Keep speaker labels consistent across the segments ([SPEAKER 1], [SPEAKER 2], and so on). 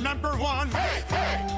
[SPEAKER 1] number one. Hey, hey!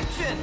[SPEAKER 2] action!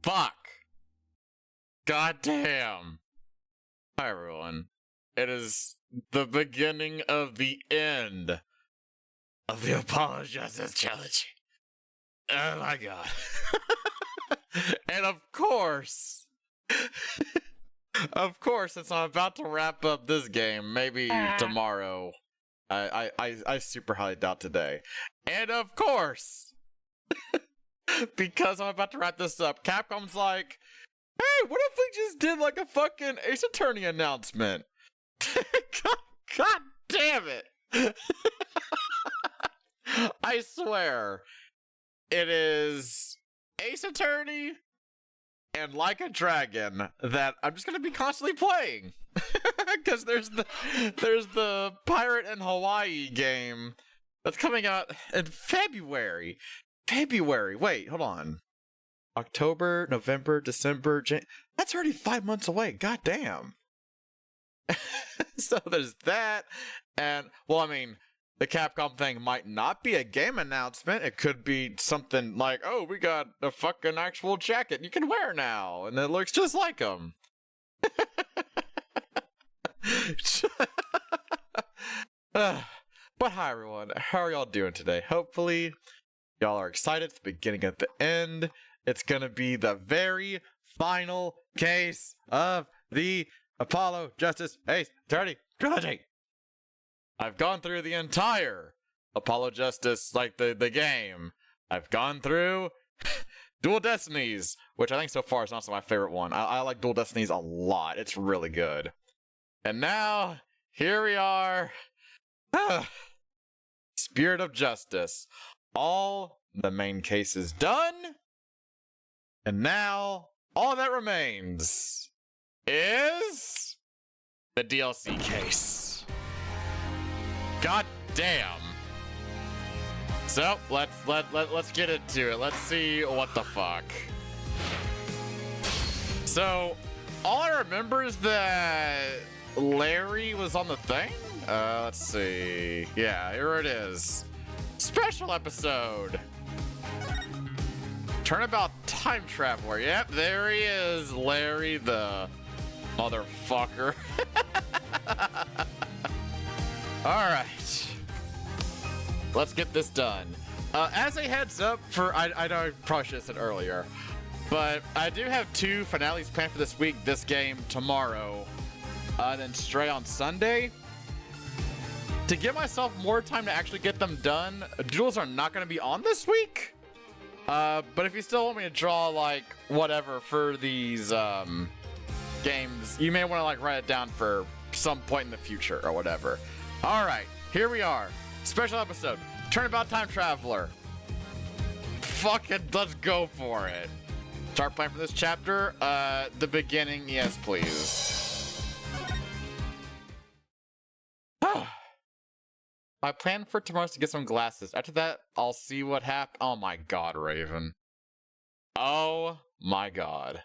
[SPEAKER 3] Fuck. God damn. Hi, everyone. It is the beginning of the end of the Apollo Justice Trilogy. Oh my god. And of course, since I'm about to wrap up this game, maybe tomorrow, I super highly doubt today. And of course, because I'm about to wrap this up, Capcom's like, hey, what if we just did like a fucking Ace Attorney announcement? God damn it. I swear, it is Ace Attorney and Like a Dragon that I'm just gonna be constantly playing. Because there's the Pirate in Hawaii game that's coming out in February. Wait, hold on. October, November, December, that's already 5 months away. God damn. So there's that, and well, I mean, the Capcom thing might not be a game announcement. It could be something like, oh, we got a fucking actual jacket you can wear now, and it looks just like them. But hi everyone, how are y'all doing today? Hopefully y'all are excited. It's the beginning at the end. It's gonna be the very final case of the Apollo Justice Ace Attorney trilogy. I've gone through the entire Apollo Justice, like the game. I've gone through Dual Destinies, which I think so far is also my favorite one. I like Dual Destinies a lot. It's really good. And now, here we are. Spirit of Justice. All the main cases done. And now, all that remains is the DLC case. God damn. So, let's get into it. Let's see what the fuck. So, all I remember is that Larry was on the thing? Let's see. Yeah, here it is. Special episode. Turnabout Time Traveler. Yep, there he is. Larry the motherfucker. Alright. Let's get this done. As a heads up for, I know I probably should have said earlier, but I do have 2 finales planned for this week, this game tomorrow, then Stray on Sunday. To give myself more time to actually get them done, duels are not going to be on this week. But if you still want me to draw, like, whatever for these games, you may want to, like, write it down for some point in the future or whatever. Alright, here we are. Special episode. Turnabout Time Traveler. Fucking let's go for it. Start playing for this chapter. The beginning, yes, please. My plan for tomorrow is to get some glasses. After that, I'll see what happens. Oh my god, Raven. Oh my god.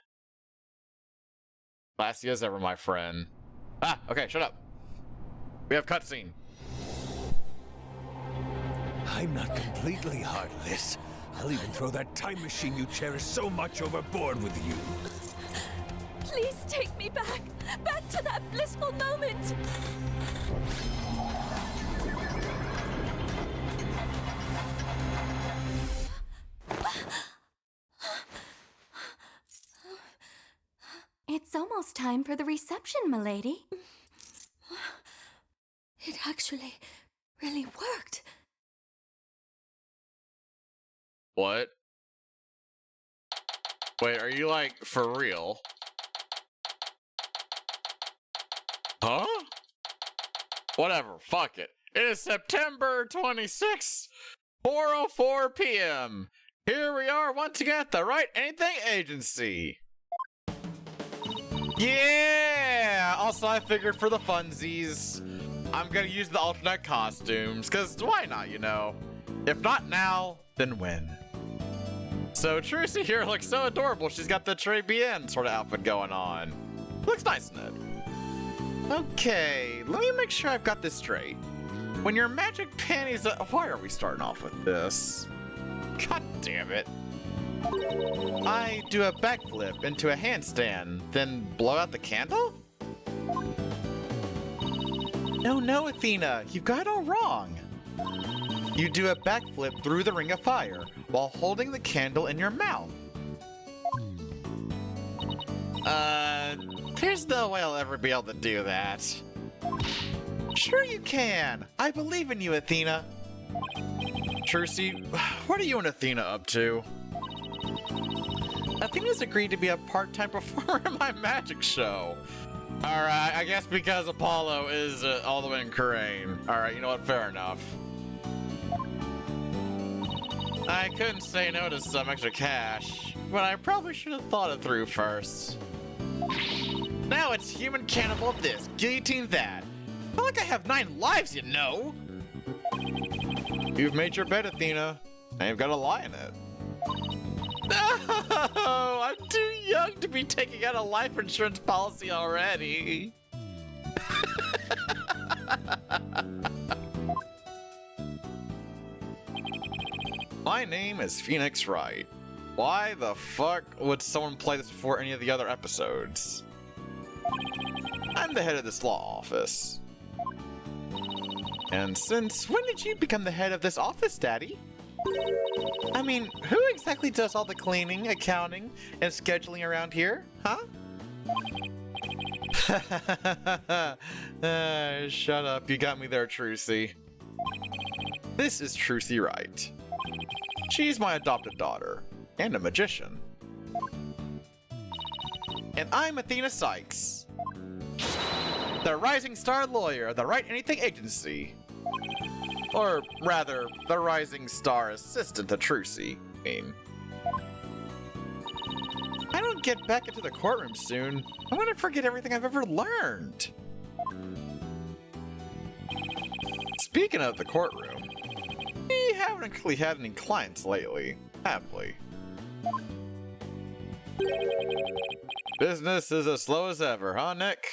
[SPEAKER 3] Classy as ever, my friend. Ah, okay, shut up. We have cutscene.
[SPEAKER 1] I'm not completely heartless. I'll even throw that time machine you cherish so much overboard with you.
[SPEAKER 2] Please take me back to that blissful moment.
[SPEAKER 4] It's almost time for the reception, milady.
[SPEAKER 2] It actually really worked.
[SPEAKER 3] What? Wait, are you like for real? Huh? Whatever, fuck it. It is September 26th, 4:04 p.m. Here we are once again at the Write Anything Agency. Yeah! Also, I figured for the funsies, I'm gonna use the alternate costumes, because why not, you know? If not now, then when? So Trucy here looks so adorable. She's got the Très Bien sort of outfit going on. Looks nice in it. Okay, let me make sure I've got this straight. When your magic panties... why are we starting off with this? God damn it. I do a backflip into a handstand, then blow out the candle? No, Athena, you've got it all wrong. You do a backflip through the ring of fire while holding the candle in your mouth. There's no way I'll ever be able to do that. Sure you can. I believe in you, Athena. Trucy, what are you and Athena up to? Athena's agreed to be a part-time performer in my magic show. Alright, I guess because Apollo is all the way in Khura'in. Alright, you know what? Fair enough. I couldn't say no to some extra cash, but I probably should have thought it through first. Now it's human cannibal this, guillotine that. I feel like I have 9 lives, you know. You've made your bed, Athena, and you've got a lie in it. No, I'm too young to be taking out a life insurance policy already. My name is Phoenix Wright. Why the fuck would someone play this before any of the other episodes? I'm the head of this law office. And since when did you become the head of this office, Daddy? I mean, who exactly does all the cleaning, accounting, and scheduling around here, huh? Shut up, you got me there, Trucy. This is Trucy Wright. She's my adopted daughter, and a magician. And I'm Athena Sykes, the rising star lawyer of the Write Anything Agency. Or rather, the rising star assistant to Trucy, I mean. I don't get back into the courtroom soon. I'm gonna forget everything I've ever learned. Speaking of the courtroom, we haven't actually had any clients lately, have we? Business is as slow as ever, huh, Nick?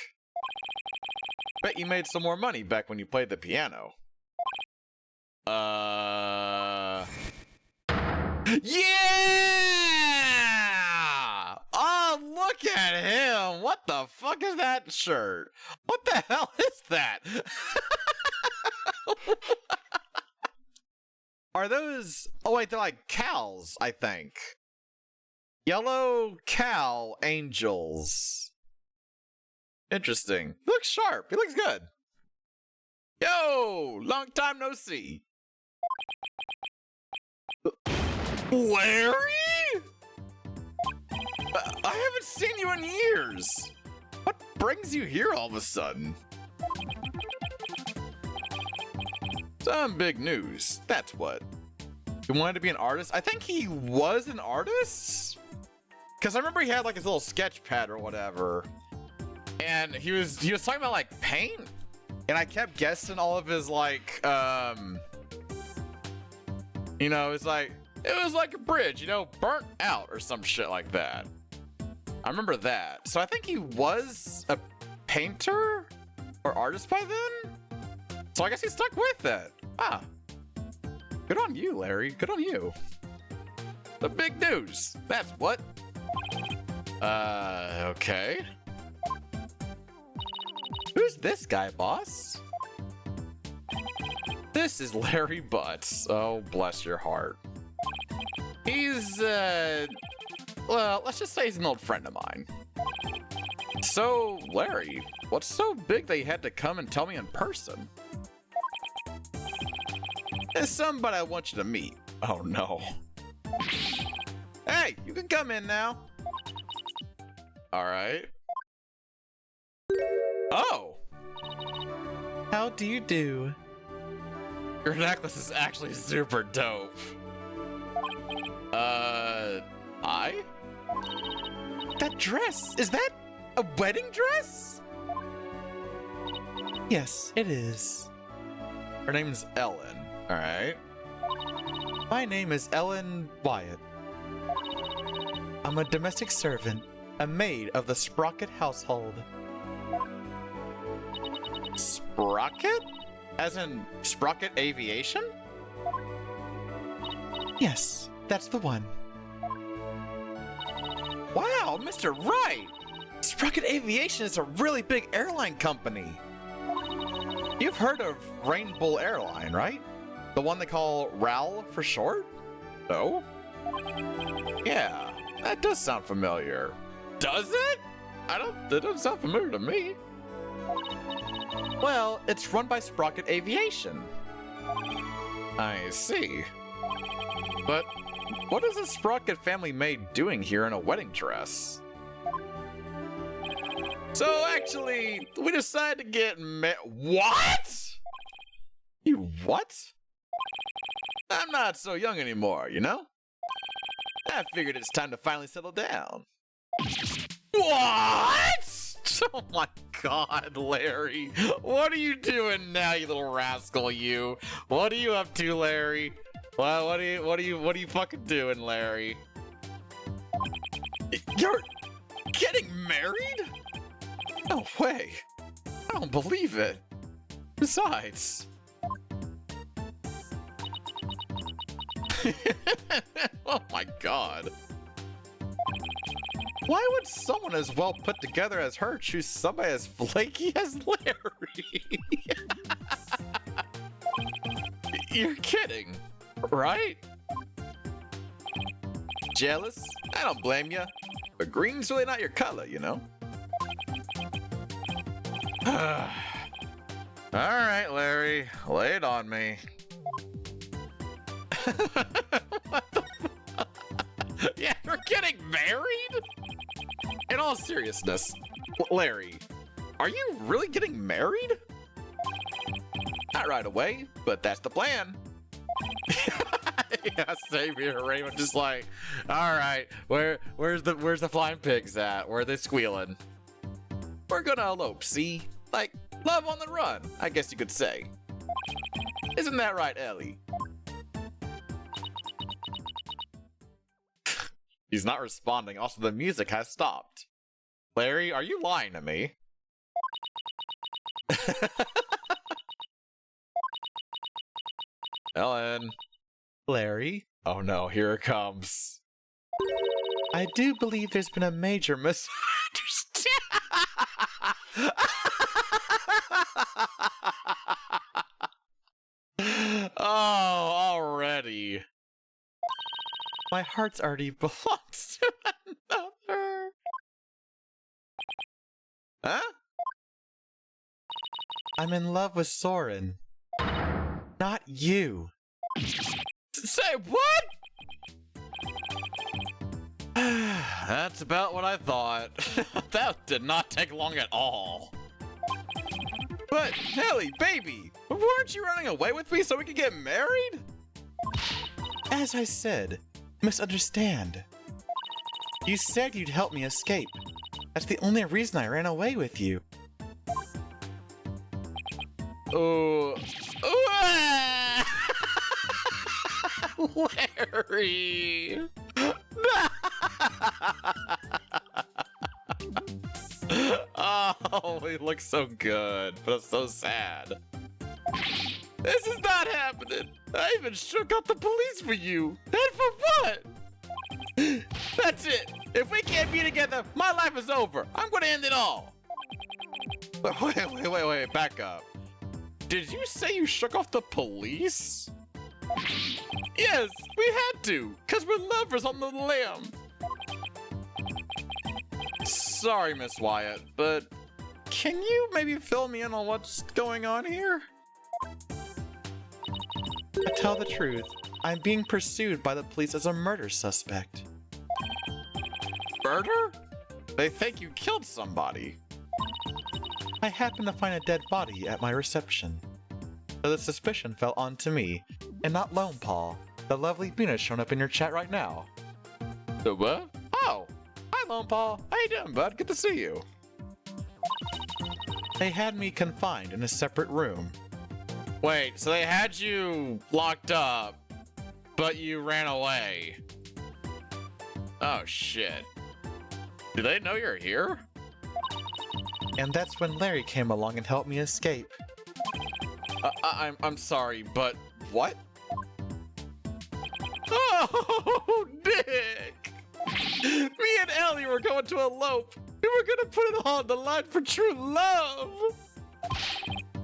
[SPEAKER 3] Bet you made some more money back when you played the piano. Yeah! Oh, look at him! What the fuck is that shirt? What the hell is that? Are those... Oh wait, they're like cows, I think. Yellow cow angels. Interesting. He looks sharp. He looks good. Yo! Long time no see. Larry? I haven't seen you in years. What brings you here all of a sudden? Some big news, that's what. He wanted to be an artist? I think he was an artist? Because I remember he had like his little sketch pad or whatever. And he was talking about like paint? And I kept guessing all of his like, you know, it was like a bridge, you know, burnt out or some shit like that. I remember that. So I think he was a painter or artist by then? So I guess he stuck with it. Ah. Good on you, Larry. Good on you. The big news. That's what. Okay. Who's this guy, boss? This is Larry Butts. Oh, bless your heart. He's, well, let's just say he's an old friend of mine. So, Larry, what's so big that you had to come and tell me in person? There's somebody I want you to meet. Oh, no. Hey, you can come in now. All right. Oh. How do you do? Your necklace is actually super dope. I? That dress, is that a wedding dress? Yes, it is. Her name's Ellen, all right. My name is Ellen Wyatt. I'm a domestic servant, a maid of the Sprocket household. Sprocket? As in Sprocket Aviation? Yes, that's the one. Wow, Mr. Wright! Sprocket Aviation is a really big airline company. You've heard of Rainbow Airline, right? The one they call RAL for short? No? Yeah, that does sound familiar. Does it? That doesn't sound familiar to me. Well, it's run by Sprocket Aviation. I see. But what is the Sprocket family maid doing here in a wedding dress? So actually, we decided to get What? You what? I'm not so young anymore, you know? I figured it's time to finally settle down. What? Oh my god, Larry. What are you doing now, you little rascal, you? What are you up to, Larry? Well, what are you fucking doing, Larry? You're getting married? No way. I don't believe it. Besides... Oh my god. Why would someone as well put together as her choose somebody as flaky as Larry? You're kidding, right? Jealous? I don't blame you. But green's really not your color, you know? Alright, Larry. Lay it on me. What the fuck? Yeah, you're getting married? In all seriousness, Larry, are you really getting married? Not right away, but that's the plan. Yeah, same here, Raymond. Just like, all right, where's the flying pigs at? Where are they squealing? We're gonna elope, see? Like, love on the run, I guess you could say. Isn't that right, Ellie? He's not responding. Also, the music has stopped. Larry, are you lying to me? Ellen. Larry? Oh no, here it comes. I do believe there's been a major misunderstanding. Oh, already. My heart's already belongs to another. Huh? I'm in love with Soren. Not you. Say what? That's about what I thought. That did not take long at all. But, Ellie, baby, weren't you running away with me so we could get married? As I said, misunderstand. You said you'd help me escape. That's the only reason I ran away with you. Oh. Larry. Oh, he looks so good, but it's so sad. This is not happening. I even shook out the police for you. And for what? That's it. If we can't be together, my life is over. I'm gonna end it all. But wait, back up. Did you say you shook off the police? Yes, we had to, because we're lovers on the lam. Sorry, Miss Wyatt, but can you maybe fill me in on what's going on here? To tell the truth, I'm being pursued by the police as a murder suspect. Murder? They think you killed somebody. I happened to find a dead body at my reception. So the suspicion fell onto me, and not Lone Paw, the lovely Venus shown up in your chat right now. The what? Oh! Hi, Lone Paw. How you doing, bud? Good to see you. They had me confined in a separate room. Wait, so they had you locked up, but you ran away. Oh, shit. Do they know you're here? And that's when Larry came along and helped me escape. I'm sorry, but what? Oh, Nick! Me and Ellie were going to elope. We were gonna put it all on the line for true love.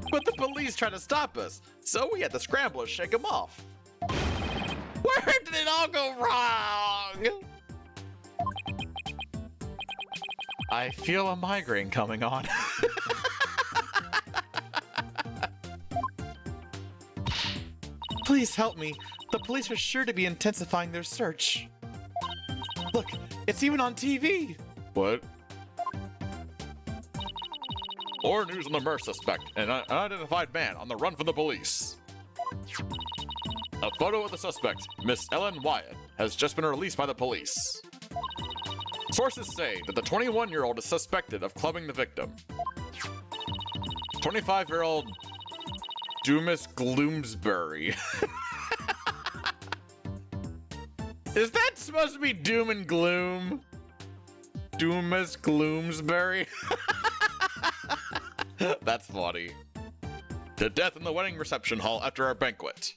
[SPEAKER 3] But the police tried to stop us, so we had to scramble and shake them off. Where did it all go wrong? I feel a migraine coming on. Please help me. The police are sure to be intensifying their search. Look, it's even on TV. What? More news on the murder suspect, an unidentified man on the run from the police. A photo of the suspect, Miss Ellen Wyatt, has just been released by the police. Sources say that the 21-year-old is suspected of clubbing the victim. 25-year-old Dumas Gloomsbury. Is that supposed to be doom and gloom? Dumas Gloomsbury? That's funny. To death in the wedding reception hall after our banquet.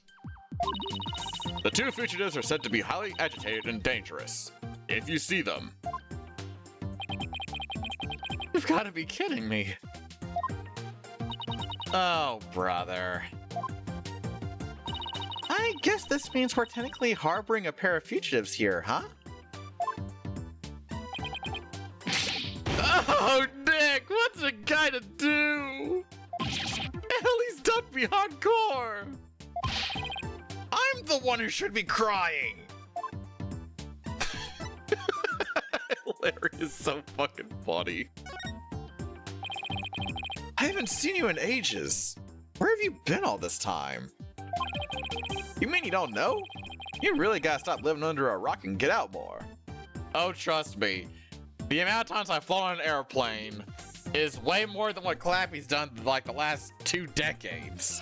[SPEAKER 3] The two fugitives are said to be highly agitated and dangerous. If you see them. You've got to be kidding me. Oh, brother. I guess this means we're technically harboring a pair of fugitives here, huh? Oh, Nick, what's a guy to do? Ellie's done me hardcore. I'm the one who should be crying. Larry is so fucking funny. I haven't seen you in ages. Where have you been all this time? You mean you don't know? You really gotta stop living under a rock and get out more. Oh, trust me. The amount of times I've flown on an airplane is way more than what Clappy's done like the last 2 decades.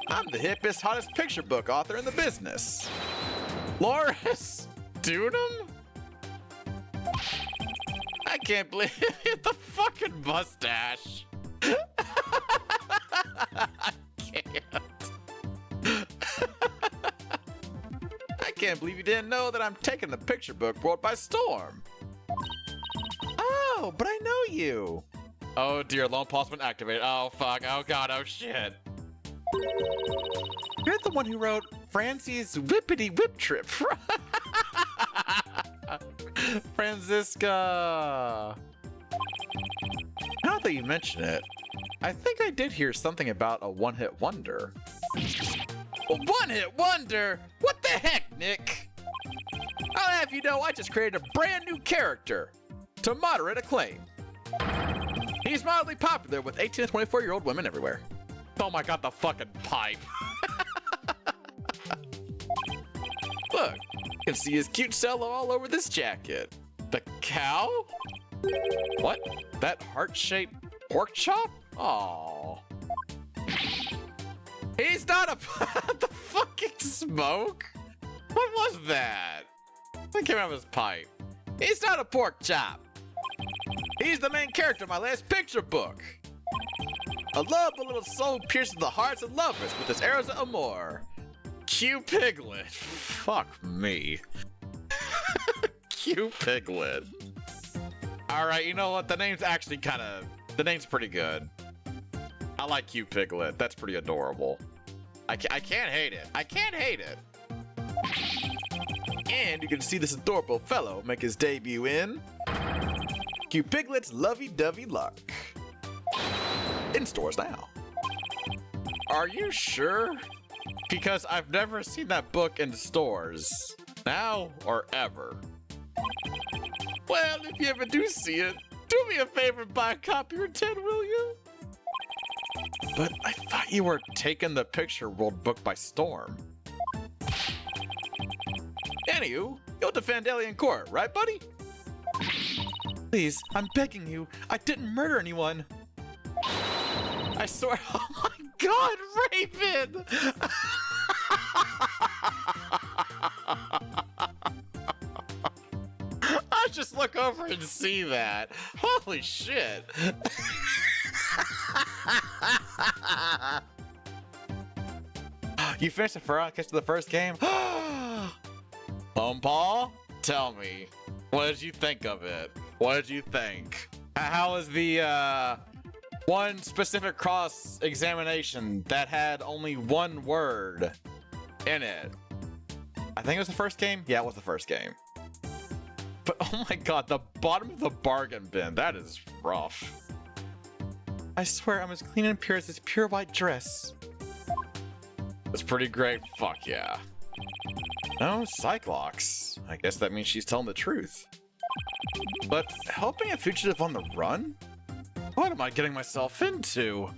[SPEAKER 3] I'm the hippest, hottest picture book author in the business. Loris Dunham? I can't believe it. The fucking mustache. I can't. I can't believe you didn't know that I'm taking the picture book world by storm. Oh, but I know you. Oh dear, Lone Pulse been activated. Oh fuck, oh god, oh shit. You're the one who wrote Francie's Whippity Whip Trip. Franziska. Now that you mention it, I think I did hear something about a one-hit wonder. A one-hit wonder? What the heck, Nick? I'll have you know I just created a brand new character to moderate acclaim. He's mildly popular with 18 to 24-year-old women everywhere. Oh my god, the fucking pipe. Look, you can see his cute cello all over this jacket. The cow? What? That heart-shaped pork chop? Aww. He's not a the fucking smoke? What was that? What came out of his pipe? He's not a pork chop. He's the main character of my last picture book. A lovable little soul pierces the hearts of lovers with his arrows of amour. Q Piglet. Fuck me. Q Piglet. Alright, you know what? The name's actually the name's pretty good. I like Q Piglet. That's pretty adorable. I can't hate it. I can't hate it. And you can see this adorable fellow make his debut in Q Piglet's Lovey-Dovey Luck. In stores now. Are you sure? Because I've never seen that book in stores. Now or ever. Well, if you ever do see it, do me a favor and buy a copy or 10, will you? But I thought you were taking the picture world book by storm. Anywho, you'll defend Ellie in court, right, buddy? Please, I'm begging you. I didn't murder anyone. I swear. Oh my god, Raven! I just look over and see that. Holy shit. You finished the first game? Paul, tell me, what did you think of it? What did you think? How was the one specific cross examination that had only one word in it? I think it was the first game? Yeah, it was the first game. But oh my god, the bottom of the bargain bin, that is rough. I swear I'm as clean and pure as this pure white dress. That's pretty great, fuck yeah. No, Cyclox. I guess that means she's telling the truth. But helping a fugitive on the run? What am I getting myself into?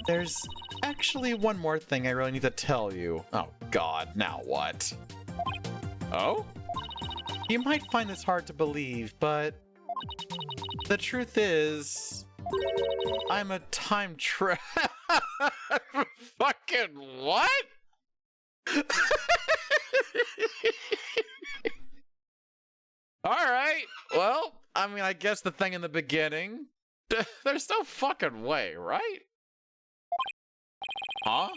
[SPEAKER 3] There's actually one more thing I really need to tell you. Oh god, now what? Oh? You might find this hard to believe, but the truth is, I'm a time traveler. Fucking what? Alright, well, I mean, I guess the thing in the beginning, there's no fucking way, right? Huh?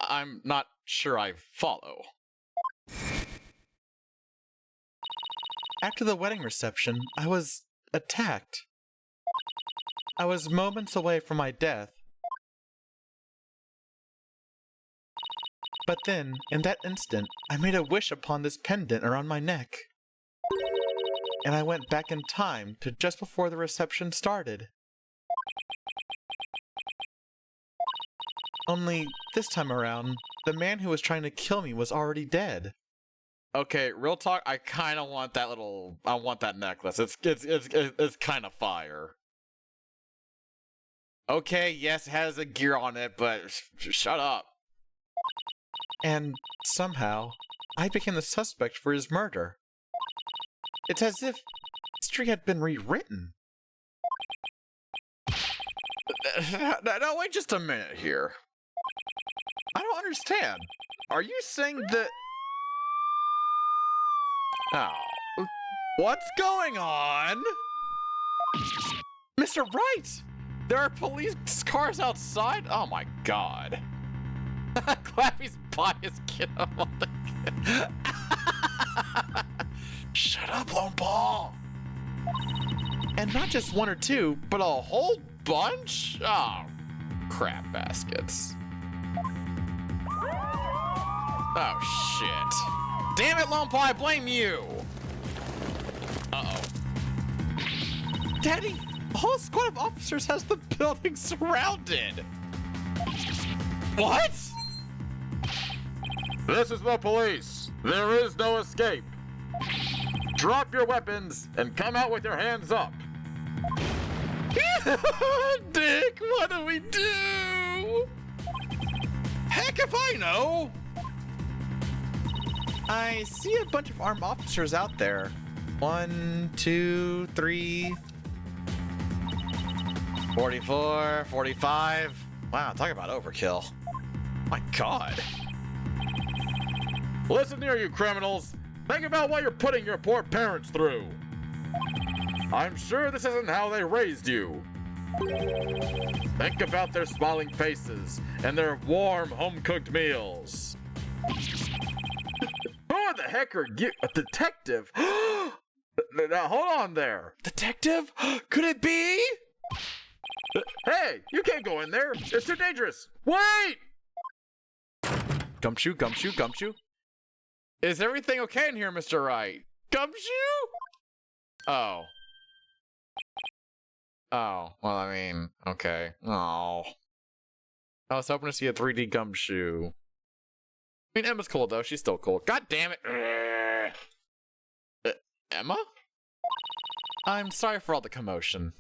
[SPEAKER 3] I'm not sure I follow. After the wedding reception, I was attacked. I was moments away from my death. But then, in that instant, I made a wish upon this pendant around my neck. And I went back in time to just before the reception started. Only, this time around, the man who was trying to kill me was already dead. Okay, real talk, I kind of want that I want that necklace. It's kind of fire. Okay, yes, it has a gear on it, but shut up. And somehow, I became the suspect for his murder. It's as if history had been rewritten. Now, wait just a minute here. I don't understand. Are you saying that... Oh. What's going on? Mr. Wright! There are police cars outside? Oh my god. Clappy's bought his kid up on the... Shut up, Lone Paul! And not just one or two, but a whole bunch? Oh, crap baskets. Oh, shit. Damn it, Lone Paul, I blame you! Uh-oh. Daddy, a whole squad of officers has the building surrounded! What? This is the police. There is no escape. Drop your weapons and come out with your hands up. Dick, what do we do? Heck if I know. I see a bunch of armed officers out there. 1, 2, 3, 44, 45. Wow, talk about overkill. My god. Listen here, you criminals. Think about what you're putting your poor parents through. I'm sure this isn't how they raised you. Think about their smiling faces and their warm, home-cooked meals. Who the heck are you? A detective? Now, hold on there. Detective? Could it be? Hey, you can't go in there. It's too dangerous. Wait! Gumshoe, Gumshoe, Gumshoe. Is everything okay in here, Mr. Wright? Gumshoe? Oh. Oh, well, I mean, okay. Oh. I was hoping to see a 3D Gumshoe. I mean, Emma's cool, though. She's still cool. God damn it. Emma? I'm sorry for all the commotion.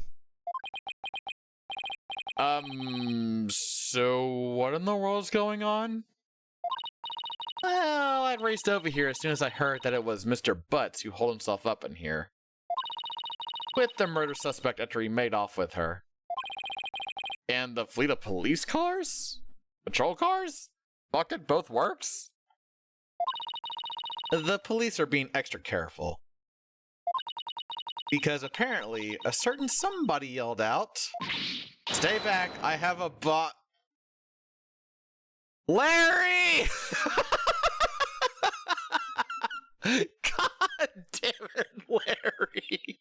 [SPEAKER 3] So what in the world's going on? Well, I raced over here as soon as I heard that it was Mr. Butts who holed himself up in here. With the murder suspect after he made off with her. And the fleet of police cars? Patrol cars? Fuck it, both works? The police are being extra careful. Because apparently, a certain somebody yelled out, "Stay back, I have a bot." Larry! God damn it, Larry.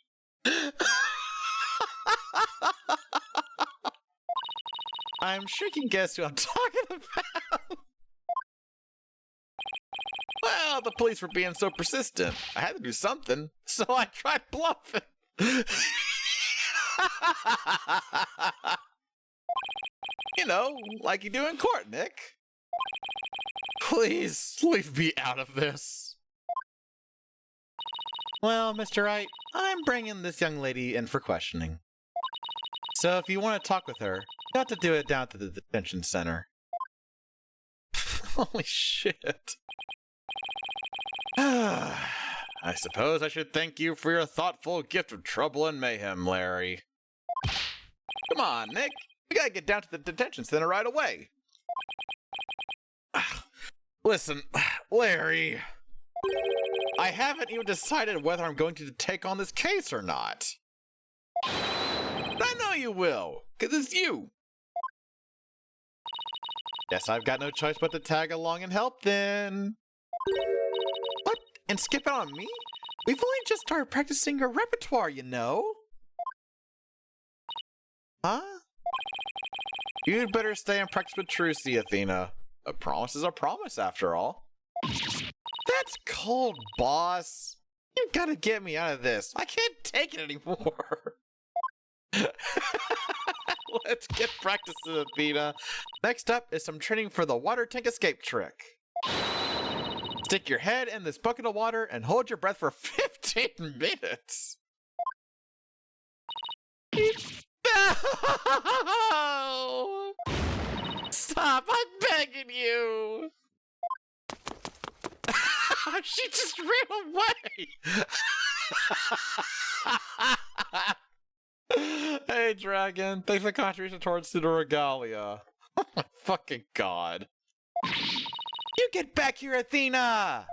[SPEAKER 3] I'm sure you can guess who I'm talking about. Well, the police were being so persistent. I had to do something, so I tried bluffing. You know, like you do in court, Nick. Please, leave me out of this. Well, Mr. Wright, I'm bringing this young lady in for questioning. So if you want to talk with her, you have to do it down at the detention center. Holy shit. I suppose I should thank you for your thoughtful gift of trouble and mayhem, Larry. Come on, Nick. We gotta get down to the detention center right away. Listen, Larry. I haven't even decided whether I'm going to take on this case or not. I know you will, because it's you. Guess I've got no choice but to tag along and help then. What? And skip out on me? We've only just started practicing your repertoire, you know. Huh? You'd better stay and practice with Trucy, Athena. A promise is a promise, after all. That's cold, boss. You gotta get me out of this. I can't take it anymore. Let's get practicing, Athena. Next up is some training for the water tank escape trick. Stick your head in this bucket of water and hold your breath for 15 minutes. No! Stop, I'm begging you! She just ran away! Hey, Dragon, thanks for the contribution towards Pseudo Regalia. Oh my fucking god. You get back here, Athena!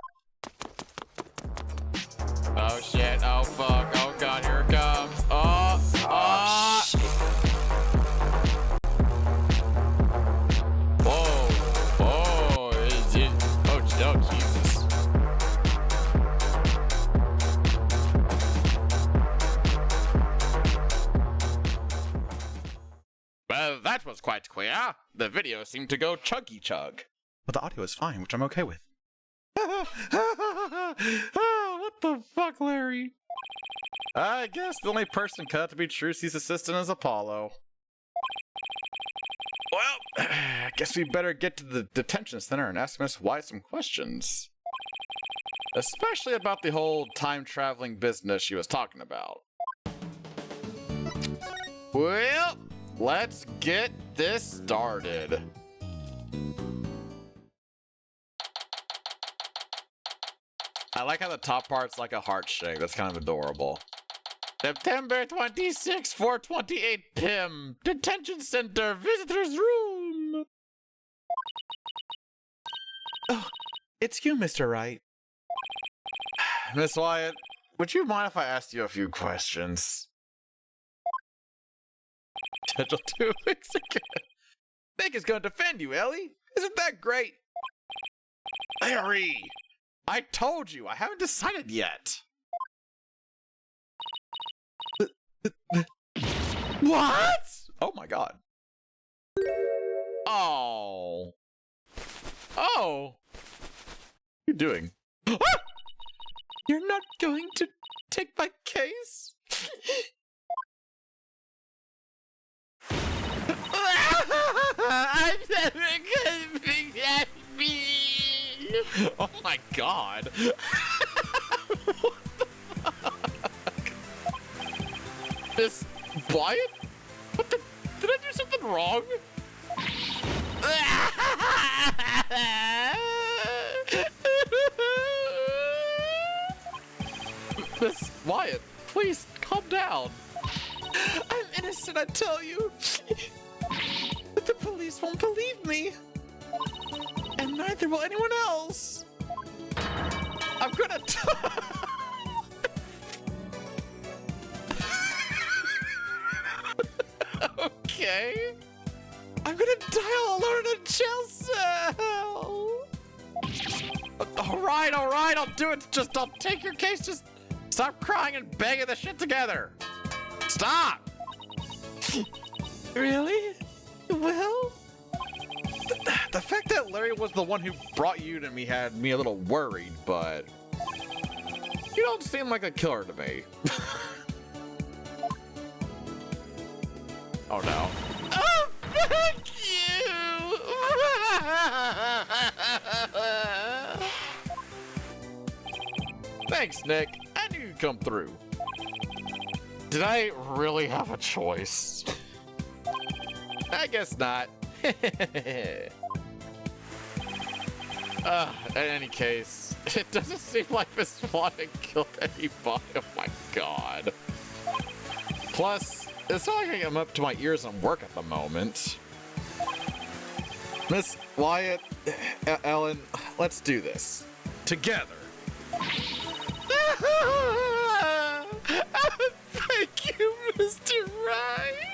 [SPEAKER 3] Oh shit, oh fuck, oh god, here it comes. Oh, shit. Whoa, oh, is it? Oh, Jesus. Well, that was quite queer. The video seemed to go chuggy chug. But the audio is fine, which I'm okay with. What the fuck, Larry? I guess the only person cut to be Trucy's assistant is Apollo. Well, I guess we better get to the detention center and ask Miss White some questions. Especially about the whole time-traveling business she was talking about. Well, let's get this started. I like how the top part's like a heart shape. That's kind of adorable. September 26, 4:28 p.m. Detention Center, visitor's room. Oh, it's you, Mr. Wright. Miss Wyatt, would you mind if I asked you a few questions? Schedule 2 weeks ago. Nick is going to defend you, Ellie. Isn't that great? Larry, I told you, I haven't decided yet. What? Oh my god. Oh. Oh. What are you doing? You're not going to take my case? I'm never gonna be happy. Oh my god. What the fuck? Miss Wyatt? What the? Did I do something wrong? Miss Wyatt, please calm down. I'm innocent, I tell you. But the police won't believe me. And neither will anyone else. I'm gonna Okay. I'm gonna die all alone in a jail cell. Alright, I'll do it. Just, I'll take your case. Just stop crying and banging the shit together. Stop. Really? Well? The fact that Larry was the one who brought you to me had me a little worried, but you don't seem like a killer to me. Oh no. Oh, thank you! Thanks, Nick. I knew you'd come through. Did I really have a choice? I guess not. In any case, it doesn't seem like Miss Wyatt killed anybody. Oh my god. Plus, it's not like I'm up to my ears on work at the moment. Miss Wyatt, Ellen, let's do this. Together. Thank you, Mr. Wright.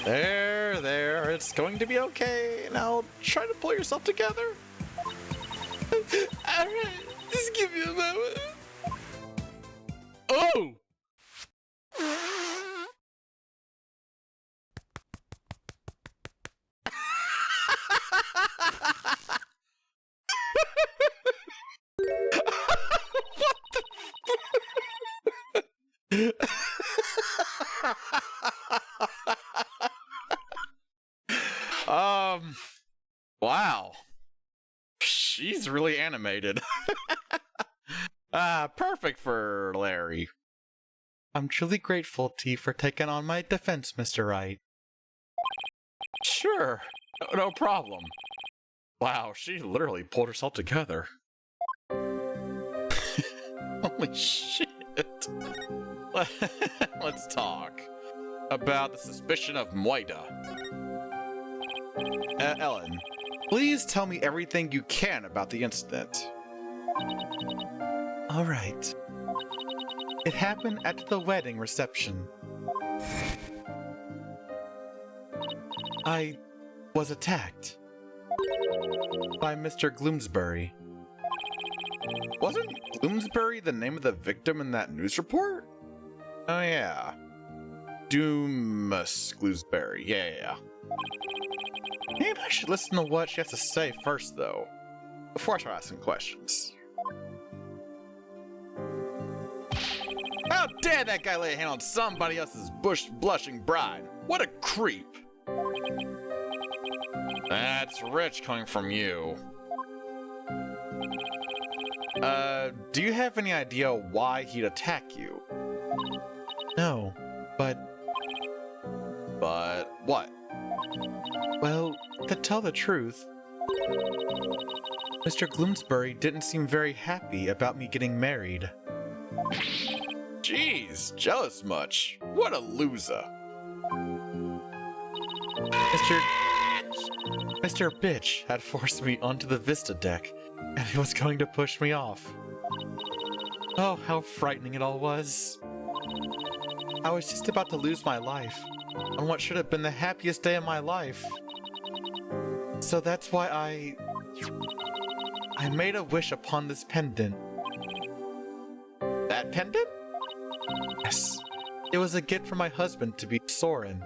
[SPEAKER 3] There. It's going to be okay. Now try to pull yourself together. Alright, just give me a moment. Oh! Wow. She's really animated. Perfect for Larry. I'm truly grateful to you for taking on my defense, Mr. Wright. Sure, no problem. Wow, she literally pulled herself together. Holy shit. Let's talk about the suspicion of Moida. Ellen, please tell me everything you can about the incident. All right. It happened at the wedding reception. I was attacked by Mr. Gloomsbury. Wasn't Gloomsbury the name of the victim in that news report? Oh yeah. Doomus Gloomsbury. Yeah. Maybe I should listen to what she has to say first, though, before I start asking questions. How dare that guy lay a hand on somebody else's blushing bride? What a creep! That's rich coming from you. Do you have any idea why he'd attack you? No, but what? Well, to tell the truth, Mr. Gloomsbury didn't seem very happy about me getting married. Jeez, jealous much? What a loser. Mr. Bitch had forced me onto the Vista deck, and he was going to push me off. Oh, how frightening it all was. I was just about to lose my life on what should have been the happiest day of my life. So that's why I made a wish upon this pendant. That pendant? Yes. It was a gift from my husband to be Soren.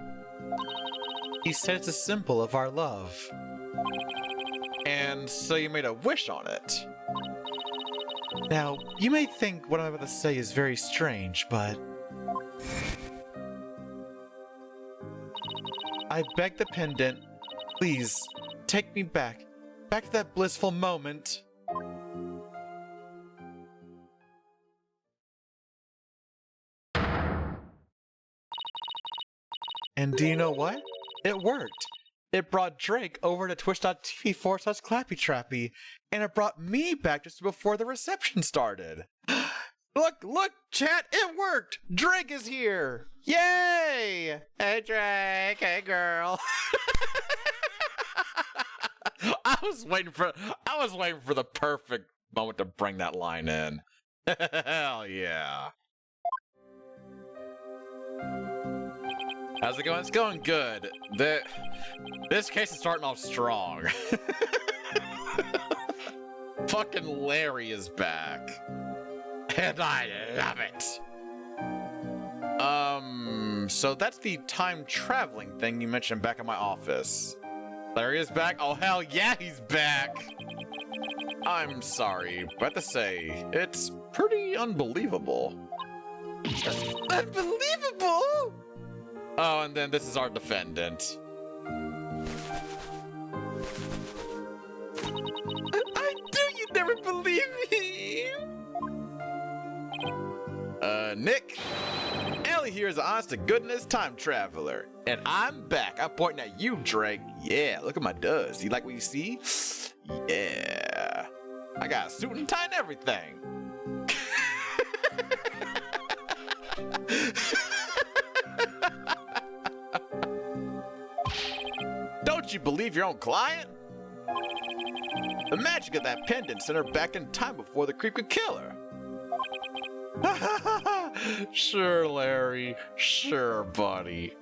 [SPEAKER 3] He said it's a symbol of our love. And so you made a wish on it. Now, you may think what I'm about to say is very strange, but I beg the pendant, please, take me back to that blissful moment. And do you know what? It worked. It brought Drake over to twitch.tv/clappytrappy, and it brought me back just before the reception started. Look, chat, it worked! Drake is here! Yay! Hey, Drake, hey, girl. I was waiting for the perfect moment to bring that line in. Hell yeah. How's it going? It's going good. This case is starting off strong. Fucking Larry is back. And I love it. So that's the time traveling thing you mentioned back in my office. Larry is back? Oh, hell yeah, he's back. I'm sorry, but I have to say, it's pretty unbelievable. Unbelievable? Oh, and then this is our defendant. I knew you'd never believe me! Nick? Ellie here is an honest-to-goodness time traveler. And I'm back. I'm pointing at you, Drake. Yeah, look at my dust. You like what you see? Yeah. I got a suit and tie and everything. Don't you believe your own client? The magic of that pendant sent her back in time before the creep could kill her. Sure, Larry. Sure, buddy.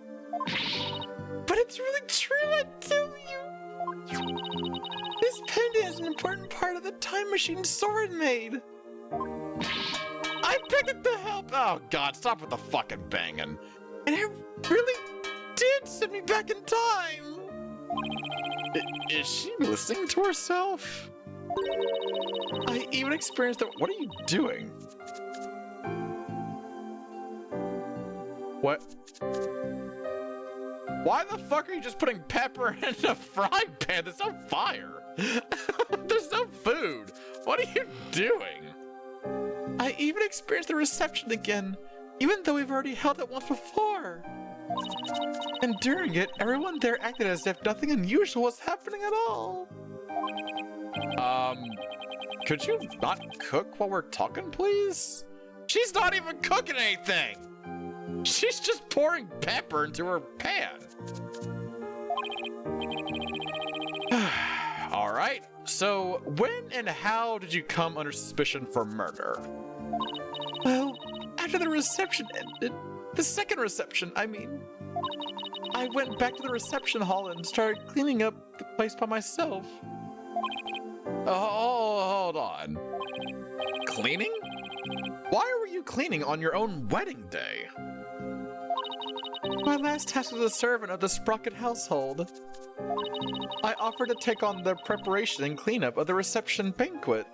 [SPEAKER 3] But It's really true, I tell you. This pendant is an important part of the time machine Soren made. I picked it to help. Oh God, stop with the fucking banging. And it really did send me back in time. Is she listening to herself? I even experienced the— What are you doing? What? Why the fuck are you just putting pepper in a frying pan? There's no fire. There's no food. What are you doing? I even experienced the reception again, even though we've already held it once before. And during it, everyone there acted as if nothing unusual was happening at all. Could you not cook while we're talking, please? She's not even cooking anything! She's just pouring pepper into her pan. Alright, so when and how did you come under suspicion for murder? Well, after the reception ended, the second reception, I mean, I went back to the reception hall and started cleaning up the place by myself. Oh, hold on. Cleaning? Why were you cleaning on your own wedding day? My last task was a servant of the Sprocket household. I offered to take on the preparation and cleanup of the reception banquet.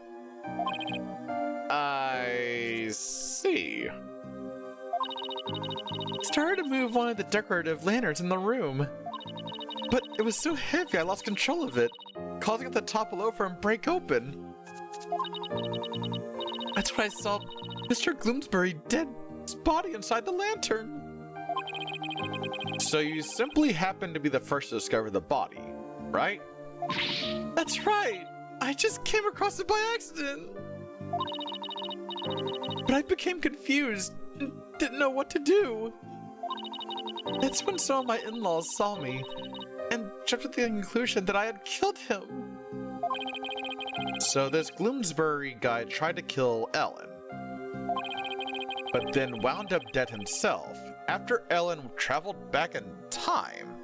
[SPEAKER 3] I see. Started to move one of the decorative lanterns in the room, but it was so heavy I lost control of it, causing it to topple over and break open. That's when I saw Mr. Gloomsbury dead, his body inside the lantern. So you simply happened to be the first to discover the body, right? That's right. I just came across it by accident. But I became confused and didn't know what to do. That's when some of my in-laws saw me and jumped to the conclusion that I had killed him. So this Gloomsbury guy tried to kill Ellen, but then wound up dead himself after Ellen traveled back in time.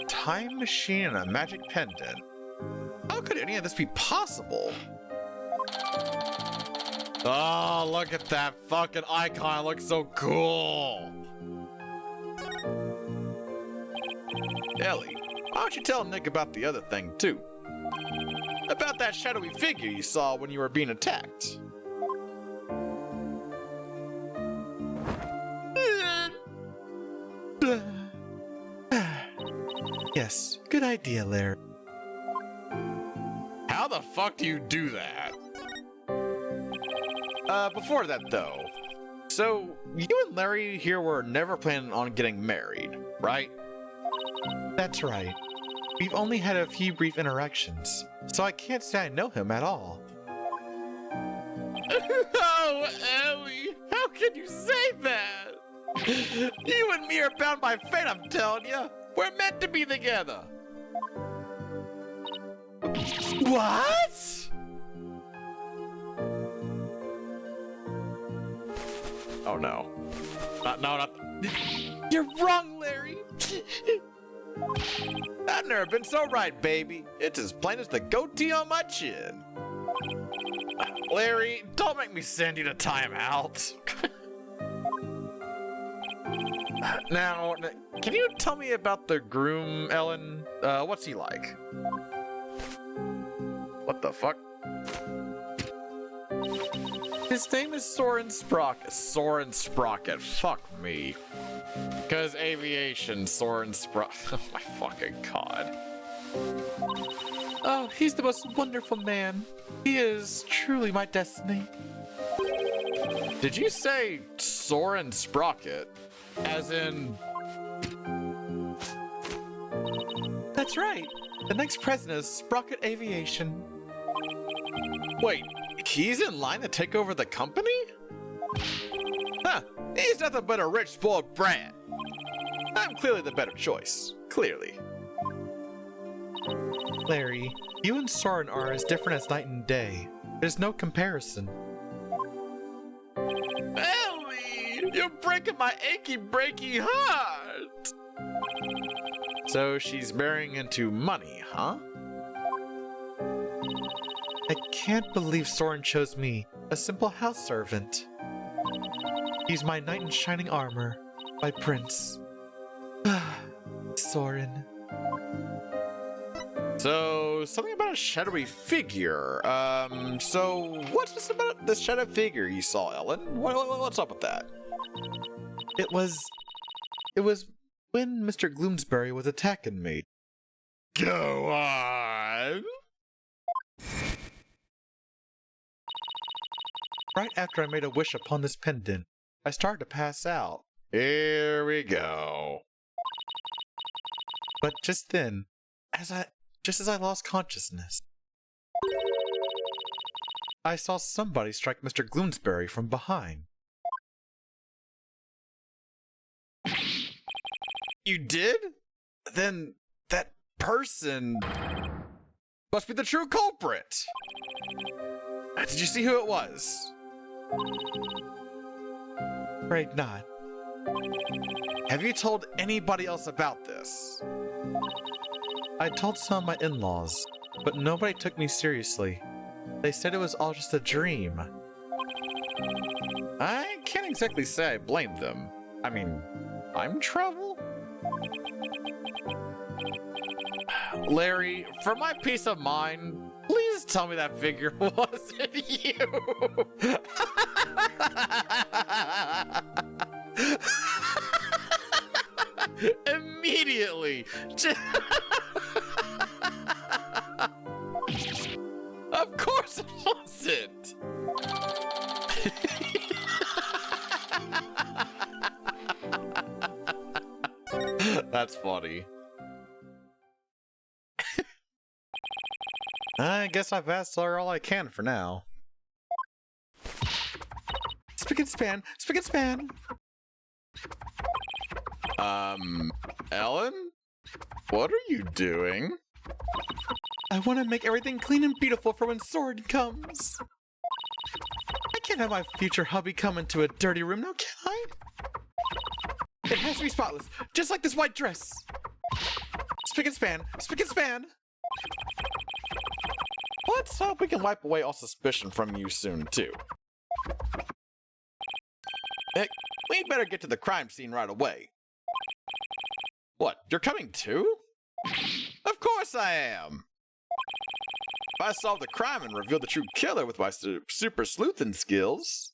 [SPEAKER 3] Time machine and a magic pendant. How could any of this be possible? Oh, look at that fucking icon. It looks so cool. Ellie, why don't you tell Nick about the other thing, too? About that shadowy figure you saw when you were being attacked. Yes, good idea, Larry. How the fuck do you do that? Before that, though. So, you and Larry here were never planning on getting married, right? That's right. We've only had a few brief interactions, so I can't say I know him at all. Oh, Ellie! How can you say that? You and me are bound by fate, I'm telling you. We're meant to be together. What? Oh no. Not. You're wrong, Larry. I've never been so right, baby. It's as plain as the goatee on my chin. Larry, don't make me send you to timeout. Now, can you tell me about the groom, Ellen? What's he like? What the fuck? His name is Soren Sprocket. Soren Sprocket. Fuck me. Because aviation, Soren Sprocket. Oh my fucking god. Oh, he's the most wonderful man. He is truly my destiny. Did you say Soren Sprocket? As in... That's right. The next president is Sprocket Aviation. Wait, he's in line to take over the company? Huh, he's nothing but a rich, spoiled brat. I'm clearly the better choice. Clearly. Larry, you and Soren are as different as night and day. There's no comparison. Ellie, you're breaking my achy, breaky heart. heart. So she's marrying into money, huh? I can't believe Soren chose me, a simple house servant. He's my knight in shining armor, my prince. Soren. So, something about a shadowy figure. So what's this about this shadow figure you saw, Ellen? What's up with that? It was when Mr. Gloomsbury was attacking me. Go on! Right after I made a wish upon this pendant, I started to pass out. Here we go. But just then, just as I lost consciousness, I saw somebody strike Mr. Gloomsbury from behind. You did? Then that person must be the true culprit. Did you see who it was? Afraid not. Have you told anybody else about this? I told some of my in-laws, but nobody took me seriously. They said it was all just a dream. I can't exactly say I blame them. I mean, time travel? Larry, for my peace of mind, please tell me that figure wasn't you. Immediately. Of course it wasn't. That's funny. I guess I've asked her all I can for now. Spick and span, spick and span. Ellen? What are you doing? I want to make everything clean and beautiful for when Soren comes. I can't have my future hubby come into a dirty room now, can I? It has to be spotless, just like this white dress. Spick and span, spick and span. Let's hope we can wipe away all suspicion from you soon, too. Nick, we better get to the crime scene right away. What, you're coming too? Of course I am! If I solve the crime and reveal the true killer with my super sleuthing skills,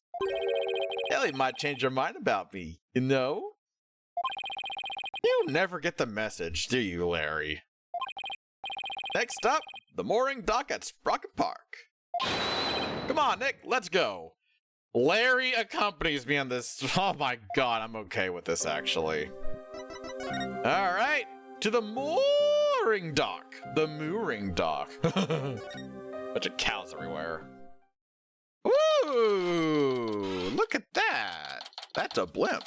[SPEAKER 3] Ellie might change her mind about me, you know? You never get the message, do you, Larry? Next up, the mooring dock at Sprocket Park. Come on, Nick, let's go. Larry accompanies me on this. Oh my god, I'm okay with this, actually. Alright, to the mooring dock. The mooring dock. Bunch of cows everywhere. Ooh, look at that. That's a blimp.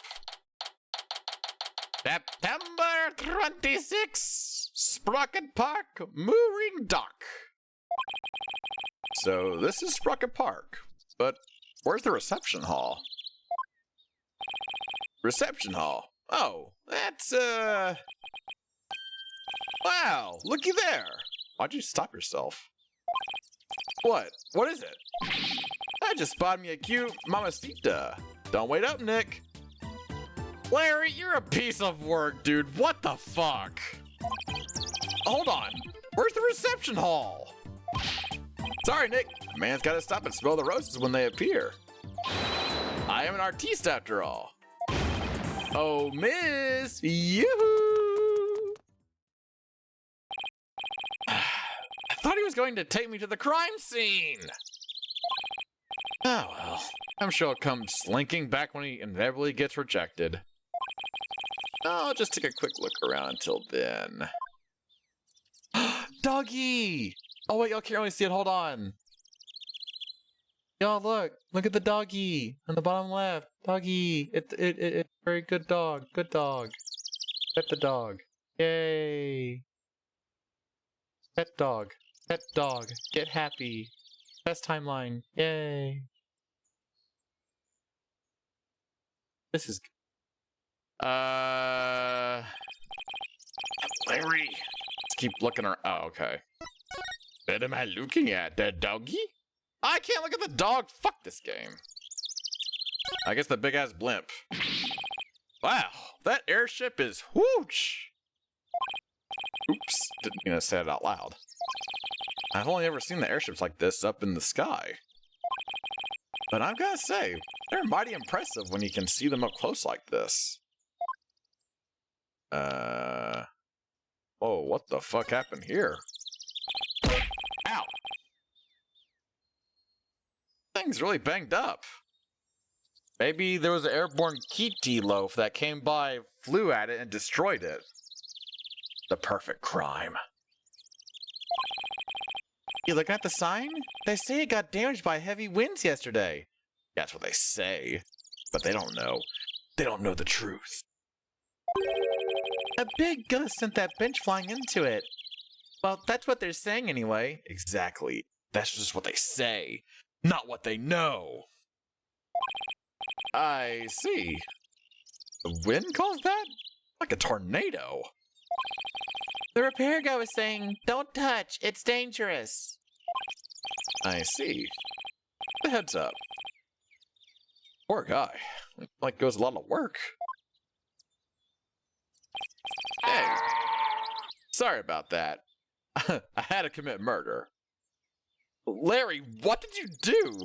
[SPEAKER 3] September 26, Sprocket Park mooring dock. So this is Sprocket Park, but where's the reception hall? Reception hall. Oh, that's wow, looky there. Why'd you stop yourself? What? What is it? I just spotted me a cute mamacita. Don't wait up, Nick. Larry, you're a piece of work, dude. What the fuck? Hold on. Where's the reception hall? Sorry, Nick. Man's gotta stop and smell the roses when they appear. I am an artiste after all. Oh, miss. Yoo-hoo. I thought he was going to take me to the crime scene. Oh, well. I'm sure he'll come slinking back when he inevitably gets rejected. I'll just take a quick look around until then. Doggy! Oh wait, y'all can't really see it. Hold on. Y'all look. Look at the doggy on the bottom left. Doggy. It's a very good dog. Good dog. Pet the dog. Yay. Pet dog. Pet dog. Get happy. Best timeline. Yay. This is Larry. Let's keep looking around. Oh, okay. What am I looking at? The doggy? I can't look at the dog. Fuck this game. I guess the big ass blimp. Wow, that airship is whoosh. Oops, didn't mean to say it out loud. I've only ever seen the airships like this up in the sky. But I've gotta say, they're mighty impressive when you can see them up close like this. Oh, what the fuck happened here? Ow! Thing's really banged up. Maybe there was an airborne Kitty loaf that came by, flew at it, and destroyed it. The perfect crime. You looking at the sign? They say it got damaged by heavy winds yesterday. That's what they say. But they don't know. They don't know the truth. A big gust sent that bench flying into it. Well, that's what they're saying anyway. Exactly. That's just what they say, not what they know. I see. The wind caused that? Like a tornado. The repair guy was saying, don't touch, it's dangerous. I see. The heads up. Poor guy. Like goes a lot of work. Hey. Sorry about that. I had to commit murder. Larry, what did you do?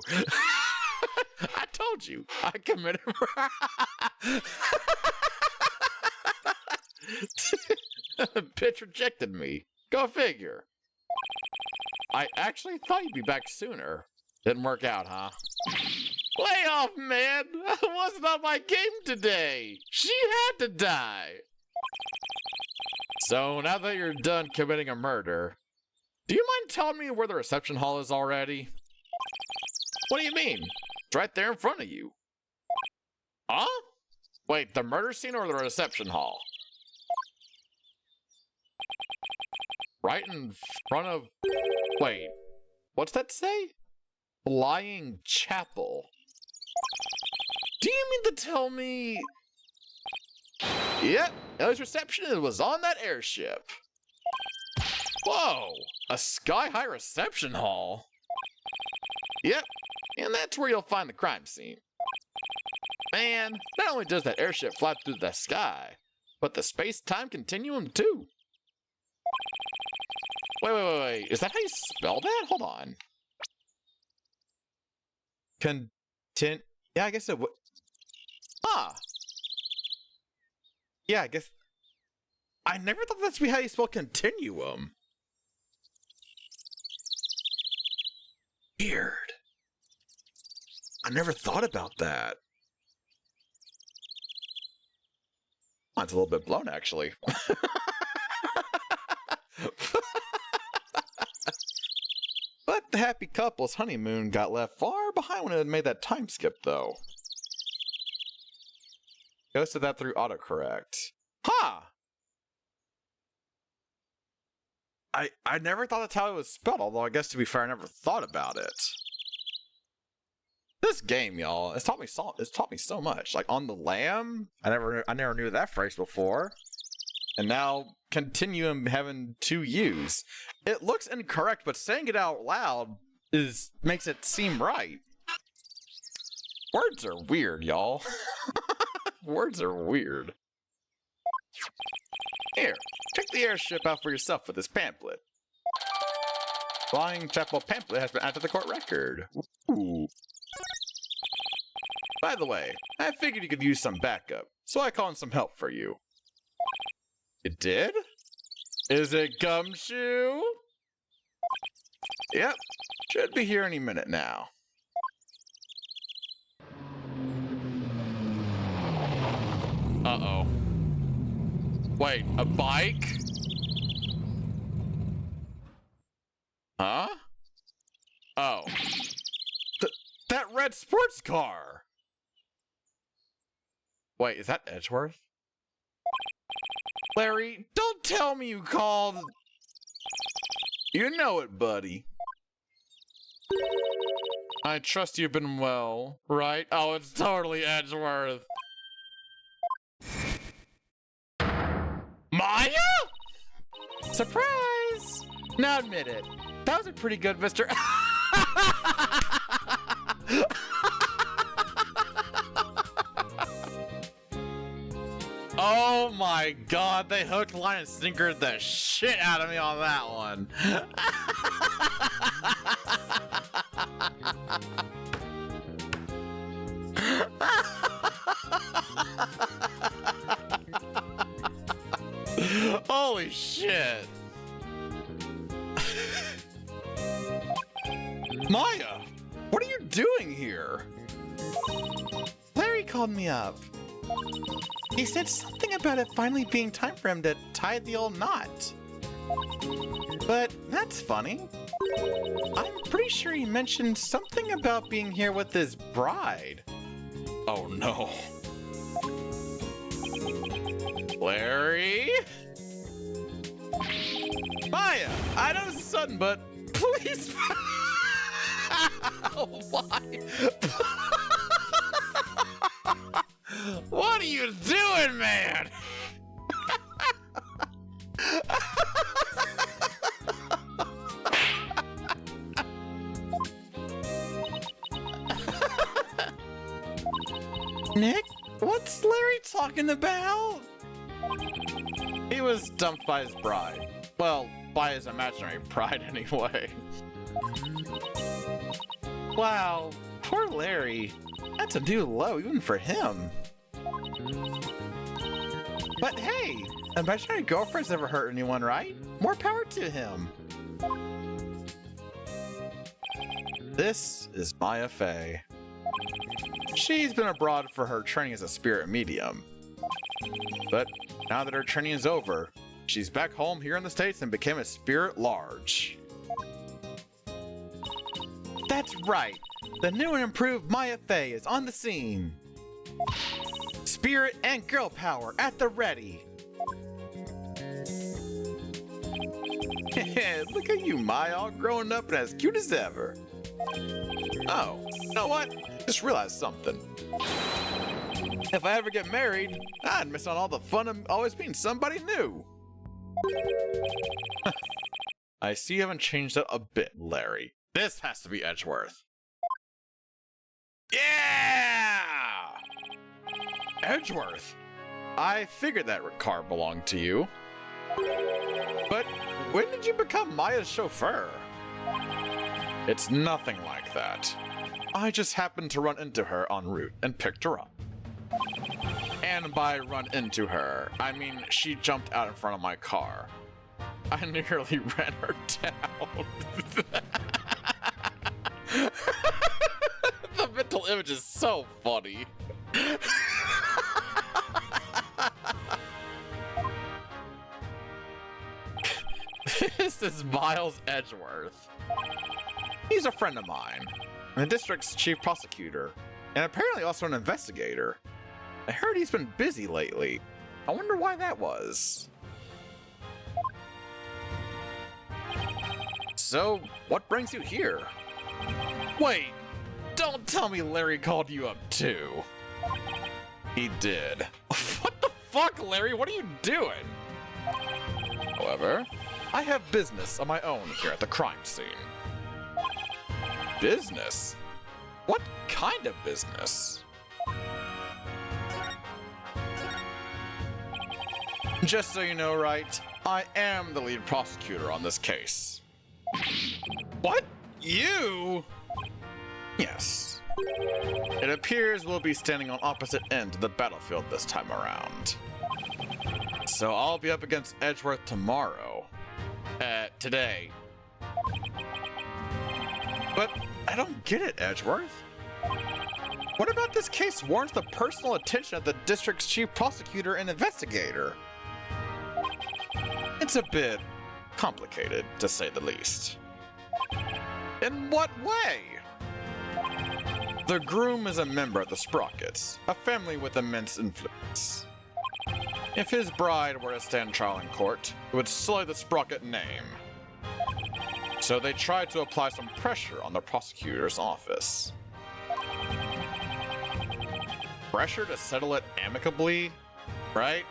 [SPEAKER 3] I told you, I committed murder. Bitch rejected me. Go figure. I actually thought you'd be back sooner. Didn't work out, huh? Lay off, man. That wasn't on my game today. She had to die. So now that you're done committing a murder, do you mind telling me where the reception hall is already? What do you mean? It's right there in front of you. Huh? Wait, the murder scene or the reception hall? Right in front of... Wait, what's that say? Flying Chapel. Do you mean to tell me... Yep, Ellie's reception was on that airship. Whoa, a sky-high reception hall? Yep, and that's where you'll find the crime scene. Man, not only does that airship fly through the sky, but the space-time continuum too. Wait, is that how you spell that? Hold on. Yeah, I guess it would. Ah. Yeah, I guess. I never thought that's how you spell continuum. Weird. I never thought about that. Mine's a little bit blown, actually. But the happy couple's honeymoon got left far behind when it had made that time skip, though. Ghosted that through autocorrect. Ha! I never thought that's how it was spelled, although I guess to be fair, I never thought about it. This game, y'all, it's taught me so much. Like on the lamb, I never knew that phrase before. And now continuum having two U's. It looks incorrect, but saying it out loud makes it seem right. Words are weird, y'all. Words are weird. Here, check the airship out for yourself with this pamphlet. Flying Chapel pamphlet has been added to the court record. Ooh. By the way, I figured you could use some backup, so I called in some help for you. It did? Is it Gumshoe? Yep, should be here any minute now. Uh-oh. Wait, a bike? Huh? Oh. That red sports car! Wait, is that Edgeworth? Larry, don't tell me you called... You know it, buddy. I trust you've been well, right? Oh, it's totally Edgeworth. Maya? Surprise! Now admit it. That was a pretty good Mr. Oh my god, they hook, line, and sinkered the shit out of me on that one. Holy shit. Maya, what are you doing here? Larry called me up. He said something about it finally being time for him to tie the old knot. But that's funny. I'm pretty sure he mentioned something about being here with his bride. Oh no. Larry? Maya, I know this is sudden, but please. Why? What are you doing, man? Nick, what's Larry talking about? He was dumped by his bride. Well, by his imaginary bride anyway. Wow, poor Larry. That's a new low even for him. But hey, imaginary girlfriend's never hurt anyone, right? More power to him. This is Maya Fey. She's been abroad for her training as a spirit medium. But now that her training is over, she's back home here in the States and became a spirit large. That's right! The new and improved Maya Fey is on the scene! Spirit and girl power at the ready! Look at you, Maya, all grown up and as cute as ever! Oh, you know what? Just realized something. If I ever get married, I'd miss out on all the fun of always being somebody new! I see you haven't changed that a bit, Larry. This has to be Edgeworth. Yeah! Edgeworth! I figured that car belonged to you. But when did you become Maya's chauffeur? It's nothing like that. I just happened to run into her en route and picked her up. And by run into her, I mean she jumped out in front of my car. I nearly ran her down. The mental image is so funny. This is Miles Edgeworth. He's a friend of mine, the district's chief prosecutor, and apparently also an investigator. I heard he's been busy lately. I wonder why that was. So, what brings you here? Wait, don't tell me Larry called you up too. He did. What the fuck, Larry? What are you doing? However, I have business of my own here at the crime scene. Business? What kind of business? Just so you know, right, I am the lead prosecutor on this case. What? You? Yes. It appears we'll be standing on opposite ends of the battlefield this time around. So I'll be up against Edgeworth tomorrow. Today. But I don't get it, Edgeworth. What about this case warrants the personal attention of the district's chief prosecutor and investigator? It's a bit complicated, to say the least. In what way? The groom is a member of the Sprockets, a family with immense influence. If his bride were to stand trial in court, it would sully the Sprocket name. So they tried to apply some pressure on the prosecutor's office. Pressure to settle it amicably, right?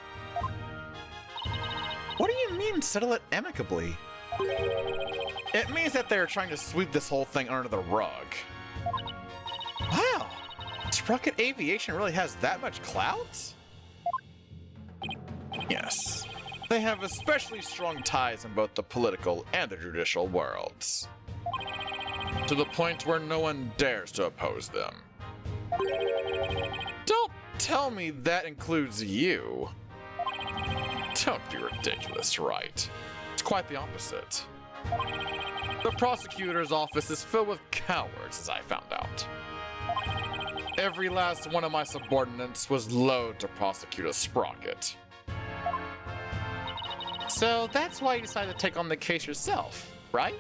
[SPEAKER 3] What do you mean, settle it amicably? It means that they're trying to sweep this whole thing under the rug. Wow! Sprocket Aviation really has that much clout? Yes. They have especially strong ties in both the political and the judicial worlds. To the point where no one dares to oppose them. Don't tell me that includes you. Don't be ridiculous, right? It's quite the opposite. The prosecutor's office is filled with cowards, as I found out. Every last one of my subordinates was loath to prosecute a Sprocket. So that's why you decided to take on the case yourself, right?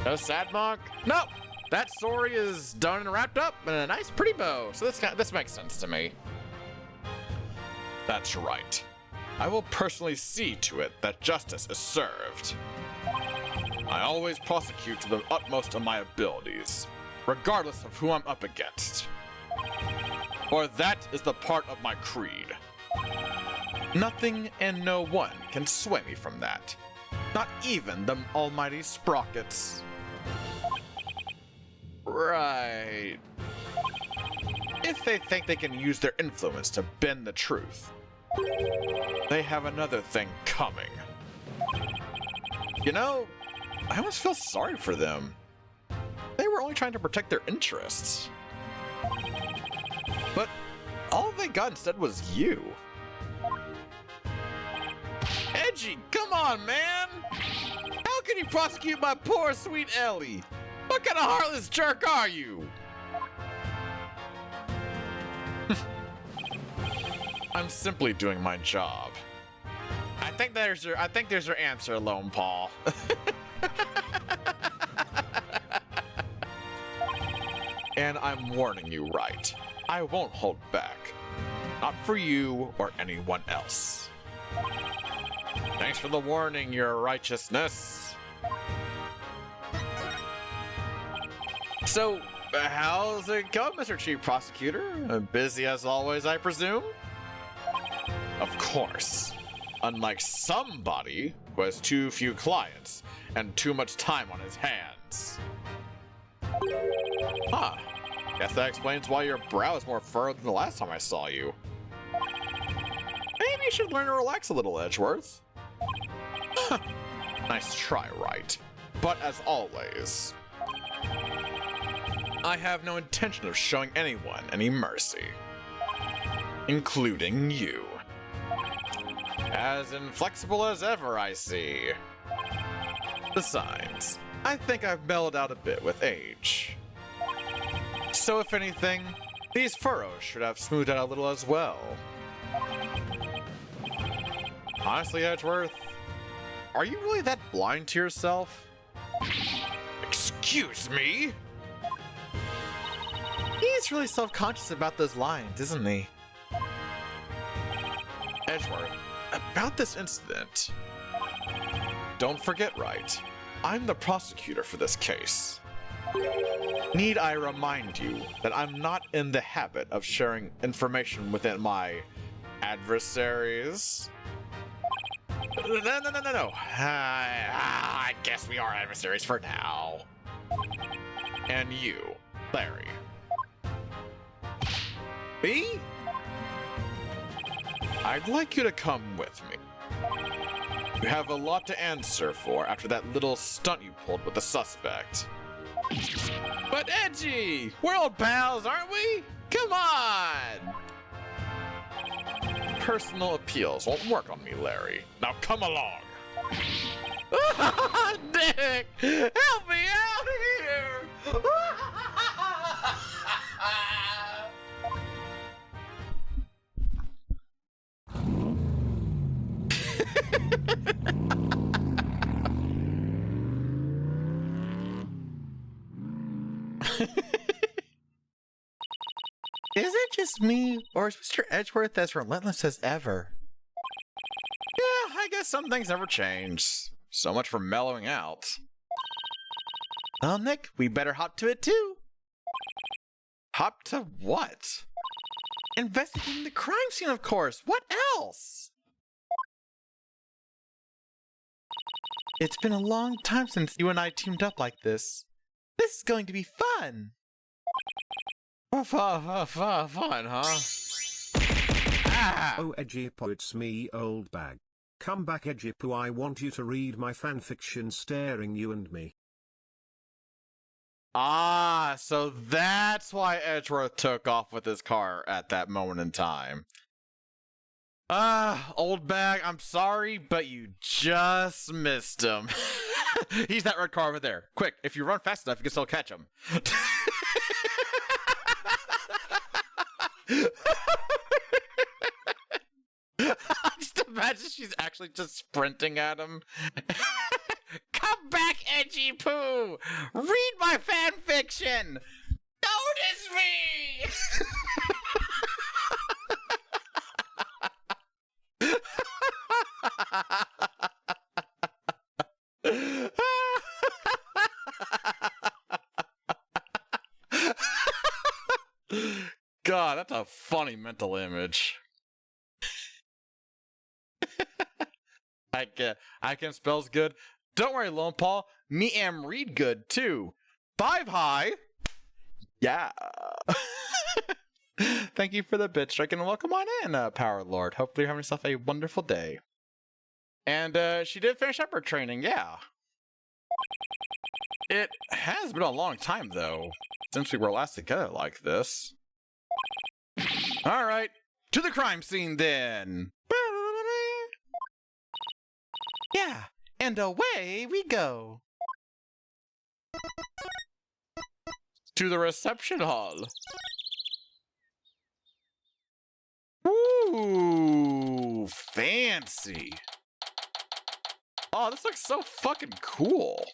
[SPEAKER 3] No sad mark? Nope! That story is done and wrapped up in a nice pretty bow, so this makes sense to me. That's right. I will personally see to it that justice is served. I always prosecute to the utmost of my abilities, regardless of who I'm up against. For that is the part of my creed. Nothing and no one can sway me from that. Not even the almighty Sprockets. Right. If they think they can use their influence to bend the truth, they have another thing coming. You know, I almost feel sorry for them. They were only trying to protect their interests. But all they got instead was you. Edgy, come on, man! How can you prosecute my poor sweet Ellie? What kind of heartless jerk are you? I'm simply doing my job. I think there's your answer, Lone Paul. And I'm warning you right. I won't hold back. Not for you or anyone else. Thanks for the warning, your righteousness. So, how's it going, Mr. Chief Prosecutor? Busy as always, I presume? Of course. Unlike somebody who has too few clients and too much time on his hands. Huh. Guess that explains why your brow is more furrowed than the last time I saw you. Maybe you should learn to relax a little, Edgeworth. Nice try, right? But as always, I have no intention of showing anyone any mercy. Including you. As inflexible as ever, I see. Besides, I think I've mellowed out a bit with age. So if anything, these furrows should have smoothed out a little as well. Honestly, Edgeworth, are you really that blind to yourself? Excuse me? He's really self-conscious about those lines, isn't he? Edgeworth, about this incident, don't forget, right? I'm the prosecutor for this case. Need I remind you that I'm not in the habit of sharing information within my adversaries? No. I guess we are adversaries for now. And you, Larry. Me? I'd like you to come with me. You have a lot to answer for after that little stunt you pulled with the suspect. But Edgy! We're old pals, aren't we? Come on! Personal appeals won't work on me, Larry. Now come along. Nick! Help me out here! Is it just me, or is Mr. Edgeworth as relentless as ever? Yeah, I guess some things never change. So much for mellowing out. Well, Nick, we better hop to it too. Hop to what? Investigating the crime scene, of course. What else? It's been a long time since you and I teamed up like this. This is going to be fun! Fun, huh? Ah!
[SPEAKER 5] Oh Edgipo, it's me, old bag. Come back Edgipo, I want you to read my fanfiction Staring You and Me.
[SPEAKER 3] Ah, so that's why Edgeworth took off with his car at that moment in time. Old bag, I'm sorry, but you just missed him. He's that red car over there. Quick, if you run fast enough, you can still catch him. Just imagine she's actually just sprinting at him. Come back, Edgy Poo! Read my fan fiction! Notice me! God, that's a funny mental image. I can spells good. Don't worry, Lone Paul. Me am read good too. 5 high. Yeah. Thank you for the bit strike and welcome on in, Power Lord. Hopefully you're having yourself a wonderful day. And she did finish up her training, yeah. It has been a long time though, since we were last together like this. Alright, to the crime scene then. Yeah, and away we go. To the reception hall. Ooh, fancy. Oh, this looks so fucking cool.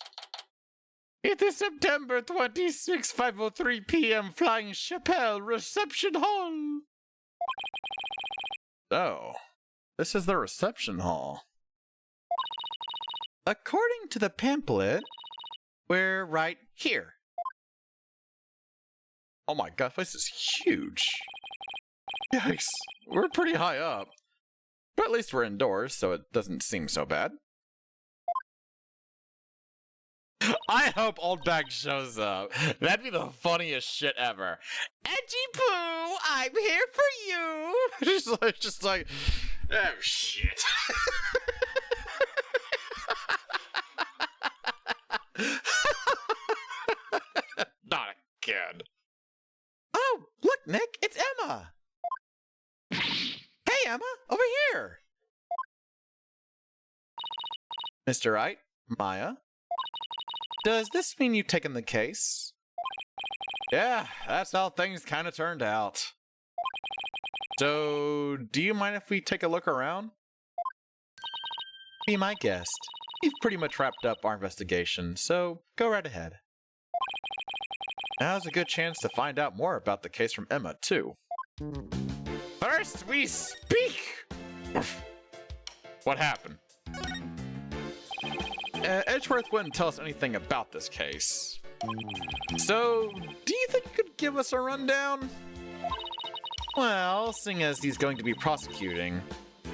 [SPEAKER 3] It is September 26, 5:03 p.m. Flying Chapelle Reception Hall. Oh, this is the reception hall. According to the pamphlet, we're right here. Oh my god, this is huge. Yikes, we're pretty high up. But at least we're indoors, so it doesn't seem so bad. I hope Old Bag shows up. That'd be the funniest shit ever. Edgy Poo, I'm here for you. just like, oh shit. Not again. Oh, look, Nick, it's Emma. Hey, Emma, over here. Mr. Wright, Maya. Does this mean you've taken the case? Yeah, that's how things kind of turned out. So, do you mind if we take a look around? Be my guest. We've pretty much wrapped up our investigation, so go right ahead. Now's a good chance to find out more about the case from Emma, too. First, we speak! What happened? Edgeworth wouldn't tell us anything about this case. So, do you think you could give us a rundown? Well, seeing as he's going to be prosecuting,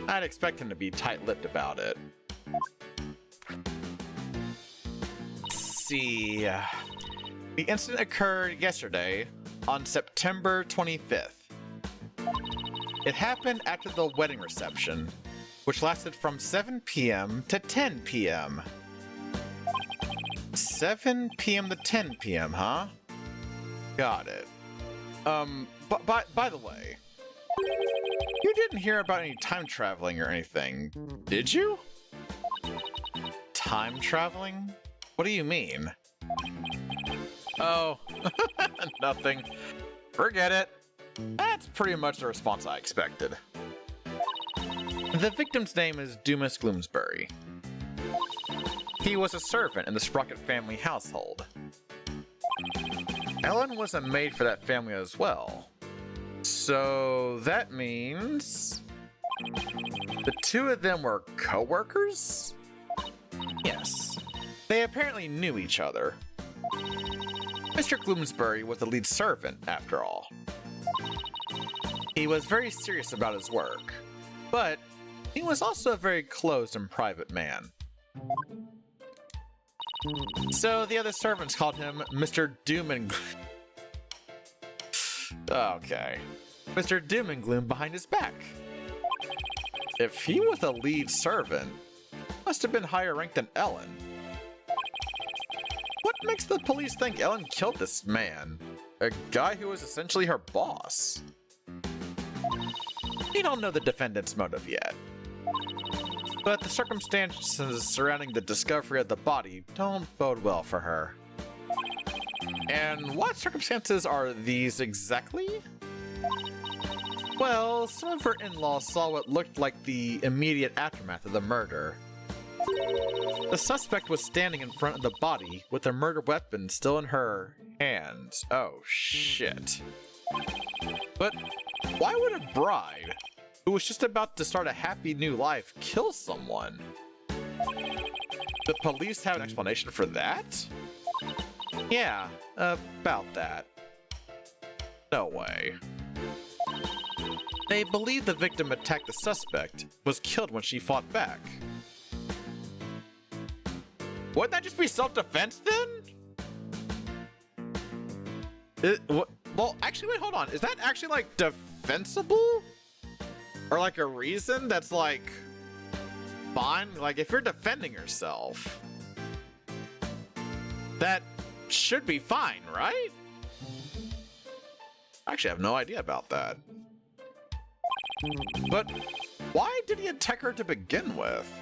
[SPEAKER 3] I'd expect him to be tight-lipped about it. Let's see. The incident occurred yesterday, on September 25th. It happened after the wedding reception, which lasted from 7 p.m. to 10 p.m. 7 p.m. to 10 p.m., huh? Got it. By the way, you didn't hear about any time traveling or anything, did you? Time traveling? What do you mean? Oh, nothing. Forget it. That's pretty much the response I expected. The victim's name is Dumas Gloomsbury. He was a servant in the Sprocket family household. Ellen was a maid for that family as well. So that means the two of them were co-workers? Yes. They apparently knew each other. Mr. Gloomsbury was the lead servant, after all. He was very serious about his work, but he was also a very closed and private man. So the other servants called him Mr. Doom and okay. Mr. Doom and Gloom behind his back. If he was a lead servant, must have been higher ranked than Ellen. What makes the police think Ellen killed this man? A guy who was essentially her boss. We don't know the defendant's motive yet. But the circumstances surrounding the discovery of the body don't bode well for her. And what circumstances are these exactly? Well, some of her in-laws saw what looked like the immediate aftermath of the murder. The suspect was standing in front of the body with a murder weapon still in her hands. Oh, shit. But why would a bride, who was just about to start a happy new life, kill someone? The police have an explanation for that? Yeah, about that. No way. They believe the victim attacked the suspect, was killed when she fought back. Wouldn't that just be self-defense then? Well, actually, wait, hold on. Is that actually, like, defensible? Or, like, a reason that's, like, fine? Like, if you're defending yourself, that should be fine, right? I actually have no idea about that. But why did he attack her to begin with?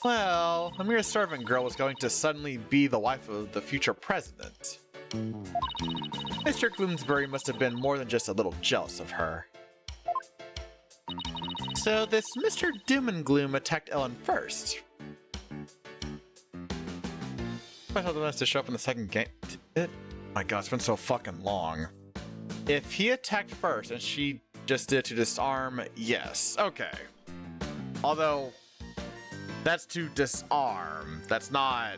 [SPEAKER 3] Well, a mere servant girl was going to suddenly be the wife of the future president. Mr. Bloomsbury must have been more than just a little jealous of her. So this Mr. Doom and Gloom attacked Ellen first. I told him to show up in the second game. Oh my god, it's been so fucking long. If he attacked first and she just did to disarm, yes, okay. Although, that's to disarm. That's not...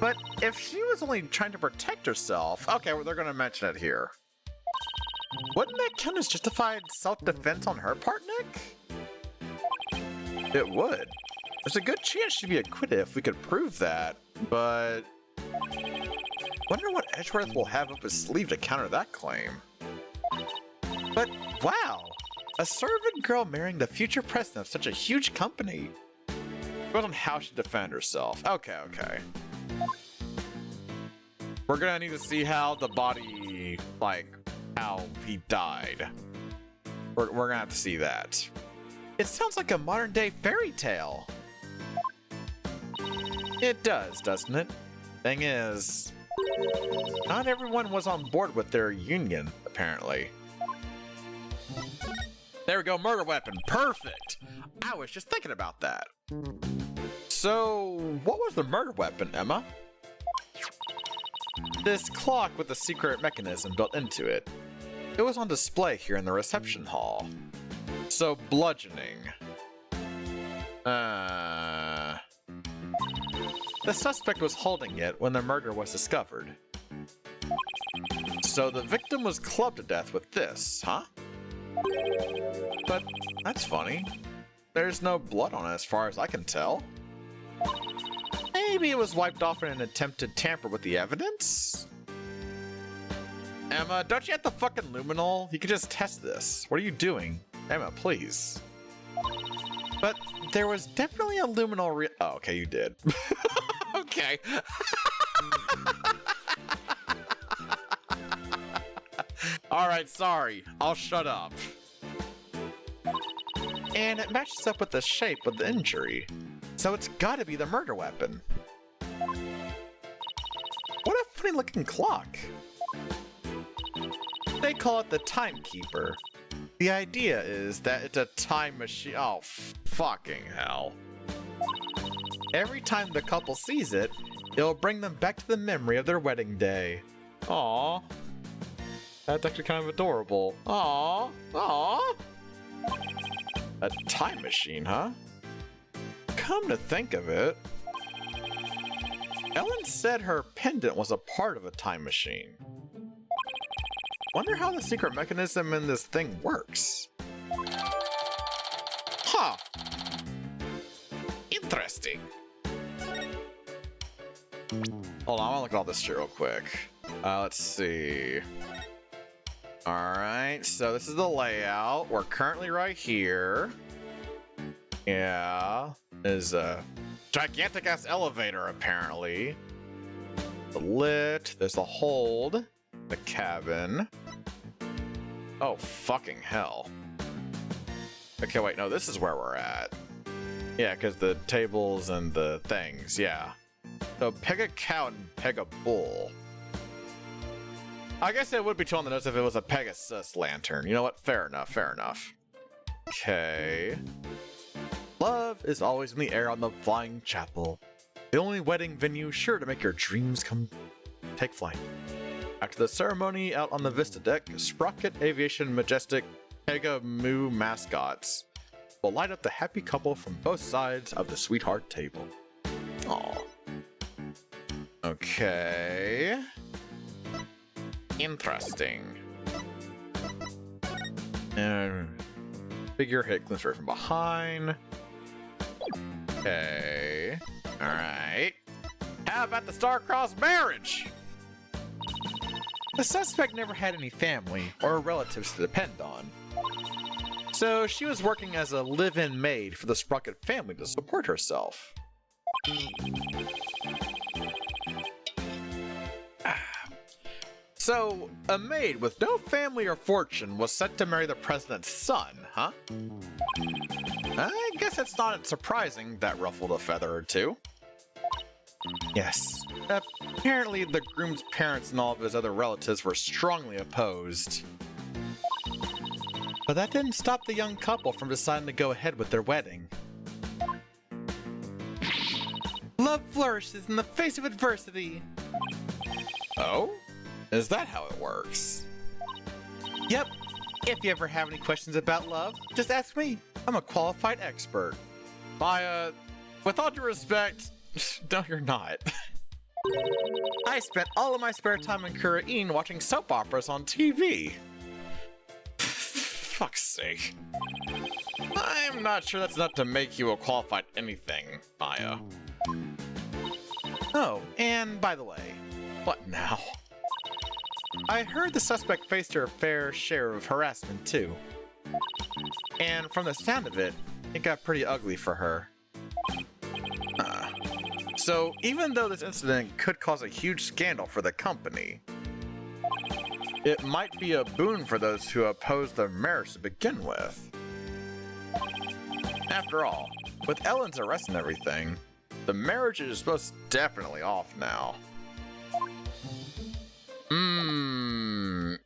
[SPEAKER 3] But if she was only trying to protect herself... Okay, well, they're gonna mention it here. Wouldn't that count as justified self-defense on her part, Nick? It would. There's a good chance she'd be acquitted if we could prove that, but... Wonder what Edgeworth will have up his sleeve to counter that claim. But, wow! A servant girl marrying the future president of such a huge company. Goes on how she defended herself. Okay, okay. We're gonna need to see how the body, like, how he died. We're gonna have to see that. It sounds like a modern day fairy tale. It does, doesn't it? Thing is, not everyone was on board with their union, apparently. There we go, murder weapon, perfect! I was just thinking about that. So, what was the murder weapon, Emma? This clock with a secret mechanism built into it. It was on display here in the reception hall. So, bludgeoning. The suspect was holding it when the murder was discovered. So the victim was clubbed to death with this, huh? But that's funny. There's no blood on it as far as I can tell. Maybe it was wiped off in an attempt to tamper with the evidence? Emma, don't you have the fucking luminol? You could just test this. What are you doing? Emma, please. But there was definitely a luminol oh, okay, you did. Okay. Alright, sorry. I'll shut up. And it matches up with the shape of the injury. So it's gotta be the murder weapon. What a funny looking clock. They call it the timekeeper. The idea is that it's a time machine. Oh, fucking hell. Every time the couple sees it, it'll bring them back to the memory of their wedding day. Aww. That's actually kind of adorable. Aww. Aww. A time machine, huh? Come to think of it, Ellen said her pendant was a part of a time machine. Wonder how the secret mechanism in this thing works. Huh. Interesting. Hold on, I want to look at all this shit real quick. Let's see. Alright, so this is the layout. We're currently right here. Yeah. There's a gigantic ass elevator, apparently. The lit. There's the hold. The cabin. Oh, fucking hell. Okay, wait, no, this is where we're at. Yeah, because the tables and the things, yeah. So peg a cow and peg a bull. I guess it would be too on the nose if it was a Pegasus lantern. You know what? Fair enough, fair enough. Okay. Love is always in the air on the Flying Chapel. The only wedding venue sure to make your dreams take flight. After the ceremony out on the Vista deck, Sprocket Aviation Majestic Pega Moo mascots will light up the happy couple from both sides of the sweetheart table. Aww. Okay. Interesting. And figure hit Glimmer from behind. Okay. Alright. How about the star-crossed marriage? The suspect never had any family or relatives to depend on. So she was working as a live-in maid for the Sprocket family to support herself. So, a maid with no family or fortune was set to marry the president's son, huh? I guess it's not surprising that ruffled a feather or two. Yes, apparently the groom's parents and all of his other relatives were strongly opposed. But that didn't stop the young couple from deciding to go ahead with their wedding. Love flourishes in the face of adversity. Oh? Is that how it works? Yep. If you ever have any questions about love, just ask me. I'm a qualified expert. With all due respect, no, you're not. I spent all of my spare time in Korean watching soap operas on TV. Fuck's sake. I'm not sure that's enough to make you a qualified anything, Maya. Oh, and by the way, what now? I heard the suspect faced her fair share of harassment too. And from the sound of it, it got pretty ugly for her. So even though this incident could cause a huge scandal for the company, it might be a boon for those who oppose their marriage to begin with. After all, with Ellen's arrest and everything, the marriage is most definitely off now.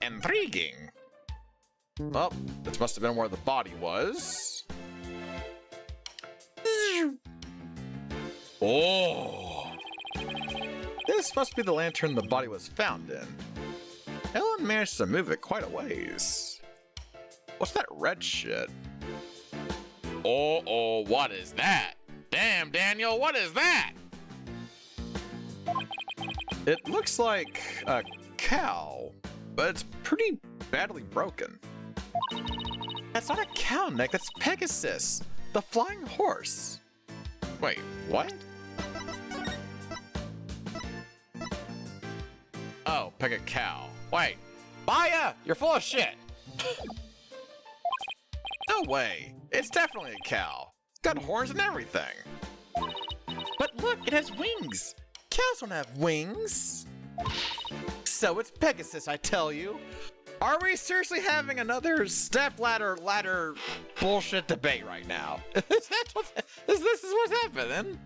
[SPEAKER 3] Intriguing. Well, this must have been where the body was. Oh! This must be the lantern the body was found in. Ellen managed to move it quite a ways. What's that red shit? Oh, what is that? Damn, Daniel, what is that? It looks like a cow, but it's pretty badly broken. That's not a cow neck, that's Pegasus, the flying horse. Wait, what? Oh, peg a cow. Wait, Maya, you're full of shit. No way, it's definitely a cow. It's got horns and everything. But look, it has wings. Cows don't have wings. So it's Pegasus, I tell you. Are we seriously having another step ladder bullshit debate right now? This is what's happening.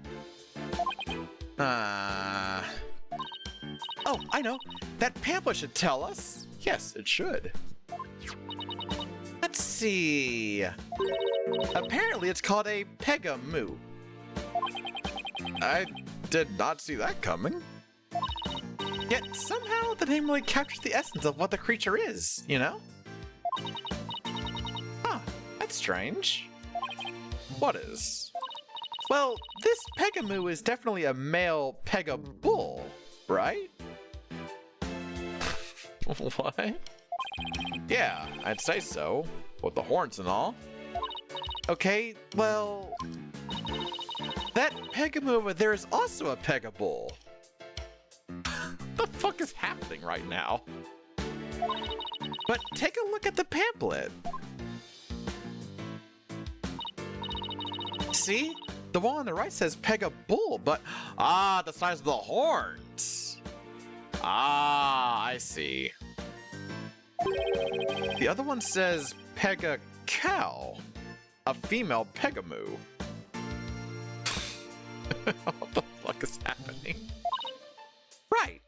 [SPEAKER 3] Oh, I know. That pamphlet should tell us. Yes, it should. Let's see. Apparently it's called a Pega Moo. I did not see that coming. Yet somehow the name really captures the essence of what the creature is, you know? Huh, that's strange. What is? Well, this Pegamoo is definitely a male Pega bull, right? What? Yeah, I'd say so, with the horns and all. Okay, well... That Pegamoo over there is also a Pegabull. What the fuck is happening right now? But take a look at the pamphlet. See? The one on the right says Pegabull, but... Ah, the size of the horns. Ah, I see. The other one says Pega Cow, a female Pegamoo. What the fuck is happening? Right.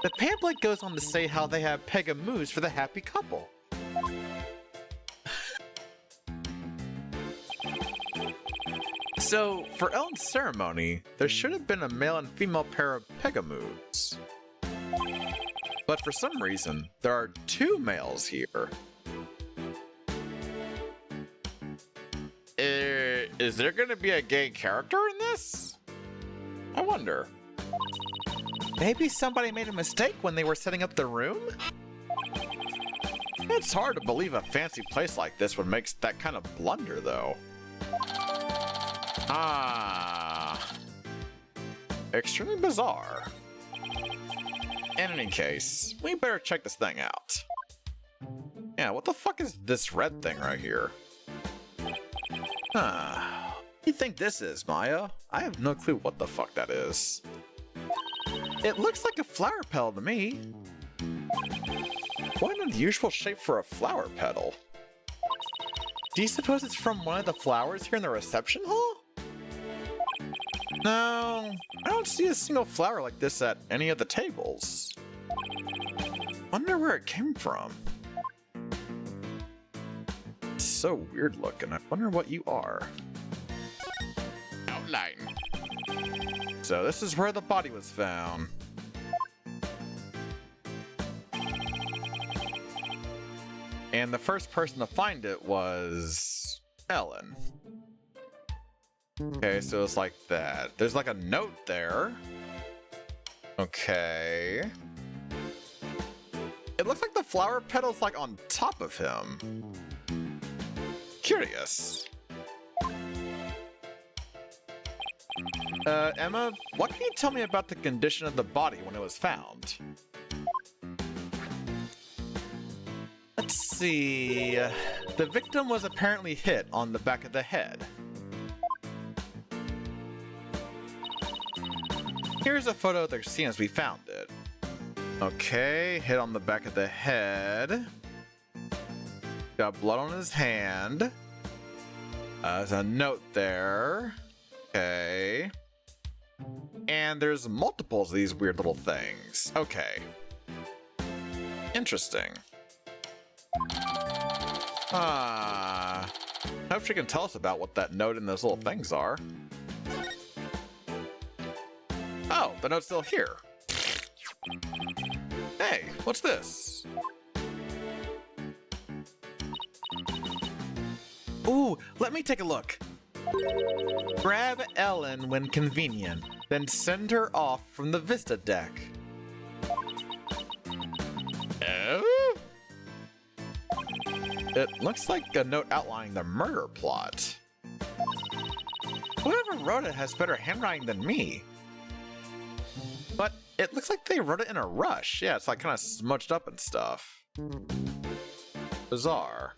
[SPEAKER 3] The pamphlet goes on to say how they have Pegamoos for the happy couple. So, for Ellen's ceremony, there should have been a male and female pair of Pegamoos. But for some reason, there are two males here. Is there gonna be a gay character in this? I wonder. Maybe somebody made a mistake when they were setting up the room? It's hard to believe a fancy place like this would make that kind of blunder, though. Ah. Extremely bizarre. In any case, we better check this thing out. Yeah, what the fuck is this red thing right here? Huh. What do you think this is, Maya? I have no clue what the fuck that is. It looks like a flower petal to me. What an unusual shape for a flower petal. Do you suppose it's from one of the flowers here in the reception hall? No, I don't see a single flower like this at any of the tables. Wonder where it came from. It's so weird looking. I wonder what you are. Outline. So this is where the body was found. And the first person to find it was Ellen. Okay, so it's like that. There's like a note there. Okay. It looks like the flower petal's like on top of him. Curious. Emma, what can you tell me about the condition of the body when it was found? Let's see. The victim was apparently hit on the back of the head. Here's a photo of the scene as we found it. Okay, hit on the back of the head. Got blood on his hand. There's a note there. Okay. And there's multiples of these weird little things. Okay. Interesting. I hope she can tell us about what that note and those little things are. Oh, the note's still here. Hey, what's this? Ooh, let me take a look. Grab Ellen when convenient, then send her off from the Vista deck. Oh? It looks like a note outlining the murder plot. Whoever wrote it has better handwriting than me. But it looks like they wrote it in a rush. Yeah, it's like kind of smudged up and stuff. Bizarre.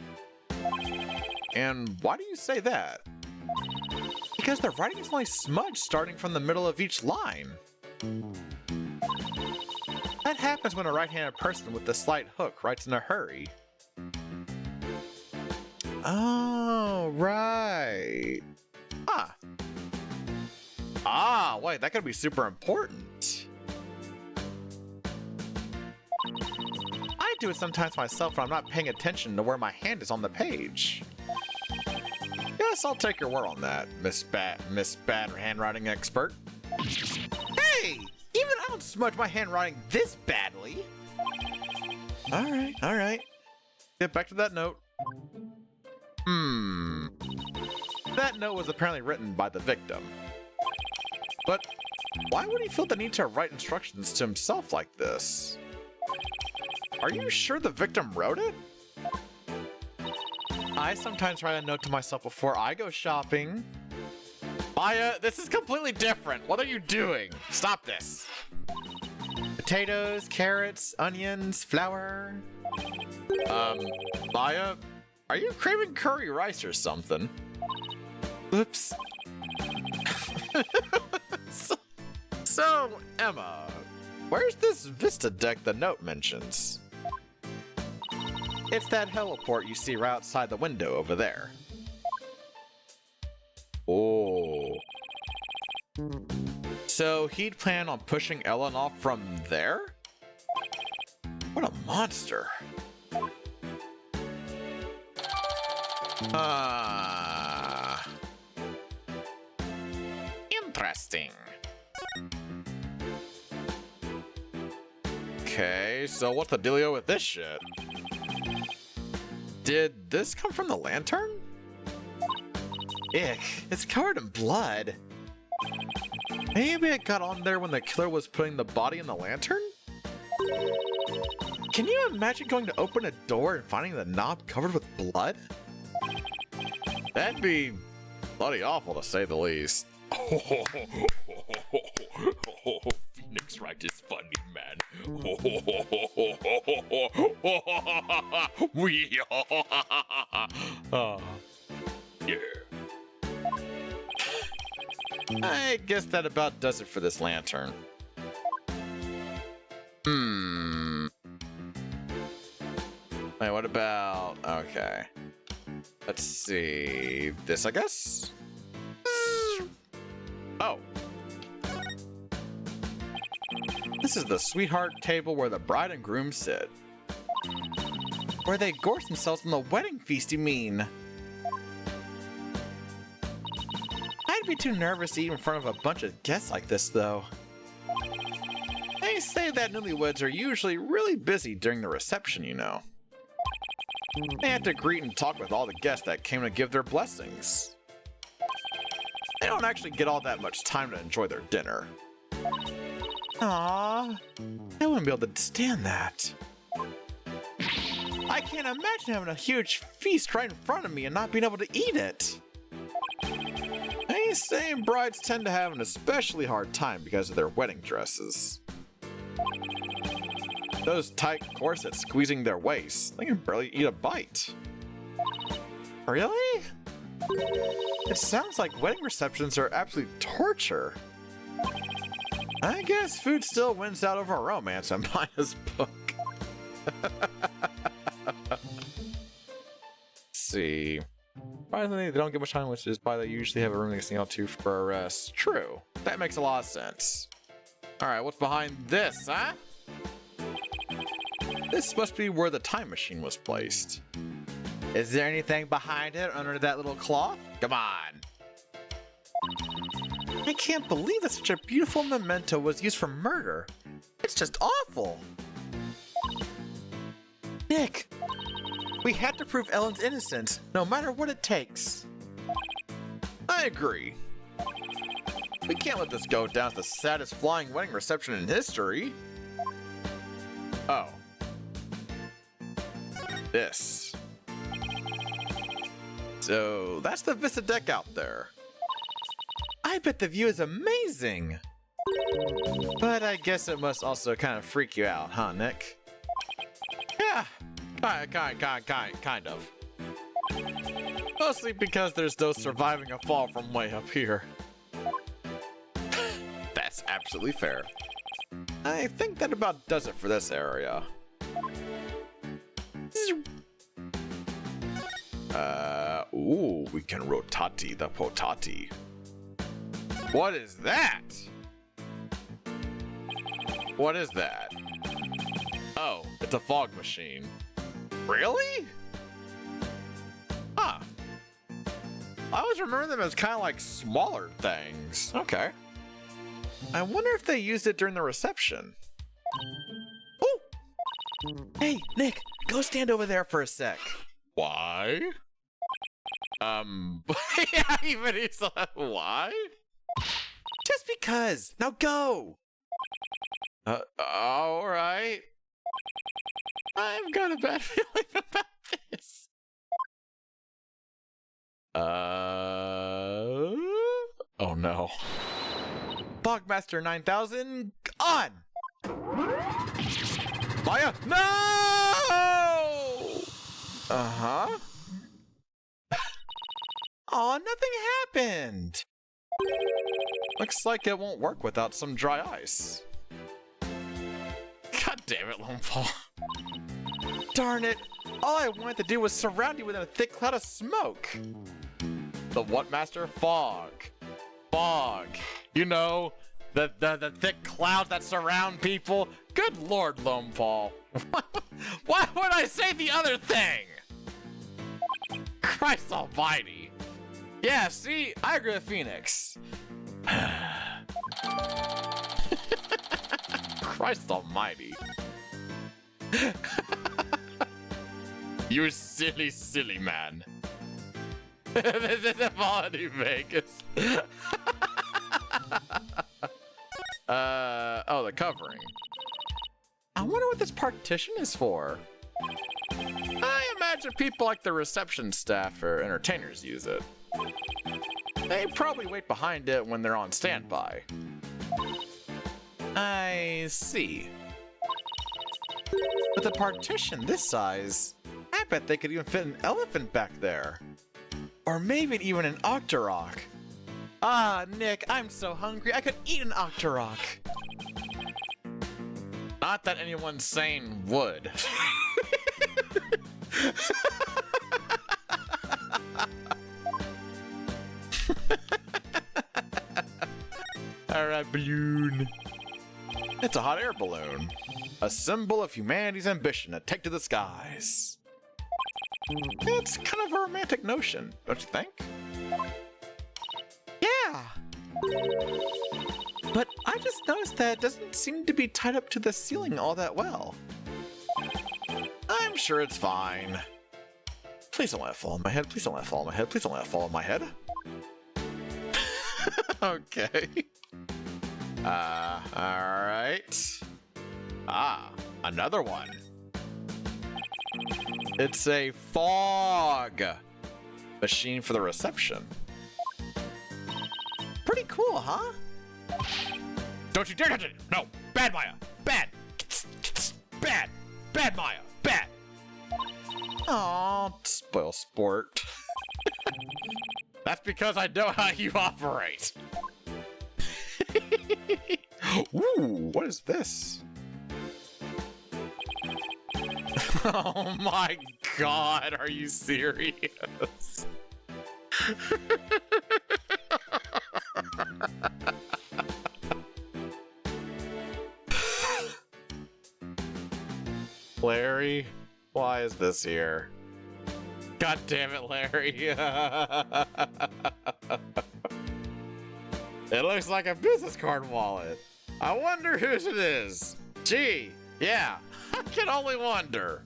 [SPEAKER 3] And why do you say that? Because the writing is only smudged starting from the middle of each line. That happens when a right-handed person with a slight hook writes in a hurry. Oh, right. Wait, that could be super important. I do it sometimes myself when I'm not paying attention to where my hand is on the page. Yes, I'll take your word on that, Miss Bad Handwriting Expert. Hey! Even I don't smudge my handwriting this badly. Alright. Get back to that note. That note was apparently written by the victim. But why would he feel the need to write instructions to himself like this? Are you sure the victim wrote it? I sometimes write a note to myself before I go shopping. Maya, this is completely different. What are you doing? Stop this. Potatoes, carrots, onions, flour. Maya, are you craving curry rice or something? Oops. So, Emma, where's this Vista deck the note mentions? It's that heliport you see right outside the window over there. Oh. So he'd plan on pushing Ellen off from there? What a monster. Interesting. Okay, so what's the dealio with this shit? Did this come from the lantern? Ick, it's covered in blood. Maybe it got on there when the killer was putting the body in the lantern? Can you imagine going to open a door and finding the knob covered with blood? That'd be bloody awful to say the least. Phoenix Wright is funny, man. Yeah. I guess that about does it for this lantern. Wait, what about... Okay. Let's see... This, I guess? Oh. This is the sweetheart table where the bride and groom sit. Where they gorge themselves on the wedding feast, you mean? I'd be too nervous to eat in front of a bunch of guests like this, though. They say that newlyweds are usually really busy during the reception, you know. They had to greet and talk with all the guests that came to give their blessings. They don't actually get all that much time to enjoy their dinner. Aww, I wouldn't be able to stand that. I can't imagine having a huge feast right in front of me and not being able to eat it. These same brides tend to have an especially hard time because of their wedding dresses. Those tight corsets squeezing their waists, they can barely eat a bite. Really? It sounds like wedding receptions are absolute torture. I guess food still wins out over romance in Maya's book. Let's see. Surprisingly, they don't get much time, which is why they usually have a room they can sneak out to for a rest. True. That makes a lot of sense. Alright, what's behind this, huh? This must be where the time machine was placed. Is there anything behind it under that little cloth? Come on. I can't believe that such a beautiful memento was used for murder. It's just awful. Nick, we have to prove Ellen's innocent, no matter what it takes. I agree. We can't let this go down as the saddest flying wedding reception in history. Oh. This. So, that's the Vista deck out there. I bet the view is amazing. But I guess it must also kind of freak you out, huh, Nick? Yeah, kind of. Mostly because there's no surviving a fall from way up here. That's absolutely fair. I think that about does it for this area. Ooh, we can rotati the potati. What is that? What is that? Oh, it's a fog machine. Really? Huh. I always remember them as kind of like smaller things. Okay. I wonder if they used it during the reception. Oh! Hey, Nick, go stand over there for a sec. Why? Yeah, even he's like, why? Just because. Now go. All right. I've got a bad feeling about this. Oh no. Bogmaster 9000, on! Maya, no! Uh-huh. Oh, nothing happened. Looks like it won't work without some dry ice. God damn it, Lonepaw. Darn it. All I wanted to do was surround you within a thick cloud of smoke. The what, Master? Fog. Fog. You know, the thick clouds that surround people. Good Lord, Lonepaw. Why would I say the other thing? Christ almighty. Yeah, see, I agree with Phoenix. Christ almighty. You silly, silly man. This is a Holiday Vegas. Oh, the covering. I wonder what this partition is for. I imagine people like the reception staff or entertainers use it. They probably wait behind it when they're on standby. I see. With a partition this size, I bet they could even fit an elephant back there. Or maybe even an Octorok. Ah, Nick, I'm so hungry I could eat an Octorok. Not that anyone sane would. Alright, balloon. It's a hot air balloon. A symbol of humanity's ambition to take to the skies. It's kind of a romantic notion, don't you think? Yeah! But I just noticed that it doesn't seem to be tied up to the ceiling all that well. I'm sure it's fine. Please don't let it fall on my head, please don't let it fall on my head, please don't let it fall on my head. Okay. Alright. Ah, another one. It's a fog machine for the reception. Pretty cool, huh? Don't you dare touch it! No! Bad, Maya! Bad! Bad! Bad, Maya! Bad! Aw, spoil sport. That's because I know how you operate. Ooh, what is this? Oh my god, are you serious? Larry, why is this here? God damn it, Larry. It looks like a business card wallet. I wonder whose it is. Gee, yeah, I can only wonder.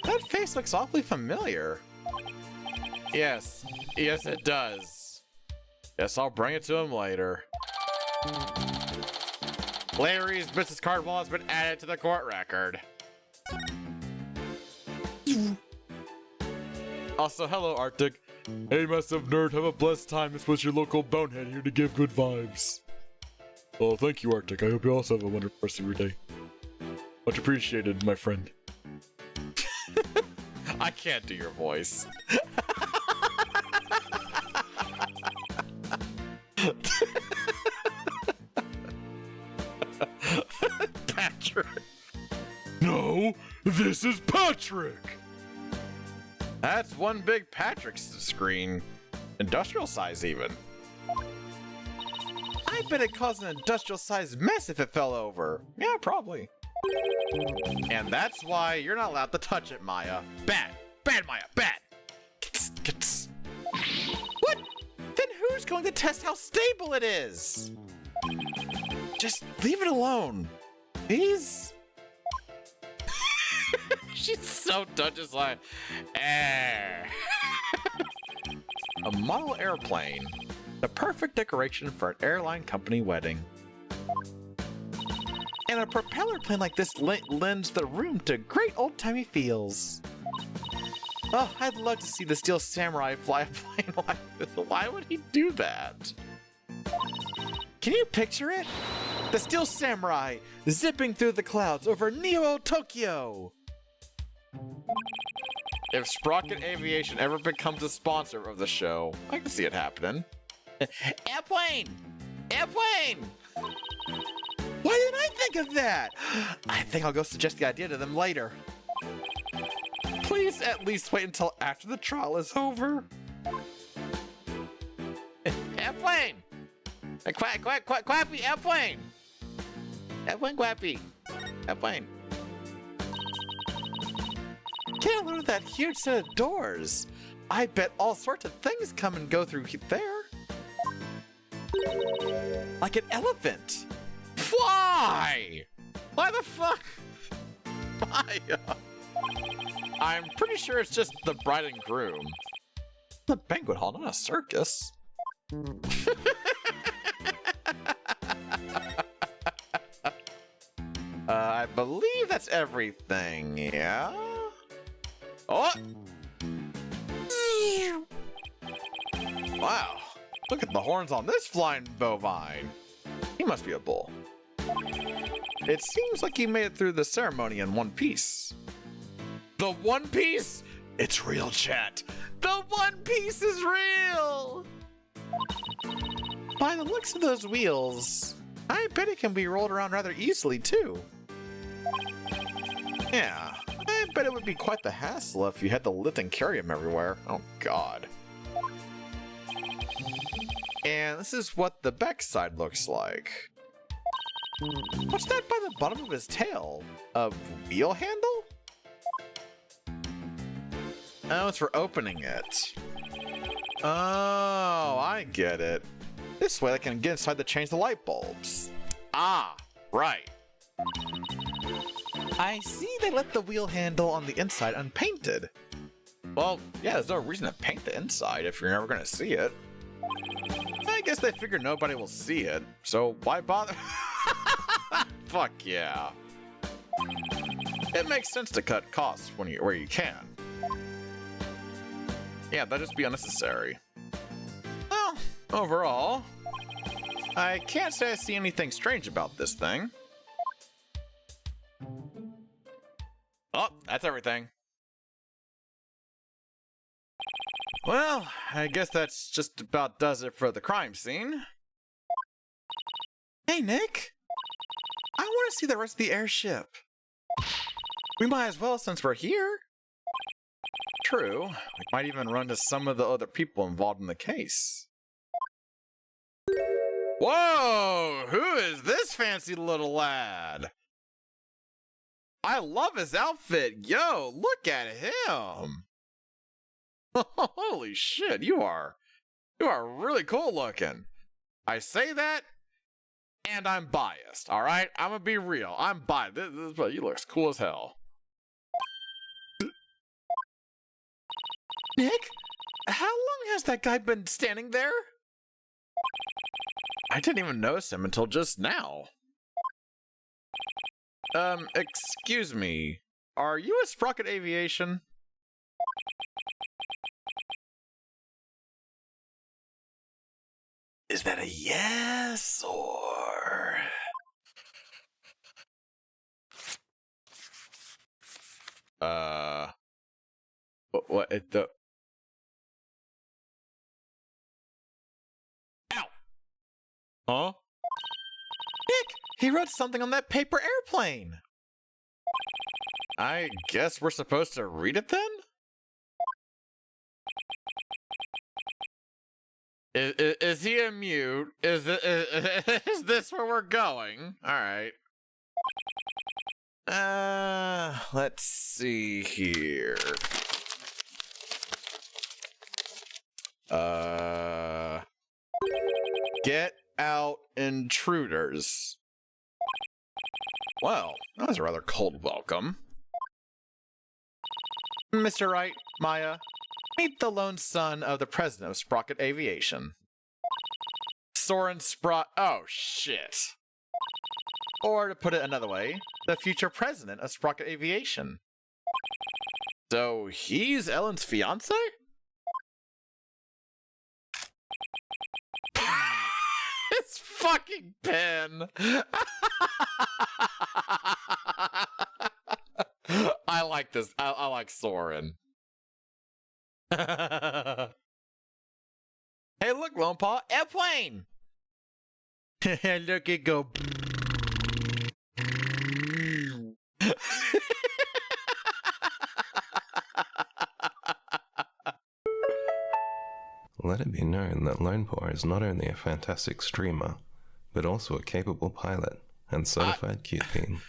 [SPEAKER 3] That face looks awfully familiar. Yes, yes it does. Yes, I'll bring it to him later. Larry's business card wallet's been added to the court record. Also, hello Arctic. Hey massive nerd, have a blessed time. This was your local bonehead here to give good vibes. Oh, thank you Arctic. I hope you also have a wonderful rest of your day. Much appreciated, my friend. I can't do your voice. Patrick. No, this is Patrick. That's one big Patrick's screen. Industrial size even. I bet it caused an industrial sized mess if it fell over. Yeah, probably. And that's why you're not allowed to touch it, Maya. Bad. Bad, Maya. Bad. What? Then who's going to test how stable it is? Just leave it alone. Please? She's so done, just like, eh. A model airplane. The perfect decoration for an airline company wedding. And a propeller plane like this lends the room to great old-timey feels. Oh, I'd love to see the Steel Samurai fly a plane. Why would he do that? Can you picture it? The Steel Samurai zipping through the clouds over Neo Tokyo. If Sprocket Aviation ever becomes a sponsor of the show, I can see it happening. Airplane! Airplane! Why didn't I think of that? I think I'll go suggest the idea to them later. Please at least wait until after the trial is over. Airplane! Quappy, airplane! Airplane, Quappy. Airplane. Can't look at that huge set of doors. I bet all sorts of things come and go through there. Like an elephant. Fly! Why the fuck? Why? I'm pretty sure it's just the bride and groom. The banquet hall, not a circus. I believe that's everything, yeah? Oh! Wow, look at the horns on this flying bovine. He must be a bull. It seems like he made it through the ceremony in one piece. The One Piece? It's real, chat. The One Piece is real! By the looks of those wheels, I bet it can be rolled around rather easily, too. Yeah, I bet it would be quite the hassle if you had to lift and carry him everywhere. Oh, God. And this is what the backside looks like. What's that by the bottom of his tail? A wheel handle? Oh, it's for opening it. Oh, I get it. This way I can get inside to change the light bulbs. Ah, right. I see they left the wheel handle on the inside unpainted. Well, yeah, there's no reason to paint the inside if you're never gonna see it. I guess they figure nobody will see it, so why bother? Fuck yeah. It makes sense to cut costs where you can. Yeah, that'd just be unnecessary. Well, overall, I can't say I see anything strange about this thing. Oh, that's everything. Well, I guess that's just about does it for the crime scene. Hey, Nick. I want to see the rest of the airship. We might as well since we're here. True, we might even run to some of the other people involved in the case. Whoa! Who is this fancy little lad? I love his outfit. Yo, look at him. Holy shit, you are really cool looking. I say that, and I'm biased, all right? I'm gonna be real. I'm biased. You look cool as hell. Nick, how long has that guy been standing there? I didn't even notice him until just now. Excuse me. Are you a Sprocket Aviation? Is that a yes or... What the... Ow! Huh? Nick! He wrote something on that paper airplane! I guess we're supposed to read it then? Is he a mute? Is this where we're going? Alright. Let's see here. Get out, intruders. Well, that was a rather cold welcome. Mr. Wright, Maya, meet the lone son of the president of Sprocket Aviation. Soren oh, shit. Or to put it another way, the future president of Sprocket Aviation. So he's Ellen's fiance? It's fucking Ben. I like this. I like Soren. Hey, look, Lone Paw, airplane. Look it go.
[SPEAKER 6] Let it be known that Lone Paw is not only a fantastic streamer, but also a capable pilot and certified cute teen.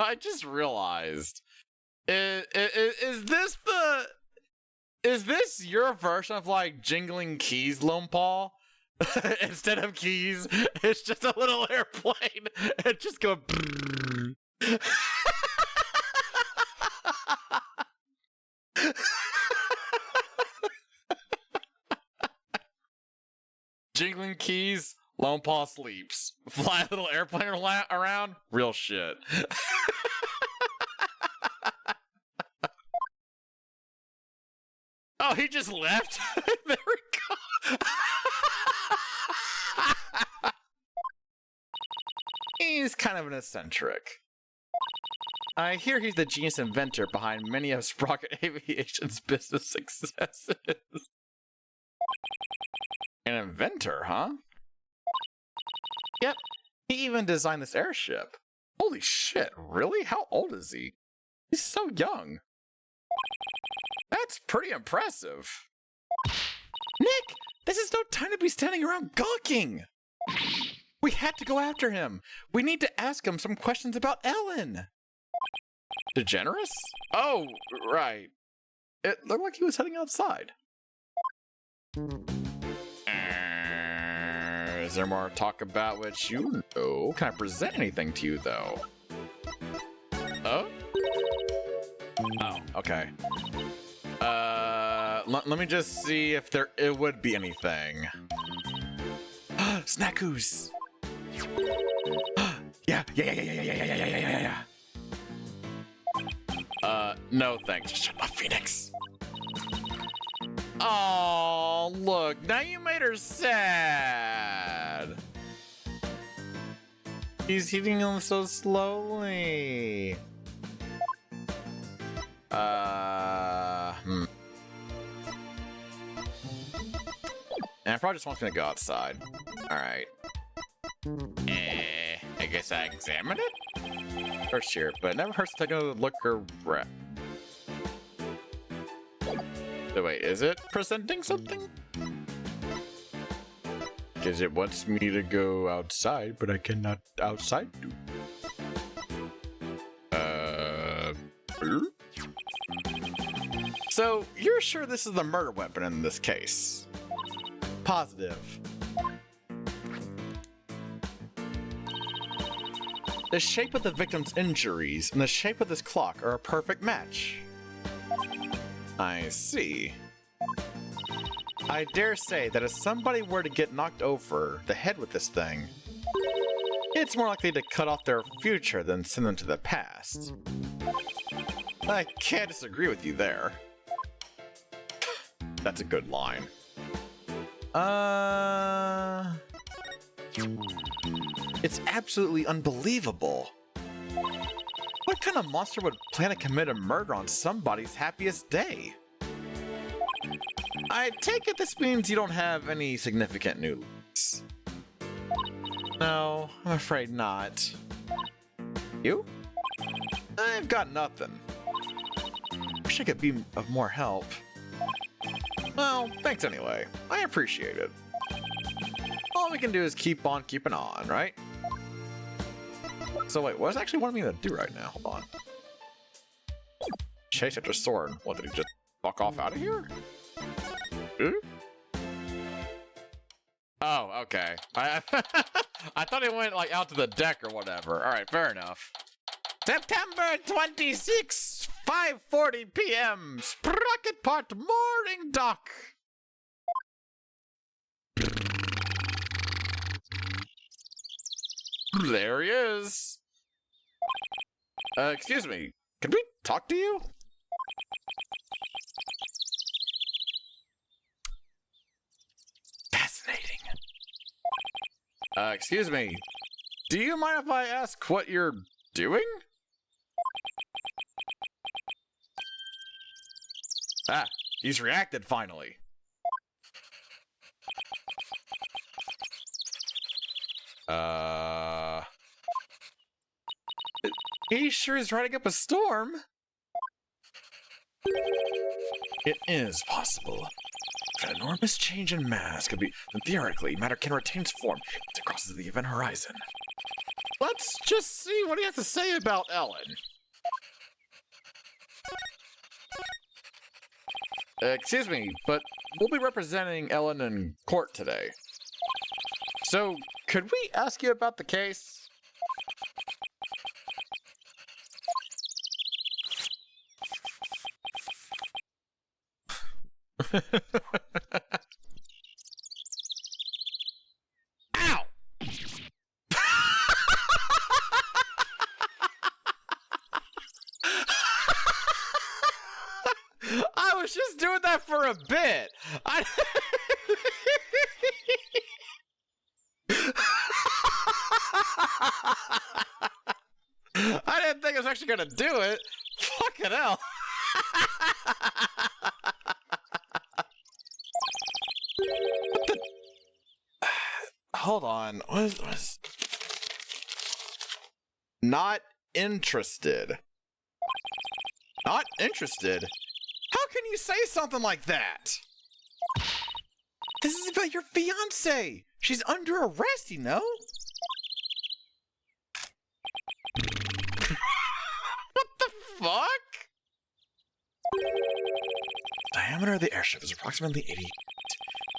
[SPEAKER 3] I just realized, is this your version of like jingling keys, Lone Paw? Instead of keys, it's just a little airplane. It just go. Jingling keys, Lone Paw sleeps. Fly a little airplane around, real shit. Oh, he just left? There we go. He's kind of an eccentric. I hear he's the genius inventor behind many of Sprocket Aviation's business successes. An inventor, huh? Yep, he even designed this airship. Holy shit, really? How old is he? He's so young. That's pretty impressive. Nick, this is no time to be standing around gawking. We had to go after him. We need to ask him some questions about Ellen. DeGeneres? Oh, right. It looked like he was heading outside. Is there more to talk about what you know? Can I present anything to you, though? Oh? Oh, okay. Let me just see if it would be anything. Snackoos! Yeah. No thanks. Shut up, Phoenix. Oh, look, now you made her sad. He's eating them so slowly. And I probably just wants me to go outside. Alright. I guess I examined it? First here, but it never hurts to take a look or rep. So wait, is it presenting something? Because it wants me to go outside, but I cannot outside do. So, you're sure this is the murder weapon in this case? Positive. The shape of the victim's injuries and the shape of this clock are a perfect match. I see. I dare say that if somebody were to get knocked over the head with this thing, it's more likely to cut off their future than send them to the past. I can't disagree with you there. That's a good line. It's absolutely unbelievable. What kind of monster would plan to commit a murder on somebody's happiest day? I take it this means you don't have any significant news. No, I'm afraid not. You? I've got nothing. Wish I could be of more help. Well, thanks anyway. I appreciate it. All we can do is keep on keeping on, right? So wait, what does it actually want me to do right now? Hold on. Chase after sword. What, did he just fuck off out of here? Oh, okay. I thought it went like out to the deck or whatever. All right, fair enough. September 26, 5:40 p.m. Sprocket Pot Mooring Dock. There he is. Excuse me. Can we talk to you? Excuse me. Do you mind if I ask what you're doing? Ah, he's reacted finally. He sure is riding up a storm. It is possible. If an enormous change in mass could be, then theoretically, matter can retain its form as it crosses the event horizon. Let's just see what he has to say about Ellen. Excuse me, but we'll be representing Ellen in court today. So, could we ask you about the case? Ow! I was just doing that for a bit. I didn't think I was actually gonna do it. Fucking hell. Hold on. What is... Not interested. Not interested? How can you say something like that? This is about your fiancé. She's under arrest, you know? What the fuck? Diameter of the airship is approximately 80 feet.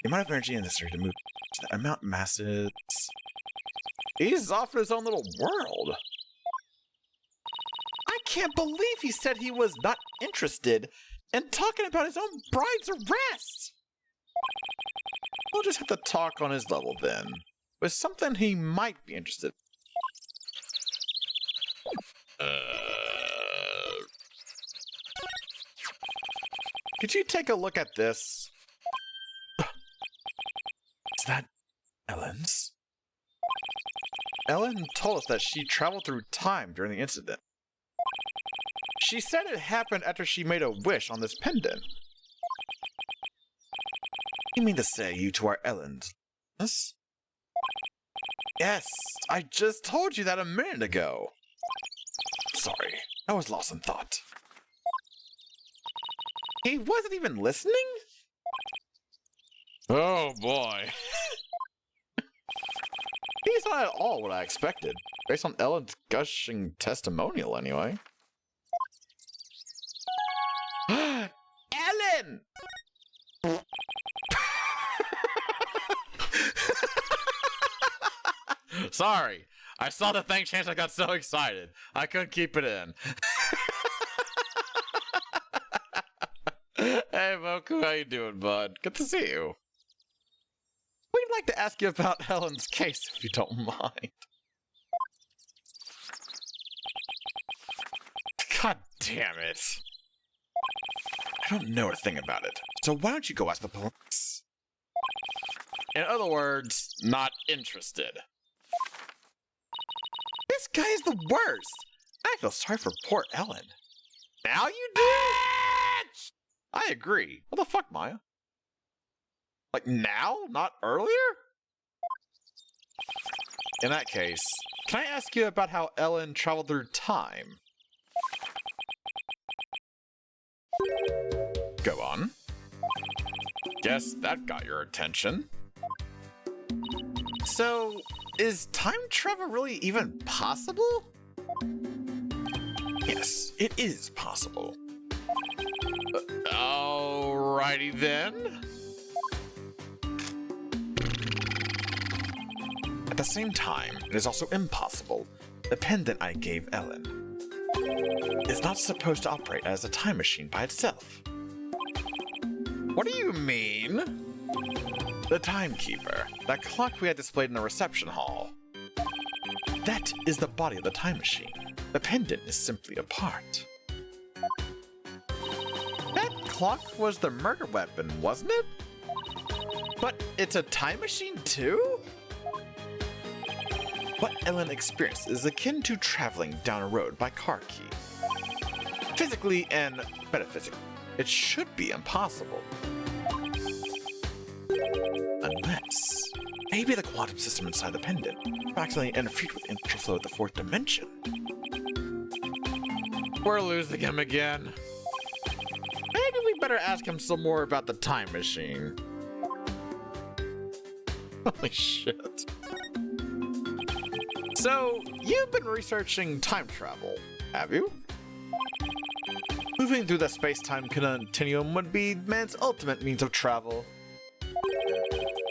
[SPEAKER 3] The amount of energy necessary to move to the amount masses. He's off in his own little world. I can't believe he said he was not interested in talking about his own bride's arrest. We'll just have to talk on his level then. With something he might be interested in. Could you take a look at this? Is that Ellen's? Ellen told us that she traveled through time during the incident. She said it happened after she made a wish on this pendant. You mean to say you two are Ellen's? Yes? Yes, I just told you that a minute ago. Sorry, I was lost in thought. He wasn't even listening? Oh boy. He's not at all what I expected, based on Ellen's gushing testimonial anyway. Ellen! Sorry, I saw the thing change. I got so excited. I couldn't keep it in. Hey, Moku, how you doing, bud? Good to see you. We'd like to ask you about Helen's case, if you don't mind. God damn it. I don't know a thing about it, so why don't you go ask the police? In other words, not interested. This guy is the worst. I feel sorry for poor Ellen. Now you do? I agree. What the fuck, Maya? Like now? Not earlier? In that case, can I ask you about how Ellen traveled through time? Go on. Guess that got your attention. So, is time travel really even possible? Yes, it is possible. Alrighty then. At the same time, it is also impossible. The pendant I gave Ellen is not supposed to operate as a time machine by itself. What do you mean? The timekeeper, that clock we had displayed in the reception hall. That is the body of the time machine. The pendant is simply a part. That clock was the murder weapon, wasn't it? But it's a time machine too? What Ellen experienced is akin to traveling down a road by car key. Physically and metaphysically, it should be impossible. Unless, maybe the quantum system inside the pendant accidentally interfered with interflow of the fourth dimension. We're losing him again. Maybe we better ask him some more about the time machine. Holy shit. So, you've been researching time travel, have you? Moving through the space-time continuum would be man's ultimate means of travel.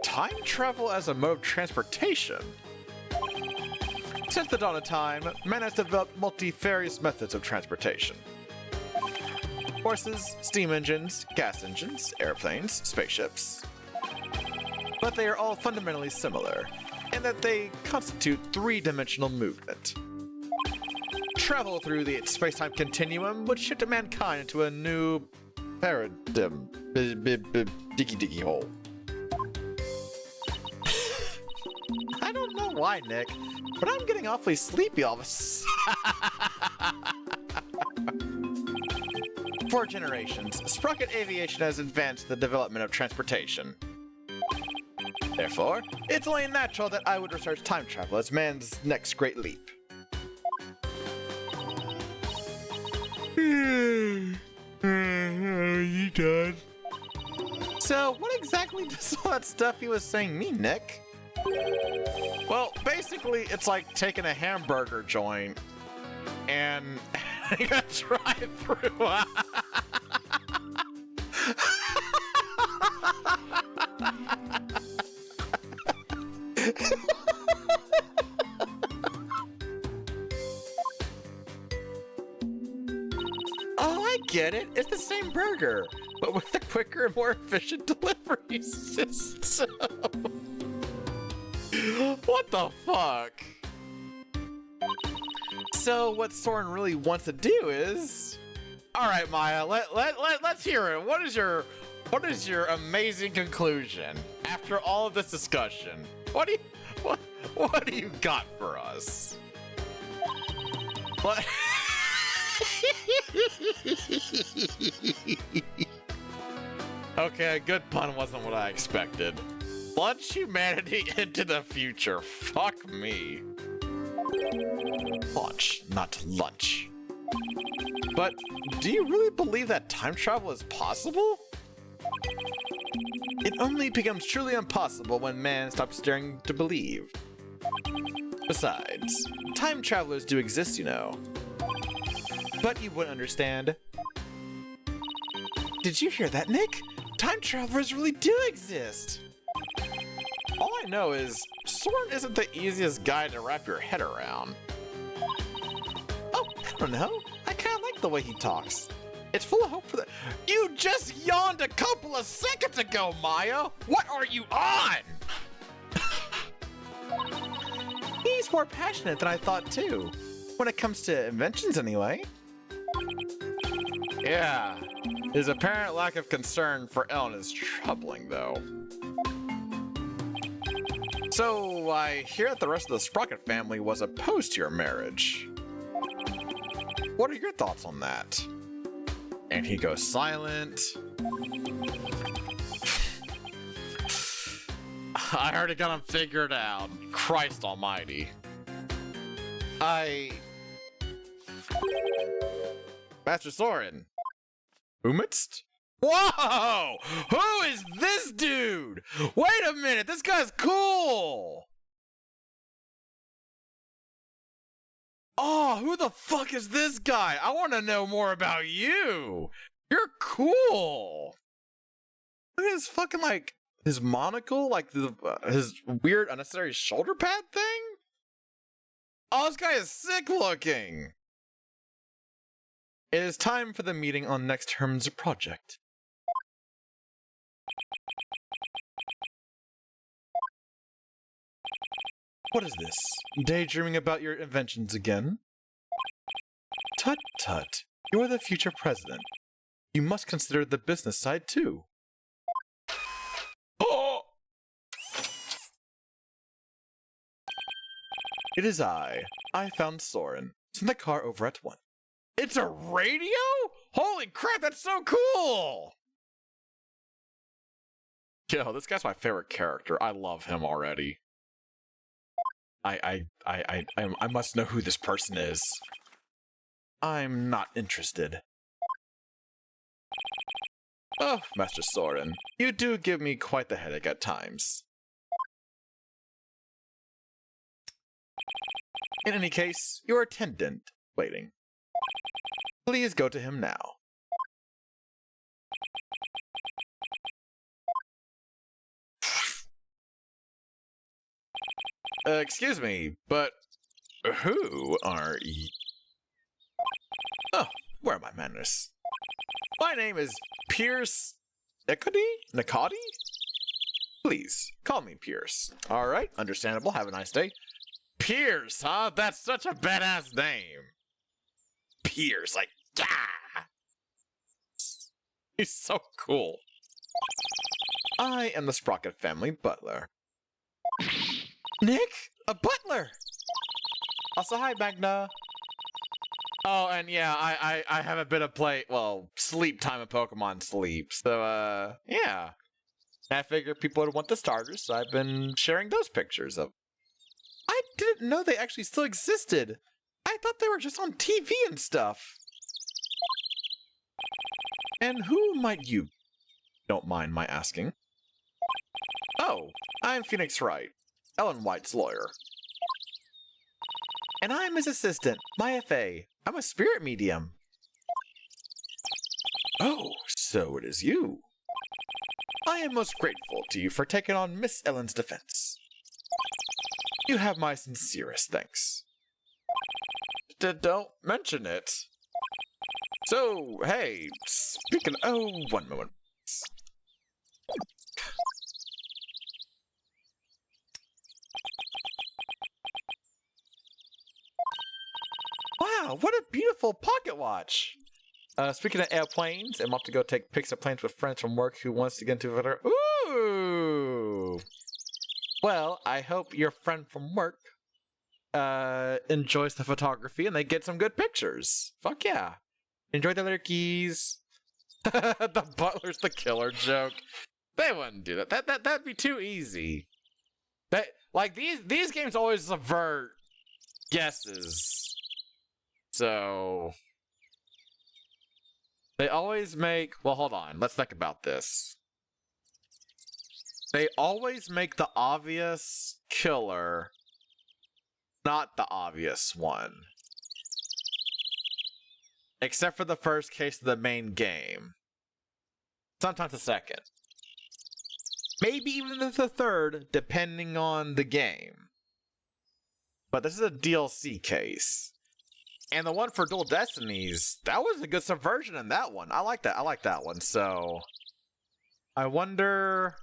[SPEAKER 3] Time travel as a mode of transportation? Since the dawn of time, man has developed multifarious methods of transportation. Horses, steam engines, gas engines, airplanes, spaceships. But they are all fundamentally similar, in that they constitute three-dimensional movement. Travel through the space-time continuum would shift mankind into a new paradigm. Diggy hole. I don't know why, Nick, but I'm getting awfully sleepy all of a sudden. For generations, Sprocket Aviation has advanced the development of transportation. Therefore, it's only natural that I would research time travel as man's next great leap. Are you done? So, what exactly does all that stuff he was saying mean, Nick? Well, basically, it's like taking a hamburger joint and you gotta drive through. Oh, I get it. It's the same burger, but with a quicker and more efficient delivery system. What the fuck? So what Soren really wants to do is... Alright, Maya, let's hear it. What is your amazing conclusion after all of this discussion? What do you got for us? What? Okay, a good pun wasn't what I expected. Launch humanity into the future. Fuck me. Launch, not lunch. But do you really believe that time travel is possible? It only becomes truly impossible when man stops daring to believe. Besides, time travelers do exist, you know. But you wouldn't understand. Did you hear that, Nick? Time travelers really do exist. All I know is Soren isn't the easiest guy to wrap your head around. Oh, I don't know. I kind of like the way he talks. It's full of hope for the— You just yawned a couple of seconds ago, Maya! What are you on? He's more passionate than I thought, too. When it comes to inventions, anyway. Yeah. His apparent lack of concern for Ellen is troubling, though. So, I hear that the rest of the Sprocket family was opposed to your marriage. What are your thoughts on that? And he goes silent. I already got him figured out. Christ almighty. Master Soren. Umitst? Whoa! Who is this dude? Wait a minute, this guy's cool! Oh, who the fuck is this guy? I want to know more about you. You're cool. Look at his fucking, like, his monocle, like his weird unnecessary shoulder pad thing. Oh, this guy is sick looking. It is time for the meeting on next term's project. What is this? Daydreaming about your inventions again? Tut tut. You're the future president. You must consider the business side too. Oh! It is I. I found Soren. It's in the car over at 1. It's a radio? Holy crap, that's so cool! Yo, this guy's my favorite character. I love him already. I must know who this person is. I'm not interested. Oh, Master Soren, you do give me quite the headache at times. In any case, your attendant waiting. Please go to him now. Excuse me, but who are you? Oh, where are my manners? My name is Pierce Nakati? Please, call me Pierce. Alright, understandable, have a nice day. Pierce, huh? That's such a badass name. Pierce, like, yeah! He's so cool. I am the Sprocket family butler. Nick? A butler! Also, hi, Magna. Oh, and yeah, I have a bit of sleep time of Pokemon Sleep. So, yeah. I figured people would want the starters, so I've been sharing those pictures of. I didn't know they actually still existed. I thought they were just on TV and stuff. And who might you? Don't mind my asking. Oh, I'm Phoenix Wright, Ellen White's lawyer. And I'm his assistant, my FA. I'm a spirit medium. Oh, so it is you. I am most grateful to you for taking on Miss Ellen's defense. You have my sincerest thanks. Don't mention it. So, hey, speaking. Oh, one moment. Wow, what a beautiful pocket watch! Speaking of airplanes, I'm off to go take pics of planes with friends from work who wants to get into it. Ooh! Well, I hope your friend from work enjoys the photography and they get some good pictures. Fuck yeah. Enjoy the lurkies. The butler's the killer joke. They wouldn't do that. That'd be too easy. These games always subvert guesses. So they always make, well, hold on, let's think about this. They always make the obvious killer not the obvious one. Except for the first case of the main game. Sometimes the second. Maybe even the third, depending on the game. But this is a DLC case. And the one for Dual Destinies, that was a good subversion in that one. I like that. I like that one. So, I wonder.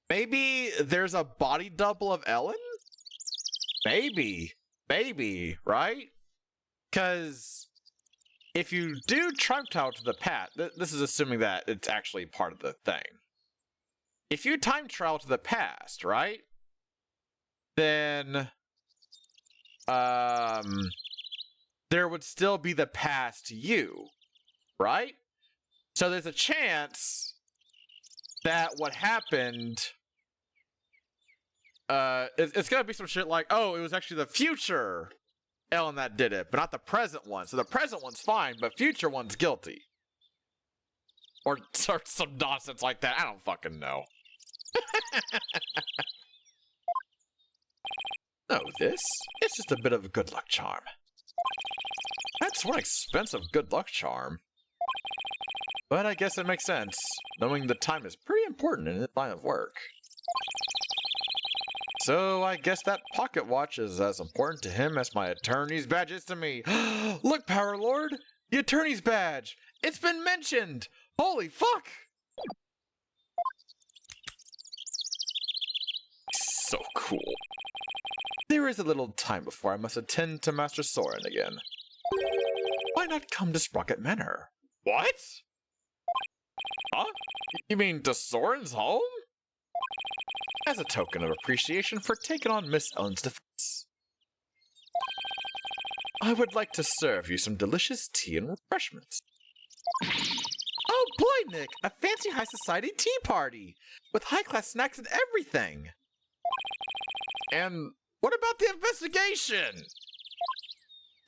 [SPEAKER 3] Maybe there's a body double of Ellen? Maybe, right? Because if you do time travel to the past, this is assuming that it's actually part of the thing. If you time travel to the past, right? Then there would still be the past you, right? So there's a chance that what happened, it's gonna be some shit like, oh, it was actually the future Ellen that did it, but not the present one. So the present one's fine, but future one's guilty. Or some nonsense like that. I don't fucking know. Oh, this? It's just a bit of a good luck charm. That's one expensive good luck charm. But I guess it makes sense, knowing the time is pretty important in this line of work. So I guess that pocket watch is as important to him as my attorney's badge is to me. Look, Power Lord! The attorney's badge! It's been mentioned! Holy fuck! So cool. There is a little time before I must attend to Master Soren again. Why not come to Sprocket Manor? What? Huh? You mean to Soren's home? as a token of appreciation for taking on Miss Ellen's defense. I would like to serve you some delicious tea and refreshments. Oh boy, Nick, a fancy high society tea party with high-class snacks and everything. And what about the investigation?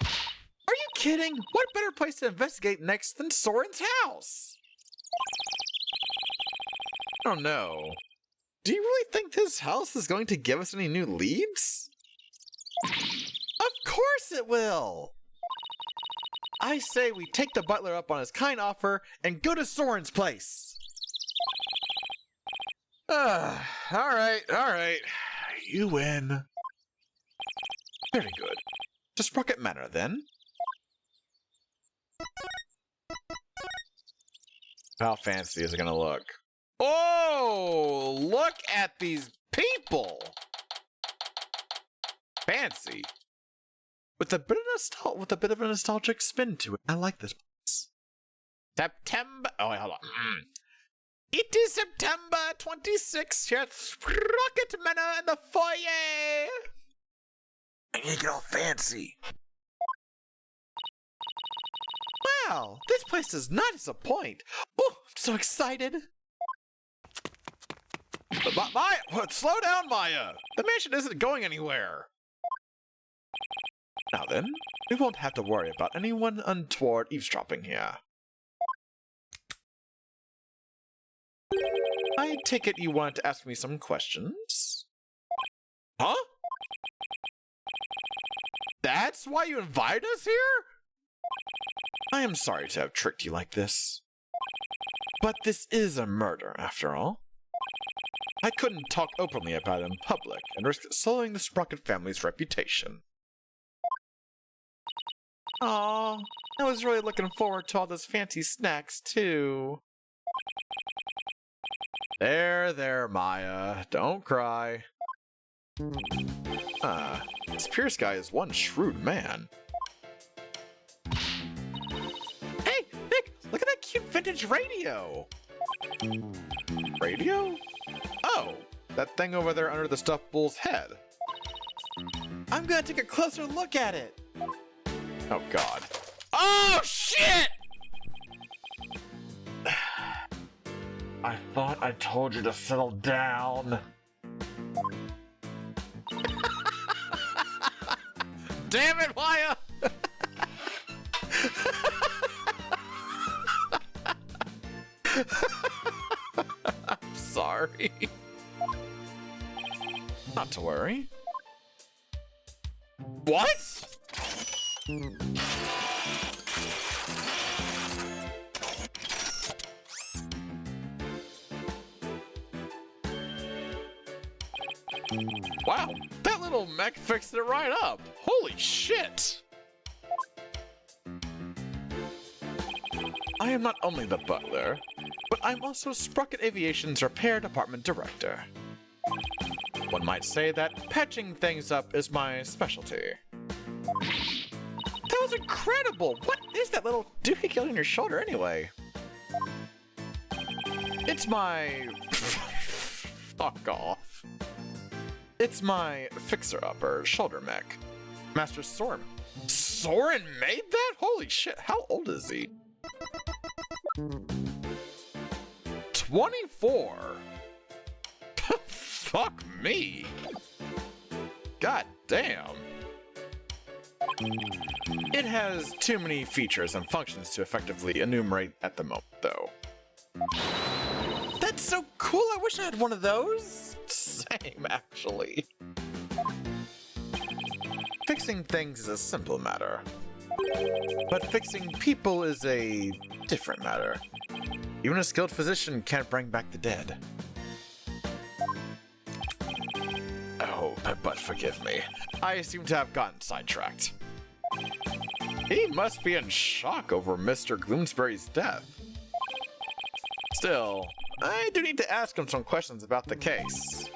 [SPEAKER 3] Are you kidding? What better place to investigate next than Soren's house? I don't know. Do you really think this house is going to give us any new leads? Of course it will! I say we take the butler up on his kind offer and go to Soren's place. Alright. You win. Very good. To Sprocket Manor, then. How fancy is it gonna look? Oh, look at these people! Fancy. With a bit of a nostalgic spin to it. I like this place. September. Oh, wait, hold on. It is September 26th here at Sprocket Manor in the foyer. I need to get all fancy. Wow, this place does not disappoint. Oh, I'm so excited. Maya, slow down, Maya. The mansion isn't going anywhere. Now then, we won't have to worry about anyone untoward eavesdropping here. I take it you wanted to ask me some questions? Huh? That's why you invited us here? I am sorry to have tricked you like this. But this is a murder, after all. I couldn't talk openly about it in public and risk sullying the Sprocket family's reputation. Aw, I was really looking forward to all those fancy snacks, too. There, Maya. Don't cry. This Pierce guy is one shrewd man. Hey, Nick, look at that cute vintage radio. Radio? Oh, that thing over there under the stuffed bull's head. I'm gonna take a closer look at it. Oh, God. Oh, shit! I thought I told you to settle down. Damn it, Maya! I'm sorry. Not to worry. What? Wow, that little mech fixed it right up. Holy shit! I am not only the butler, but I'm also Sprocket Aviation's repair department director. One might say that patching things up is my specialty. That was incredible! What is that little doohickey on your shoulder anyway? It's my... Fuck off. It's my fixer-upper shoulder mech. Master Soren. Soren made that? Holy shit, how old is he? 24? Fuck me. God damn. It has too many features and functions to effectively enumerate at the moment, though. That's so cool, I wish I had one of those. Same, actually. Fixing things is a simple matter. But fixing people is a different matter. Even a skilled physician can't bring back the dead. Oh, but forgive me. I seem to have gotten sidetracked. He must be in shock over Mr. Gloomsbury's death. Still, I do need to ask him some questions about the case.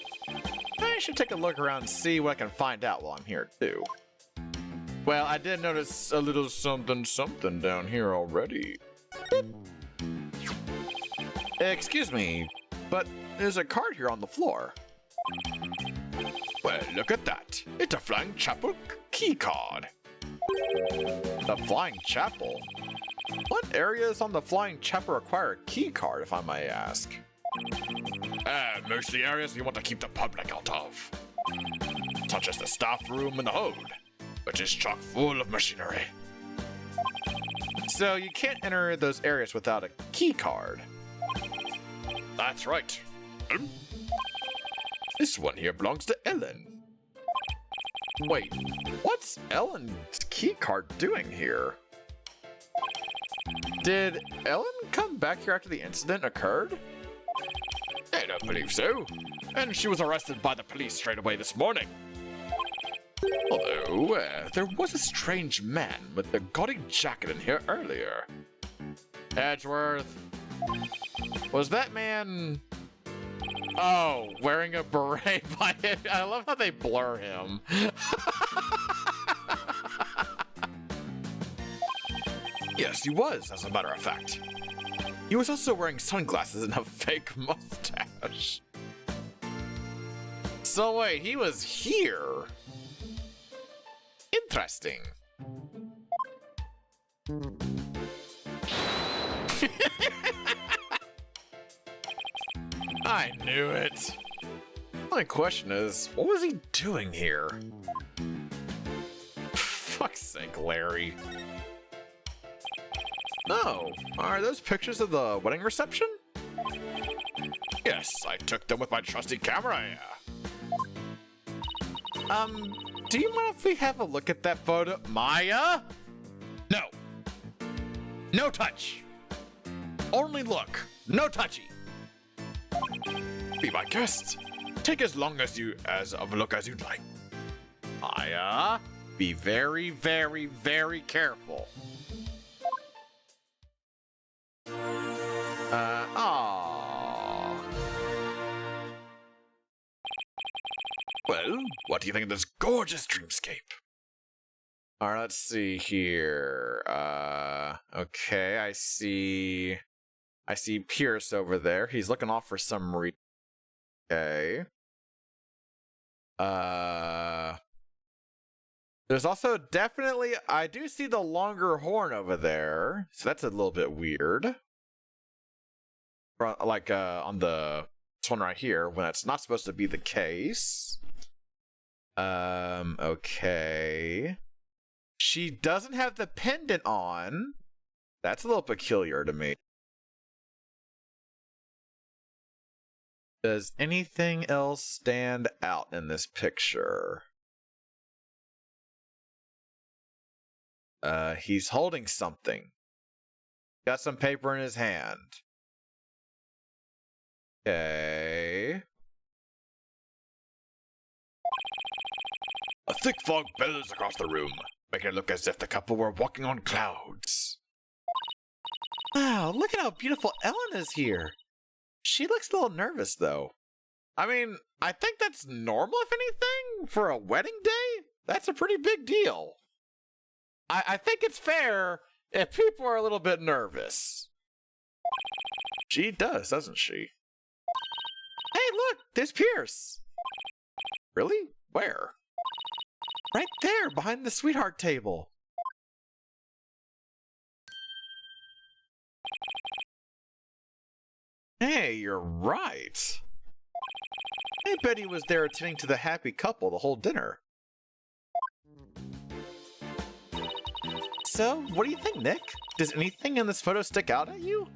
[SPEAKER 3] I should take a look around and see what I can find out while I'm here, too. Well, I did notice a little something down here already. Excuse me, but there's a card here on the floor. Well, look at that. It's a Flying Chapel key card. The Flying Chapel? What areas on the Flying Chapel require a key card, if I may ask? Mostly areas you want to keep the public out of. Such as the staff room and the hold, which is chock full of machinery. So you can't enter those areas without a key card. That's right. This one here belongs to Ellen. Wait, what's Ellen's key card doing here? Did Ellen come back here after the incident occurred? I don't believe so. And she was arrested by the police straight away this morning. Although, there was a strange man with a gaudy jacket in here earlier. Edgeworth. Was that man... Oh, wearing a beret by it. I love how they blur him. Yes, he was, as a matter of fact. He was also wearing sunglasses and a fake mustache. So wait, he was here. Interesting. I knew it. My question is, what was he doing here? Fuck's sake, Larry. Oh, are those pictures of the wedding reception? Yes, I took them with my trusty camera. Do you mind if we have a look at that photo? Maya? No. No touch. Only look. No touchy. Be my guest. Take as long as of a look as you'd like. Maya, be very, very, very careful. Well, what do you think of this gorgeous dreamscape? Alright, let's see here. Okay, I see Pierce over there. He's looking off for some reason. Okay. There's also definitely, I do see the longer horn over there. So that's a little bit weird. Like, on this one right here, when that's not supposed to be the case. Okay. She doesn't have the pendant on. That's a little peculiar to me. Does anything else stand out in this picture? He's holding something. Got some paper in his hand. Okay. A thick fog billows across the room, making it look as if the couple were walking on clouds. Wow, look at how beautiful Ellen is here. She looks a little nervous, though. I mean, I think that's normal, if anything, for a wedding day. That's a pretty big deal. I think it's fair if people are a little bit nervous. She does, doesn't she? Hey, look, there's Pierce. Really? Where? Right there, behind the sweetheart table. Hey, you're right. I bet he was there attending to the happy couple the whole dinner. So, what do you think, Nick? Does anything in this photo stick out at you?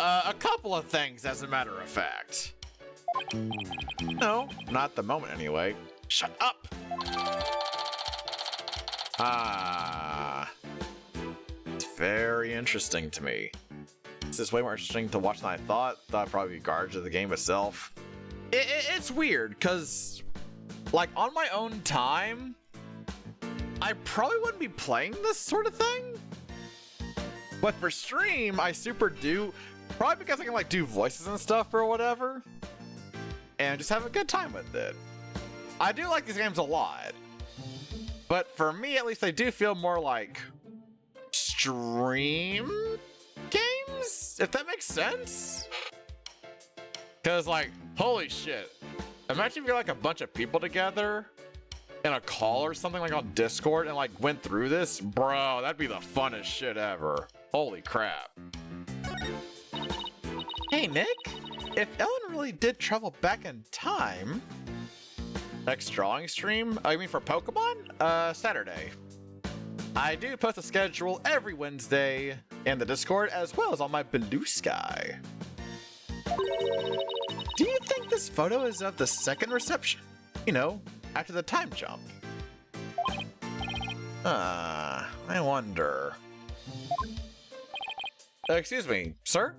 [SPEAKER 3] A couple of things, as a matter of fact. No, not at the moment anyway. Shut up! It's very interesting to me. This is way more interesting to watch than I thought. Thought probably be garbage of the game itself. It's weird, because, like, on my own time, I probably wouldn't be playing this sort of thing. But for stream, I super do. Probably because I can, like, do voices and stuff or whatever. And just have a good time with it. I do like these games a lot. But for me, at least, they do feel more like stream games, if that makes sense. Because, like, holy shit. Imagine if you're like a bunch of people together in a call or something like on Discord and like went through this. Bro, that'd be the funnest shit ever. Holy crap. Hey, Nick. If Ellen really did travel back in time... Next drawing stream? Oh, you mean for Pokemon? Saturday. I do post a schedule every Wednesday in the Discord as well as on my Blue Sky. Do you think this photo is of the second reception? You know, after the time jump. I wonder. Excuse me, sir?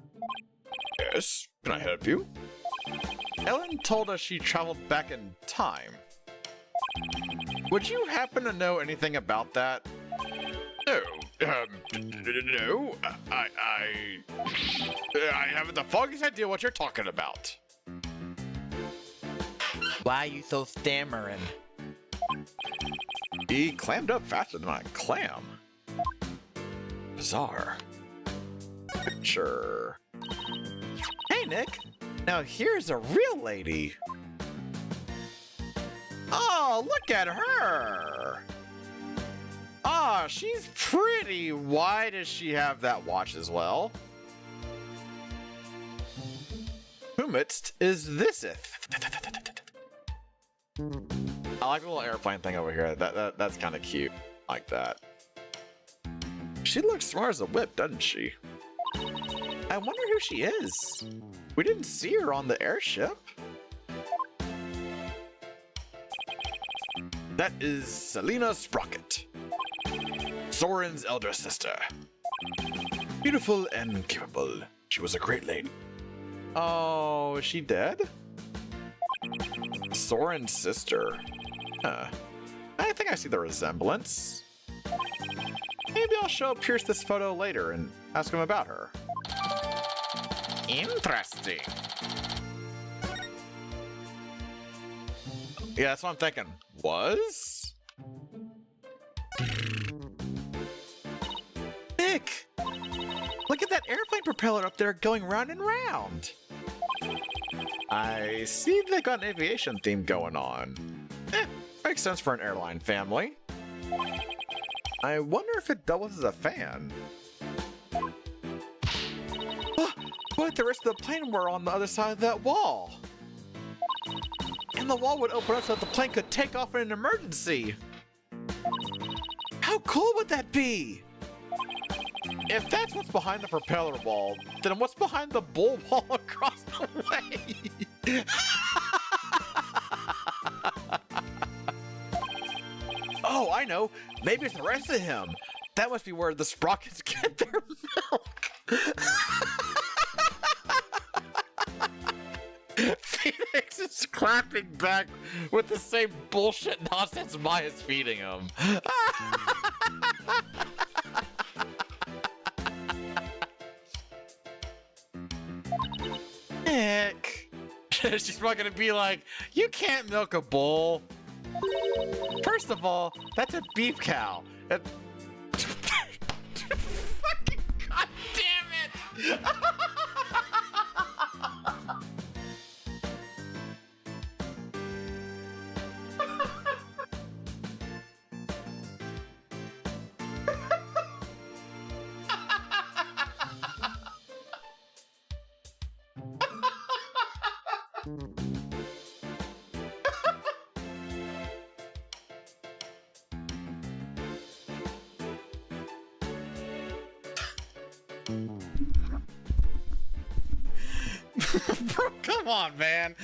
[SPEAKER 3] Yes, can I help you? Ellen told us she traveled back in time. Would you happen to know anything about that? No, no, I haven't the foggiest idea what you're talking about. Why are you so stammering? He clammed up faster than I clam. Bizarre. Sure. Hey, Nick. Now here's a real lady. Oh, look at her. Ah, oh, she's pretty. Why does she have that watch as well? Whomidst is thiseth? I like the little airplane thing over here. That's kind of cute. Like that. She looks smart as a whip, doesn't she? I wonder who she is. We didn't see her on the airship. That is Selena Sprocket, Soren's elder sister. Beautiful and capable. She was a great lady. Oh, is she dead? Soren's sister. Huh. I think I see the resemblance. Maybe I'll show Pierce this photo later and ask him about her. Interesting. Yeah, that's what I'm thinking. Was? Nick! Look at that airplane propeller up there going round and round. I see they got an aviation theme going on. Makes sense for an airline family. I wonder if it doubles as a fan. What if the rest of the plane were on the other side of that wall? And the wall would open up so that the plane could take off in an emergency. How cool would that be? If that's what's behind the propeller wall, then what's behind the bull wall across the way? Oh, I know. Maybe it's the rest of him. That must be where the Sprockets get their milk. Phoenix is clapping back with the same bullshit nonsense Maya's feeding him. Nick. She's not gonna be like, you can't milk a bull. First of all, that's a beef cow. Fucking goddamn it! Bro, come on, man.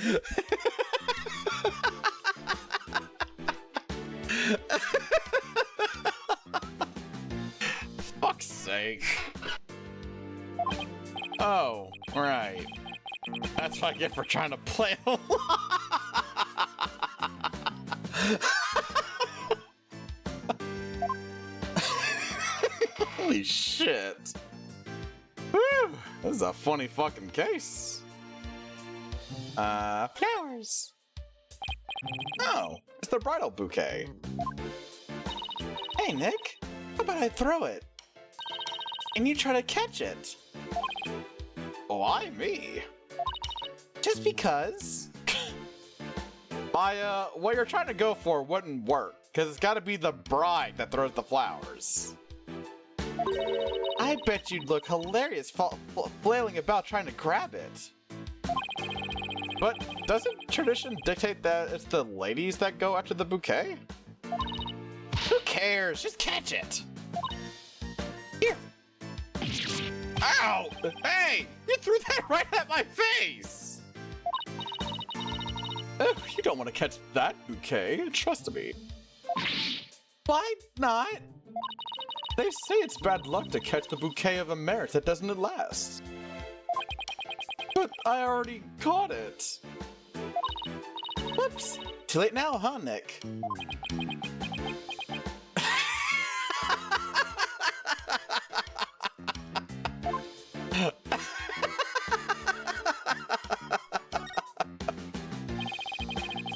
[SPEAKER 3] Fuck's sake. Oh, right. That's what I get for trying to play along. Holy shit. Woo! This is a funny fucking case. Flowers. Oh, it's the bridal bouquet. Hey, Nick. How about I throw it? And you try to catch it? Why me? Just because. Maya, what you're trying to go for wouldn't work, because it's gotta be the bride that throws the flowers. I bet you'd look hilarious flailing about trying to grab it. But doesn't tradition dictate that it's the ladies that go after the bouquet? Who cares? Just catch it! Here! Ow! Hey! You threw that right at my face! Oh, you don't want to catch that bouquet, trust me. Why not? They say it's bad luck to catch the bouquet of a marriage that doesn't last. But I already caught it. Whoops. Too late now, huh, Nick?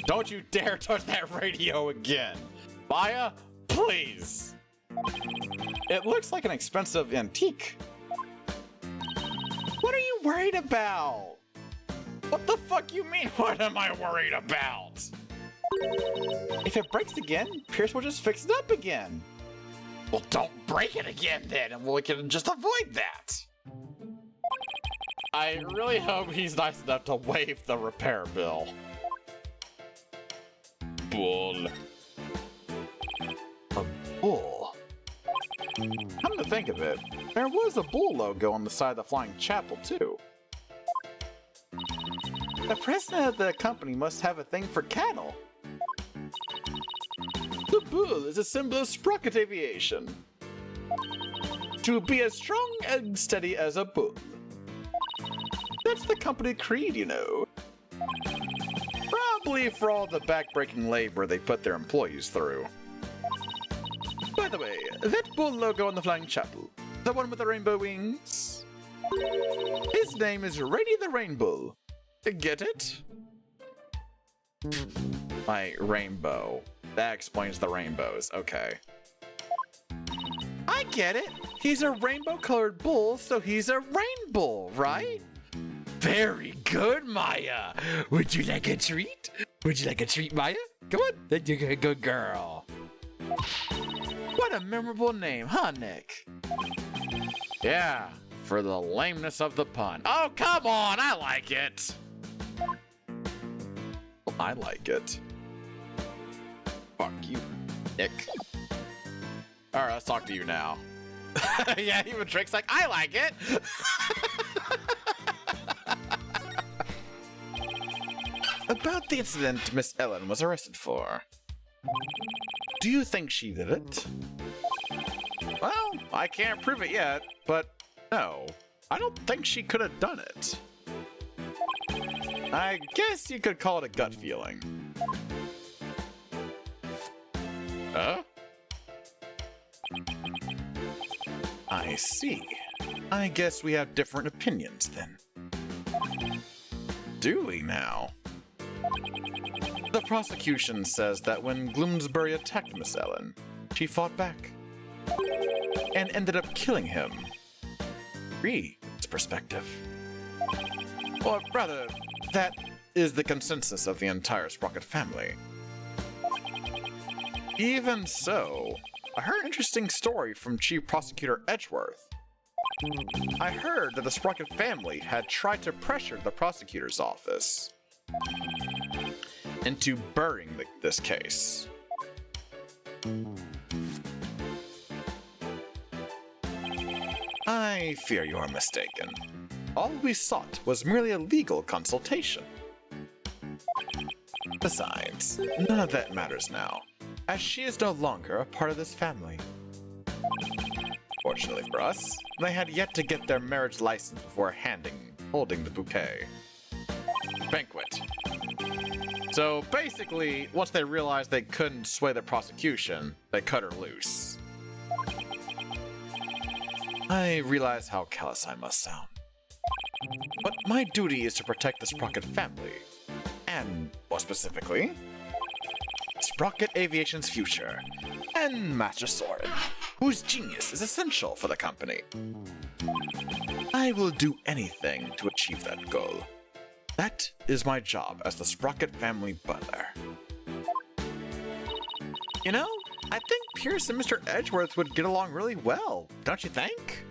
[SPEAKER 3] Don't you dare touch that radio again. Maya, please. It looks like an expensive antique. What are you worried about? What the fuck you mean, what am I worried about? If it breaks again, Pierce will just fix it up again. Well, don't break it again then, and we can just avoid that. I really hope he's nice enough to waive the repair bill. Bull. A bull? Come to think of it, there was a bull logo on the side of the Flying Chapel, too. The president of the company must have a thing for cattle. The bull is a symbol of Sprocket Aviation. To be as strong and steady as a bull. That's the company creed, you know. Probably for all the backbreaking labor they put their employees through. By the way, that bull logo on the Flying Chapel, the one with the rainbow wings? His name is Rady the Rainbow. Get it? My rainbow. That explains the rainbows, okay. I get it! He's a rainbow-colored bull, so he's a rainbow, right? Very good, Maya! Would you like a treat? Would you like a treat, Maya? Come on, you're a good girl. What a memorable name, huh, Nick? Yeah, for the lameness of the pun. Oh, come on, I like it! I like it. Fuck you, Nick. Alright, let's talk to you now. Yeah, even Drake's like, I like it! About the incident Miss Ellen was arrested for. Do you think she did it? Well, I can't prove it yet, but no, I don't think she could have done it. I guess you could call it a gut feeling. Huh? I see. I guess we have different opinions then. Do we now? The prosecution says that when Gloomsbury attacked Miss Ellen, she fought back and ended up killing him. Reed's perspective. Or rather, that is the consensus of the entire Sprocket family. Even so, I heard an interesting story from Chief Prosecutor Edgeworth. I heard that the Sprocket family had tried to pressure the prosecutor's office into burying this case. I fear you are mistaken. All we sought was merely a legal consultation. Besides, none of that matters now, as she is no longer a part of this family. Fortunately for us, they had yet to get their marriage license before holding the bouquet. Banquet. So basically, once they realized they couldn't sway the prosecution, they cut her loose. I realize how callous I must sound. But my duty is to protect the Sprocket family, and more specifically, Sprocket Aviation's future, and Master Soren, whose genius is essential for the company. I will do anything to achieve that goal, That is my job as the Sprocket family butler. You know, I think Pierce and Mr. Edgeworth would get along really well, don't you think?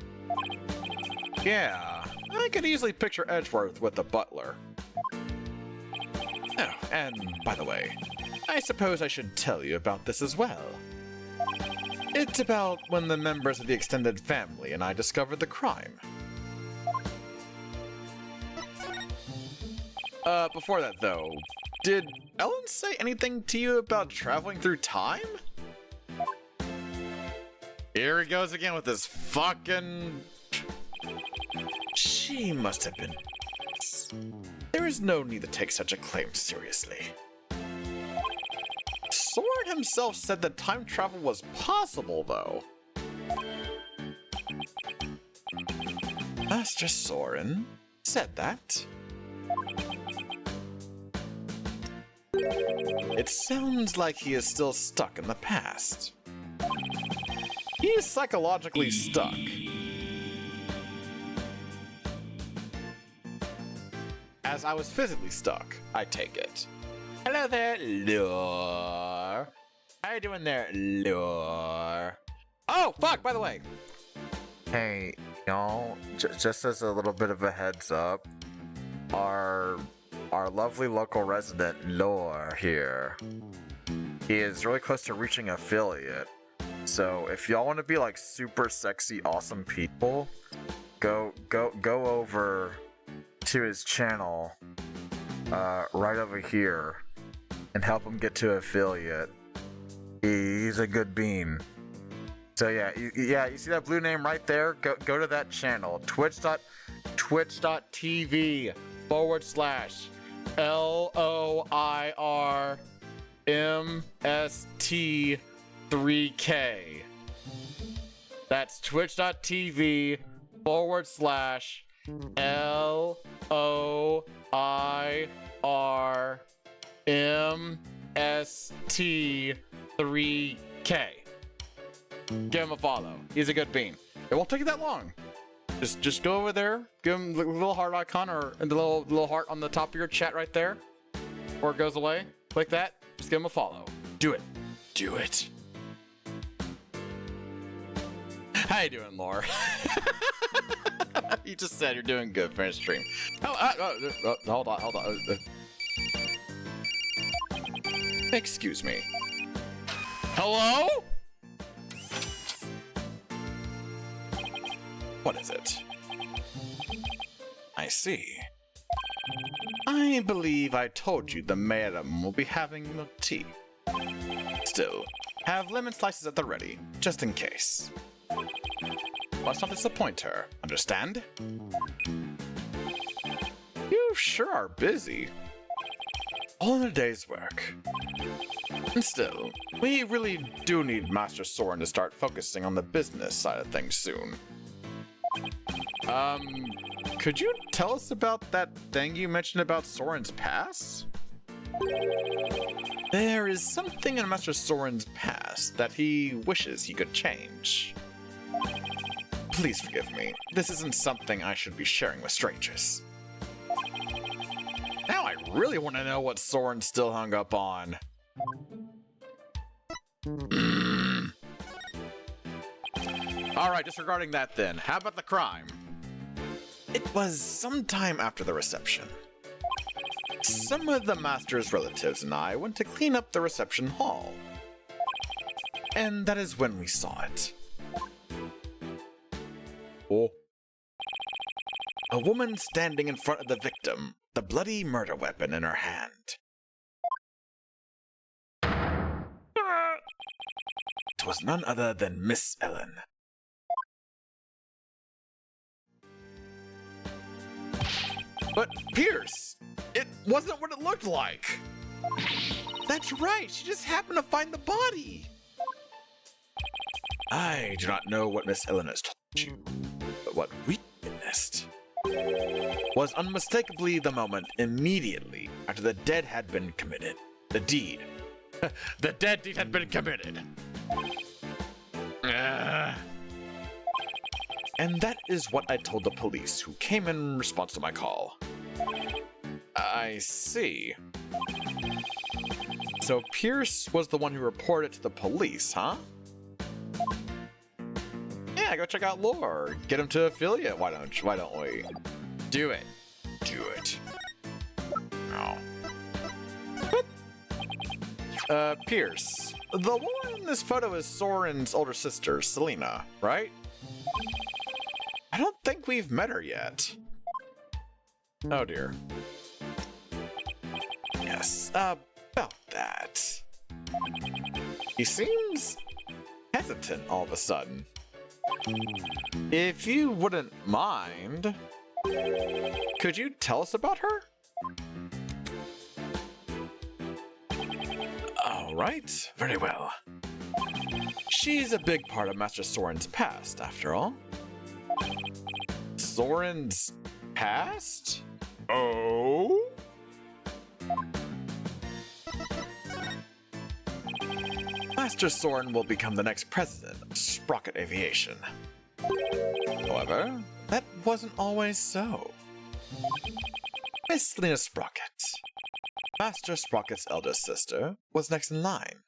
[SPEAKER 3] Yeah, I could easily picture Edgeworth with the butler. Oh, and by the way, I suppose I should tell you about this as well. It's about when the members of the extended family and I discovered the crime. Before that though, did Ellen say anything to you about traveling through time? Here he goes again with this fucking... She must have been... There is no need to take such a claim seriously. Soren himself said that time travel was possible, though. Master Soren said that. It sounds like he is still stuck in the past. He is psychologically stuck. As I was physically stuck, I take it. Hello there, Lore. How you doing there, Lore? Oh, fuck, by the way. Hey, y'all, just as a little bit of a heads up, our lovely local resident, Lore, here, he is really close to reaching affiliate. So if y'all want to be like super sexy, awesome people, go over to his channel, right over here, and help him get to affiliate. He's a good bean. So yeah, you see that blue name right there? Go to that channel, twitch.tv/LOIRMST3K. That's twitch.tv/LOIRMST3K. Give him a follow. He's a good bean. It won't take you that long. Just go over there, give him the little heart icon or the little heart on the top of your chat right there, or it goes away. Click that. Just give him a follow. Do it. Do it. How you doing, Lore? You just said you're doing good for your stream. Hold on. Excuse me. Hello? What is it? I see. I believe I told you the madam will be having milk tea. Still, have lemon slices at the ready, just in case. Let's not disappoint her, understand? You sure are busy. All in a day's work. And still, we really do need Master Soren to start focusing on the business side of things soon. Could you tell us about that thing you mentioned about Soren's past? There is something in Master Soren's past that he wishes he could change. Please forgive me. This isn't something I should be sharing with strangers. Now I really want to know what Soren's still hung up on. Alright, disregarding that then, how about the crime? It was sometime after the reception. Some of the master's relatives and I went to clean up the reception hall. And that is when we saw it. Oh. A woman standing in front of the victim, the bloody murder weapon in her hand. It was none other than Miss Ellen. But Pierce, it wasn't what it looked like. That's right, she just happened to find the body. I do not know what Miss Ellen has told you, but what we witnessed was unmistakably the moment immediately after the deed had been committed. The deed. The dead deed had been committed. And that is what I told the police who came in response to my call. I see. So Pierce was the one who reported to the police, huh? Yeah, go check out Lore. Get him to affiliate. Why don't we? Do it. Do it. Oh. Pierce. The woman in this photo is Soren's older sister, Selena, right? I don't think we've met her yet. Oh dear. Yes, about that. He seems hesitant all of a sudden. If you wouldn't mind, could you tell us about her? All right, very well. She's a big part of Master Soren's past, after all. Soren's past? Oh? Master Soren will become the next president of Sprocket Aviation. However, that wasn't always so. Miss Selena Sprocket, Master Sprocket's eldest sister, was next in line.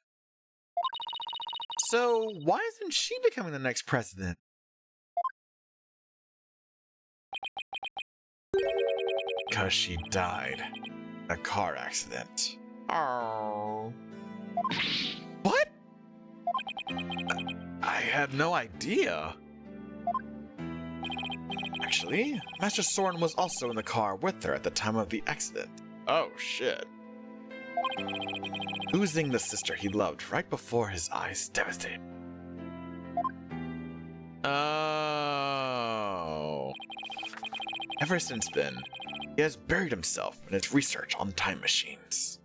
[SPEAKER 3] So why isn't she becoming the next president? Because she died in a car accident. Oh. What? I had no idea. Actually, Master Soren was also in the car with her at the time of the accident. Oh, shit. Losing the sister he loved right before his eyes devastated. Oh. Ever since then, he has buried himself in his research on time machines.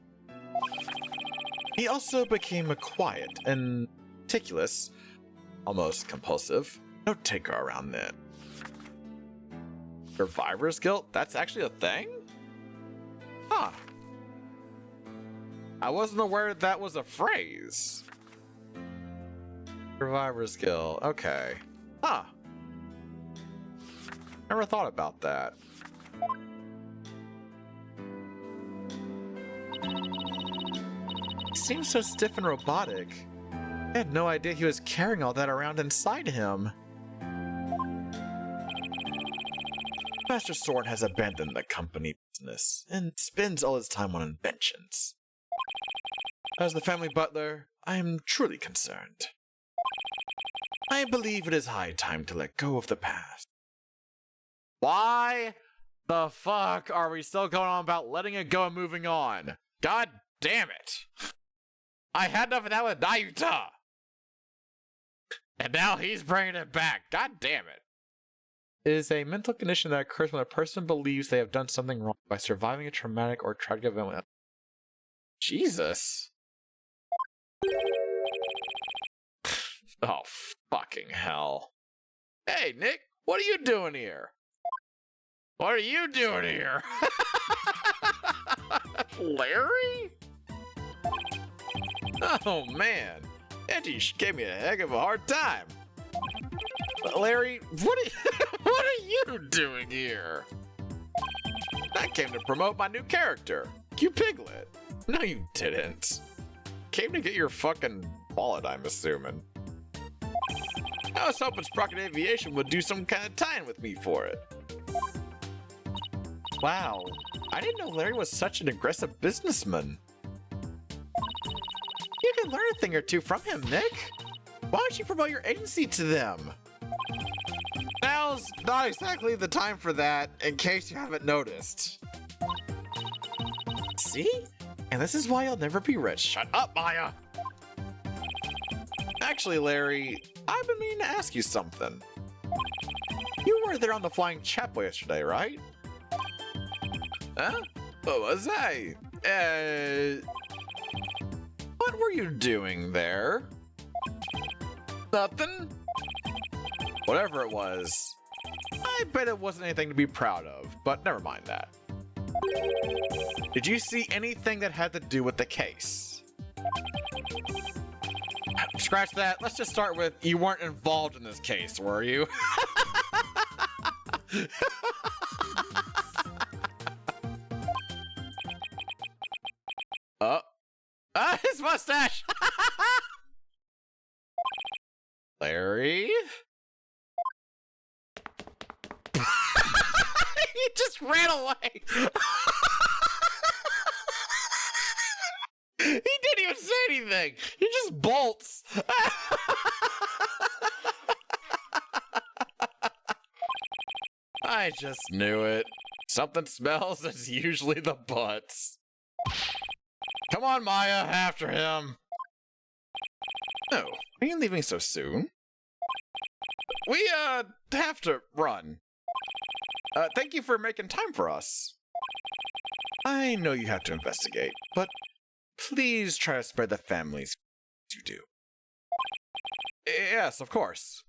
[SPEAKER 3] He also became a quiet and meticulous, almost compulsive, note-taker around then. Survivor's guilt? That's actually a thing? Huh. I wasn't aware that was a phrase. Survivor's guilt. Okay. Huh. Never thought about that. He seems so stiff and robotic. I had no idea he was carrying all that around inside him. Master Soren has abandoned the company business and spends all his time on inventions. As the family butler, I am truly concerned. I believe it is high time to let go of the past. Why the fuck are we still going on about letting it go and moving on? God damn it! I had enough of that with Nayuta! And now he's bringing it back. God damn it. It is a mental condition that occurs when a person believes they have done something wrong by surviving a traumatic or tragic event. Jesus. Oh, fucking hell. Hey, Nick, what are you doing here? What are you doing here? Larry? Oh, man. Angie gave me a heck of a hard time. But Larry, what are you doing here? I came to promote my new character, Q Piglet. No, you didn't. Came to get your fucking wallet, I'm assuming. I was hoping Sprocket Aviation would do some kind of tie-in with me for it. Wow, I didn't know Larry was such an aggressive businessman. You can learn a thing or two from him, Nick. Why don't you promote your agency to them? Now's not exactly the time for that, in case you haven't noticed. See? And this is why you'll never be rich. Shut up, Maya! Actually, Larry, I've been meaning to ask you something. You were there on the Flying Chapel yesterday, right? Huh? What was I? What were you doing there? Nothing? Whatever it was, I bet it wasn't anything to be proud of, but never mind that. Did you see anything that had to do with the case? Scratch that. Let's just start with, you weren't involved in this case, were you? His mustache! Larry? He just ran away! He didn't even say anything! He just bolts! I just knew it. Something smells, it's usually the butts. Come on, Maya, after him. Oh, are you leaving so soon? We, have to run. Thank you for making time for us. I know you have to investigate, but please try to spare the families you do. Yes, of course.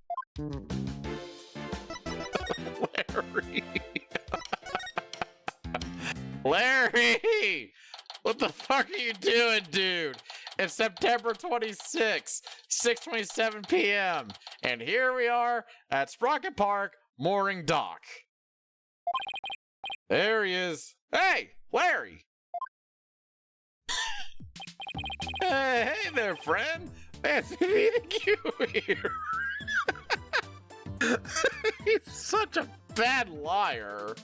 [SPEAKER 3] Larry! Larry! What the fuck are you doing, dude? It's September 26th, 6:27 p.m. And here we are at Sprocket Park, Mooring Dock. There he is. Hey, Larry! Hey there, friend. Fancy meeting you here. He's such a bad liar.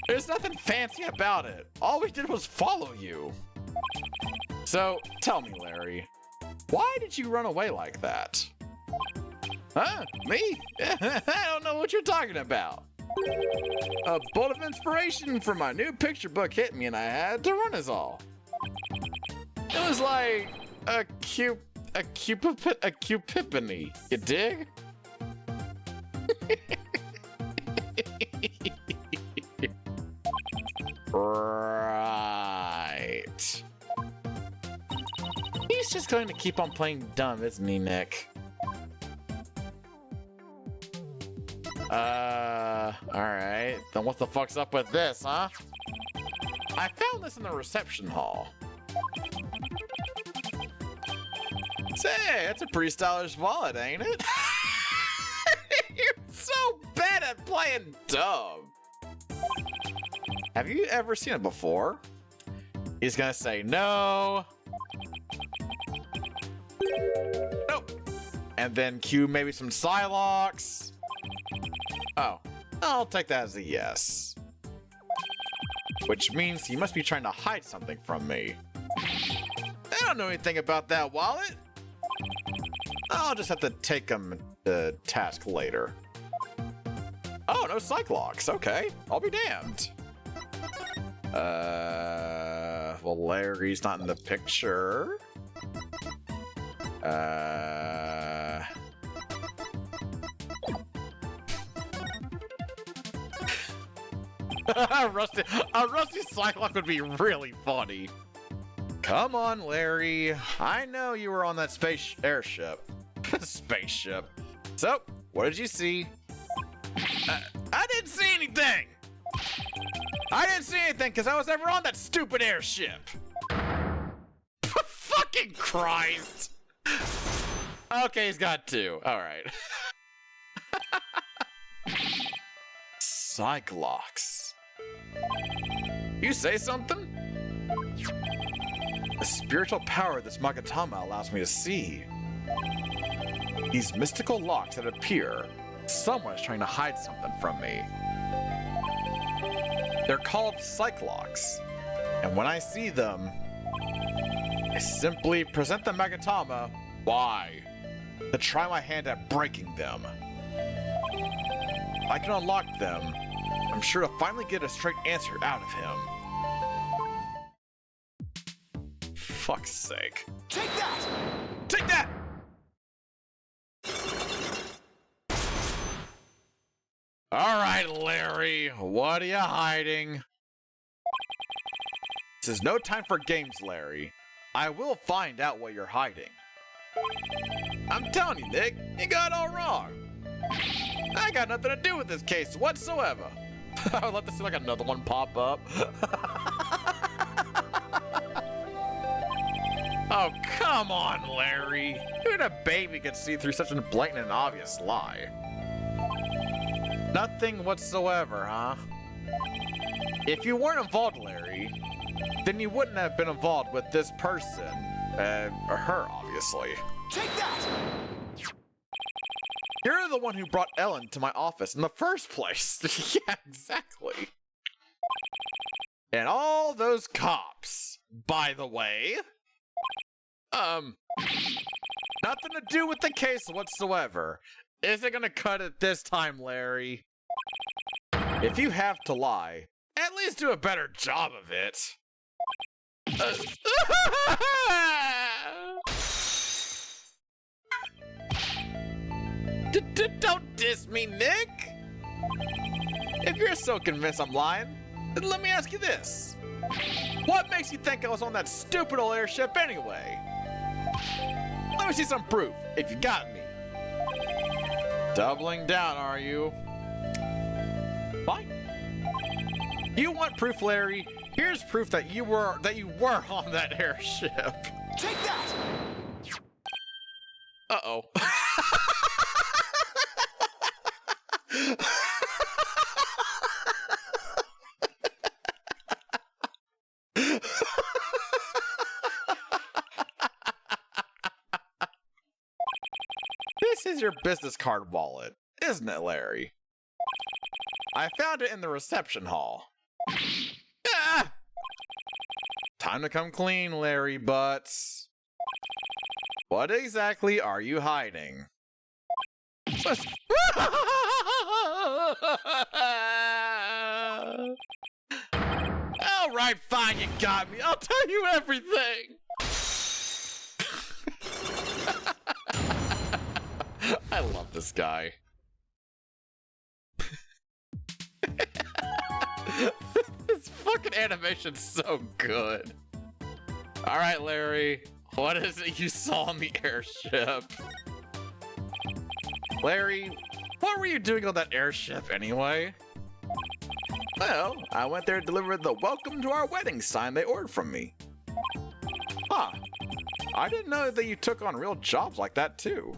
[SPEAKER 3] There's nothing fancy about it. All we did was follow you. So, tell me, Larry, why did you run away like that? Huh? Me? I don't know what you're talking about. A bolt of inspiration from my new picture book hit me and I had to run is all. It was like a cupipany. You dig? Right. He's just going to keep on playing dumb, isn't he, Nick? Alright. Then what the fuck's up with this, huh? I found this in the reception hall. Say, that's a pretty stylish wallet, ain't it? You're so bad at playing dumb. Have you ever seen it before? He's gonna say no. Nope. And then cue maybe some Psylocks. Oh, I'll take that as a yes. Which means he must be trying to hide something from me. I don't know anything about that wallet. I'll just have to take him to task later. Oh, no Cyclops. Okay, I'll be damned. Well, Larry's not in the picture. Rusty Cyclops would be really funny. Come on, Larry. I know you were on that space airship. Spaceship. So, what did you see? I didn't see anything! I didn't see anything because I was never on that stupid airship. Fucking Christ! Okay, he's got two. Alright. Cyclops. You say something? The spiritual power this Magatama allows me to see. These mystical locks that appear. Someone is trying to hide something from me. They're called Cyclops. And when I see them, I simply present the Magatama. Why? To try my hand at breaking them. If I can unlock them, I'm sure to finally get a straight answer out of him. Fuck's sake.
[SPEAKER 1] Take that!
[SPEAKER 3] Take that! Alright, Larry, what are you hiding? This is no time for games, Larry. I will find out what you're hiding. I'm telling you, Nick, you got it all wrong. I got nothing to do with this case whatsoever. I would love to see like another one pop up. Oh, come on, Larry. Even a baby could see through such a blatant and obvious lie. Nothing whatsoever, huh? If you weren't involved, Larry, then you wouldn't have been involved with this person. Or her, obviously.
[SPEAKER 1] Take that!
[SPEAKER 3] You're the one who brought Ellen to my office in the first place. Yeah, exactly. And all those cops, by the way, nothing to do with the case whatsoever. Isn't gonna cut it this time, Larry. If you have to lie, at least do a better job of it. Don't diss me, Nick! If you're so convinced I'm lying, then let me ask you this. What makes you think I was on that stupid old airship anyway? Let me see some proof, if you got me. Doubling down, are you? Fine. You want proof, Larry? Here's proof that you were on that airship.
[SPEAKER 1] Take that!
[SPEAKER 3] Uh-oh. This is your business card wallet, isn't it, Larry? I found it in the reception hall. Ah! Time to come clean, Larry Butts. What exactly are you hiding? Alright, fine, you got me. I'll tell you everything. I love this guy. This fucking animation's so good. Alright, Larry. What is it you saw on the airship? Larry, what were you doing on that airship anyway? Well, I went there to deliver the welcome to our wedding sign they ordered from me. Huh. I didn't know that you took on real jobs like that too.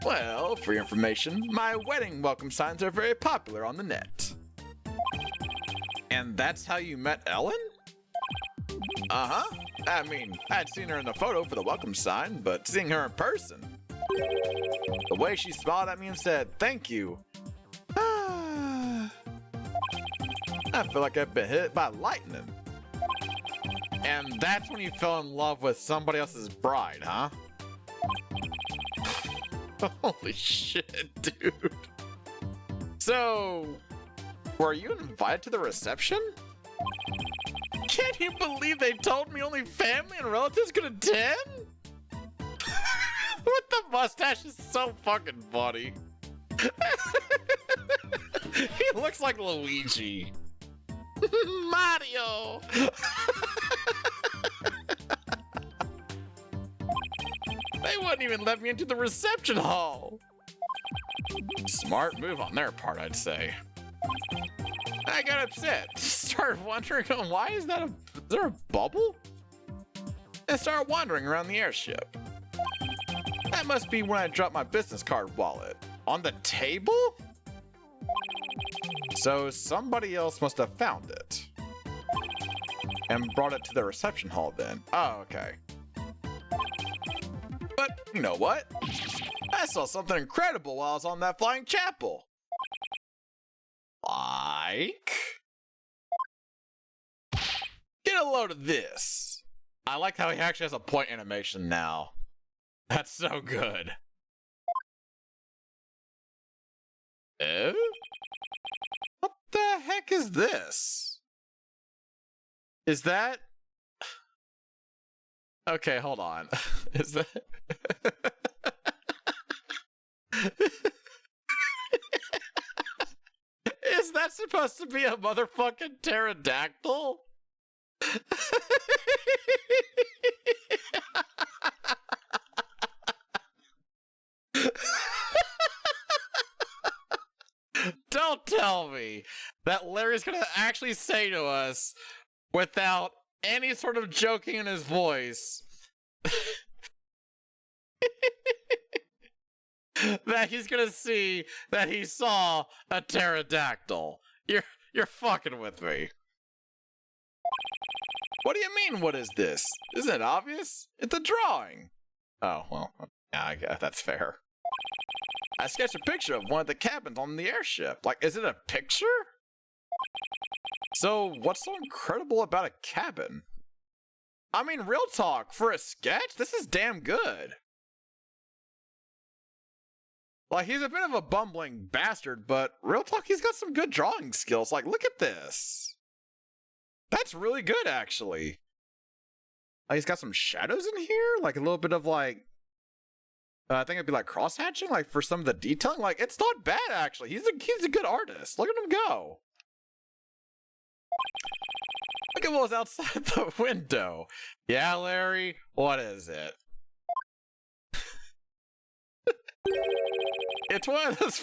[SPEAKER 3] Well, for your information, my wedding welcome signs are very popular on the net. And that's how you met Ellen? Uh-huh. I mean, I'd seen her in the photo for the welcome sign, but seeing her in person, the way she smiled at me and said, "Thank you." I feel like I've been hit by lightning. And that's when you fell in love with somebody else's bride, huh? Holy shit, dude. So, were you invited to the reception? Can't you believe they told me only family and relatives could attend? With the mustache is so fucking funny. He looks like Luigi. Mario! They wouldn't even let me into the reception hall. Smart move on their part, I'd say. I got upset. Started wondering, why is there a bubble? And started wandering around the airship. That must be when I dropped my business card wallet. On the table? So somebody else must have found it. And brought it to the reception hall then. Oh, okay. But you know what? I saw something incredible while I was on that flying chapel. Like? Get a load of this. I like how he actually has a point animation now. That's so good. Eh? What the heck is this? Is that... Okay, hold on. Is that... Is that supposed to be a motherfucking pterodactyl? Don't tell me that Larry's gonna actually say to us, without any sort of joking in his voice, that he's gonna see that he saw a pterodactyl. You're fucking with me. What do you mean, what is this? Isn't it obvious? It's a drawing. Oh, well, yeah, I guess that's fair. I sketched a picture of one of the cabins on the airship. Like, is it a picture? So, what's so incredible about a cabin? I mean, real talk, for a sketch, this is damn good. Like, he's a bit of a bumbling bastard, but real talk, he's got some good drawing skills. Like, look at this. That's really good, actually. Like, he's got some shadows in here, like a little bit of like, I think it'd be like cross-hatching, like for some of the detailing. Like, it's not bad, actually. He's a good artist. Look at him go. Look at what was outside the window. Yeah, Larry, what is it? It's one of those.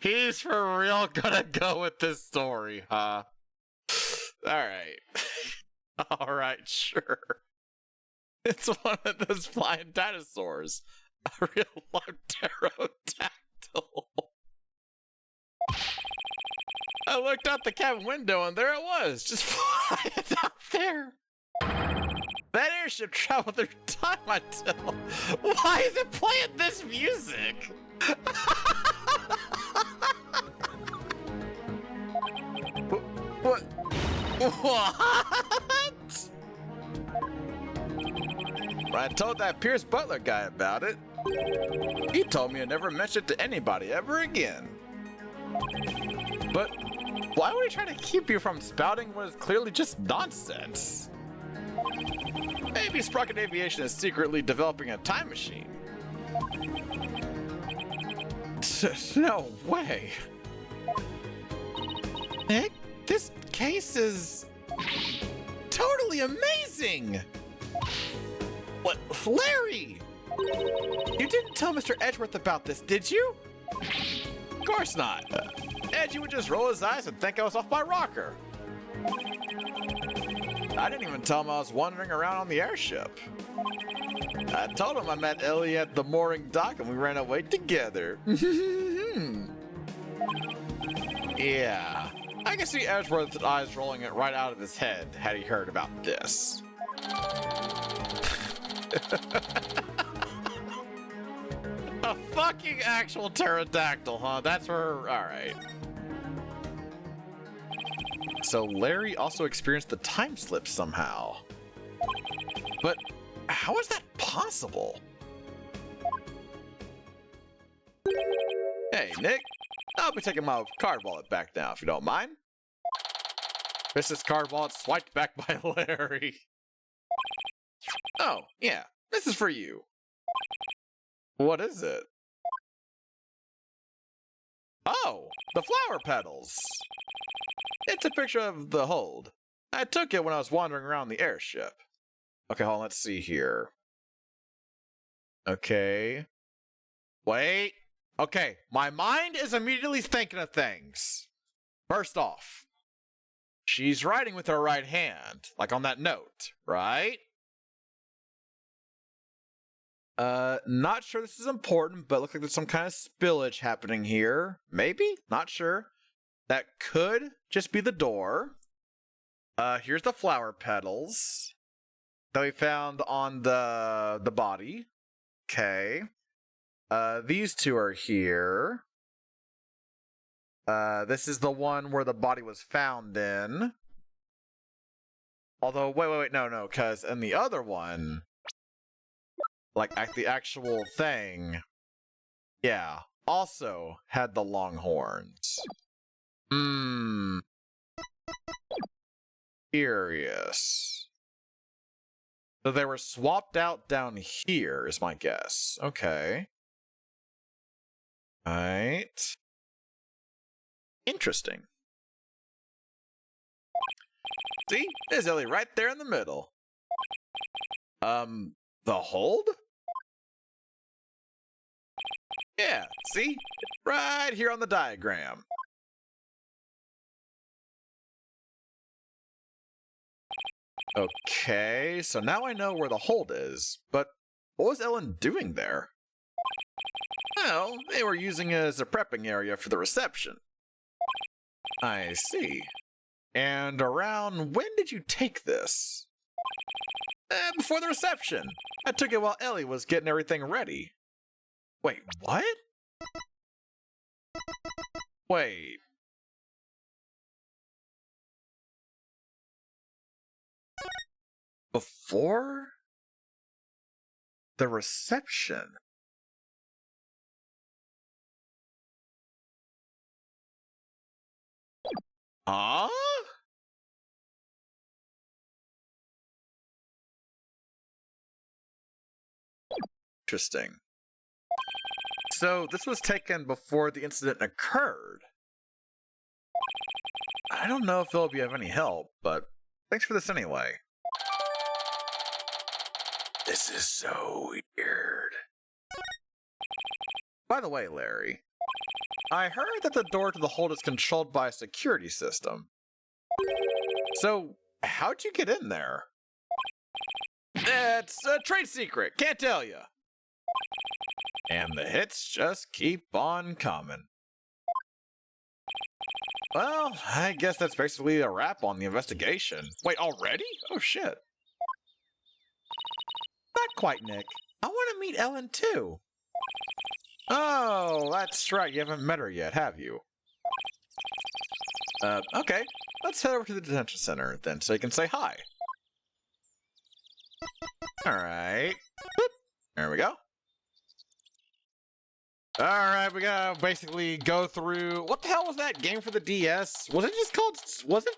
[SPEAKER 3] He's for real gonna go with this story, huh? Alright. Alright, sure. It's one of those flying dinosaurs. A real life pterodactyl. I looked out the cabin window and there it was, just flying out there. That airship traveled through time, I tell. Why is it playing this music? What? What? When I told that Pierce Butler guy about it, he told me to never mention it to anybody ever again. But why would he try to keep you from spouting what is clearly just nonsense? Maybe Sprocket Aviation is secretly developing a time machine. No way. Nick, this case is totally amazing. What, Larry? You didn't tell Mr. Edgeworth about this, did you? Of course not. Edgy would just roll his eyes and think I was off my rocker. I didn't even tell him I was wandering around on the airship. I told him I met Ellie at the mooring dock and we ran away together. Yeah, I can see Edgeworth's eyes rolling it right out of his head had he heard about this. A fucking actual pterodactyl, huh? That's where... Alright. So Larry also experienced the time slip somehow. But how is that possible? Hey, Nick. I'll be taking my card wallet back now, if you don't mind. Chris's card wallet swiped back by Larry. Oh, yeah. This is for you. What is it? Oh, the flower petals. It's a picture of the hold. I took it when I was wandering around the airship. Okay, hold on, let's see here. Okay. Wait. Okay, my mind is immediately thinking of things. First off, she's writing with her right hand, like on that note, right? Not sure this is important, but looks like there's some kind of spillage happening here. Maybe? Not sure. That could just be the door. Here's the flower petals that we found on the body. Okay. These two are here. This is the one where the body was found in. Although, wait, no, because in the other one, like the actual thing, yeah, also had the long horns. Curious. So they were swapped out down here, is my guess. Okay. Alright. Interesting. See? There's Ellie right there in the middle. The hold? Yeah, see? Right here on the diagram. Okay, so now I know where the hold is, but what was Ellen doing there? Well, they were using it as a prepping area for the reception. I see. And around when did you take this? Before the reception. I took it while Ellie was getting everything ready. Wait, what? Wait. Before the reception? Huh? Interesting. So this was taken before the incident occurred. I don't know if it'll be of any help, but thanks for this anyway. This is so weird. By the way, Larry, I heard that the door to the hold is controlled by a security system. So, how'd you get in there? It's a trade secret, can't tell you. And the hits just keep on coming. Well, I guess that's basically a wrap on the investigation. Wait, already? Oh shit. Not quite, Nick. I want to meet Ellen too. Oh, that's right. You haven't met her yet, have you? Okay. Let's head over to the detention center then so you can say hi. Alright. There we go. Alright, we gotta basically go through... What the hell was that game for the DS? Was it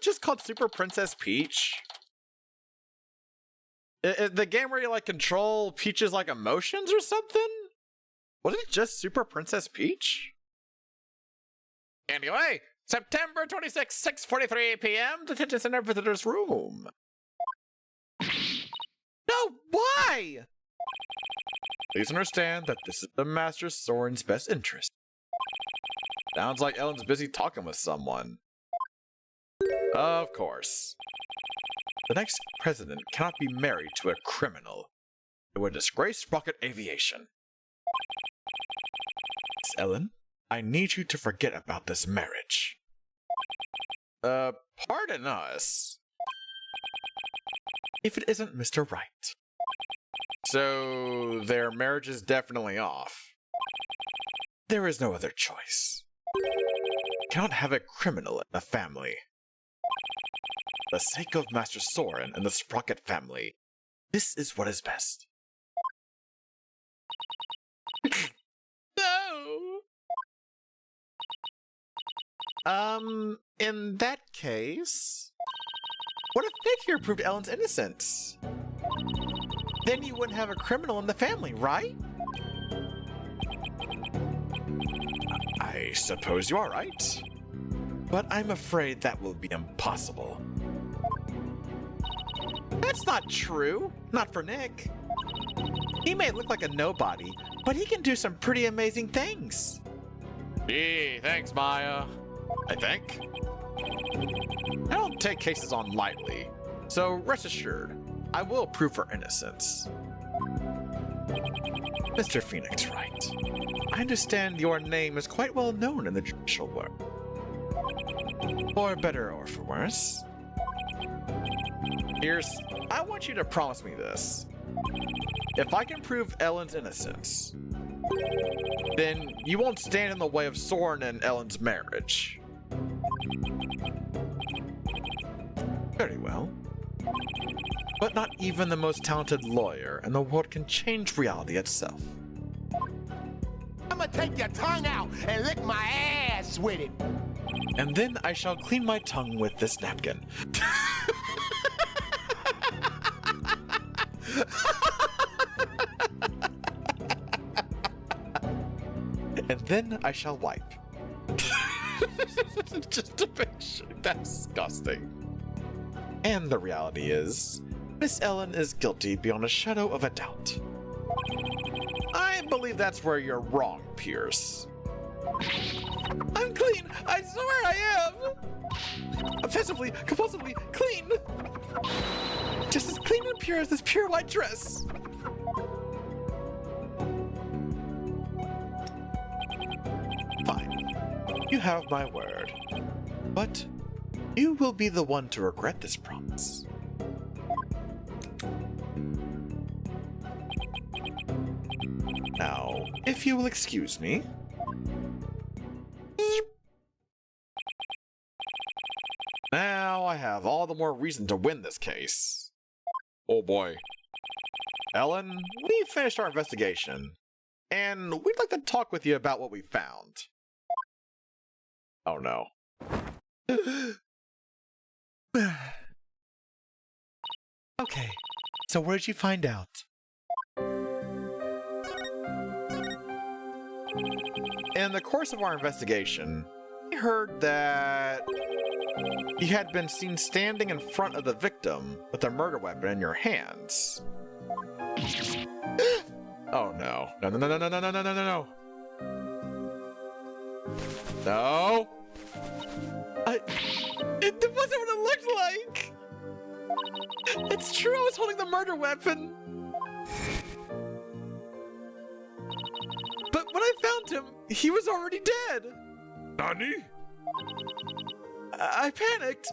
[SPEAKER 3] just called Super Princess Peach? The game where you, like, control Peach's, like, emotions or something? Was it just Super Princess Peach? Anyway, September 26, 6:43 p.m., Detention Center Visitor's Room. No, why? Please understand that this is the Master Soren's best interest. Sounds like Ellen's busy talking with someone. Of course. The next president cannot be married to a criminal. It would disgrace Rocket Aviation. Miss Ellen, I need you to forget about this marriage. Pardon us. If it isn't Mr. Right. So, their marriage is definitely off. There is no other choice. Cannot have a criminal in the family. For the sake of Master Soren and the Sprocket family, this is what is best. No! In that case... What if Nick here proved Ellen's innocence? Then you wouldn't have a criminal in the family, right? I suppose you are right. But I'm afraid that will be impossible. That's not true. Not for Nick. He may look like a nobody, but he can do some pretty amazing things. Gee, thanks, Maya. I think. I don't take cases on lightly, so rest assured, I will prove her innocence. Mr. Phoenix Wright, I understand your name is quite well known in the judicial world. For better or for worse. Pierce, I want you to promise me this. If I can prove Ellen's innocence, then you won't stand in the way of Soren and Ellen's marriage. Very well. But not even the most talented lawyer in the world can change reality itself.
[SPEAKER 7] I'm gonna take your tongue out and lick my ass with it.
[SPEAKER 3] And then I shall clean my tongue with this napkin. And then I shall wipe. Just a picture. That's disgusting. And the reality is, Miss Ellen is guilty beyond a shadow of a doubt. I believe that's where you're wrong, Pierce. I'm clean! I swear I am! Obsessively, compulsively clean! Just as clean and pure as this pure white dress. Fine. You have my word. But you will be the one to regret this promise. Now, if you will excuse me. Now I have all the more reason to win this case. Oh boy. Ellen, we finished our investigation, and we'd like to talk with you about what we found. Oh no. Okay, so what did you find out? In the course of our investigation, we heard that you had been seen standing in front of the victim with a murder weapon in your hands. Oh no. No, no, no, no, no, no, no, no, no, no. No. It wasn't what it looked like. It's true, I was holding the murder weapon. But when I found him, he was already dead.
[SPEAKER 1] Nani?
[SPEAKER 3] I panicked,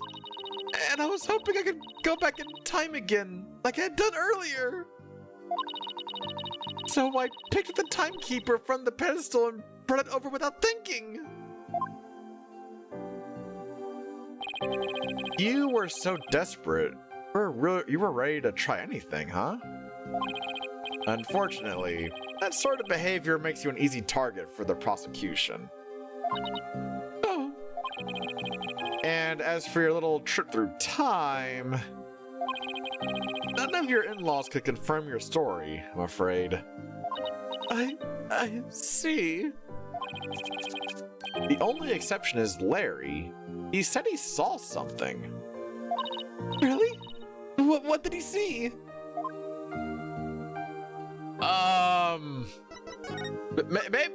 [SPEAKER 3] and I was hoping I could go back in time again, like I had done earlier. So I picked up the timekeeper from the pedestal and brought it over without thinking. You were so desperate. You were ready to try anything, huh? Unfortunately, that sort of behavior makes you an easy target for the prosecution. Oh. And as for your little trip through time, none of your in-laws could confirm your story, I'm afraid. I see. The only exception is Larry. He said he saw something. Really? What did he see?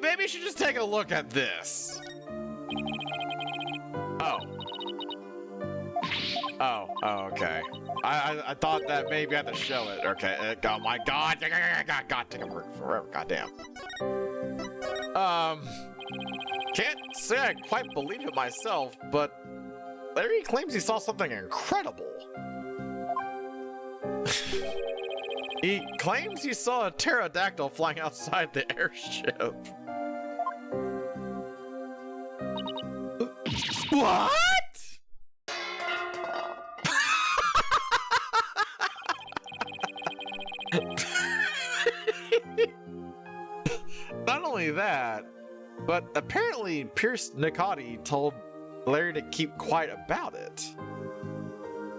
[SPEAKER 3] Maybe you should just take a look at this. Oh, okay. I thought that maybe I had to show it. Okay, oh my god. God, take a break forever, goddamn. Can't say I quite believe it myself, but Larry claims he saw something incredible. He claims he saw a pterodactyl flying outside the airship. What? Not only that, but apparently Pierce Nicoti told Larry to keep quiet about it.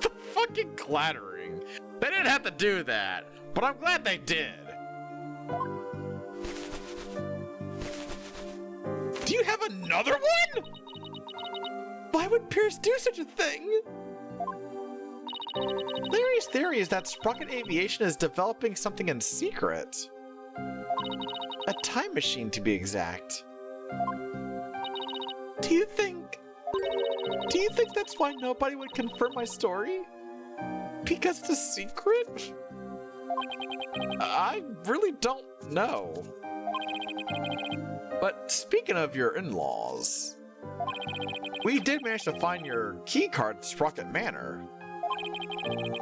[SPEAKER 3] The fucking clattering. They didn't have to do that, but I'm glad they did. Do you have another one? Why would Pierce do such a thing? Larry's theory is that Sprocket Aviation is developing something in secret. A time machine, to be exact. Do you think that's why nobody would confirm my story? Because it's a secret? I really don't know. But speaking of your in-laws, we did manage to find your key card at Sprocket Manor.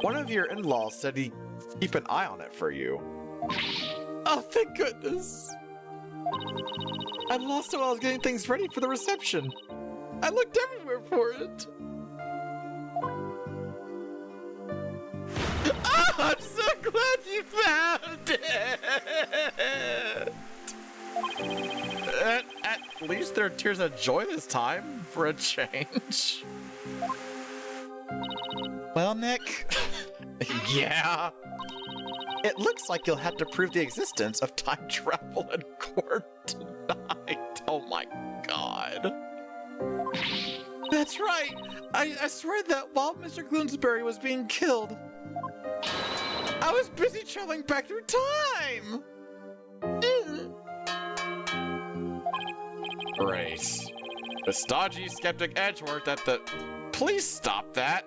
[SPEAKER 3] One of your in-laws said he'd keep an eye on it for you. Oh, thank goodness. I lost it while I was getting things ready for the reception. I looked everywhere for it. Oh, I'm so glad you found it! At least there are tears of joy this time, for a change. Well, Nick. Yeah. It looks like you'll have to prove the existence of time travel in court tonight. Oh my god. That's right. I swear that while Mr. Gloomsbury was being killed, I was busy traveling back through time. Great. The stodgy skeptic Edgeworth at the... Please stop that.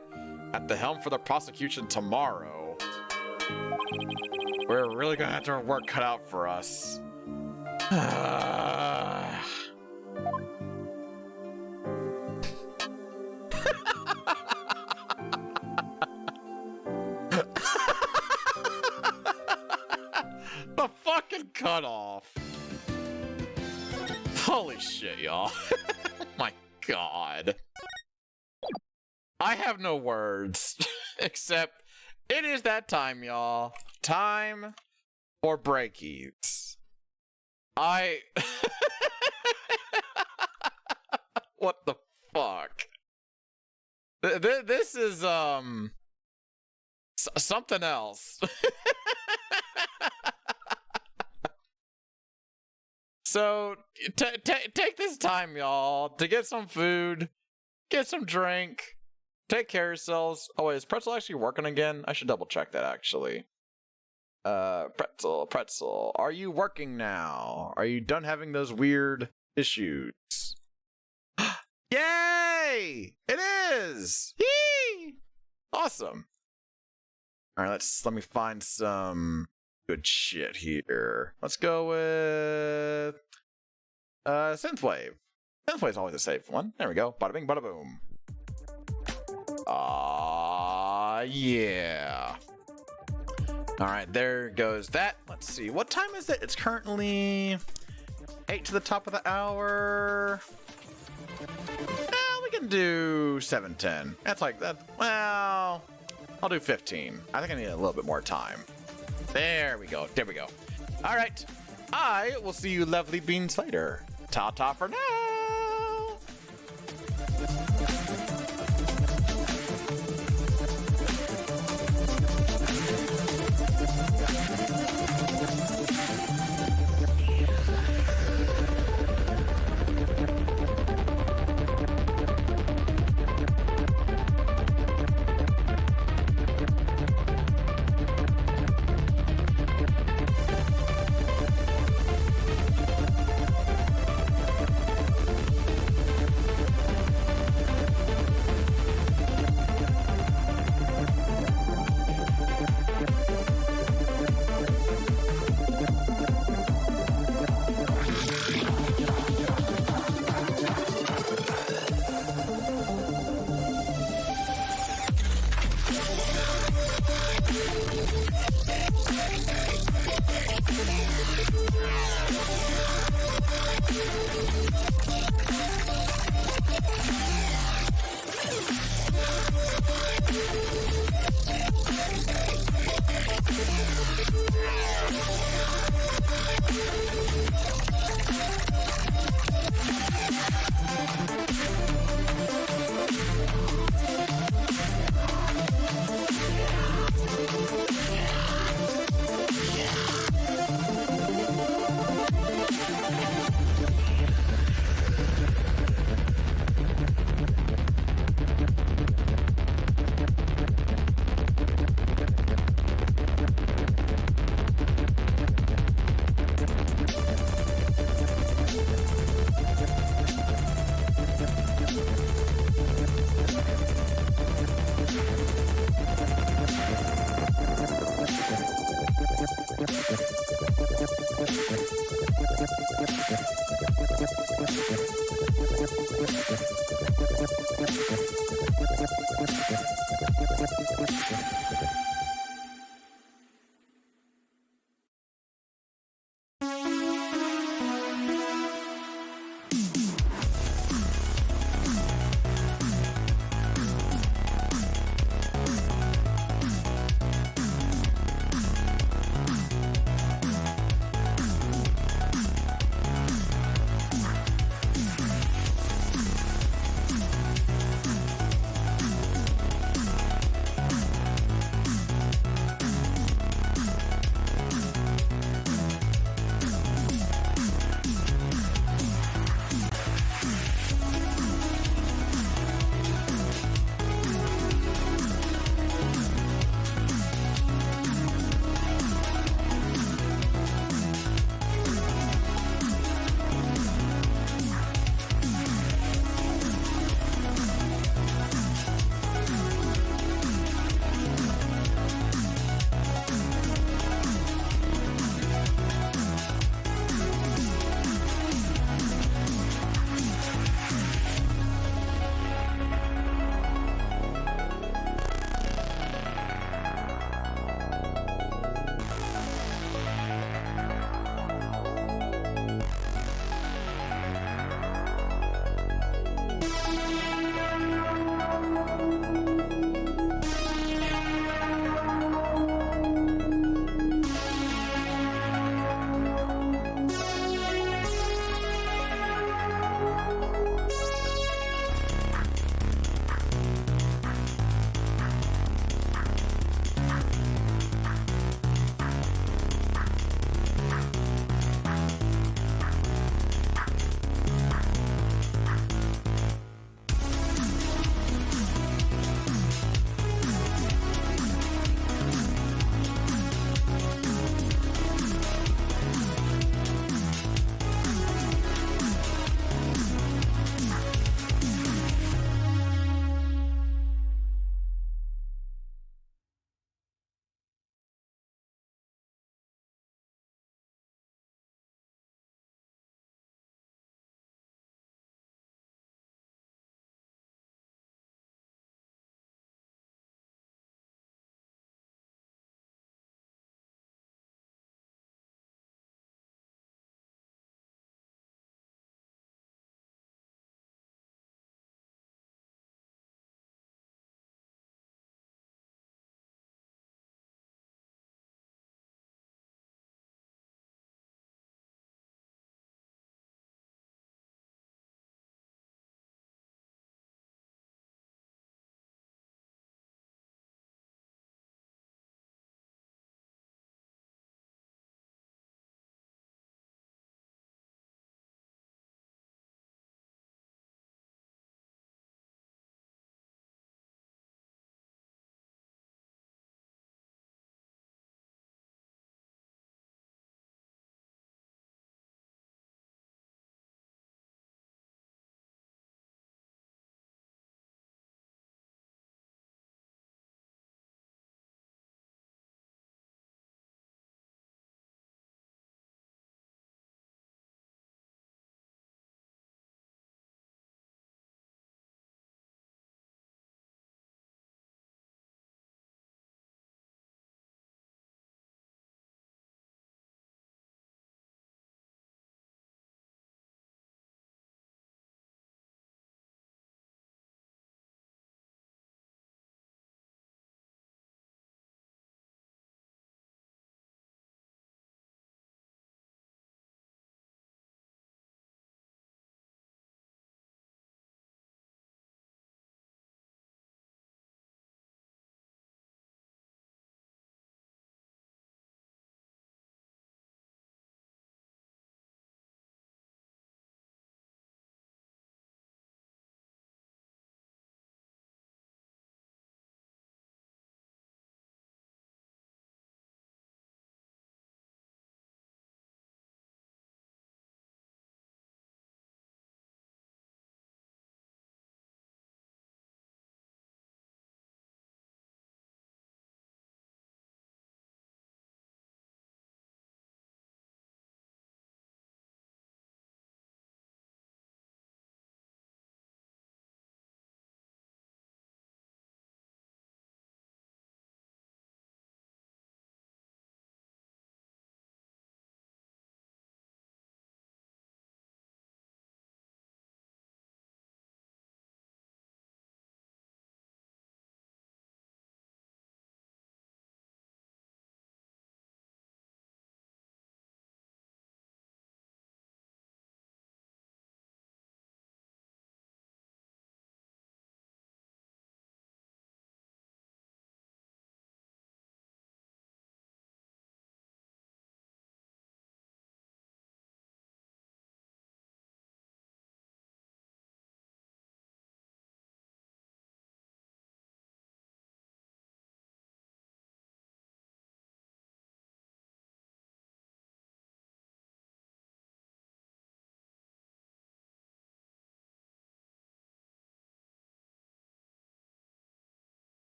[SPEAKER 3] At the helm for the prosecution tomorrow. We're really gonna have our work cut out for us. The fucking cutoff. Holy shit, y'all. Oh my god. I have no words, except it is that time, y'all. Time for breakies. What the fuck? This is, something else. So, take this time, y'all, to get some food, get some drink, take care of yourselves. Oh, wait, is Pretzel actually working again? I should double check that, actually. Pretzel, are you working now? Are you done having those weird issues? Yay! It is! Yee! Awesome. Alright, let me find some good shit here. Let's go with Synthwave. Synthwave's always a safe one. There we go. Bada bing, bada boom. Yeah. Alright, there goes that. Let's see. What time is it? It's currently 8 to the top of the hour. We can do 7:10. That's like that. Well, I'll do 15. I think I need a little bit more time. There we go. There we go. All right. I will see you lovely beans later. Ta-ta for now.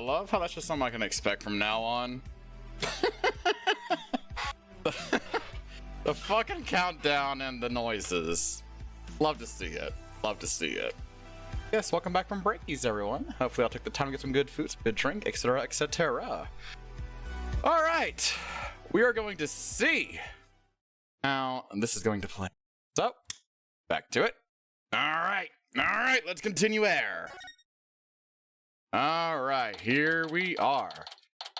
[SPEAKER 3] love how that's just something I can expect from now on. The fucking countdown and the noises. Love to see it. Love to see it. Yes, welcome back from breakies, everyone. Hopefully I'll take the time to get some good food, some good drink, etc., etc. Alright, we are going to see how this is going to play. So, back to it. Alright, let's continue air. Alright, here we are.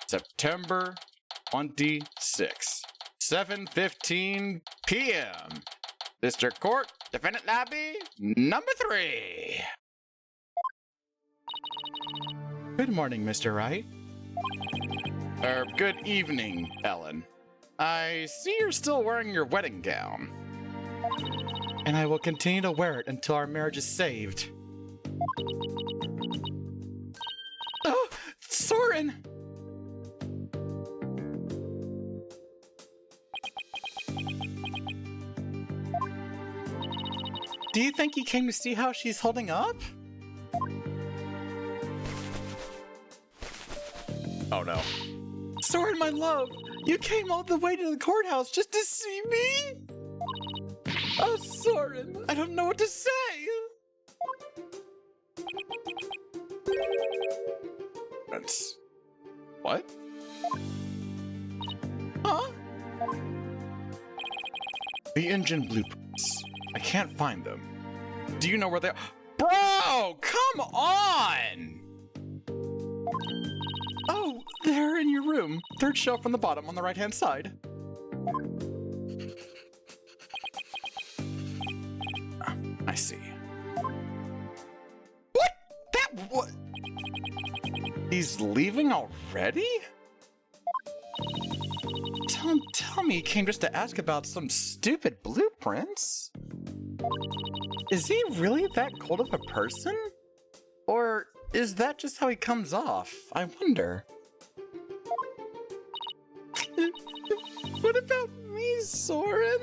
[SPEAKER 3] September 26th, 7:15 p.m. District Court, Defendant Lobby, number 3. Good morning, Mr. Wright. Good evening, Ellen. I see you're still wearing your wedding gown. And I will continue to wear it until our marriage is saved. Oh, Soren! Do you think he came to see how she's holding up? Oh no. Soren, my love, you came all the way to the courthouse just to see me? Oh, Soren, I don't know what to say. That's... what? Huh? The engine blueprints. I can't find them. Do you know where they are? Bro, come on! Oh, they're in your room. 3rd shelf from the bottom on the right-hand side. I see. What? He's leaving already? Tell me he came just to ask about some stupid blueprints? Is he really that cold of a person? Or is that just how he comes off? I wonder. What about me, Soren?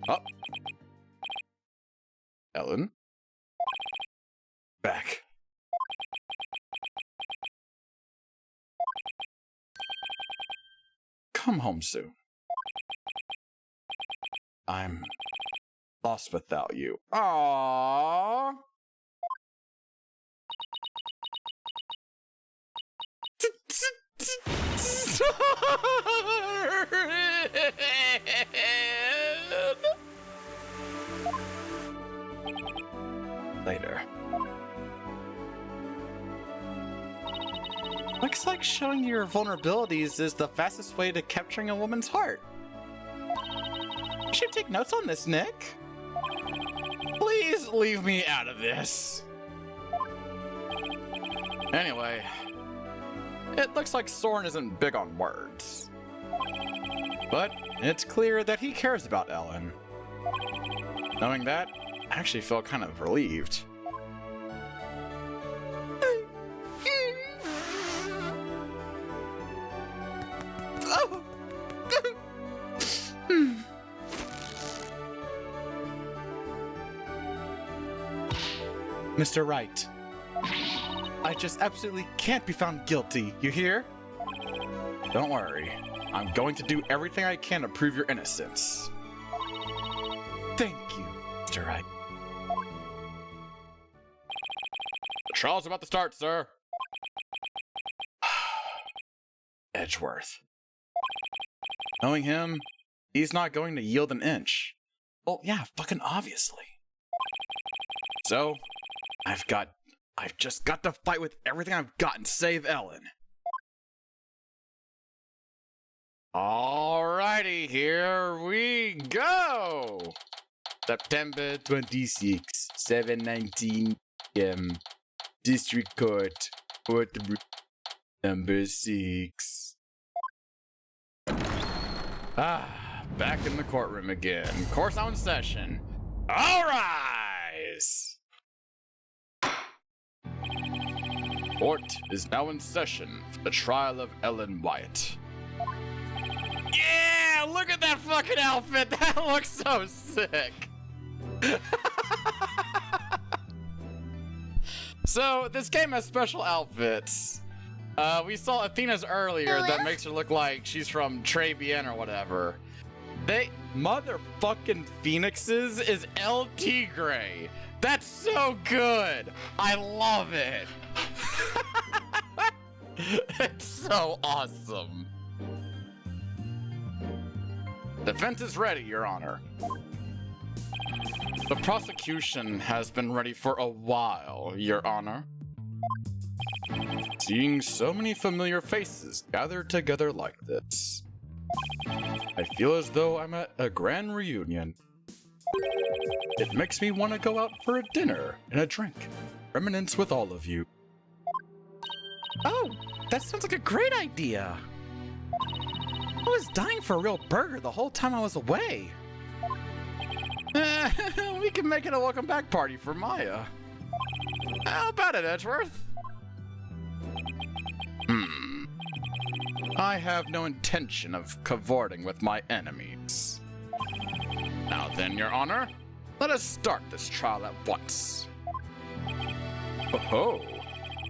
[SPEAKER 3] Oh. Ellen? Back. Come home soon. I'm lost without you. Aww. Later. Looks like showing your vulnerabilities is the fastest way to capturing a woman's heart. You should take notes on this, Nick. Please leave me out of this. Anyway, it looks like Soren isn't big on words. But it's clear that he cares about Ellen. Knowing that, I actually feel kind of relieved. Mr. Wright, I just absolutely can't be found guilty, you hear? Don't worry, I'm going to do everything I can to prove your innocence. Thank you, Mr. Wright. The trial's about to start, sir. Edgeworth. Knowing him, he's not going to yield an inch. Well, yeah, fucking obviously. So, I've just got to fight with everything I've got and save Ellen. Alrighty, here we go! September 26, 7:19 p.m. District Court, Courtroom number 6. Back in the courtroom again. Court's now in session. All rise! Court is now in session for the trial of Ellen Wyatt. Yeah! Look at that fucking outfit! That looks so sick! So, this game has special outfits. We saw Athena's earlier that makes her look like she's from Trabian or whatever. They motherfucking Phoenixes is El Tigre. That's so good. I love it. It's so awesome. Defense is ready, Your Honor. The prosecution has been ready for a while, Your Honor. Seeing so many familiar faces gathered together like this, I feel as though I'm at a grand reunion. It makes me want to go out for a dinner and a drink, reminisce with all of you. Oh, that sounds like a great idea. I was dying for a real burger the whole time I was away. We can make it a welcome back party for Maya. How about it, Edgeworth? I have no intention of cavorting with my enemies. Now then, Your Honor, let us start this trial at once. Oh,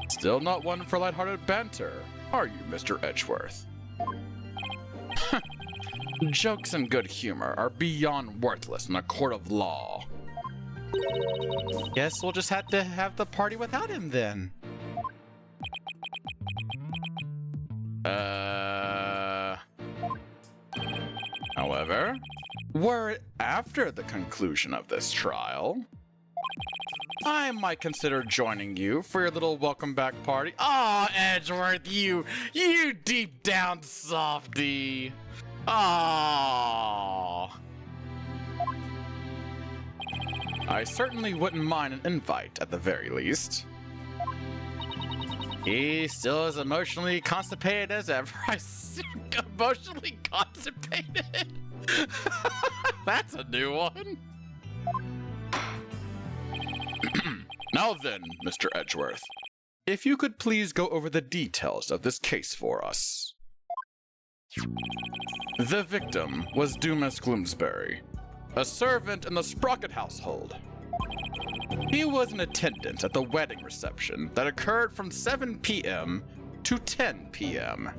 [SPEAKER 3] still not one for lighthearted banter, are you, Mr. Edgeworth? Jokes and good humor are beyond worthless in a court of law. Guess we'll just have to have the party without him then. However, were it after the conclusion of this trial, I might consider joining you for your little welcome back party. Aw, Edgeworth, you deep down softy. Aww. I certainly wouldn't mind an invite at the very least. He's still as emotionally constipated as ever. Emotionally constipated? That's a new one. Now then, Mr. Edgeworth, if you could please go over the details of this case for us. The victim was Dumas Gloomsbury, a servant in the Sprocket household. He was an attendant at the wedding reception that occurred from 7 p.m. to 10 p.m.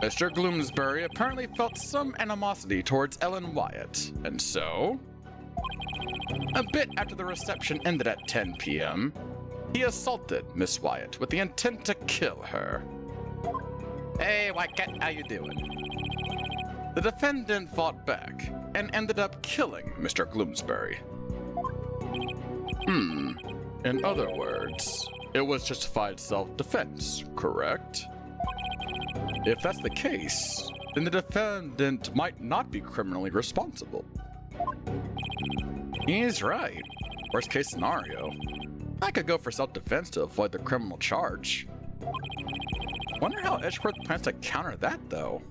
[SPEAKER 3] Mr. Gloomsbury apparently felt some animosity towards Ellen Wyatt, and so, a bit after the reception ended at 10 p.m., he assaulted Miss Wyatt with the intent to kill her. Hey, White Cat, how you doing? The defendant fought back and ended up killing Mr. Gloomsbury. In other words, it was justified self-defense, correct? If that's the case, then the defendant might not be criminally responsible. He's right. Worst case scenario, I could go for self-defense to avoid the criminal charge. Wonder how Edgeworth plans to counter that, though.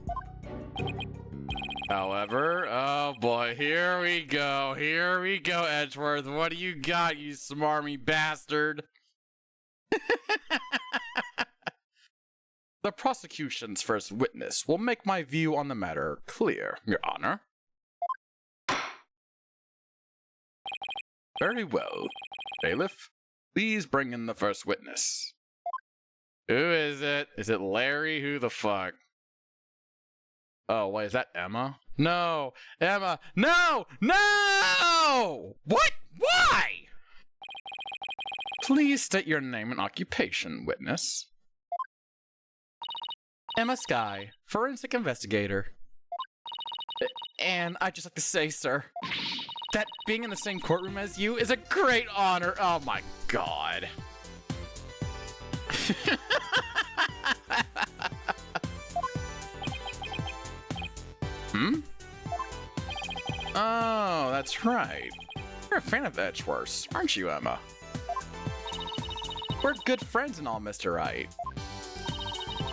[SPEAKER 3] However, oh boy, here we go, Edgeworth. What do you got, you smarmy bastard? The prosecution's first witness will make my view on the matter clear, Your Honor. Very well. Bailiff, please bring in the first witness. Who is it? Is it Larry? Who the fuck? Oh, wait, is that Emma? No! Emma! No! No! What? Why? Please state your name and occupation, witness. Emma Skye, forensic investigator. And I'd just like to say, sir, that being in the same courtroom as you is a great honor. Oh my god. Oh, that's right. You're a fan of Edgeworth's, aren't you, Emma? We're good friends and all, Mr. Wright.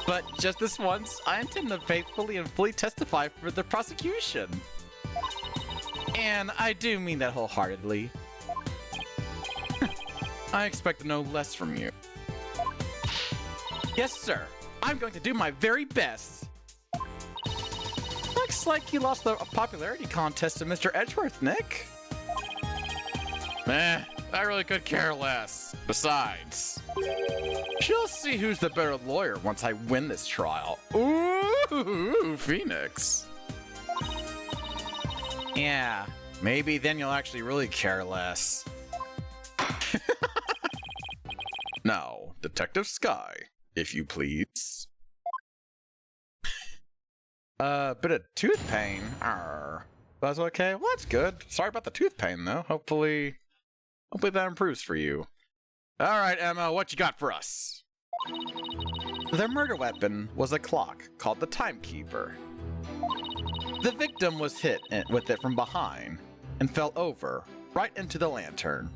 [SPEAKER 3] But just this once, I intend to faithfully and fully testify for the prosecution. And I do mean that wholeheartedly. I expect no less from you. Yes, sir. I'm going to do my very best. Looks like you lost the popularity contest to Mr. Edgeworth, Nick. I really could care less. Besides, she'll see who's the better lawyer once I win this trial. Ooh, Phoenix. Yeah, maybe then you'll actually really care less. Now, Detective Sky, if you please. Bit of tooth pain. Arr. That's okay. Well, that's good. Sorry about the tooth pain, though. Hopefully that improves for you. All right, Emma, what you got for us? Their murder weapon was a clock called the Timekeeper. The victim was hit with it from behind and fell over right into the lantern.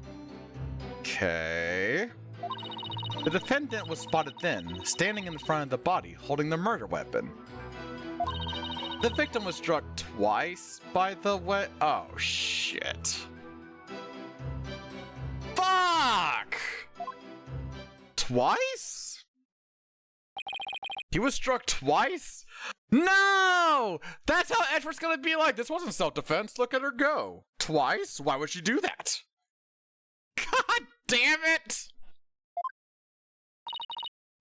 [SPEAKER 3] Okay. The defendant was spotted then, standing in front of the body holding the murder weapon. The victim was struck twice by the oh, shit. Fuck! Twice? He was struck twice? No! That's how Edward's gonna be like. This wasn't self-defense. Look at her go. Twice? Why would she do that? God damn it!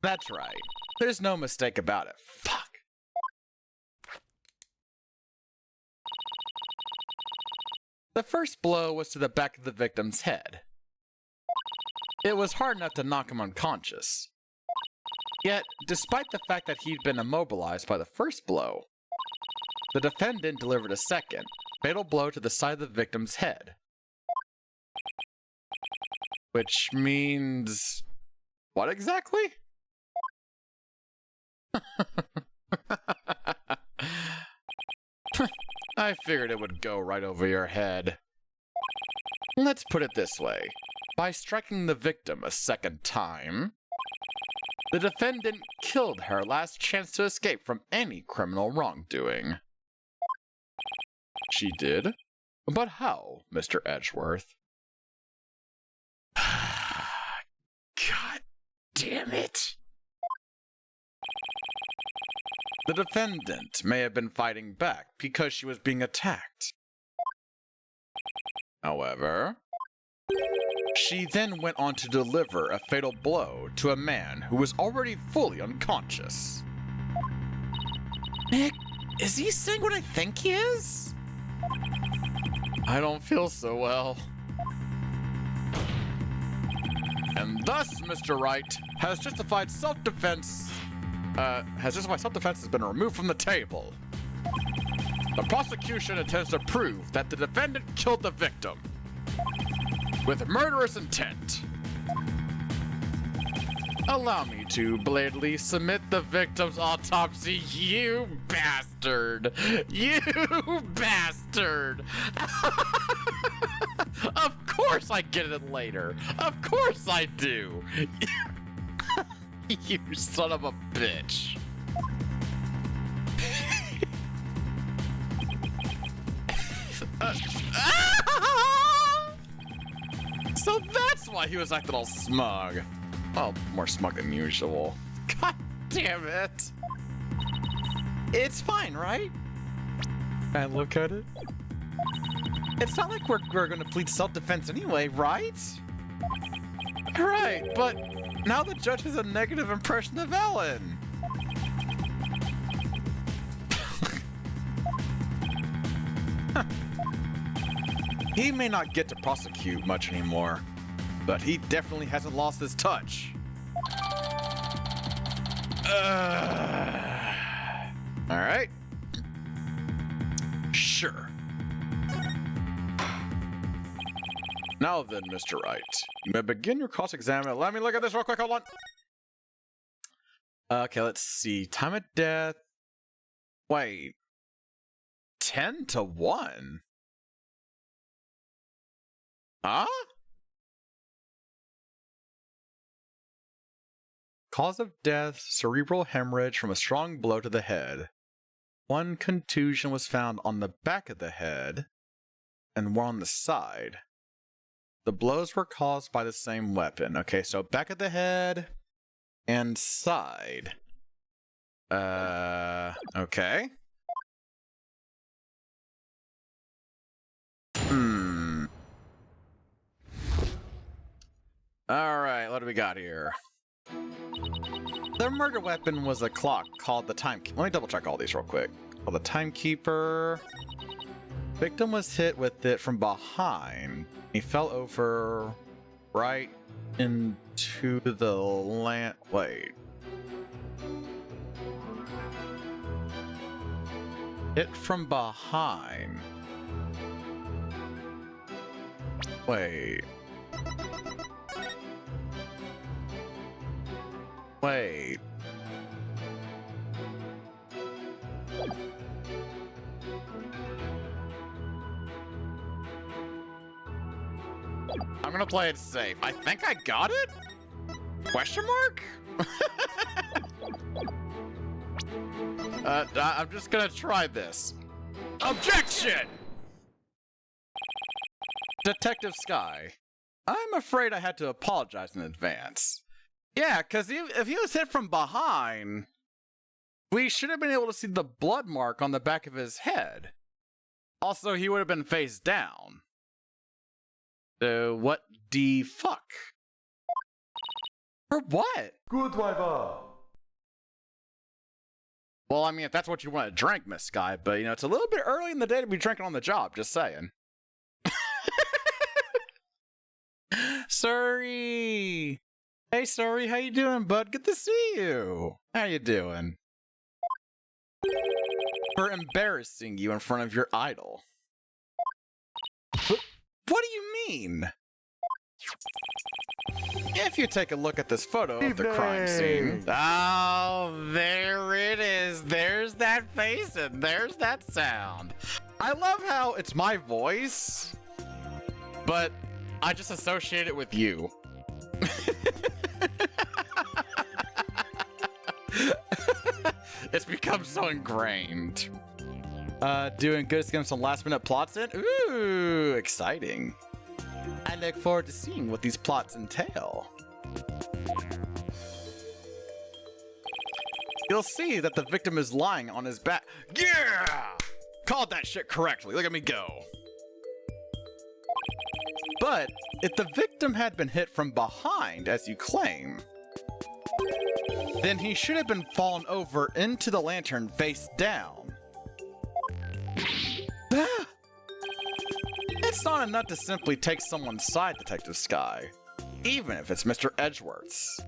[SPEAKER 3] That's right. There's no mistake about it. Fuck. The first blow was to the back of the victim's head. It was hard enough to knock him unconscious. Yet, despite the fact that he'd been immobilized by the first blow, the defendant delivered a second, fatal blow to the side of the victim's head. Which means... what exactly? I figured it would go right over your head. Let's put it this way. By striking the victim a second time, the defendant killed her last chance to escape from any criminal wrongdoing. She did? But how, Mr. Edgeworth? God damn it. The defendant may have been fighting back because she was being attacked. However, she then went on to deliver a fatal blow to a man who was already fully unconscious. Nick, is he saying what I think he is? I don't feel so well. And thus, Mr. Wright has justified self-defense has been removed from the table. The prosecution intends to prove that the defendant killed the victim with murderous intent. Allow me to blatantly submit the victim's autopsy, you bastard! You bastard! Of course I get it later! Of course I do! You son of a bitch. So that's why he was acting all smug. Well, more smug than usual. God damn it. It's fine, right? And look at it. It's not like we're gonna plead self-defense anyway, right? Right, but now the judge has a negative impression of Ellen. He may not get to prosecute much anymore, but he definitely hasn't lost his touch. All right. Sure. Now then, Mr. Wright, you may begin your cross-examination. Let me look at this real quick, hold on. Okay, let's see. Time of death. Wait. 10-1? Huh? Cause of death, cerebral hemorrhage from a strong blow to the head. One contusion was found on the back of the head, and one on the side. The blows were caused by the same weapon. Okay, so back of the head and side. Okay. Alright, what do we got here? The murder weapon was a clock called the Timekeeper. Let me double check all these real quick. Called the Timekeeper. Victim was hit with it from behind. He fell over right into the land. Wait. Hit from behind. Wait. Wait. I'm gonna play it safe. I think I got it? Question mark? I'm just gonna try this. Objection! Detective Sky, I'm afraid I had to apologize in advance. Yeah, because if he was hit from behind, we should have been able to see the blood mark on the back of his head. Also, he would have been face down. So, what the fuck? For what?
[SPEAKER 8] Good driver.
[SPEAKER 3] Well, I mean, if that's what you want to drink, Miss Sky, but, you know, it's a little bit early in the day to be drinking on the job, just saying. Sorry. Hey, sorry, how you doing, bud? Good to see you. How you doing? For embarrassing you in front of your idol. What do you mean? If you take a look at this photo of the crime scene. Oh, there it is. There's that face and there's that sound. I love how it's my voice, but I just associate it with you. It's become so ingrained. Doing good to get some last minute plots in? Ooh, exciting. I look forward to seeing what these plots entail. You'll see that the victim is lying on his back. Yeah! Called that shit correctly. Look at me go. But if the victim had been hit from behind, as you claim, then he should have been fallen over into the lantern face down. It's not enough to simply take someone's side, Detective Sky, even if it's Mr. Edgeworth's.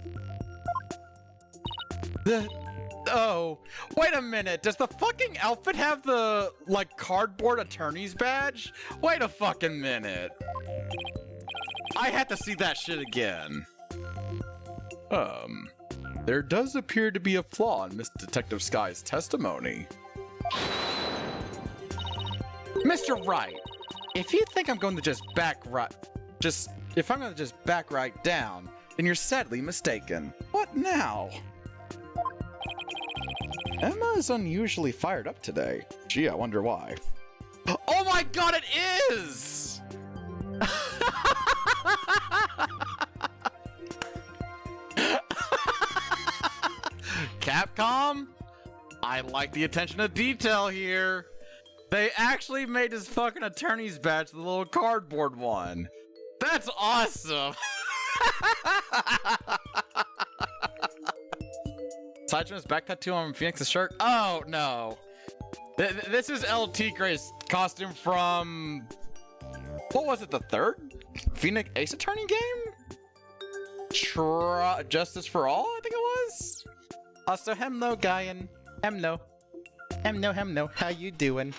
[SPEAKER 3] Oh, wait a minute. Does the fucking outfit have the, like, cardboard attorney's badge? Wait a fucking minute. I had to see that shit again. There does appear to be a flaw in Miss Detective Sky's testimony. Mr. Wright, if you think I'm going to just back right down, then you're sadly mistaken. What now? Emma is unusually fired up today. Gee, I wonder why. Oh my god, it is! Capcom? I like the attention to detail here. They actually made his fucking attorney's badge the little cardboard one. That's awesome. Sidesman's back tattoo on Phoenix's shirt. Oh no. This is LT Gray's costume from, what was it, the third Phoenix Ace Attorney game? Justice for All, I think it was. Also, hemno, Guyan. Hemno. Hemno, how you doing?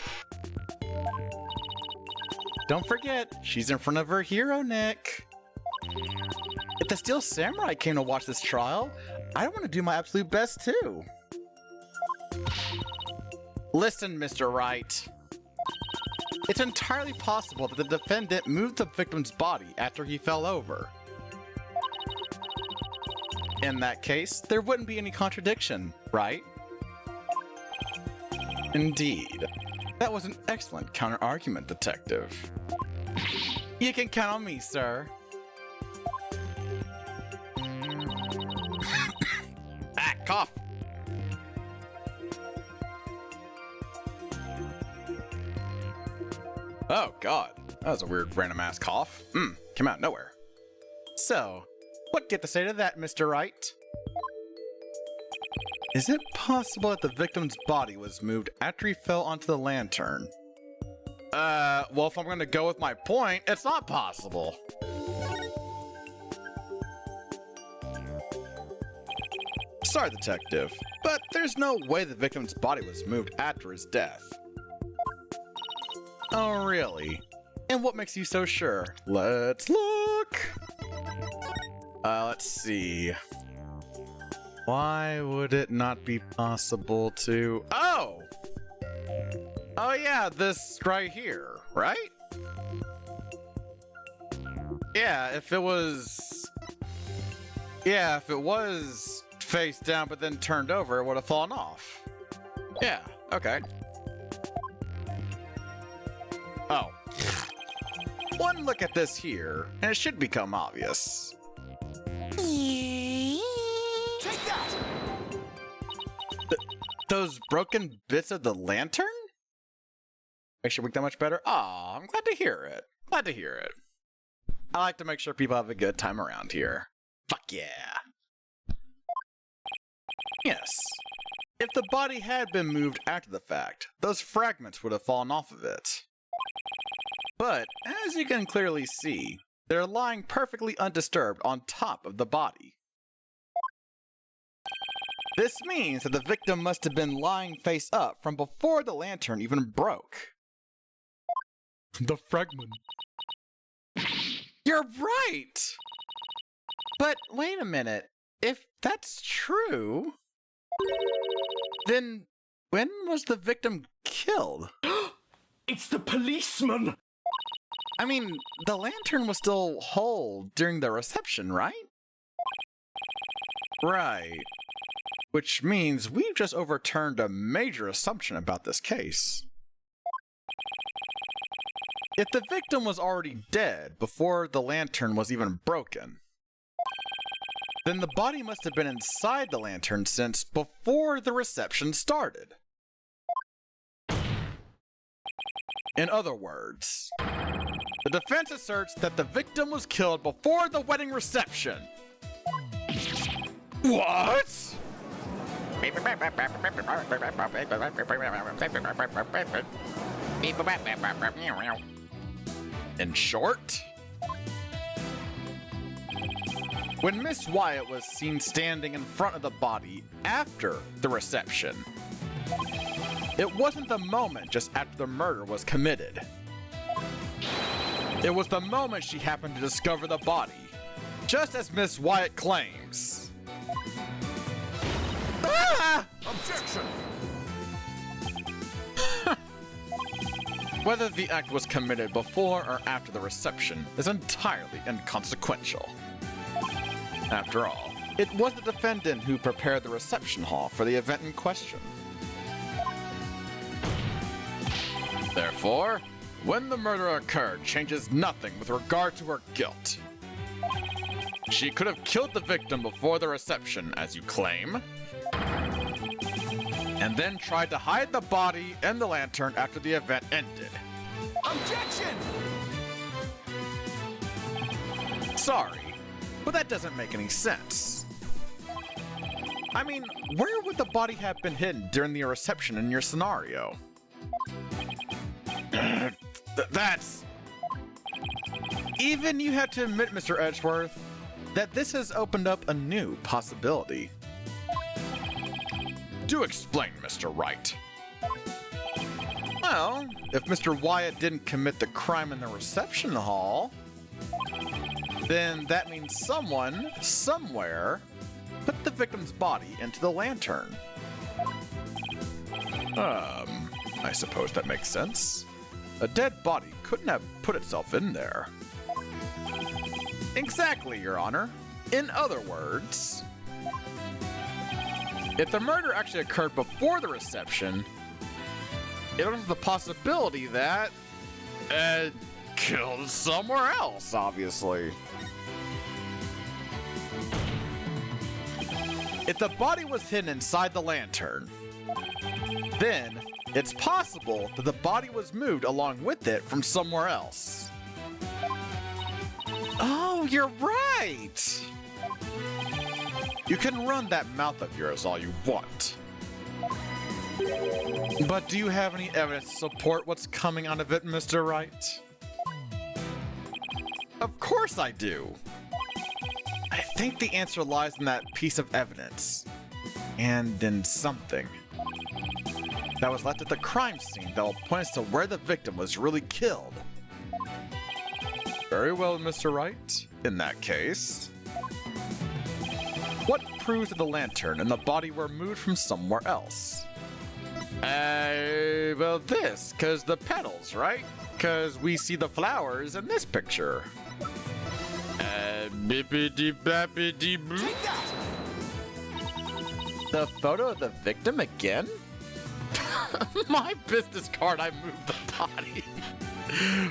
[SPEAKER 3] Don't forget, she's in front of her hero, Nick. If the Steel Samurai came to watch this trial, I want to do my absolute best too. Listen, Mr. Wright. It's entirely possible that the defendant moved the victim's body after he fell over. In that case, there wouldn't be any contradiction, right? Indeed. That was an excellent counter-argument, Detective. You can count on me, sir. Ah, cough! Oh, God. That was a weird random-ass cough. Came out of nowhere. So,
[SPEAKER 8] What get to say to that, Mr. Wright? Is it possible that the victim's body was moved after he fell onto the lantern? Well, if I'm gonna go with my point, it's not possible. Sorry, detective, but there's no way the victim's body was moved after his death. Oh, really? And what makes you so sure? Let's look! Let's see. Why would it not be possible to... Oh! Oh yeah, this right here, right? Yeah, if it was... Yeah, if it was face down but then turned over, it would have fallen off. Yeah, okay. Oh. One look at this here, and it should become obvious.
[SPEAKER 7] Take that!
[SPEAKER 8] Those broken bits of the lantern? Makes your week that much better? Aw, I'm glad to hear it. Glad to hear it. I like to make sure people have a good time around here. Fuck yeah. Yes. If the body had been moved after the fact, those fragments would have fallen off of it. But, as you can clearly see, they're lying perfectly undisturbed on top of the body. This means that the victim must have been lying face up from before the lantern even broke. The fragment. You're right! But wait a minute. If that's true, then when was the victim killed?
[SPEAKER 1] It's the policeman!
[SPEAKER 8] I mean, the lantern was still whole during the reception, right? Right. Which means we've just overturned a major assumption about this case. If the victim was already dead before the lantern was even broken, then the body must have been inside the lantern since before the reception started. In other words, the defense asserts that the victim was killed before the wedding reception. What? In short, when Miss Wyatt was seen standing in front of the body after the reception, it wasn't the moment just after the murder was committed. It was the moment she happened to discover the body, just as Miss Wyatt claims. Ah!
[SPEAKER 1] Objection!
[SPEAKER 8] Whether the act was committed before or after the reception is entirely inconsequential. After all, it was the defendant who prepared the reception hall for the event in question. Therefore, when the murder occurred changes nothing with regard to her guilt. She could have killed the victim before the reception, as you claim, and then tried to hide the body and the lantern after the event ended.
[SPEAKER 7] Objection!
[SPEAKER 8] Sorry, but that doesn't make any sense. I mean, where would the body have been hidden during the reception in your scenario? That's... Even you have to admit, Mr. Edgeworth, that this has opened up a new possibility. Do explain, Mr. Wright. Well, if Mr. Wyatt didn't commit the crime in the reception hall, then that means someone, somewhere, put the victim's body into the lantern. I suppose that makes sense. A dead body couldn't have put itself in there. Exactly, Your Honor. In other words, if the murder actually occurred before the reception, it was the possibility that Ed killed somewhere else, obviously. If the body was hidden inside the lantern, then it's possible that the body was moved along with it from somewhere else. Oh, you're right! You can run that mouth of yours all you want. But do you have any evidence to support what's coming out of it, Mr. Wright? Of course I do. I think the answer lies in that piece of evidence. And in something that was left at the crime scene that will point us to where the victim was really killed. Very well, Mr. Wright. In that case, what proves that the lantern and the body were moved from somewhere else? Well, this, cause the petals, right? Cause we see the flowers in this picture. Bippity bappity bloop. The photo of the victim again? My business card, I moved the body.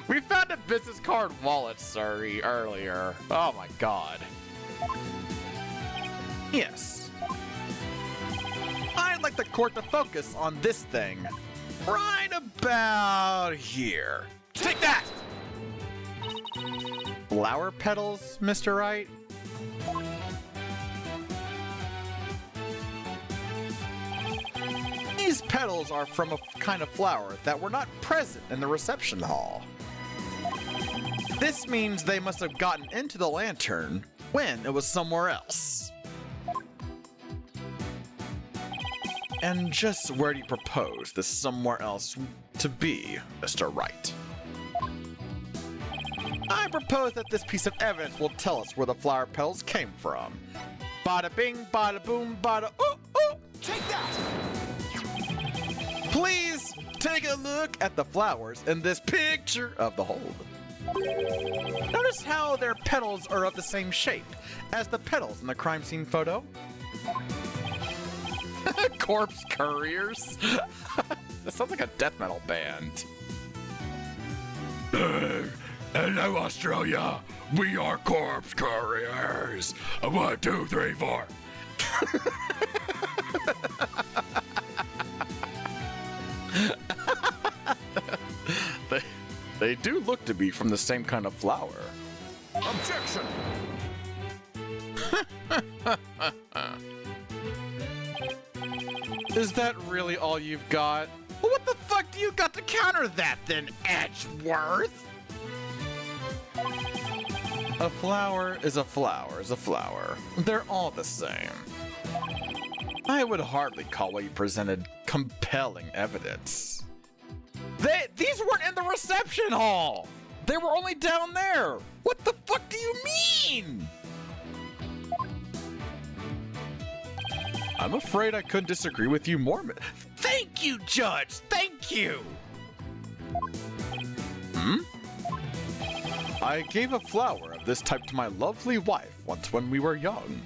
[SPEAKER 8] We found a business card wallet, sorry, earlier. Oh my god. Yes. I'd like the court to focus on this thing. Right about here. Take that! Flower petals, Mr. Wright? These petals are from a kind of flower that were not present in the reception hall. This means they must have gotten into the lantern when it was somewhere else. And just where do you propose this somewhere else to be, Mr. Wright? I propose that this piece of evidence will tell us where the flower petals came from. Bada bing, bada boom, bada ooh, ooh! Take that! Please take a look at the flowers in this picture of the hold. Notice how their petals are of the same shape as the petals in the crime scene photo. Corpse Couriers? That sounds like a death metal band.
[SPEAKER 1] Hello, Australia. We are Corpse Couriers. 1, 2, 3, 4.
[SPEAKER 8] They do look to be from the same kind of flower.
[SPEAKER 1] Objection!
[SPEAKER 8] Is that really all you've got? Well, what the fuck do you got to counter that then, Edgeworth? A flower is a flower is a flower. They're all the same. I would hardly call what you presented compelling evidence. These weren't in the reception hall! They were only down there! What the fuck do you mean? I'm afraid I couldn't disagree with you more. Thank you, Judge! Thank you! I gave a flower of this type to my lovely wife once when we were young.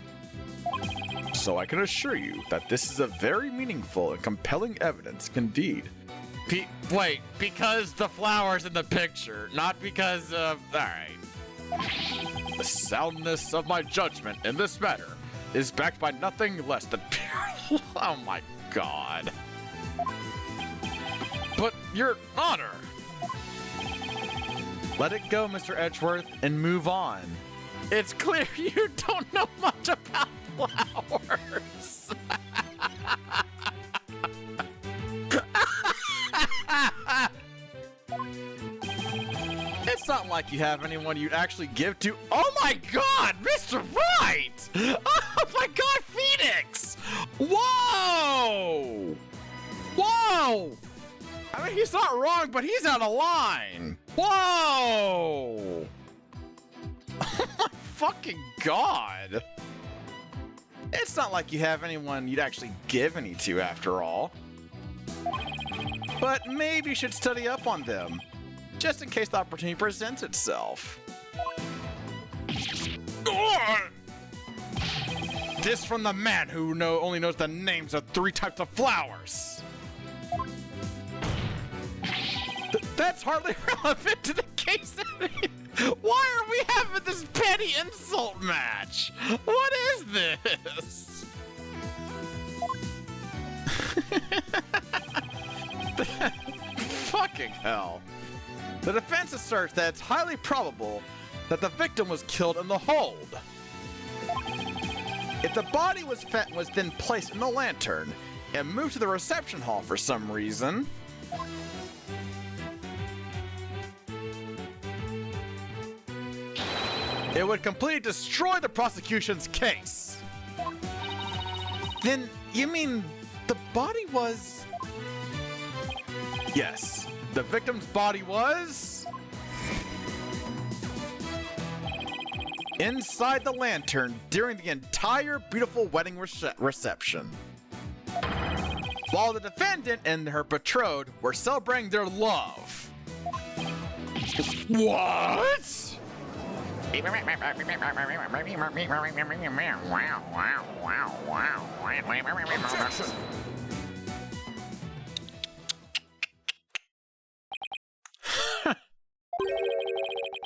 [SPEAKER 8] So I can assure you that this is a very meaningful and compelling evidence indeed. Wait, because the flower's in the picture, not because of... Alright. The soundness of my judgment in this matter is backed by nothing less than pure... Oh my god. But Your Honor! Let it go, Mr. Edgeworth, and move on. It's clear you don't know much about flowers. It's not like you have anyone you'd actually give to. Oh my god, Mr. Wright! Oh my god, Phoenix! Whoa! Whoa! I mean, he's not wrong, but he's out of line. Whoa! Oh my fucking god! It's not like you have anyone you'd actually give any to, after all. But maybe you should study up on them, just in case the opportunity presents itself. This from the man who only knows the names of 3 types of flowers. That's hardly relevant to the case. Why are we having this petty insult match? What is this? Fucking hell. The defense asserts that it's highly probable that the victim was killed in the hold. If the body was then placed in the lantern and moved to the reception hall for some reason, it would completely destroy the prosecution's case. Then you mean the body was... Yes, the victim's body was... inside the lantern during the entire beautiful wedding reception, while the defendant and her betrothed were celebrating their love. What? Objection.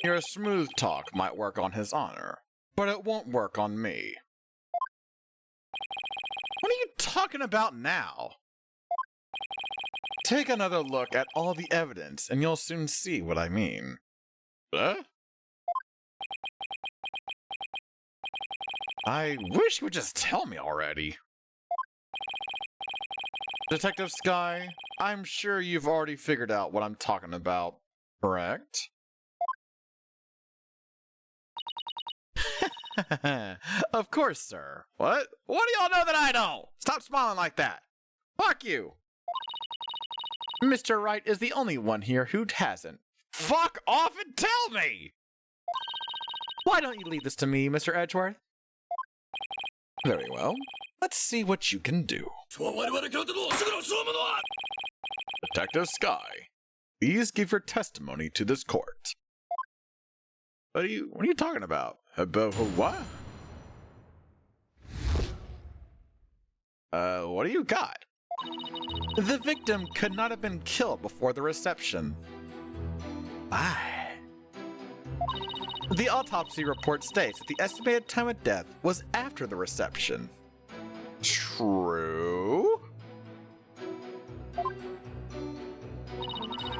[SPEAKER 8] Your smooth talk might work on his honor, but it won't work on me. What are you talking about now? Take another look at all the evidence and you'll soon see what I mean. Huh? I wish you would just tell me already. Detective Sky, I'm sure you've already figured out what I'm talking about, correct? Of course, sir. What? What do y'all know that I don't? Stop smiling like that. Fuck you. Mr. Wright is the only one here who hasn't. Fuck off and tell me! Why don't you leave this to me, Mr. Edgeworth? Very well. Let's see what you can do. Detective Sky, please give your testimony to this court. What are you talking about? About what? What do you got? The victim could not have been killed before the reception. Why? The autopsy report states that the estimated time of death was after the reception. True.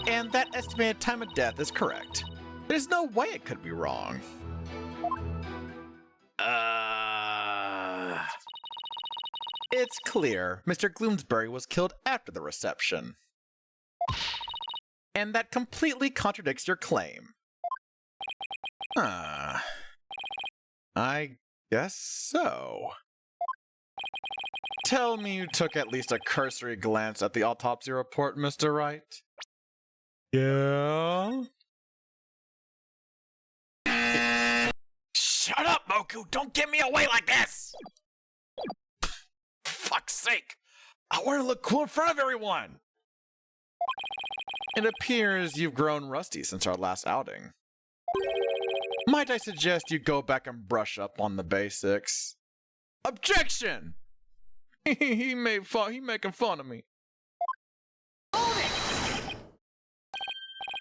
[SPEAKER 8] And that estimated time of death is correct. There's no way it could be wrong. It's clear Mr. Gloomsbury was killed after the reception. And that completely contradicts your claim. I guess so. Tell me you took at least a cursory glance at the autopsy report, Mr. Wright. Yeah? Shut up, Moku! Don't give me away like this! Fuck's sake! I want to look cool in front of everyone! It appears you've grown rusty since our last outing. Might I suggest you go back and brush up on the basics? Objection! He making fun of me.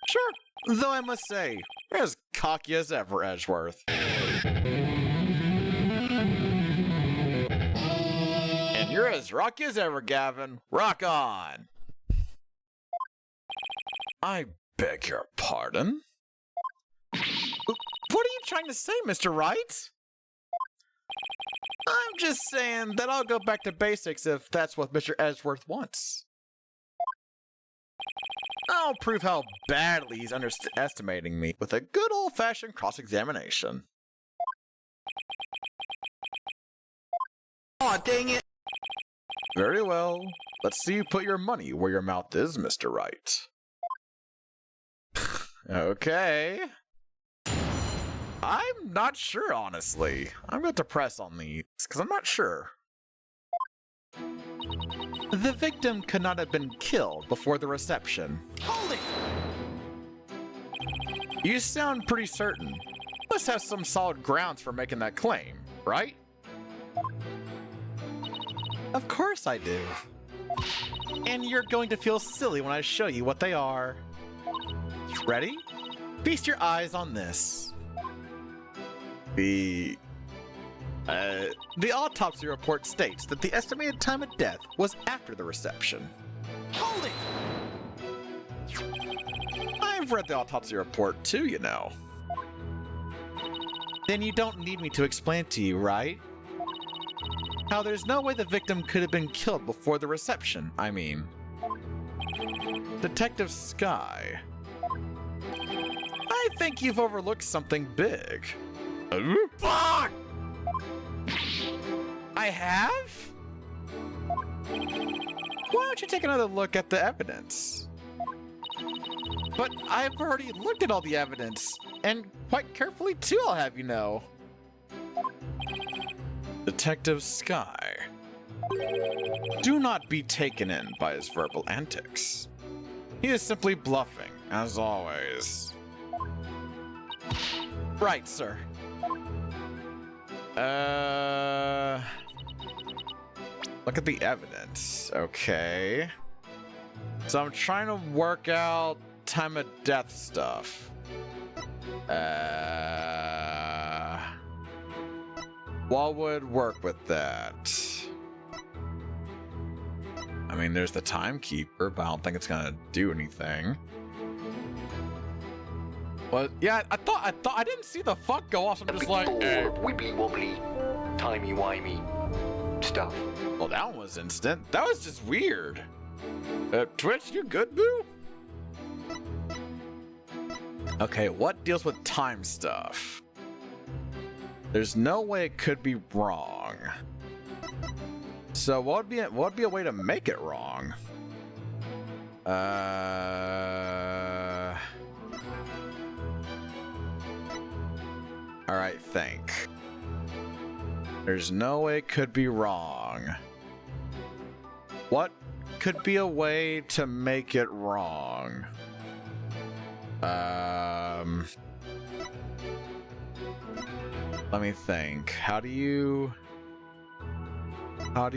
[SPEAKER 8] Sure, though I must say, you're as cocky as ever, Edgeworth. And you're as rocky as ever, Gavin. Rock on! I beg your pardon? What are you trying to say, Mr. Wright? I'm just saying that I'll go back to basics if that's what Mr. Edgeworth wants. I'll prove how badly he's underestimating me with a good old-fashioned cross-examination. Aw, dang it! Very well. Let's see you put your money where your mouth is, Mr. Wright. Okay. I'm not sure, honestly. I'm going to press on these, because I'm not sure. The victim could not have been killed before the reception. Hold it! You sound pretty certain. Must have some solid grounds for making that claim, right? Of course I do. And you're going to feel silly when I show you what they are. Ready? Feast your eyes on this. The autopsy report states that the estimated time of death was after the reception. Hold it! I've read the autopsy report too, you know. Then you don't need me to explain it to you, right? How there's no way the victim could have been killed before the reception, I mean. Detective Sky. I think you've overlooked something big. Fuck! I have? Why don't you take another look at the evidence? But I've already looked at all the evidence, and quite carefully too, I'll have you know. Detective Sky. Do not be taken in by his verbal antics. He is simply bluffing, as always. Right, sir. Look at the evidence. Okay. So I'm trying to work out time of death stuff. What would work with that? I mean, there's the timekeeper, but I don't think it's gonna do anything. Well, yeah, I thought I didn't see the fuck go off. So I'm just like,
[SPEAKER 9] wibbly wobbly, timey wimey stuff.
[SPEAKER 8] Well, that one was instant. That was just weird. Twitch, you good, boo? Okay, what deals with time stuff? There's no way it could be wrong. So what would be a way to make it wrong? Alright, think. There's no way it could be wrong. What could be a way to make it wrong? Let me think. How do you... How...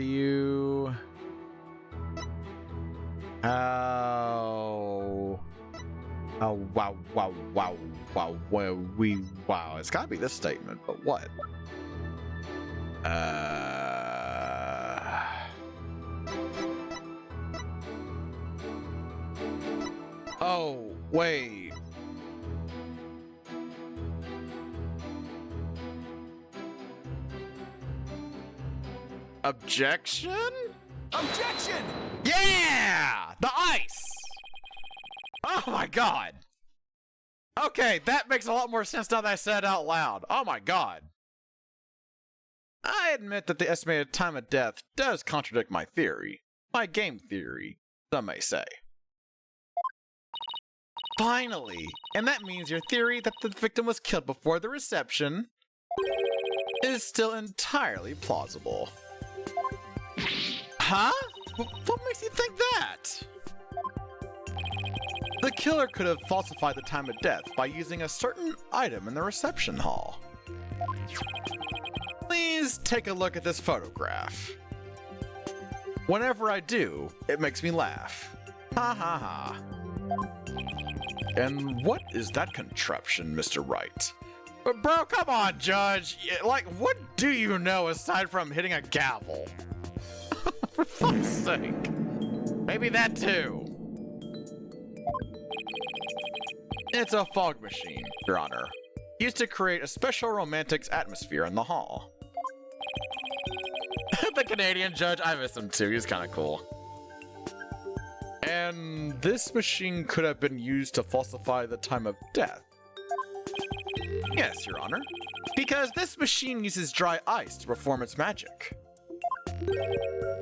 [SPEAKER 8] Oh, wow. It's gotta be this statement, but what? Oh, wait. Objection?
[SPEAKER 1] Objection!
[SPEAKER 8] Yeah! The ice! Oh my god! Okay, that makes a lot more sense now that I said it out loud. Oh my god. I admit that the estimated time of death does contradict my theory. My game theory, some may say. Finally! And that means your theory that the victim was killed before the reception is still entirely plausible. Huh? What makes you think that? The killer could have falsified the time of death by using a certain item in the reception hall. Please take a look at this photograph. Whenever I do, it makes me laugh. Ha ha ha. And what is that contraption, Mr. Wright? But bro, come on, Judge. Like, what do you know aside from hitting a gavel? For fuck's sake. Maybe that too. It's a fog machine, Your Honor. Used to create a special romantic atmosphere in the hall. The Canadian judge, I miss him too. He's kind of cool. And this machine could have been used to falsify the time of death. Yes, Your Honor. Because this machine uses dry ice to perform its magic.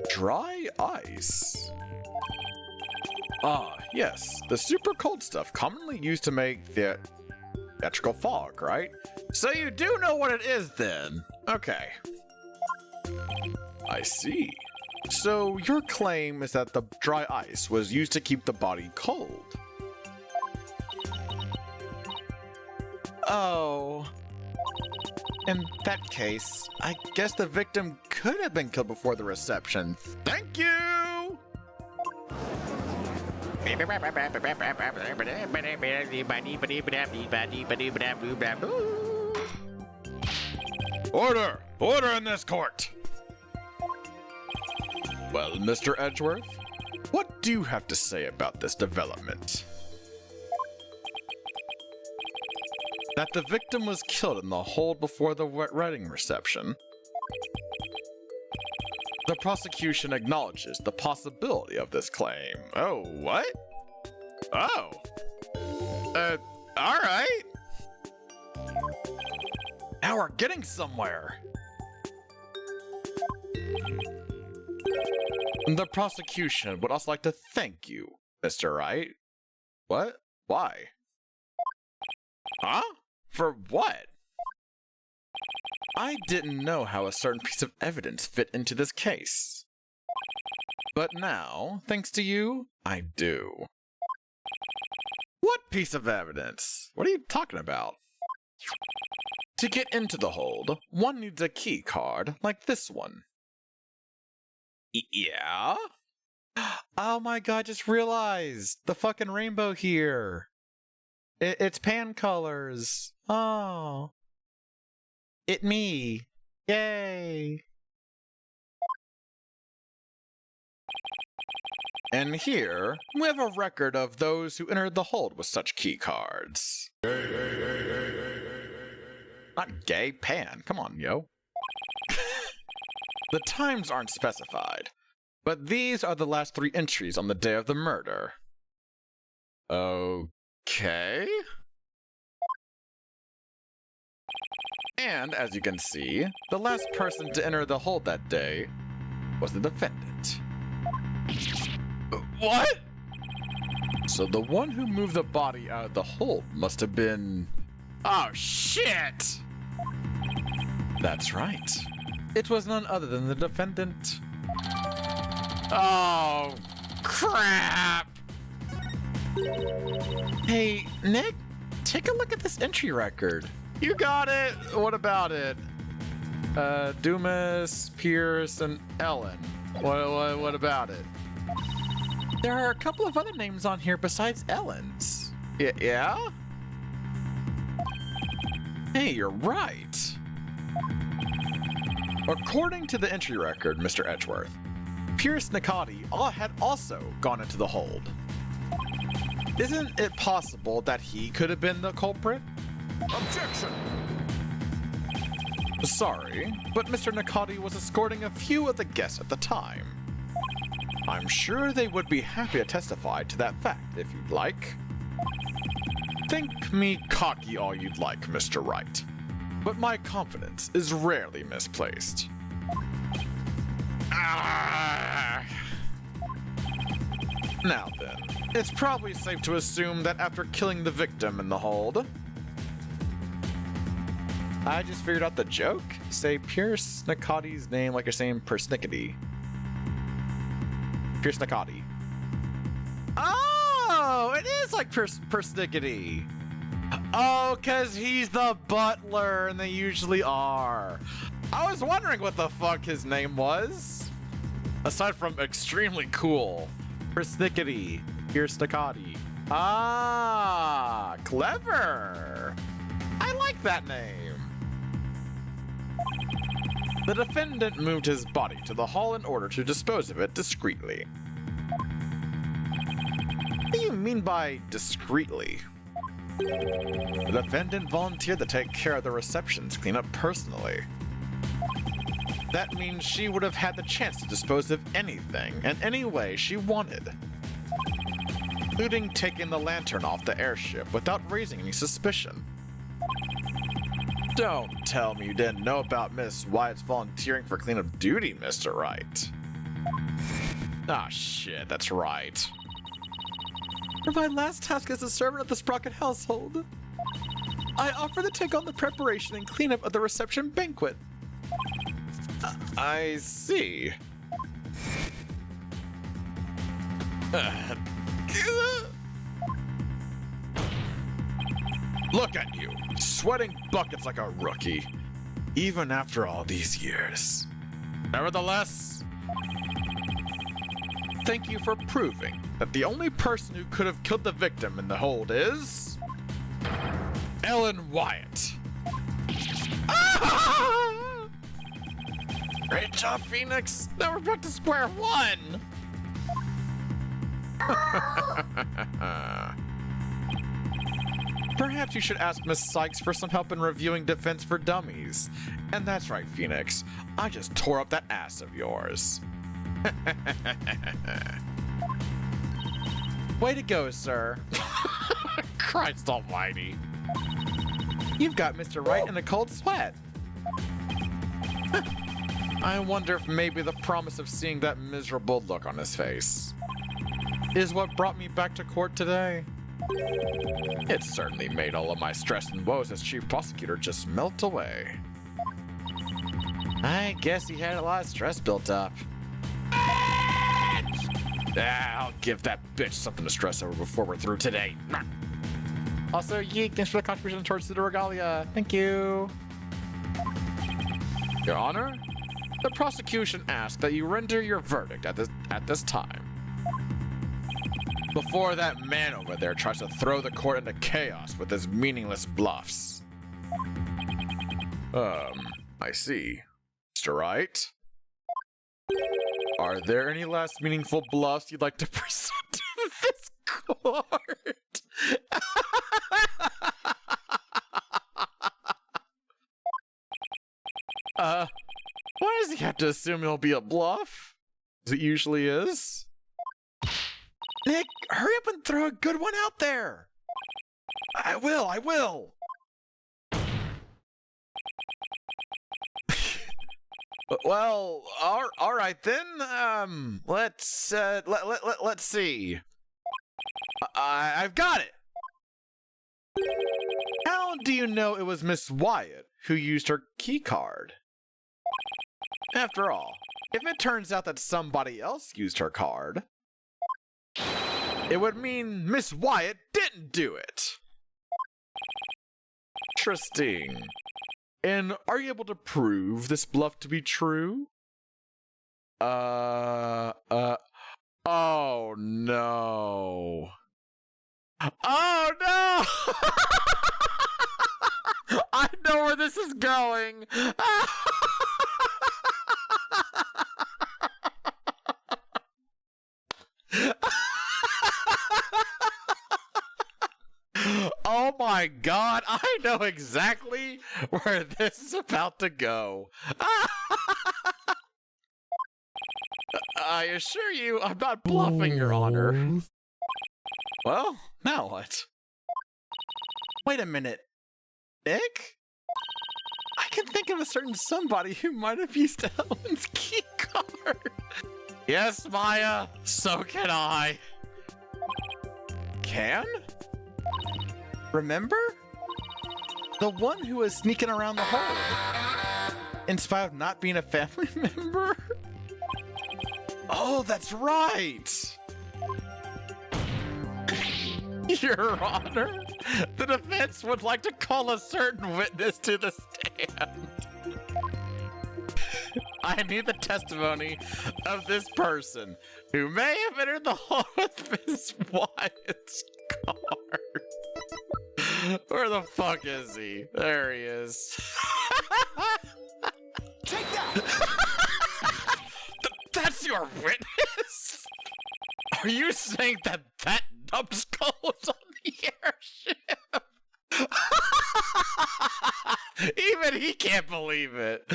[SPEAKER 8] Dry ice? Ah, yes. The super cold stuff commonly used to make the theatrical fog, right? So you do know what it is then. Okay. I see. So your claim is that the dry ice was used to keep the body cold. Oh. In that case, I guess the victim could have been killed before the reception. Thank you! Order! Order in this court! Well, Mr. Edgeworth, what do you have to say about this development? That the victim was killed in the hold before the wedding reception. The prosecution acknowledges the possibility of this claim. Oh, what? Oh. Alright. Now we're getting somewhere. The prosecution would also like to thank you, Mr. Wright. What? Why? Huh? For what? I didn't know how a certain piece of evidence fit into this case. But now, thanks to you, I do. What piece of evidence? What are you talking about? To get into the hold, one needs a key card like this one. Yeah? Oh my god, I just realized! The fucking rainbow here! It's pan colors! Oh. It me! Yay! And here, we have a record of those who entered the hold with such key cards. Not gay, pan. Come on, yo. The times aren't specified, but these are the last 3 entries on the day of the murder. Okay. And as you can see, the last person to enter the hold that day was the defendant. What? So the one who moved the body out of the hold must have been... Oh, shit! That's right. It was none other than the defendant. Oh, crap! Hey, Nick, take a look at this entry record. You got it! What about it? Dumas, Pierce, and Ellen. What about it? There are a couple of other names on here besides Ellen's. Yeah? Hey, you're right. According to the entry record, Mr. Edgeworth, Pierce Nicati had also gone into the hold. Isn't it possible that he could have been the culprit?
[SPEAKER 1] Objection!
[SPEAKER 8] Sorry, but Mr. Nicati was escorting a few of the guests at the time. I'm sure they would be happy to testify to that fact if you'd like. Think me cocky all you'd like, Mr. Wright, but my confidence is rarely misplaced. Now then, it's probably safe to assume that after killing the victim in the hold... I just figured out the joke. Say Pierce Nicati's name like you're saying persnickety. Pierce Nicati. Oh, it is like persnickety. Oh, because he's the butler, and they usually are. I was wondering what the fuck his name was. Aside from extremely cool. Persnickety. Pierce Nicati. Ah, clever. I like that name. The defendant moved his body to the hall in order to dispose of it discreetly. What do you mean by discreetly? The defendant volunteered to take care of the reception's cleanup personally. That means she would have had the chance to dispose of anything in any way she wanted, including taking the lantern off the airship without raising any suspicion. Don't tell me you didn't know about Miss Wyatt's volunteering for cleanup duty, Mr. Wright. Ah, shit, that's right. For my last task as a servant of the Sprocket household, I offer to take on the preparation and cleanup of the reception banquet. I see. Look at you, sweating buckets like a rookie, even after all these years. Nevertheless, thank you for proving that the only person who could have killed the victim in the hold is... Ellen Wyatt. Ah! Great job, Phoenix. Now we're back to square one.
[SPEAKER 3] Perhaps you should ask Miss Sykes for some help in reviewing Defense for Dummies. And that's right, Phoenix. I just tore up that ass of yours. Way to go, sir. Christ almighty. You've got Mr. Wright in a cold sweat. I wonder if maybe the promise of seeing that miserable look on his face is what brought me back to court today. It certainly made all of my stress and woes as chief prosecutor just melt away. I guess he had a lot of stress built up. I'll give that bitch something to stress over before we're through today. Also, Yeek, thanks for the contribution towards the regalia. Thank you. Your Honor, the prosecution asks that you render your verdict at this time. Before that man over there tries to throw the court into chaos with his meaningless bluffs. I see. Mr. Wright? Are there any last meaningful bluffs you'd like to present to this court? Why does he have to assume it'll be a bluff? As it usually is? Nick, hurry up and throw a good one out there! I will! Well, all right then. Let's see. I've got it. How do you know it was Miss Wyatt who used her key card? After all, if it turns out that somebody else used her card, it would mean Miss Wyatt didn't do it. Interesting. And are you able to prove this bluff to be true? Oh no. Oh no! I know where this is going. Oh my god, I know exactly where this is about to go. I assure you, I'm not bluffing, Your Honor. Well, now what? Wait a minute. Nick? I can think of a certain somebody who might have used Ellen's key card. Yes, Maya, so can I. Can? Remember? The one who was sneaking around the hole. In spite of not being a family member? Oh, that's right! Your Honor, the defense would like to call a certain witness to the stand. I need the testimony of this person who may have entered the hall with Miss Wyatt's card. Where the fuck is he? There he is.
[SPEAKER 7] Take that!
[SPEAKER 3] That's your witness? Are you saying that numbskull was on the airship? Even he can't believe it.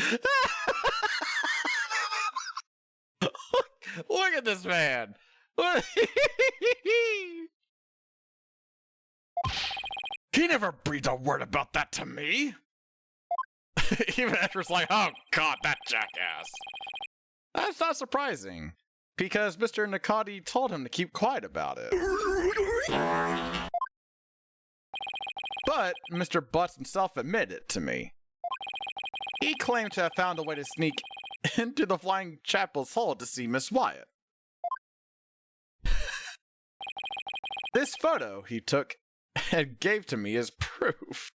[SPEAKER 3] Look at this man. He never breathed a word about that to me. Even Edward's like, oh god, that jackass. That's not surprising, because Mr. Nakati told him to keep quiet about it. But Mr. Butts himself admitted it to me. He claimed to have found a way to sneak into the Flying Chapel's hole to see Miss Wyatt. This photo he took and gave to me as proof.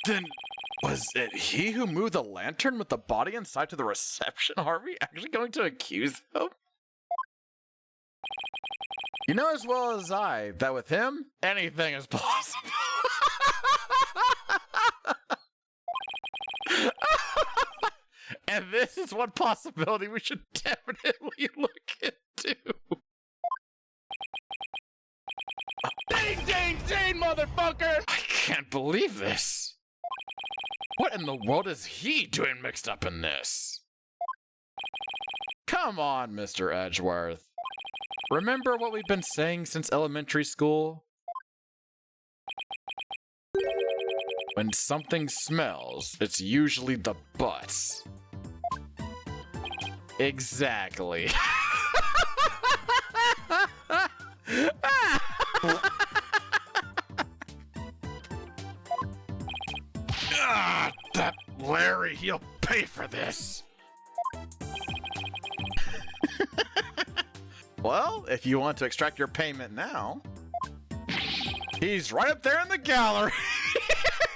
[SPEAKER 3] Then was it he who moved the lantern with the body inside to the reception? Are we actually going to accuse him? You know as well as I that with him, anything is possible. And this is one possibility we should definitely look into.
[SPEAKER 7] motherfucker!
[SPEAKER 3] I can't believe this. What in the world is he doing mixed up in this? Come on, Mr. Edgeworth. Remember what we've been saying since elementary school? When something smells, it's usually the butts. Exactly. Ah, that Larry, he'll pay for this. Well, if you want to extract your payment now, he's right up there in the gallery.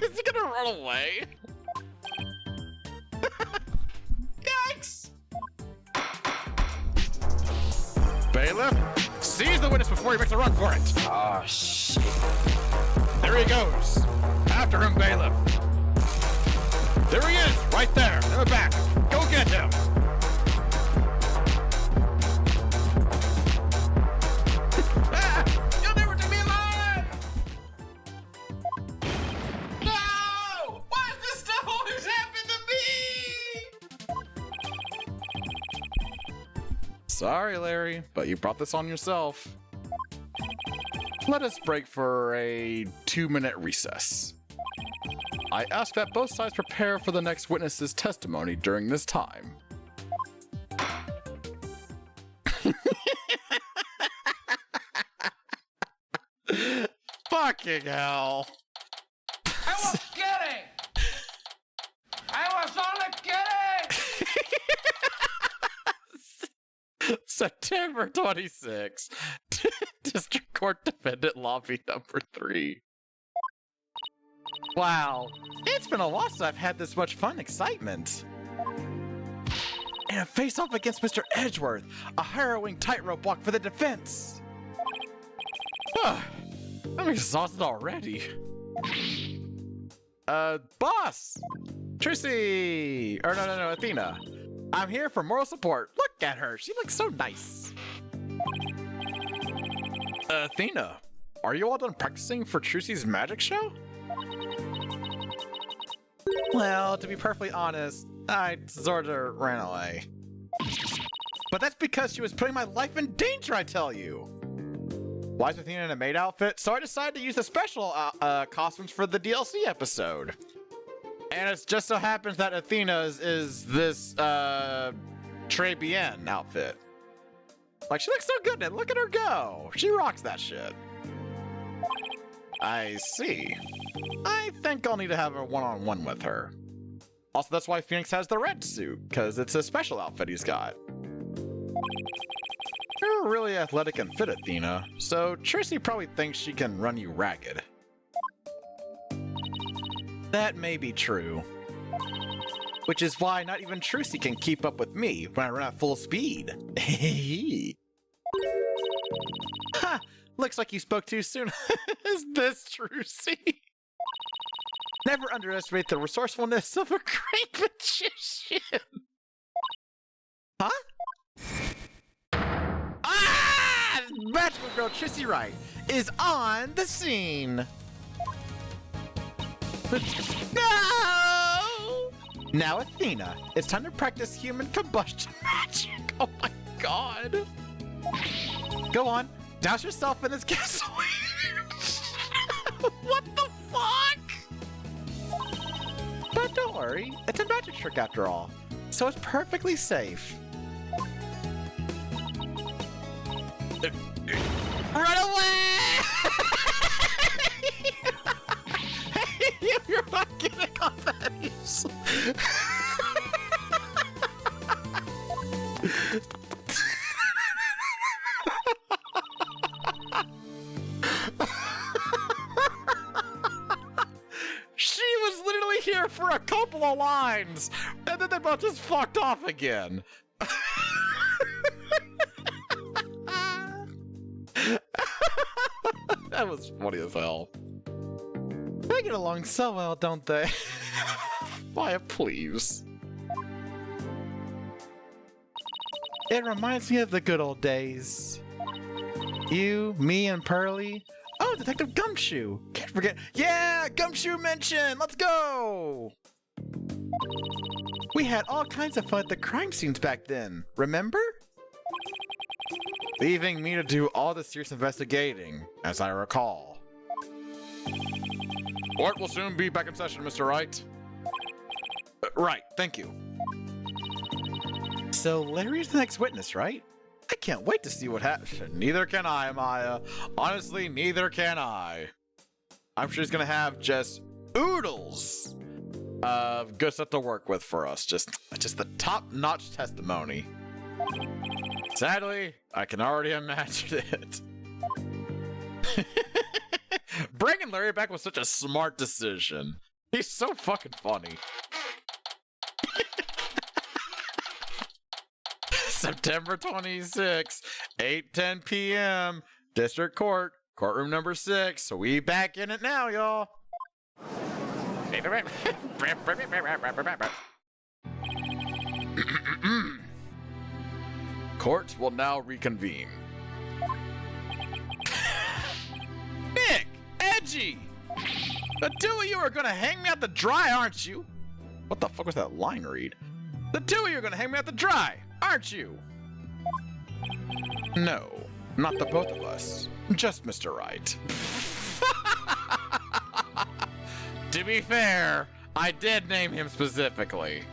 [SPEAKER 3] Is he gonna run away? Yikes! Bailiff, seize the witness before he makes a run for it.
[SPEAKER 9] Oh, shit.
[SPEAKER 3] There he goes. After him, bailiff. There he is, right there, in the back. Go get him. Ah, you'll never take me alive! No! Why does this stuff always happen to me? Sorry, Larry, but you brought this on yourself. Let us break for a 2-minute recess. I ask that both sides prepare for the next witness's testimony during this time. Fucking hell.
[SPEAKER 7] I was kidding! I was only kidding!
[SPEAKER 3] September 26, District Court Defendant Lobby number 3. Wow, it's been a while since I've had this much fun and excitement. And a face-off against Mr. Edgeworth, a harrowing tightrope walk for the defense. I'm exhausted already. Boss! Trissy! Or no, Athena. I'm here for moral support. Look at her, she looks so nice. Athena, are you all done practicing for Trussy's magic show? Well, to be perfectly honest, I sorta ran away. But that's because she was putting my life in danger, I tell you! Why is Athena in a maid outfit? So I decided to use the special costumes for the DLC episode. And it just so happens that Athena's is this, Trebienne outfit. Like, she looks so good in it, look at her go! She rocks that shit. I see. I think I'll need to have a one-on-one with her. Also, that's why Phoenix has the red suit, because it's a special outfit he's got. You're really athletic and fit, Athena, so Trissy probably thinks she can run you ragged. That may be true. Which is why not even Trissy can keep up with me when I run at full speed. Ha! Looks like you spoke too soon. Is this Trissy? Never underestimate the resourcefulness of a great magician. Huh? Ah! Magical girl Trissy Wright is on the scene. No! Now, Athena, it's time to practice human combustion magic. Oh my god. Go on, douse yourself in this gasoline. What the fuck? But don't worry, it's a magic trick after all, so it's perfectly safe. Run away! You're not getting off that easily. She was literally here for a couple of lines, and then they both just fucked off again. That was funny as hell. They get along so well, don't they? Maya, please. It reminds me of the good old days. You, me, and Pearly,
[SPEAKER 8] Oh, Detective Gumshoe. Can't forget. Yeah, Gumshoe mention. Let's go. We had all kinds of fun at the crime scenes back then. Remember? Leaving me to do all the serious investigating, as I recall. Court will soon be back in session, Mr. Wright. Right, thank you. So Larry's the next witness, right? I can't wait to see what happens. Neither can I, Maya. Honestly, neither can I. I'm sure he's gonna have just oodles of good stuff to work with for us. Just the top-notch testimony. Sadly, I can already imagine it. Bringing Larry back was such a smart decision. He's so fucking funny. September 26, 8:10 p.m. District Court, courtroom number 6. So we back in it now, y'all. Court will now reconvene. Nick! Edgy! The two of you are gonna hang me out to dry, aren't you? What the fuck was that line read? The two of you are gonna hang me out to dry, aren't you? No, not the both of us. Just Mr. Wright. To be fair, I did name him specifically.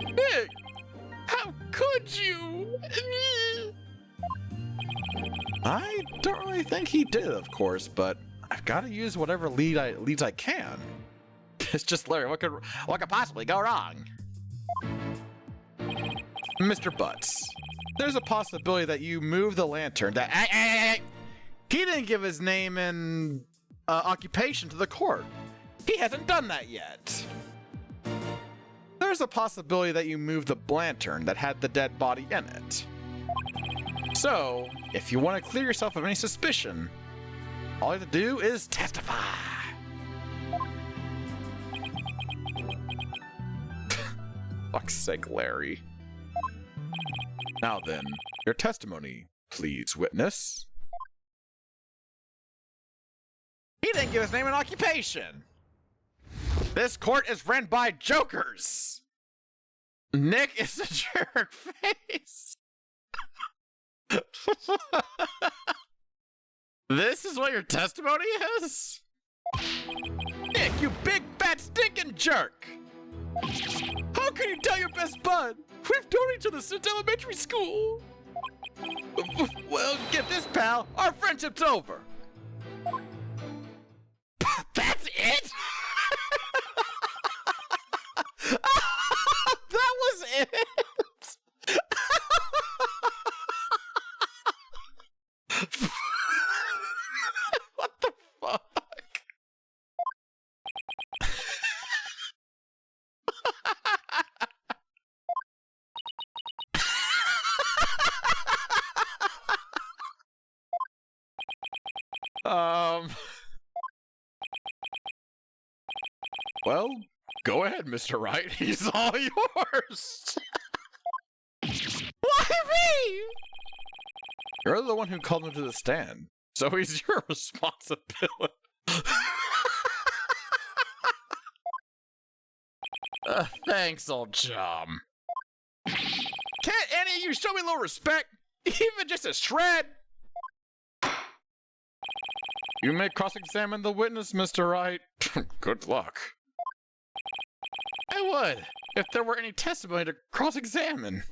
[SPEAKER 8] Nick! How could you? I don't really think he did, of course, but I've got to use whatever leads I can. It's just Larry. What could possibly go wrong? Mr. Butts, there's a possibility that you move the lantern. He didn't give his name and occupation to the court. He hasn't done that yet. There's a possibility that you moved the lantern that had the dead body in it. So, if you want to clear yourself of any suspicion, all you have to do is testify. Fuck's sake, Larry. Now then, your testimony, please, witness. He didn't give his name and occupation. This court is ran by jokers. Nick is a jerk face. This is what your testimony is? Nick, you big fat stinking jerk! How can you tell your best bud? We've known each other since elementary school. Well, get this, pal. Our friendship's over. That's it? That was it? What the fuck? Well, go ahead, Mr. Wright. He's all yours. Why me? You're the one who called him to the stand, so he's your responsibility. Thanks, old chum. Can't any of you show me a little respect? Even just a shred? You may cross-examine the witness, Mr. Wright. Good luck. I would, if there were any testimony to cross-examine.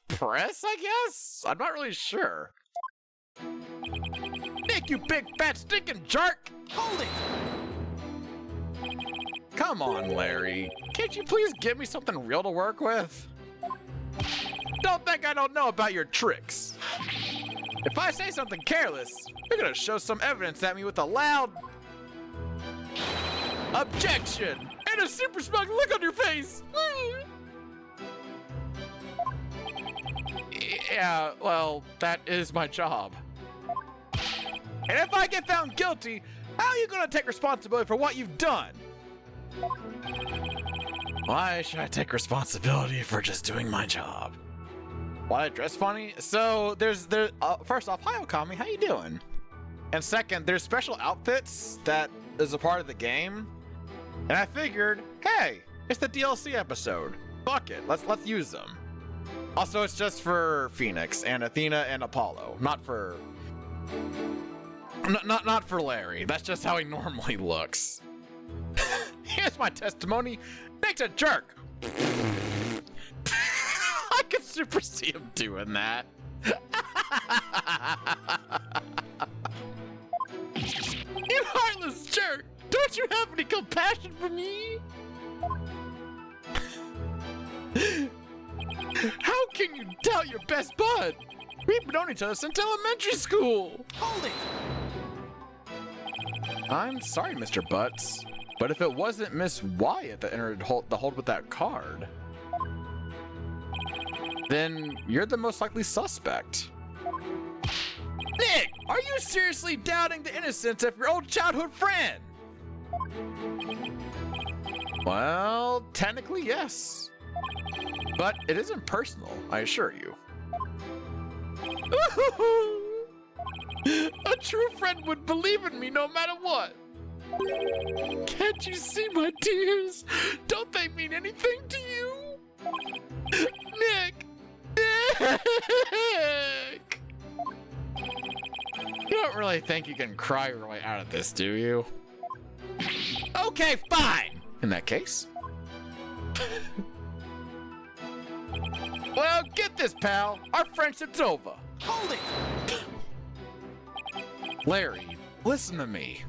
[SPEAKER 8] Press, I guess? I'm not really sure. Nick, you big fat stinking jerk! Hold it! Come on, Larry. Can't you please give me something real to work with? Don't think I don't know about your tricks. If I say something careless, you're gonna show some evidence at me with a loud objection and a super smug look on your face. Yeah, well, that is my job. And if I get found guilty, how are you gonna take responsibility for what you've done?
[SPEAKER 3] Why should I take responsibility for just doing my job? Why I dress funny? So first off, hi Okami, how you doing? And second, there's special outfits that is a part of the game, and I figured, hey, it's the DLC episode. Fuck it, let's use them. Also, it's just for Phoenix and Athena and Apollo, not for Larry. That's just how he normally looks. Here's my testimony. Nick's a jerk. I could super see him doing that. You heartless jerk! Don't you have any compassion for me? How can you doubt your best bud? We've known each other since elementary school.
[SPEAKER 7] Hold it!
[SPEAKER 3] I'm sorry, Mr. Butts, but if it wasn't Miss Wyatt that entered the hold with that card, then you're the most likely suspect. Nick, are you seriously doubting the innocence of your old childhood friend? Well, technically, yes. But it isn't personal, I assure you. A true friend would believe in me no matter what. Can't you see my tears? Don't they mean anything to you? Nick! Nick! You don't really think you can cry your way out of this, do you? Okay, fine! In that case. Well, get this, pal. Our friendship's over.
[SPEAKER 7] Hold it!
[SPEAKER 3] Larry, listen to me.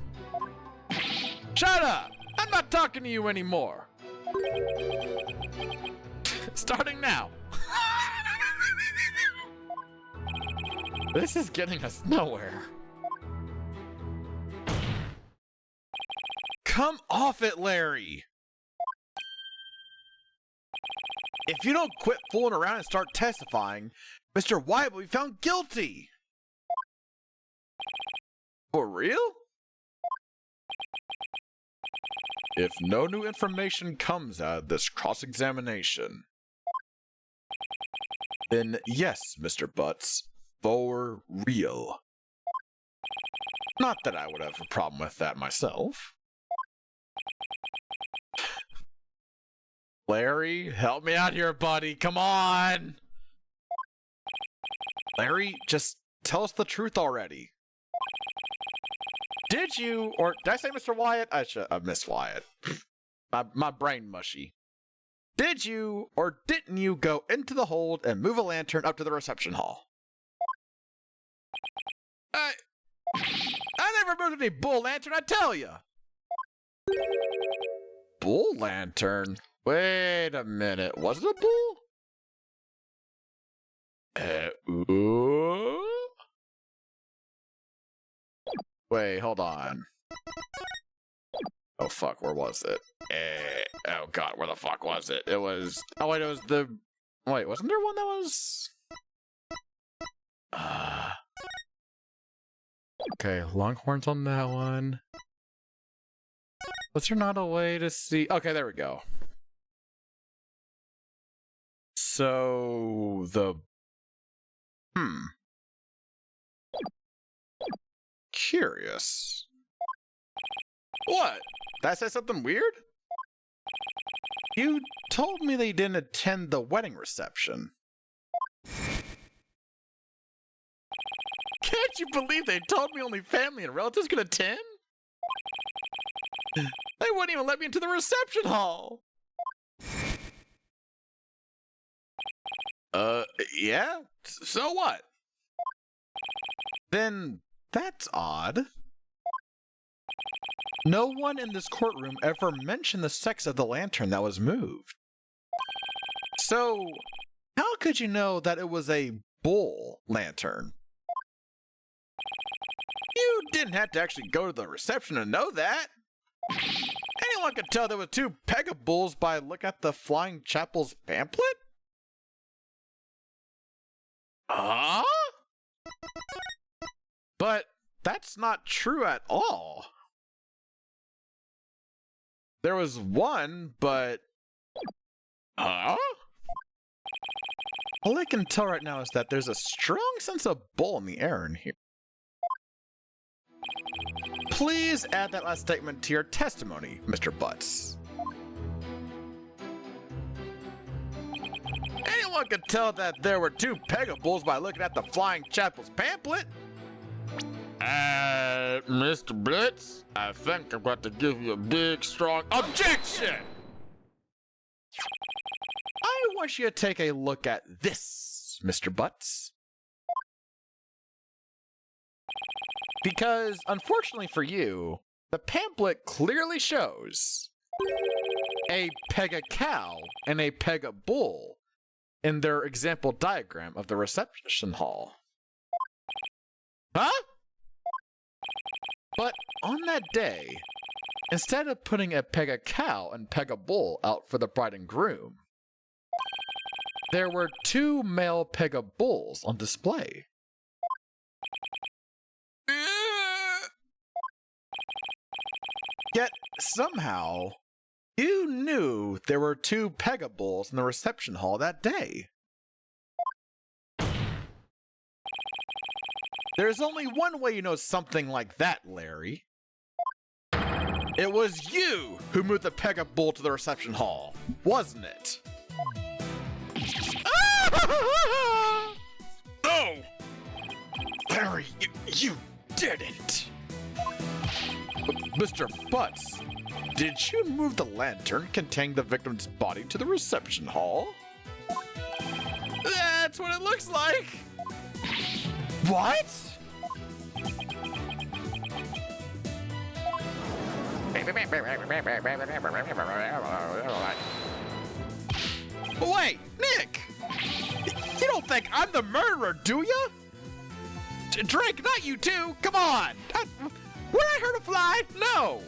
[SPEAKER 3] Shut up! I'm not talking to you anymore. Starting now. This is getting us nowhere. Come off it, Larry! If you don't quit fooling around and start testifying, Mr. Wyatt will be found guilty! For real? If no new information comes out of this cross-examination, then yes, Mr. Butts, for real. Not that I would have a problem with that myself. Larry, help me out here, buddy. Come on! Larry, just tell us the truth already. Did you, or did I say Mr. Wyatt? I Miss Wyatt. My brain mushy. Did you, or didn't you go into the hold and move a lantern up to the reception hall? I never moved any bull lantern, I tell ya! Bull lantern? Wait a minute, was it a bull? Ooh? Wait, hold on. Oh fuck, where was it? Oh god, where the fuck was it? It was... Oh wait, it was the... Wait, wasn't there one that was... Okay, Longhorns on that one. Was there not a way to see... Okay, there we go. So... the... Curious. What? That says something weird? You told me they didn't attend the wedding reception. Can't you believe they told me only family and relatives could attend? They wouldn't even let me into the reception hall. Yeah? So what? Then that's odd. No one in this courtroom ever mentioned the sex of the lantern that was moved. So, how could you know that it was a bull lantern? You didn't have to actually go to the reception to know that. Anyone could tell there were two Pega bulls by looking at the Flying Chapel's pamphlet? But that's not true at all. There was one, but Huh?
[SPEAKER 8] All I can tell right now is that there's a strong sense of bull in the air in here. Please add that last statement to your testimony, Mr. Butts.
[SPEAKER 3] Anyone could tell that there were 2 Pegabulls by looking at the Flying Chapel's pamphlet. Mr. Blitz, I think I've got to give you a big, strong objection!
[SPEAKER 8] I want you to take a look at this, Mr. Butts. Because, unfortunately for you, the pamphlet clearly shows a Pega cow and a Pega bull in their example diagram of the reception hall.
[SPEAKER 3] Huh?
[SPEAKER 8] But on that day, instead of putting a Pega cow and Pega bull out for the bride and groom, there were 2 male Pega bulls on display. Yet, somehow, you knew there were 2 Pega bulls in the reception hall that day. There's only one way you know something like that, Larry. It was you who moved the Pega bull to the reception hall, wasn't it?
[SPEAKER 3] No! Larry, you didn't!
[SPEAKER 8] Mr. Butts, did you move the lantern containing the victim's body to the reception hall?
[SPEAKER 3] That's what it looks like!
[SPEAKER 8] What?
[SPEAKER 3] Wait, Nick! You don't think I'm the murderer, do you? Drake, not you too! Come on! Would I hurt a fly? No!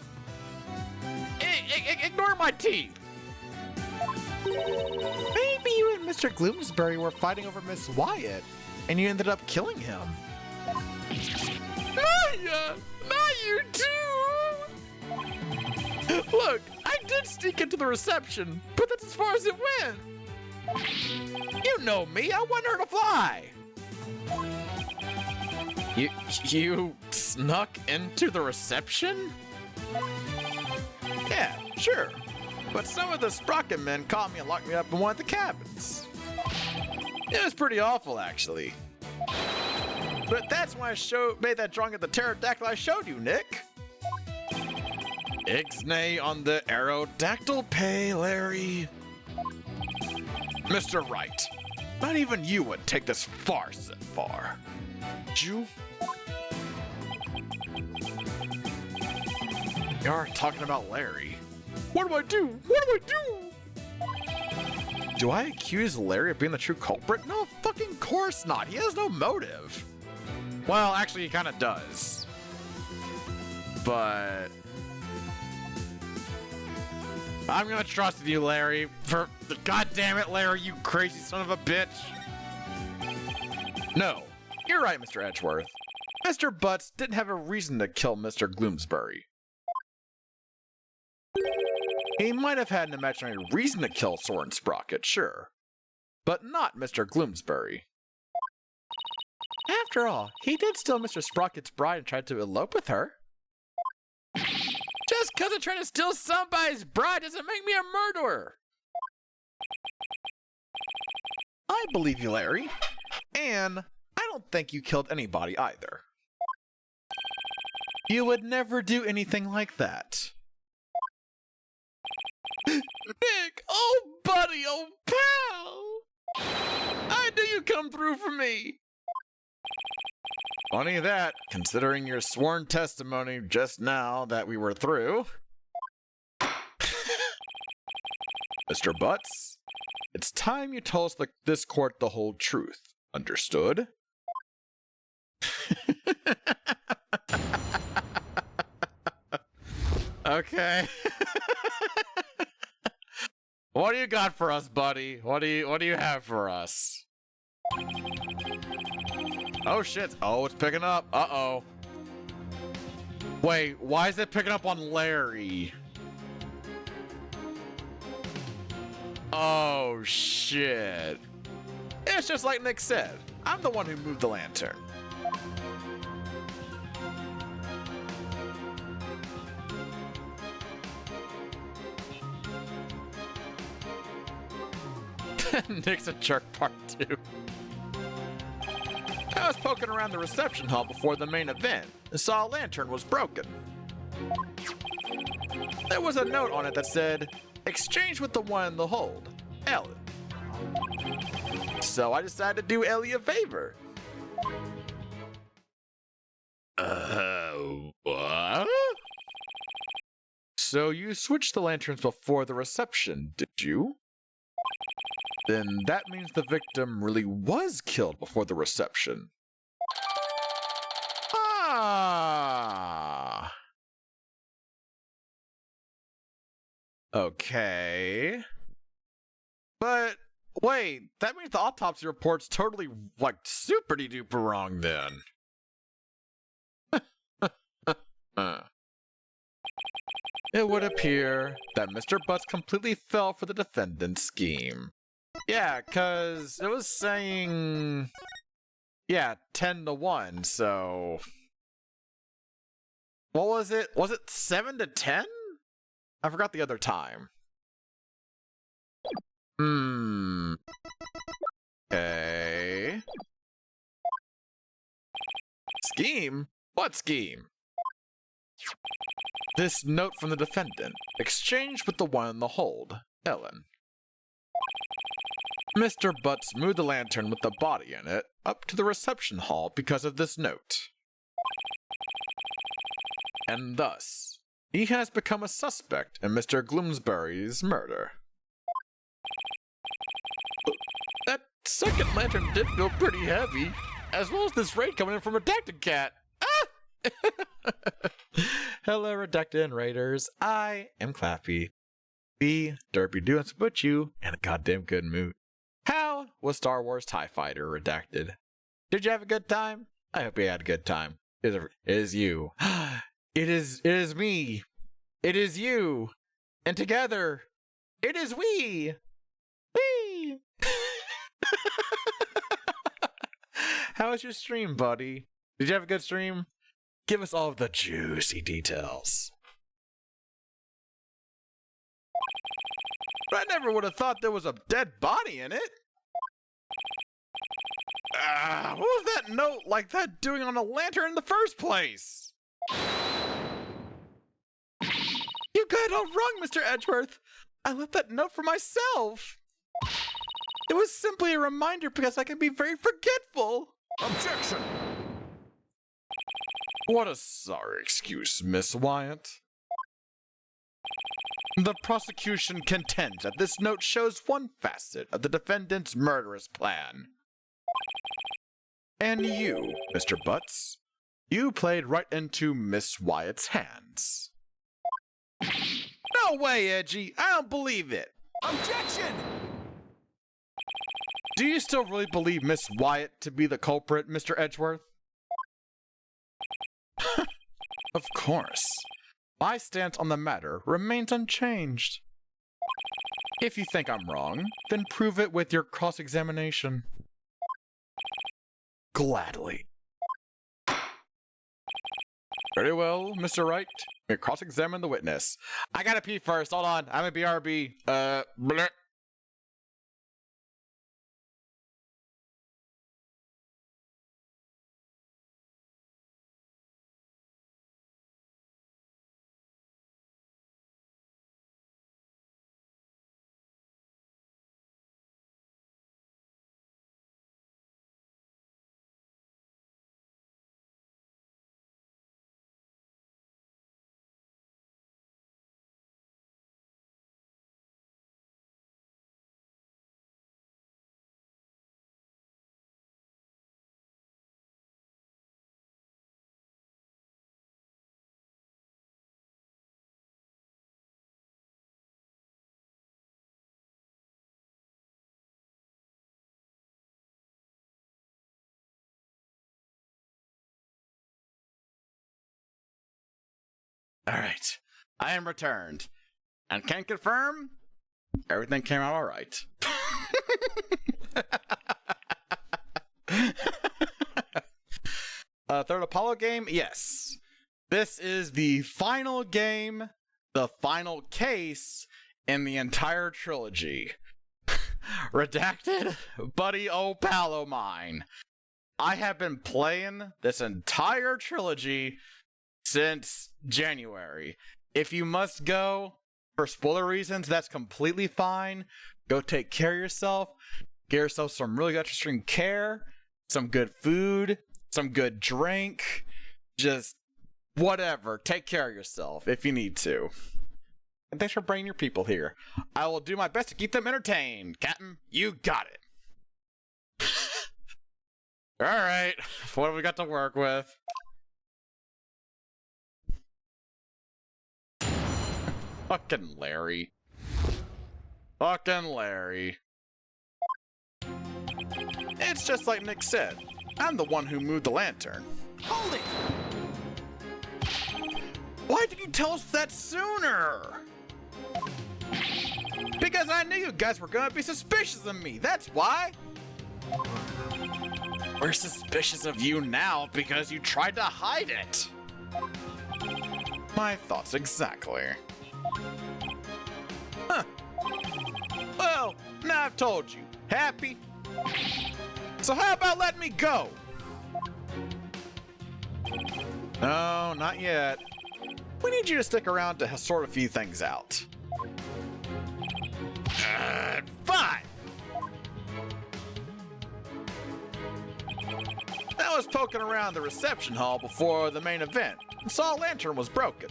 [SPEAKER 3] Ignore my teeth!
[SPEAKER 8] Maybe you and Mr. Gloomsbury were fighting over Miss Wyatt, and you ended up killing him.
[SPEAKER 3] Maya! Not you too! Look, I did sneak into the reception, but that's as far as it went. You know me, I wouldn't hurt a fly. You snuck into the reception?
[SPEAKER 8] Yeah, sure. But some of the Sprocket men caught me and locked me up in one of the cabins. It was pretty awful, actually. But that's why I made that drawing of the pterodactyl I showed you, Nick. Ixnay on the aerodactyl pay, Larry. Mr. Wright, not even you would take this farce that far. You? You're talking about Larry. What do I do? What do I do? Do I accuse Larry of being the true culprit? No fucking course not. He has no motive. Well, actually, he kind of does. But I'm gonna trust in you, Larry. God damn it, Larry, you crazy son of a bitch. No, you're right, Mr. Edgeworth. Mr. Butts didn't have a reason to kill Mr. Gloomsbury. He might have had an imaginary reason to kill Soren Sprocket, sure. But not Mr. Gloomsbury. After all, he did steal Mr. Sprocket's bride and tried to elope with her.
[SPEAKER 3] Just because I try to steal somebody's bride doesn't make me a murderer.
[SPEAKER 8] I believe you, Larry. And I don't think you killed anybody either. You would never do anything like that.
[SPEAKER 3] Nick, oh buddy, oh pal! I knew you'd come through for me!
[SPEAKER 8] Funny that, considering your sworn testimony just now that we were through. Mr. Butts, it's time you told us this court the whole truth. Understood?
[SPEAKER 3] Okay. What do you got for us, buddy? What do you have for us? Oh shit. Oh, it's picking up. Uh-oh. Wait, why is it picking up on Larry? Oh, shit. It's just like Nick said. I'm the one who moved the lantern. Nick's a jerk part 2. I was poking around the reception hall before the main event and saw a lantern was broken. There was a note on it that said, "Exchange with the one in the hold, Ellen." So I decided to do Ellie a favor. What? So you switched the lanterns before the reception, did you? Then that means the victim really was killed before the reception. Ah. Okay. But wait, that means the autopsy report's totally, like, super-duper wrong then. It would appear that Mr. Butts completely fell for the defendant's scheme. Yeah, cause it was saying, yeah, 10-1, so what was it? Was it 7-10? I forgot the other time. Okay. Scheme? What scheme? This note from the defendant, exchanged with the one in the hold, Ellen. Mr. Butts moved the lantern with the body in it up to the reception hall because of this note. And thus, he has become a suspect in Mr. Gloomsbury's murder. That second lantern did feel pretty heavy, as well as this raid coming in from Redacted Cat. Ah! Hello, Redacted Raiders. I am Clappy. B, Derpy doing to put you in a goddamn good mood. How was Star Wars TIE Fighter Redacted? Did you have a good time? I hope you had a good time. It is you. It is me. It is you. And together, it is we. We. How was your stream, buddy? Did you have a good stream? Give us all of the juicy details. But I never would have thought there was a dead body in it. What was that note like that doing on a lantern in the first place? You got it all wrong, Mr. Edgeworth. I left that note for myself. It was simply a reminder because I can be very forgetful.
[SPEAKER 1] Objection!
[SPEAKER 3] What a sorry excuse, Miss Wyatt. The prosecution contends that this note shows one facet of the defendant's murderous plan. And you, Mr. Butts, you played right into Miss Wyatt's hands. No way, Edgy! I don't believe it!
[SPEAKER 1] Objection!
[SPEAKER 3] Do you still really believe Miss Wyatt to be the culprit, Mr. Edgeworth? Of course. My stance on the matter remains unchanged. If you think I'm wrong, then prove it with your cross-examination. Gladly. Very well, Mr. Wright. You cross-examine the witness. I gotta pee first. Hold on. I'm a BRB. Bleh. All right, I am returned, and can confirm
[SPEAKER 8] Everything came out all right. Third Apollo game? Yes. This is the final game, the final case in the entire trilogy. Redacted Buddy Opalo Mine. I have been playing this entire trilogy since January. If you must go for spoiler reasons, that's completely fine. Go take care of yourself. Get yourself some really good extreme care, some good food, some good drink. Just whatever. Take care of yourself if you need to. And thanks for bringing your people here. I will do my best to keep them entertained. Captain, you got it. Alright, what have we got to work with? Fucking Larry. Fucking Larry. It's just like Nick said. I'm the one who moved the lantern.
[SPEAKER 7] Hold it!
[SPEAKER 8] Why didn't you tell us that sooner? Because I knew you guys were gonna be suspicious of me, that's why! We're suspicious of you now because you tried to hide it! My thoughts exactly. Huh. Well, now I've told you. Happy? So how about letting me go? No, not yet. We need you to stick around to sort a few things out. Fine! I was poking around the reception hall before the main event and saw a lantern was broken.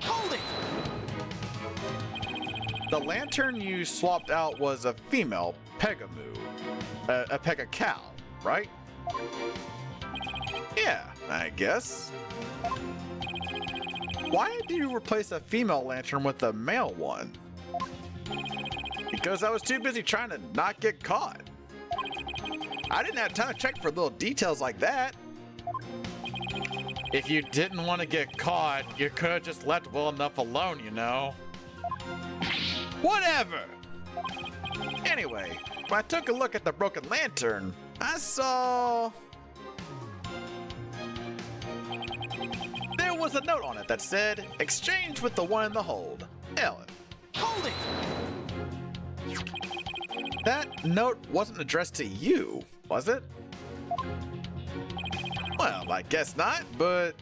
[SPEAKER 7] Hold it!
[SPEAKER 8] The lantern you swapped out was a female Pegamoo. A Pega cow, right? Yeah, I guess. Why did you replace a female lantern with a male one? Because I was too busy trying to not get caught. I didn't have time to check for little details like that. If you didn't want to get caught, you could have just left well enough alone, you know. Whatever! Anyway, when I took a look at the broken lantern, I saw... there was a note on it that said, exchange with the one in the hold, Ellen.
[SPEAKER 7] Hold it!
[SPEAKER 8] That note wasn't addressed to you, was it? Well, I guess not, but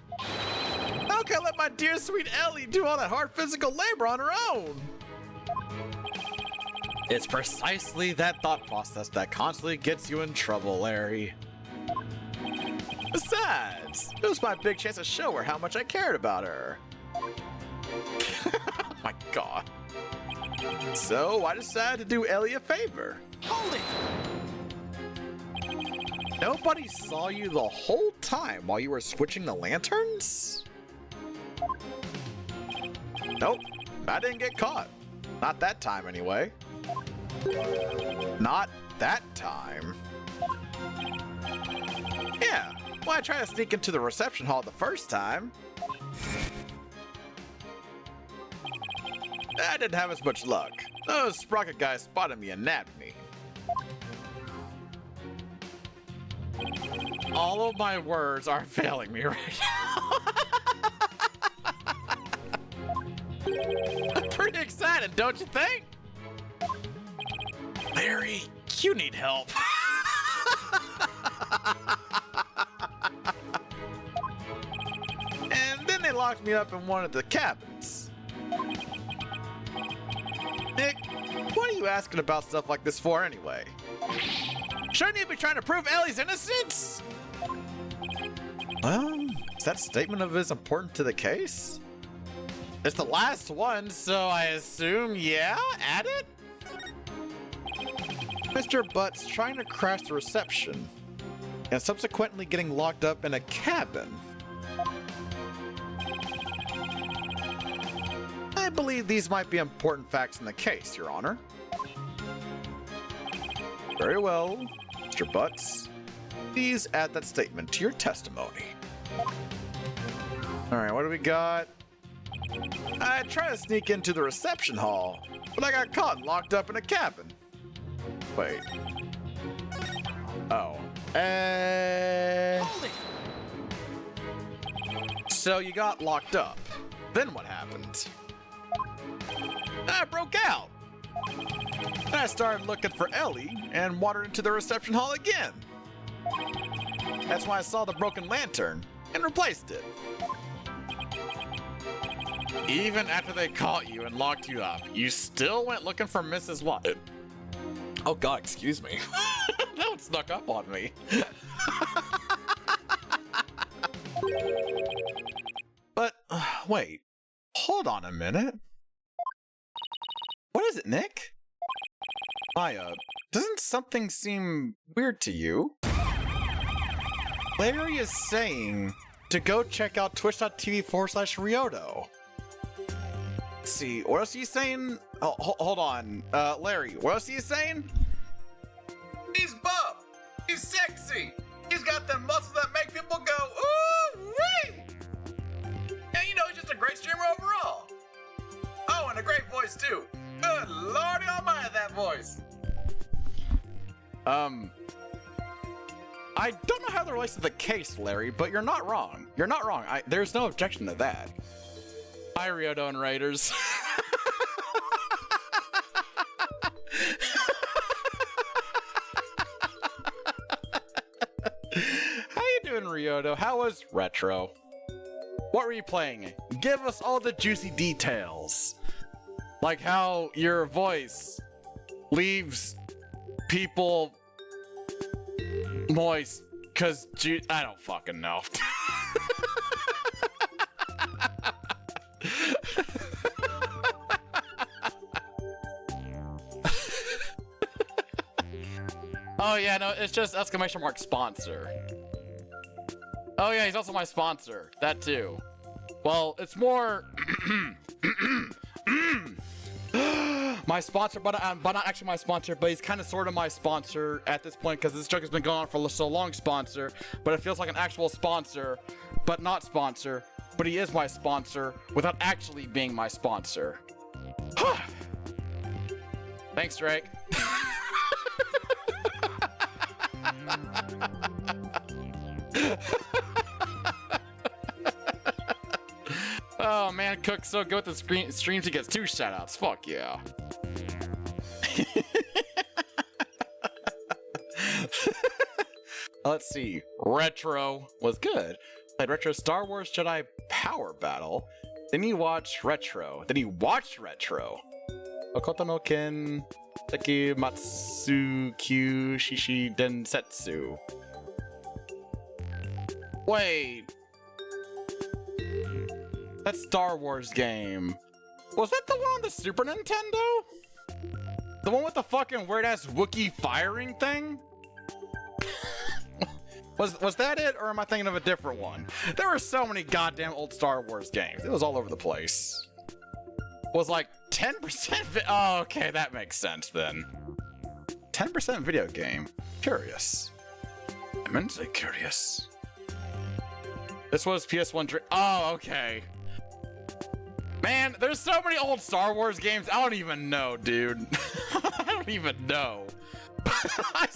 [SPEAKER 8] how can I let my dear sweet Ellie do all that hard physical labor on her own? It's precisely that thought process that constantly gets you in trouble, Larry. Besides, it was my big chance to show her how much I cared about her. Oh my god. So I decided to do Ellie a favor.
[SPEAKER 7] Hold it!
[SPEAKER 8] Nobody saw you the whole time while you were switching the lanterns? Nope, I didn't get caught. Not that time, anyway. Not that time. Yeah, well, I tried to sneak into the reception hall the first time. I didn't have as much luck. Those sprocket guys spotted me and nabbed me. All of my words are failing me right now. I'm pretty excited, don't you think? Larry, you need help. And then they locked me up in one of the cabins. Nick, what are you asking about stuff like this for anyway? Shouldn't you be trying to prove Ellie's innocence? Well, is that statement of his important to the case? It's the last one, so I assume, yeah, add it? Mr. Butt's trying to crash the reception and subsequently getting locked up in a cabin. I believe these might be important facts in the case, Your Honor. Very well, Mr. Butts. Please add that statement to your testimony. Alright, what do we got? I tried to sneak into the reception hall, but I got caught and locked up in a cabin. Wait. Oh. So you got locked up. Then what happened? I broke out. Then I started looking for Ellie and wandered into the reception hall again. That's when I saw the broken lantern and replaced it.
[SPEAKER 3] Even after they caught you and locked you up, you still went looking for Mrs. What? Oh god, excuse me. That one snuck up on me.
[SPEAKER 8] But, wait. Hold on a minute. What is it, Nick? Maya, doesn't something seem weird to you? Larry is saying to go check out twitch.tv/Ryoto. Let's see, what else are you saying? Oh, hold on. Larry, what else are you saying? He's buff! He's sexy! He's got the muscles that make people go, ooh-wee! And you know, he's just a great streamer overall. Oh, and a great voice too. Good lordy almighty, that voice. I don't know how that relates to the case, Larry, but you're not wrong. You're not wrong. There's no objection to that.
[SPEAKER 3] Hi, Ryoto and Raiders.
[SPEAKER 8] How you doing, Ryoto? How was Retro? What were you playing? Give us all the juicy details. Like how your voice leaves people moist, cause I don't fucking know.
[SPEAKER 3] Oh yeah, no, it's just exclamation mark sponsor. Oh yeah, he's also my sponsor. That too. Well, it's more my sponsor, but not actually my sponsor, but he's kind of sort of my sponsor at this point because this joke has been going on for so long, sponsor, but it feels like an actual sponsor, but not sponsor, but he is my sponsor without actually being my sponsor. Thanks, Drake. Oh man, Cook's so good with the streams, he gets 2 shoutouts. Fuck yeah.
[SPEAKER 8] Let's see. Retro was good. Played Retro Star Wars Jedi Power Battle. Then you watched Retro. Then you watched Retro. Okoto no Ken Seki Matsu Kyu Shishi Densetsu. Wait. That Star Wars game. Was that the one on the Super Nintendo? The one with the fucking weird-ass Wookiee firing thing? Was that it, or am I thinking of a different one? There were so many goddamn old Star Wars games. It was all over the place. Was like 10% oh, okay, that makes sense then. 10% video game. Curious. Immensely curious. This was PS1 oh, okay. Man, there's so many old Star Wars games, I don't even know, dude. I don't even know. I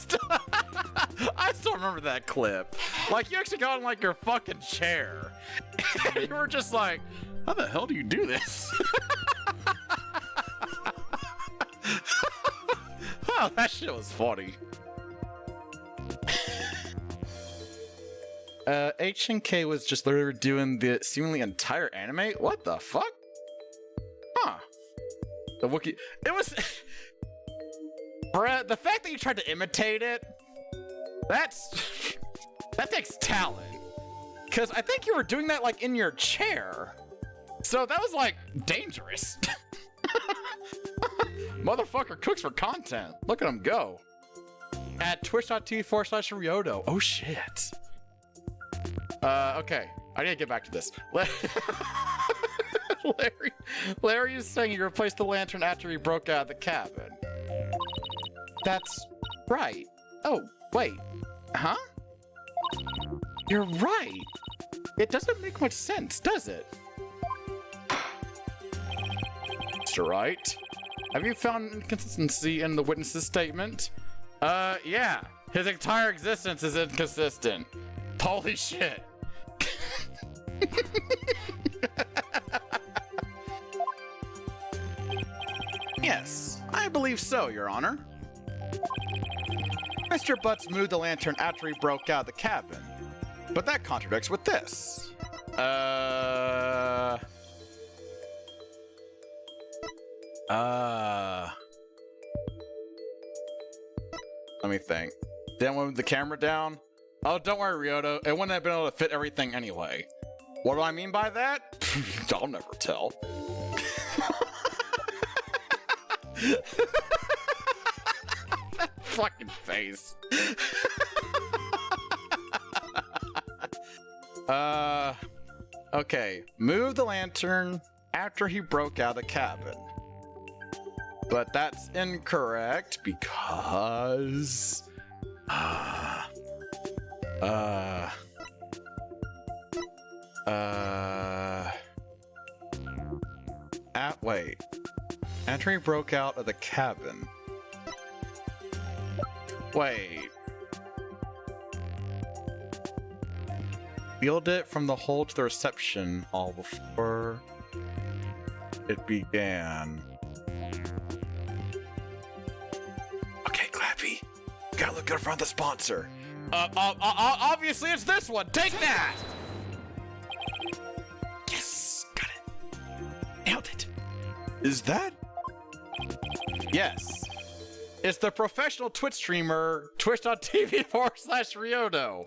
[SPEAKER 8] still remember that clip. Like, you actually got in, like, your fucking chair. And you were just like, how the hell do you do this? Oh, that shit was funny. HNK was just literally doing the seemingly entire anime? What the fuck? Huh. The Wookiee... It was... Bruh, the fact that you tried to imitate it... That takes talent. Because I think you were doing that, like, in your chair. So that was, like, dangerous. Motherfucker cooks for content. Look at him go. At twitch.tv/Ryoto. Oh, shit. Okay. I need to get back to this. Larry is saying he replaced the lantern after he broke out of the cabin. That's right. Oh, wait. Huh? You're right. It doesn't make much sense, does it? Mr. Wright. Have you found inconsistency in the witness's statement? Yeah. His entire existence is inconsistent. Holy shit. Yes, I believe so, Your Honor. Mr. Butts moved the lantern after he broke out of the cabin, but that contradicts with this. Let me think. Then move the camera down? Oh, don't worry, Ryoto. It wouldn't have been able to fit everything anyway. What do I mean by that? I'll never tell. That fucking face. Okay. Move the lantern after he broke out of the cabin. But that's incorrect because... wait. After he broke out of the cabin. Wait. Wheeled it from the hole to the reception all before it began. Okay, Clappy. Gotta look good in front of the sponsor. Obviously it's this one. Take that! Yes, got it. Nailed it. Is that? Yes. It's the professional Twitch streamer, twitch.tv/Ryoto,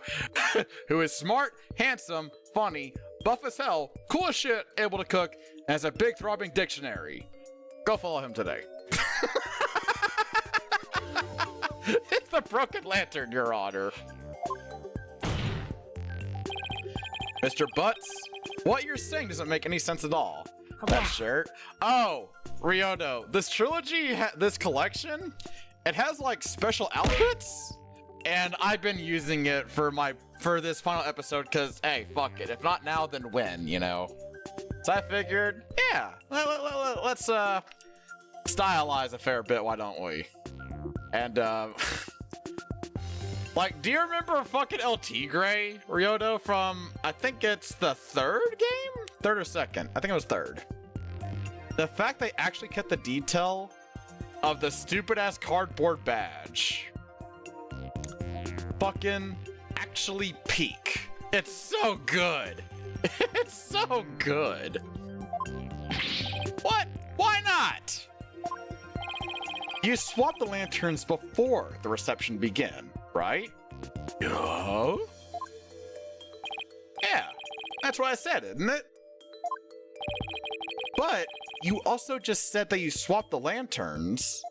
[SPEAKER 8] who is smart, handsome, funny, buff as hell, cool as shit, able to cook, and has a big throbbing dictionary. Go follow him today. It's the Broken Lantern, Your Honor. Mr. Butts, what you're saying doesn't make any sense at all. That shirt. Oh, Ryoto, this trilogy, this collection, it has like special outfits, and I've been using it for this final episode because, hey, fuck it. If not now, then when, you know? So I figured, yeah, let's stylize a fair bit, why don't we? And, like, do you remember fucking El Tigre, Ryoto, from, I think it's the third game? Third or second? I think it was third. The fact they actually kept the detail of the stupid-ass cardboard badge. Fucking actually peak. It's so good. It's so good. What? Why not? You swap the lanterns before the reception began, right? No? Yeah, that's what I said, isn't it? But you also just said that you swapped the lanterns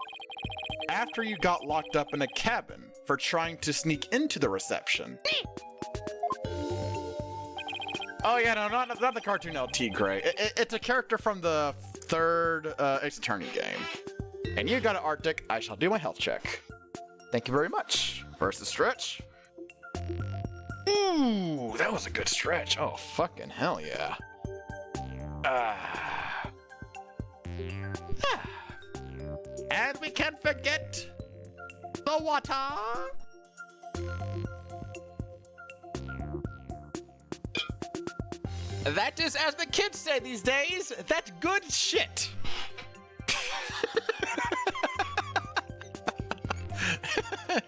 [SPEAKER 8] after you got locked up in a cabin for trying to sneak into the reception. Oh yeah, no, not the cartoon El Tigre. It's a character from the third Ace Attorney game. And you got an Arctic, I shall do my health check. Thank you very much. First, the stretch. Ooh, that was a good stretch. Oh, fucking hell yeah. And we can't forget the water. That is, as the kids say these days, that's good shit.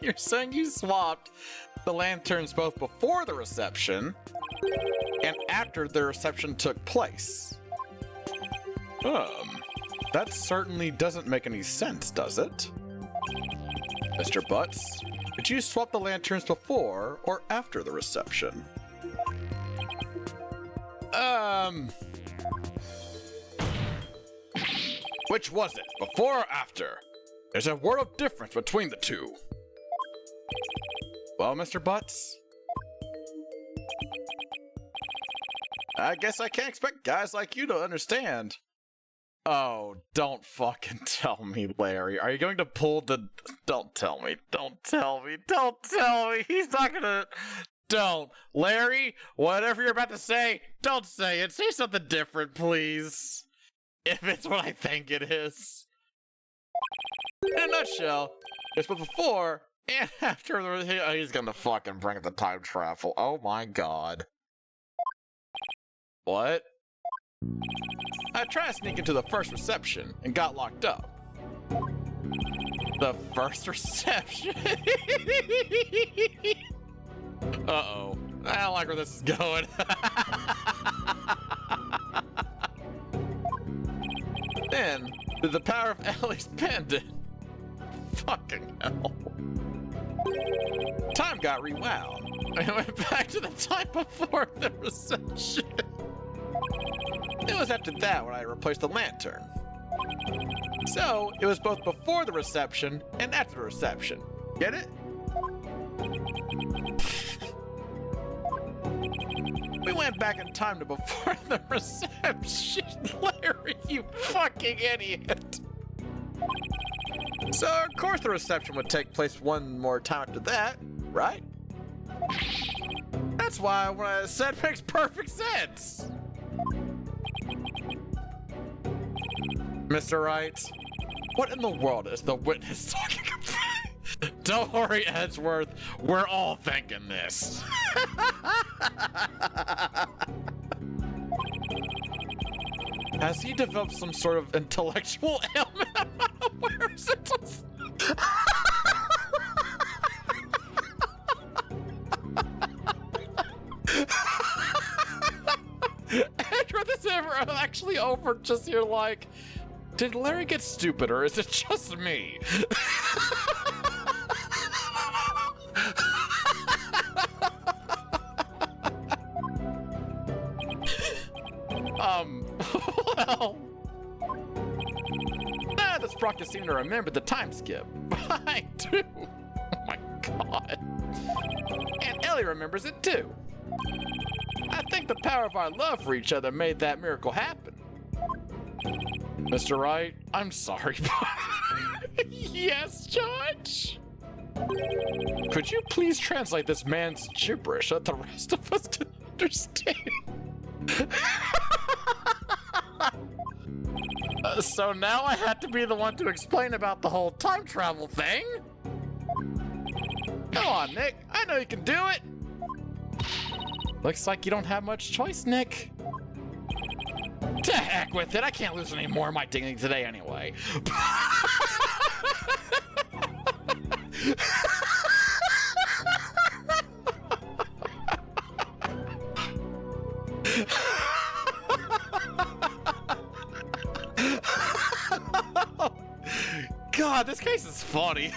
[SPEAKER 8] You're saying you swapped the lanterns both before the reception and after the reception took place. That certainly doesn't make any sense, does it? Mr. Butts, did you swap the lanterns before or after the reception? Which was it, before or after? There's a world of difference between the two. Well, Mr. Butts, I guess I can't expect guys like you to understand. Oh, don't fucking tell me, Larry. Are you going to pull the... Don't tell me. Don't tell me. Don't tell me. He's not gonna... Don't. Larry, whatever you're about to say, don't say it. Say something different, please.
[SPEAKER 3] if it's what I think it is. In a nutshell, it's both before and after he's gonna fucking bring the time travel. Oh my god. What? I tried to sneak into the first reception and got locked up. The first reception? Uh-oh. I don't like where this is going. Then, through the power of Ellie's pendant, fucking hell, time got rewound. I went back to the time before the reception. It was after that when I replaced the lantern. So, it was both before the reception and after the reception. Get it? We went back in time to before the reception. Larry, you fucking idiot. So, of course the reception would take place one more time after that, right? That's why what I said makes perfect sense. Mr. Wright, what in the world is the witness talking about? Don't worry, Edgeworth. We're all thinking this. Has he developed some sort of intellectual ailment? I'm not aware of it. Edgeworth, is it ever actually over just you're like, did Larry get stupid or is it just me? Well... the Sprockets seem to remember the time skip. I do. Oh my god. And Ellie remembers it too. I think the power of our love for each other made that miracle happen. Mr. Wright, I'm sorry. Yes, Judge? Could you please translate this man's gibberish so that the rest of us can understand? So now I had to be the one to explain about the whole time travel thing? Come on, Nick. I know you can do it. Looks like you don't have much choice, Nick. To heck with it. I can't lose any more of my dignity today anyway. God, this case is funny.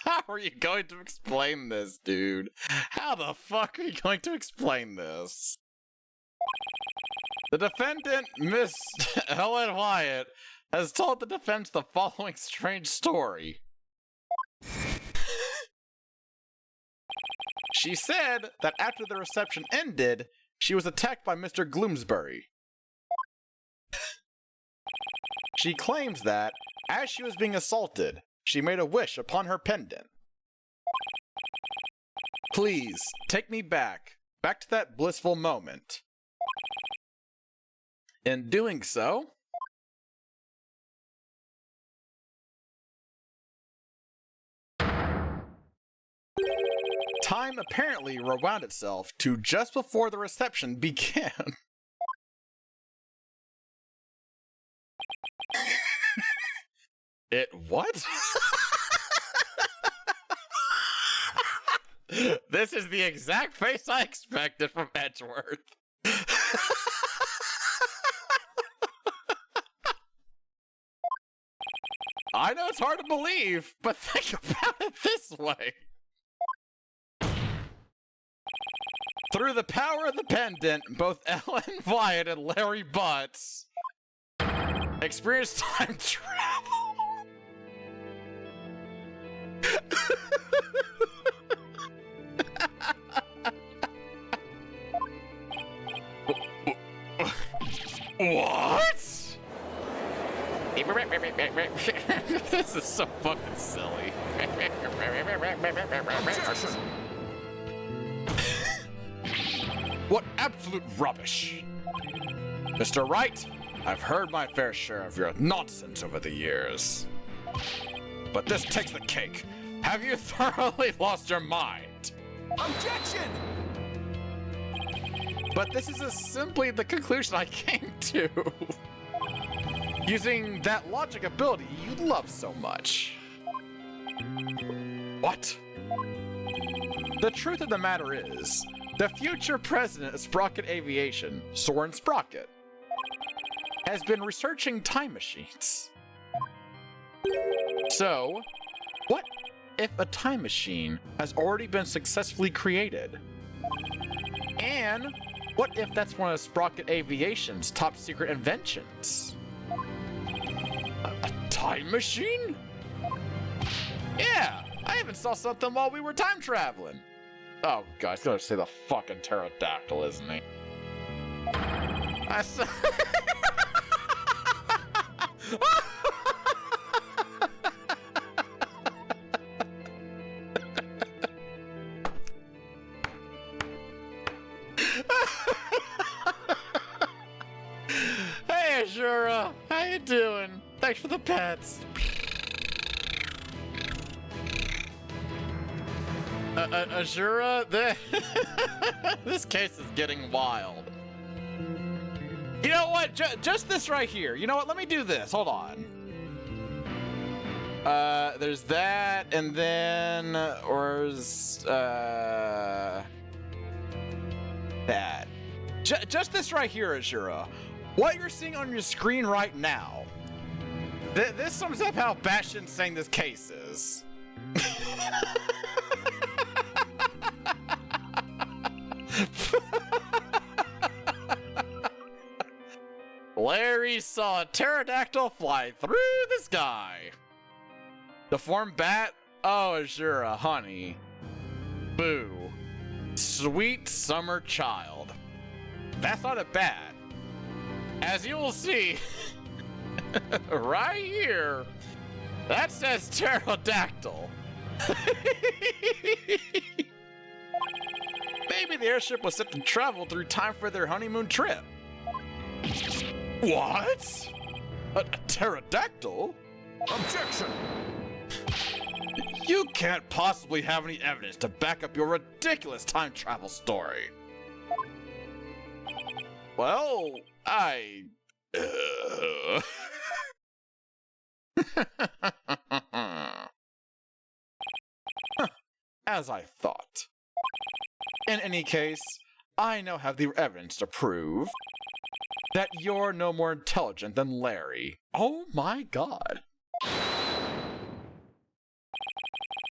[SPEAKER 3] How are you going to explain this, dude? How the fuck are you going to explain this? The defendant, Miss Ellen Wyatt, has told the defense the following strange story. She said that after the reception ended, she was attacked by Mr. Gloomsbury. She claims that, as she was being assaulted, she made a wish upon her pendant. Please, take me back to that blissful moment. In doing so, time apparently rewound itself to just before the reception began. It what? This is the exact face I expected from Edgeworth. I know it's hard to believe, but think about it this way. Through the power of the pendant, both Ellen Wyatt and Larry Butts experienced time travel. What? This is so fucking silly.
[SPEAKER 8] absolute rubbish. Mr. Wright, I've heard my fair share of your nonsense over the years. But this takes the cake. Have you thoroughly lost your mind?
[SPEAKER 1] Objection!
[SPEAKER 8] But this is simply the conclusion I came to. Using that logic ability you love so much. What? The truth of the matter is, the future president of Sprocket Aviation, Soren Sprocket, has been researching time machines. So, what if a time machine has already been successfully created? And what if that's one of Sprocket Aviation's top secret inventions? A time machine? Yeah, I even saw something while we were time traveling. Oh god, he's gonna say the fucking pterodactyl, isn't he? I saw... Hey, Azura, how you doing? Thanks for the pets. Azura, this case is getting wild. You know what? Just this right here. You know what? Let me do this. Hold on. There's that, and then that. Just this right here, Azura. What you're seeing on your screen right now. This sums up how batshit insane this case is. Larry saw a pterodactyl fly through the sky. The form bat? Oh, Azura, honey. Boo. Sweet summer child. That's not a bad. As you will see, right here, that says pterodactyl. Maybe the airship was set to travel through time for their honeymoon trip. What? A pterodactyl?
[SPEAKER 1] Objection!
[SPEAKER 8] You can't possibly have any evidence to back up your ridiculous time travel story. Well, As I thought. In any case, I now have the evidence to prove that you're no more intelligent than Larry. Oh my god.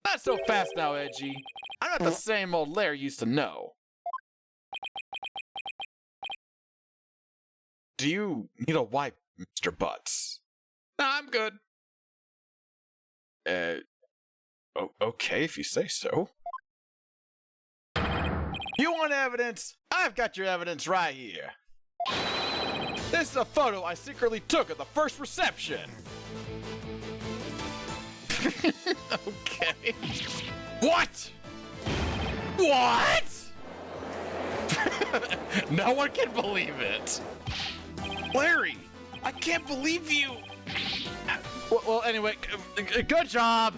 [SPEAKER 8] Not so fast now, Edgy. I'm not the same old Larry used to know. Do you need a wipe, Mr. Butts? Nah, I'm good. Okay, if you say so. You want evidence? I've got your evidence right here. This is a photo I secretly took at the first reception. Okay. What? What? No one can believe it. Larry, I can't believe you. Well, anyway, good job.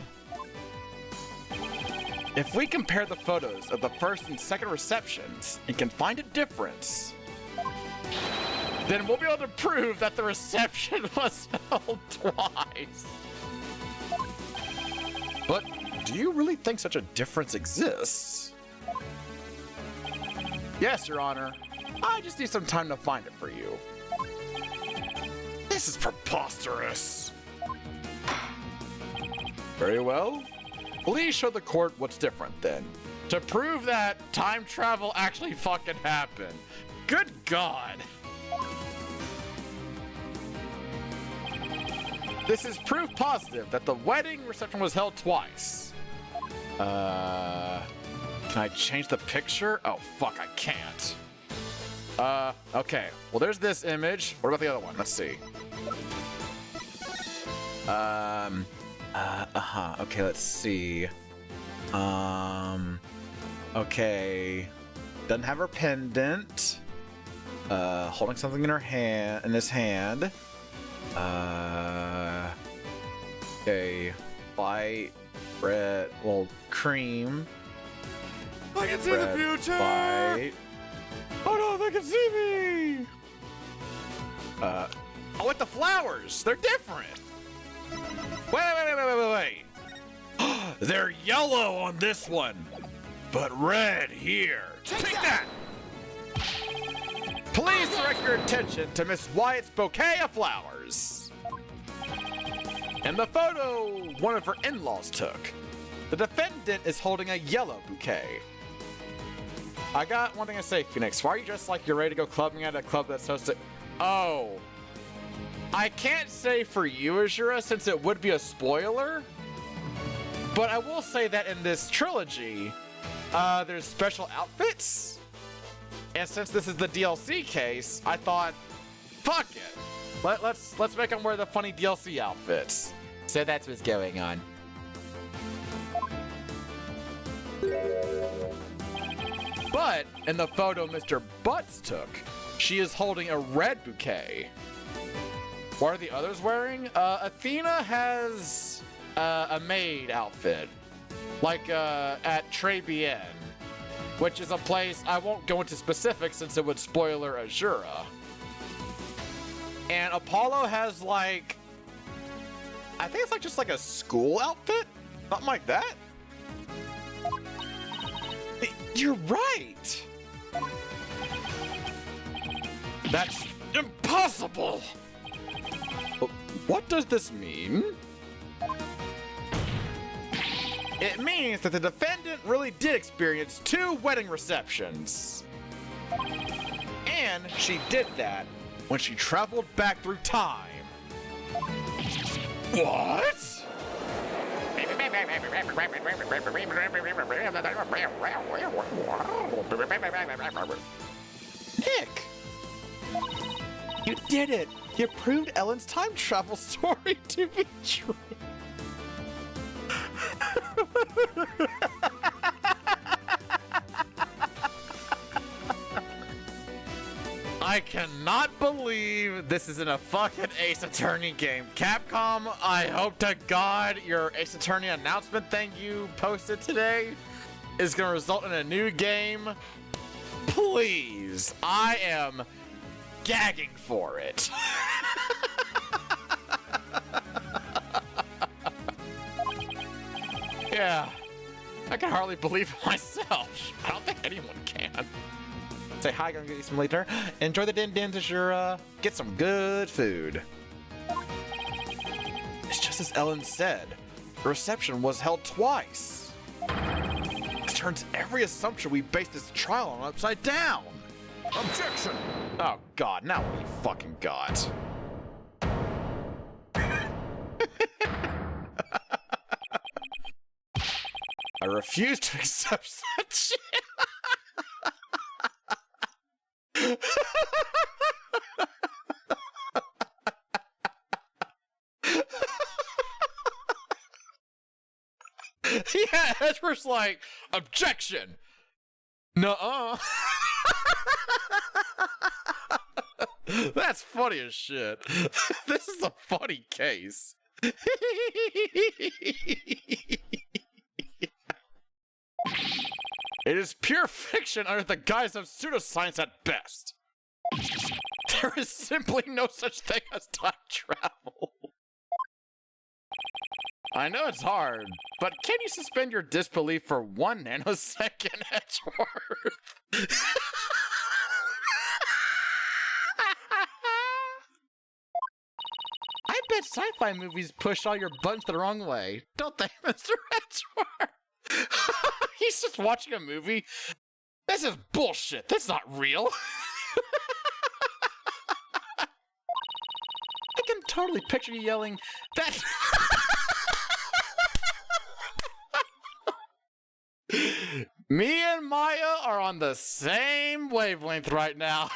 [SPEAKER 8] If we compare the photos of the first and second receptions and can find a difference, then we'll be able to prove that the reception was held twice. But do you really think such a difference exists? Yes, Your Honor. I just need some time to find it for you. This is preposterous. Very well. Please show the court what's different then. To prove that time travel actually fucking happened. Good God. This is proof positive that the wedding reception was held twice. Can I change the picture? Oh, fuck, I can't. Okay. Well, there's this image. What about the other one? Let's see. Okay, let's see. Okay. Doesn't have her pendant. Holding something in his hand. Okay, white, bread, well, cream.
[SPEAKER 3] I can see the
[SPEAKER 8] Bread,
[SPEAKER 3] future!
[SPEAKER 8] White.
[SPEAKER 3] Oh no, they can see me!
[SPEAKER 8] Oh, with the flowers, they're different.
[SPEAKER 3] Wait. They're yellow on this one, but red here. Take that!
[SPEAKER 8] Please direct your attention to Miss Wyatt's bouquet of flowers. In the photo one of her in-laws took, the defendant is holding a yellow bouquet. I got one thing to say, Phoenix. Why are you dressed like you're ready to go clubbing at a club that's hosted? Oh. I can't say for you, Azura, since it would be a spoiler. But I will say that in this trilogy, there's special outfits. And since this is the DLC case, I thought, fuck it. Let's make them wear the funny DLC outfits. So that's what's going on. But in the photo Mr. Butts took, she is holding a red bouquet. What are the others wearing? Athena has a maid outfit, like at Trebienne, which is a place I won't go into specifics since it would spoiler Azura. And Apollo has like, I think it's like just like a school outfit, something like that. You're right. That's impossible. What does this mean? It means that the defendant really did experience 2 wedding receptions. And she did that when she traveled back through time. What? Nick! You did it! You proved Ellen's time travel story to be true. I cannot believe this is in a fucking Ace Attorney game. Capcom, I hope to God your Ace Attorney announcement thing you posted today is going to result in a new game. Please, I am gagging for it. Yeah, I can hardly believe it myself. I don't think anyone can. Say hi, gonna get you some later. Enjoy the din din Azura. Get some good food. It's just as Ellen said. The reception was held twice. It turns every assumption we base this trial on upside down.
[SPEAKER 1] Objection!
[SPEAKER 8] Oh god, now what you fucking got? I refuse to accept such shit. Yeah, Edward's like, objection. Nuh-uh. That's funny as shit. This is a funny case. It is pure fiction under the guise of pseudoscience at best. There is simply no such thing as time travel. I know it's hard, but can you suspend your disbelief for 1 nanosecond, Edgeworth? I bet sci-fi movies push all your buttons the wrong way, don't they, Mr. Edgeworth? He's just watching a movie. This is bullshit. That's not real. I can totally picture you yelling, that... Me and Maya are on the same wavelength right now.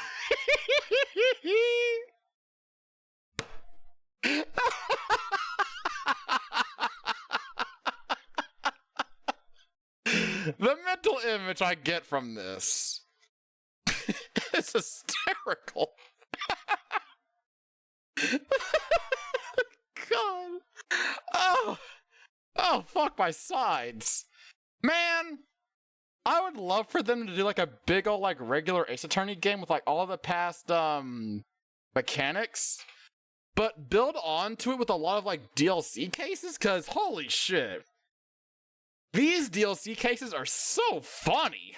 [SPEAKER 8] The mental image I get from this
[SPEAKER 3] is hysterical. God. Oh, fuck my sides. Man, I would love for them to do like a big old like regular Ace Attorney game with like all of the past mechanics, but build onto it with a lot of like DLC cases, cause holy shit. These DLC cases are so funny.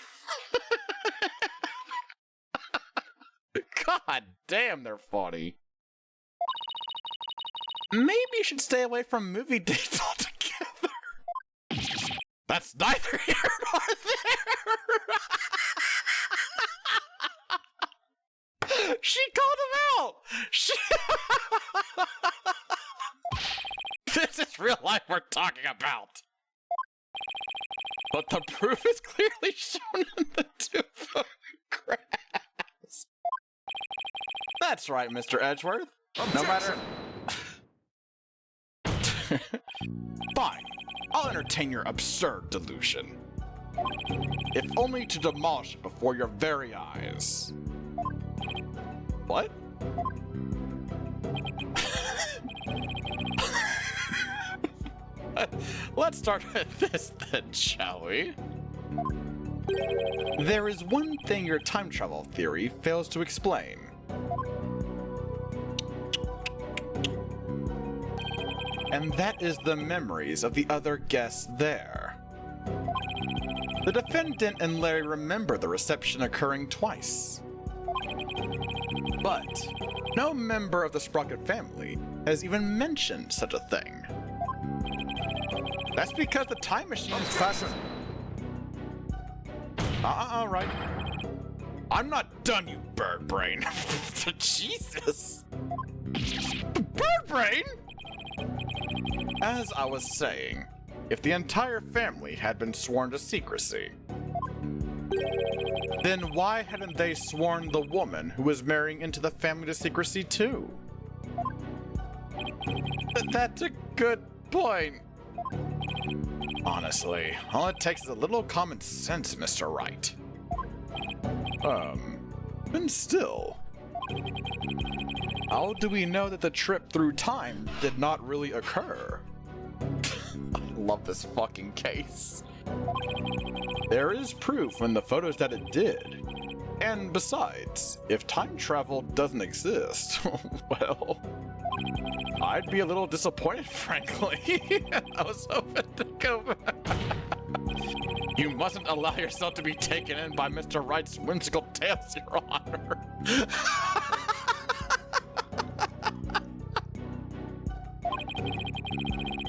[SPEAKER 3] God damn, they're funny. Maybe you should stay away from movie dates altogether. That's neither here nor there. She called him out. This is real life we're talking about. But the proof is clearly shown in the two photographs. That's right, Mr. Edgeworth. No matter... Fine. I'll entertain your absurd delusion. If only to demolish it before your very eyes. What? Let's start with this then, shall we? There is one thing your time travel theory fails to explain. And that is the memories of the other guests there. The defendant and Larry remember the reception occurring twice. But no member of the Sprocket family has even mentioned such a thing. That's because the time machine is fastened. Right. I'm not done, you bird brain. Jesus. Bird brain? As I was saying, if the entire family had been sworn to secrecy, then why hadn't they sworn the woman who was marrying into the family to secrecy too? That's a good point. Honestly, all it takes is a little common sense, Mr. Wright. And still, how do we know that the trip through time did not really occur? I love this fucking case. There is proof in the photos that it did. And besides, if time travel doesn't exist, well, I'd be a little disappointed, frankly. I was hoping to go back. You mustn't allow yourself to be taken in by Mr. Wright's whimsical tales, Your Honor.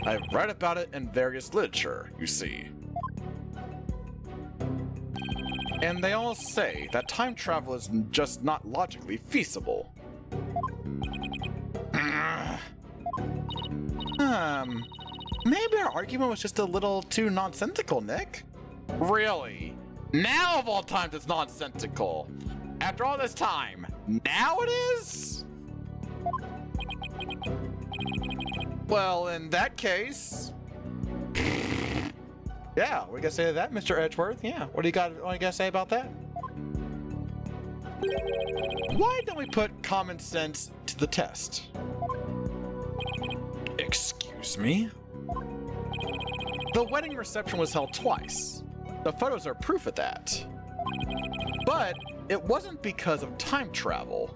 [SPEAKER 3] I've read about it in various literature, you see. And they all say that time travel is just not logically feasible. Maybe our argument was just a little too nonsensical, Nick. Really? Now of all times it's nonsensical. After all this time, now it is? Well, in that case... Yeah, what do you gotta say to that, Mr. Edgeworth? Yeah, what do you gotta say about that? Why don't we put common sense to the test? Excuse me? The wedding reception was held twice. The photos are proof of that. But it wasn't because of time travel.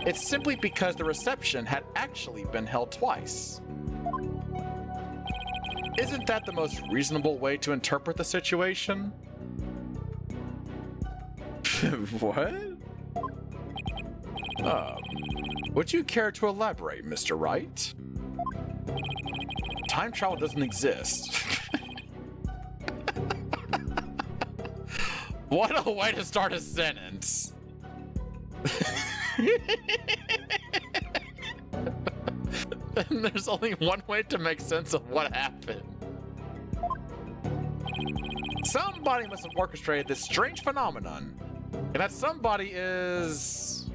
[SPEAKER 3] It's simply because the reception had actually been held twice. Isn't that the most reasonable way to interpret the situation? What? Would you care to elaborate, Mr. Wright? Time travel doesn't exist. What a way to start a sentence. And there's only one way to make sense of what happened. Somebody must have orchestrated this strange phenomenon. And that somebody is...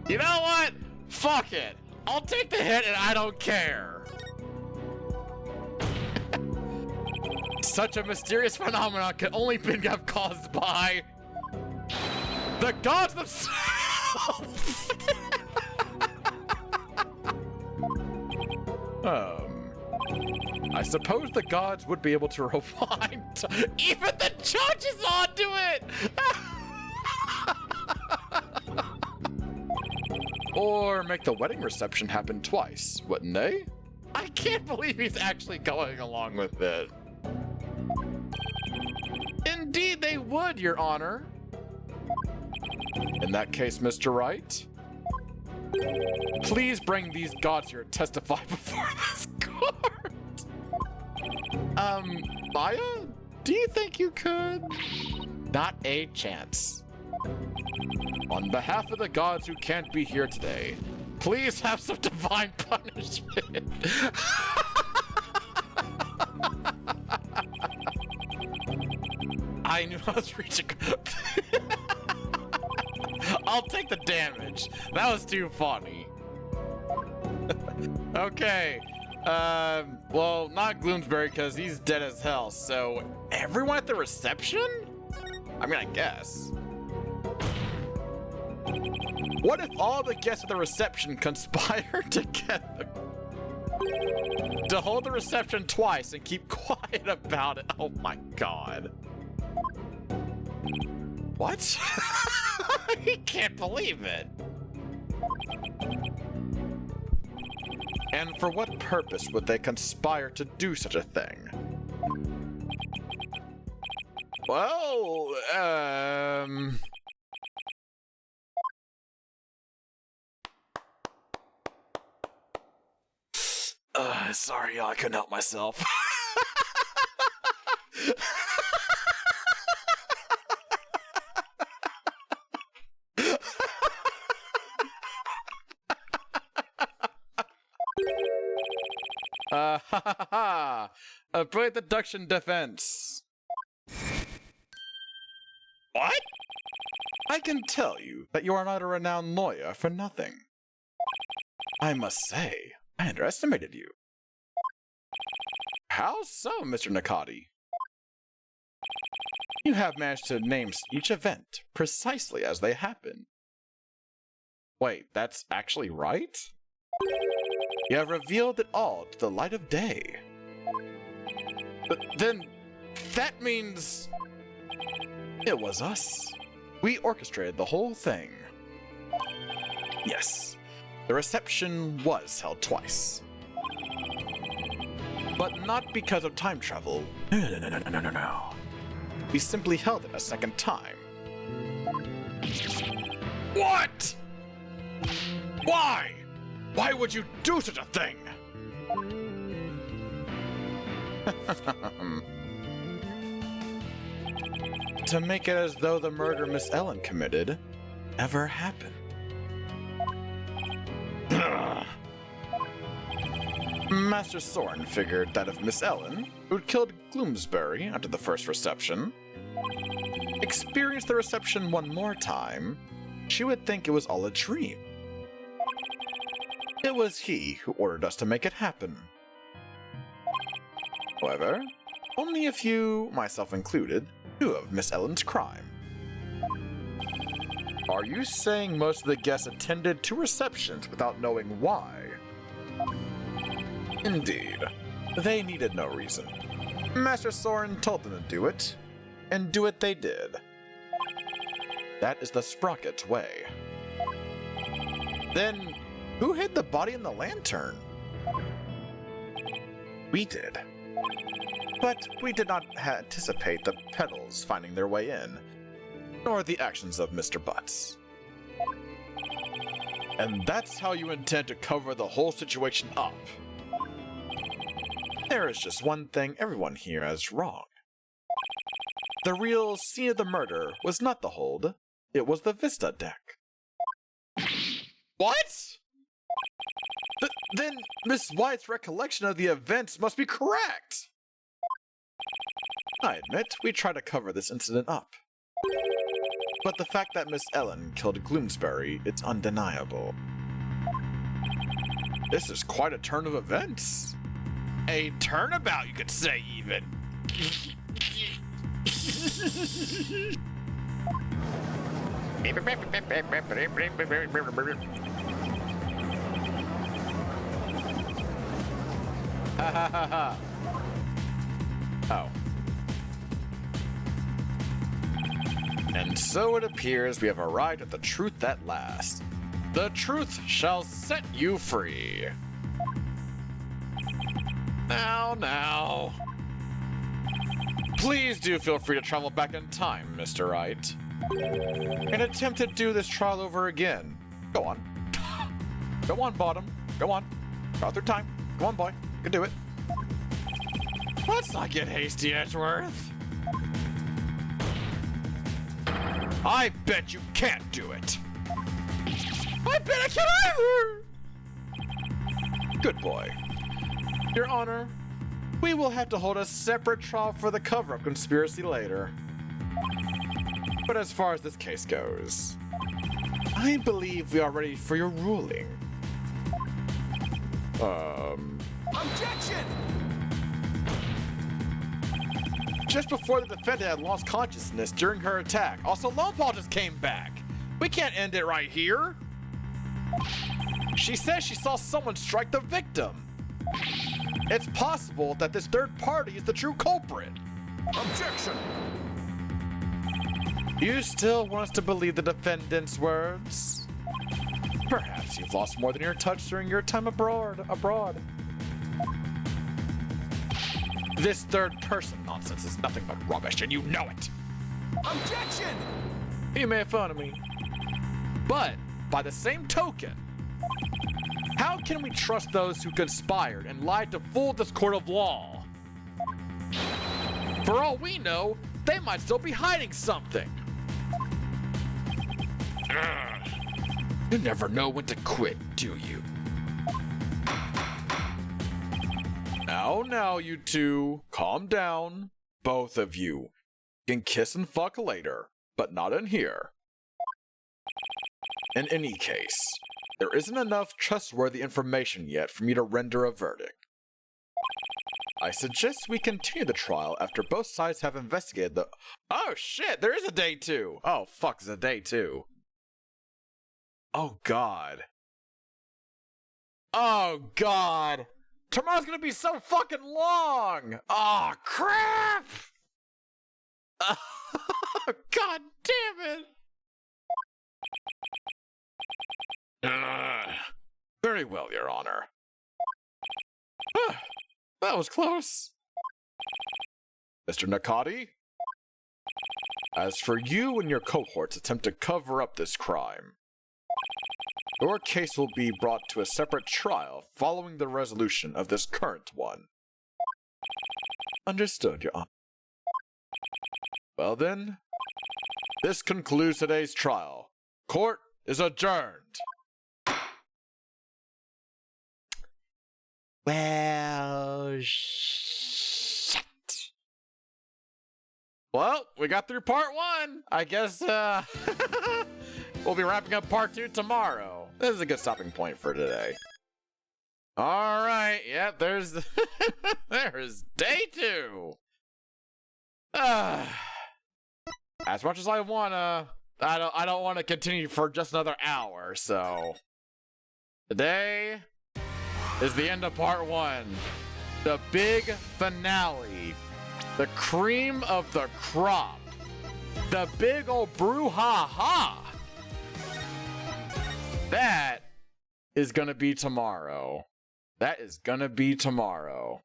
[SPEAKER 3] You know what? Fuck it. I'll take the hit and I don't care. Such a mysterious phenomenon can only be caused by the gods themselves. I suppose the gods would be able to rewind. Even the judge is onto it. Or make the wedding reception happen twice, wouldn't they? I can't believe he's actually going along with it. Indeed they would, Your Honor. In that case, Mr. Wright, please bring these gods here to testify before this court. Maya, do you think you could? Not a chance. On behalf of the gods who can't be here today, please have some divine punishment. I knew I was reaching. I'll take the damage. That was too funny. Okay. Well, not Gloomsbury because he's dead as hell. So, everyone at the reception? I mean, I guess. What if all the guests at the reception conspire together to hold the reception twice and keep quiet about it? Oh my god. What? He can't believe it. And for what purpose would they conspire to do such a thing? Well, sorry, I couldn't help myself. Avoid deduction defense. What? I can tell you that you are not a renowned lawyer for nothing. I must say, I underestimated you. How so, Mr. Nakati? You have managed to name each event precisely as they happen. Wait, that's actually right? You have revealed it all to the light of day. But then, that means it was us. We orchestrated the whole thing. Yes, the reception was held twice. But not because of time travel. No. We simply held it a second time. What? Why? Why would you do such a thing? To make it as though the murder Miss Ellen committed ever happened. Master Soren figured that if Miss Ellen, who'd killed Gloomsbury after the first reception, experienced the reception one more time, she would think it was all a dream. It was he who ordered us to make it happen. However, only a few, myself included, knew of Miss Ellen's crime. Are you saying most of the guests attended 2 receptions without knowing why? Indeed. They needed no reason. Master Soren told them to do it, and do it they did. That is the Sprocket way. Then, who hid the body in the lantern? We did. But we did not anticipate the petals finding their way in, nor the actions of Mr. Butts. And that's how you intend to cover the whole situation up. There is just one thing everyone here has wrong. The real scene of the murder was not the hold, it was the Vista deck. What? Then Miss White's recollection of the events must be correct! I admit, we tried to cover this incident up. But the fact that Miss Ellen killed Gloomsbury, it's undeniable. This is quite a turn of events. A turnabout, you could say, even. Oh. And so it appears we have arrived at the truth at last. The truth shall set you free. Now. Please do feel free to travel back in time, Mr. Wright. And attempt to do this trial over again. Go on. Go on, Bottom. Go on. Got through time. Go on, boy. You can do it. Let's not get hasty, Edgeworth. I bet you can't do it. I bet I can't either. Good boy. Your Honor, we will have to hold a separate trial for the cover-up conspiracy later. But as far as this case goes, I believe we are ready for your ruling.
[SPEAKER 1] Objection!
[SPEAKER 3] Just before the defendant had lost consciousness during her attack. Also, Lone Paw just came back. We can't end it right here. She says she saw someone strike the victim. It's possible that this third party is the true culprit.
[SPEAKER 1] Objection!
[SPEAKER 3] You still want us to believe the defendant's words? Perhaps you've lost more than your touch during your time abroad. This third person nonsense is nothing but rubbish, and you know it.
[SPEAKER 1] Objection!
[SPEAKER 3] You made fun of me. But, by the same token, how can we trust those who conspired and lied to fool this court of law? For all we know, they might still be hiding something. You never know when to quit, do you? Now, you two, calm down. Both of you can kiss and fuck later, but not in here. In any case, there isn't enough trustworthy information yet for me to render a verdict. I suggest we continue the trial after both sides have investigated the— Oh shit, there is a day 2! Oh fuck, it's a day 2. Oh god. Oh god! Tomorrow's gonna be so fucking long! Oh crap! Oh, god damn it! Very well, Your Honor. That was close. Mr. Nakati? As for you and your cohorts attempt to cover up this crime, your case will be brought to a separate trial following the resolution of this current one. Understood, Your Honor. Well then, this concludes today's trial. Court is adjourned. Well, shit. Well, we got through part 1. I guess, we'll be wrapping up part 2 tomorrow. This is a good stopping point for today. All right, yeah, there's there's day 2. As much as I wanna, I don't want to continue for just another hour. So today is the end of part 1, the big finale, the cream of the crop, the big old brouhaha. That is gonna be tomorrow. That is gonna be tomorrow.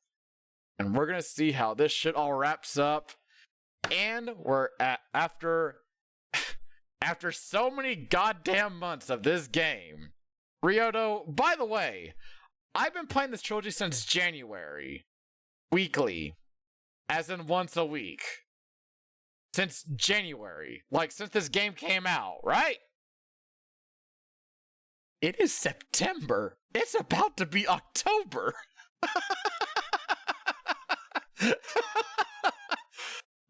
[SPEAKER 3] And we're gonna see how this shit all wraps up. And we're after so many goddamn months of this game. Ryoto, by the way, I've been playing this trilogy since January. Weekly. As in once a week. Since January. Like, since this game came out, right? It is September. It's about to be October.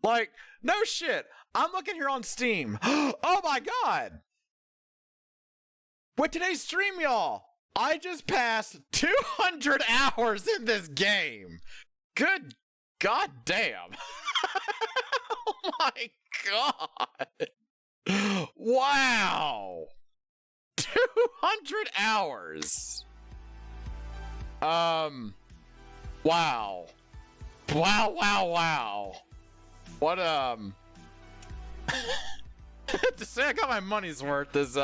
[SPEAKER 3] Like, no shit. I'm looking here on Steam. Oh my god. With today's stream, y'all, I just passed 200 hours in this game. Good God damn. Oh my god. Wow. 200 hours. Wow. Wow. What, to say I got my money's worth is,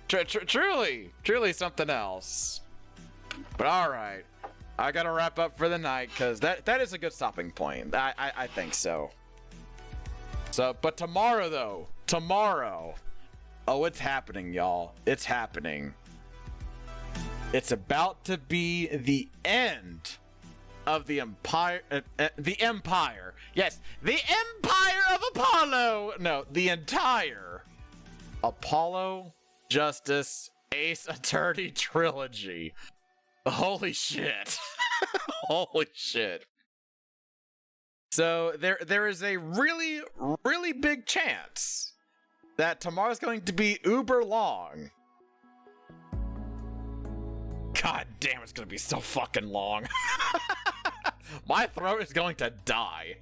[SPEAKER 3] truly something else. But alright. I gotta wrap up for the night, because that is a good stopping point. I think so. So, but tomorrow, though. Tomorrow. Oh, it's happening, y'all. It's happening. It's about to be the end of the Empire. The Empire. Yes, the Empire of Apollo. No, the entire Apollo Justice Ace Attorney trilogy. Holy shit. Holy shit. So there is a really, really big chance that tomorrow's going to be uber long. God damn, it's gonna be so fucking long. My throat is going to die.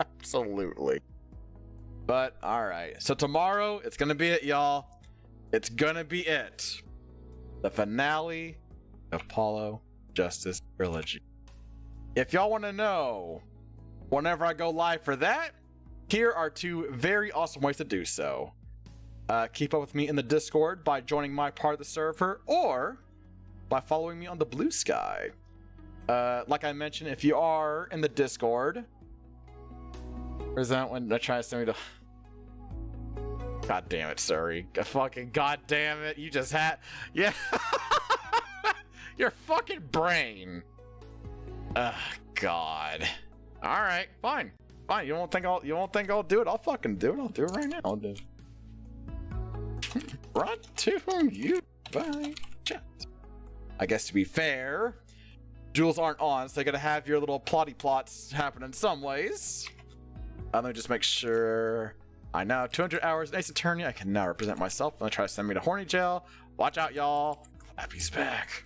[SPEAKER 3] Absolutely. But alright, so tomorrow it's gonna be it, y'all. It's gonna be it. The finale of Apollo Justice Trilogy. If y'all want to know whenever I go live for that, here are two very awesome ways to do so. Keep up with me in the Discord by joining my part of the server, or by following me on the Blue Sky. Like I mentioned, if you are in the Discord, where's that when I try to send me to... God damn it, Surrey. Fucking god damn it. You just had... Yeah. Your fucking brain. Ugh, God. Alright, fine. Fine. You won't think I'll do it? I'll fucking do it. I'll do it right now. I'll do it. Brought to you by chat. I guess to be fair, duels aren't on, so they gotta have your little plotty plots happen in some ways. Let me just make sure. I now have 200 hours in Ace Attorney. I can now represent myself. I'm gonna try to send me to horny jail. Watch out, y'all. Happy's back.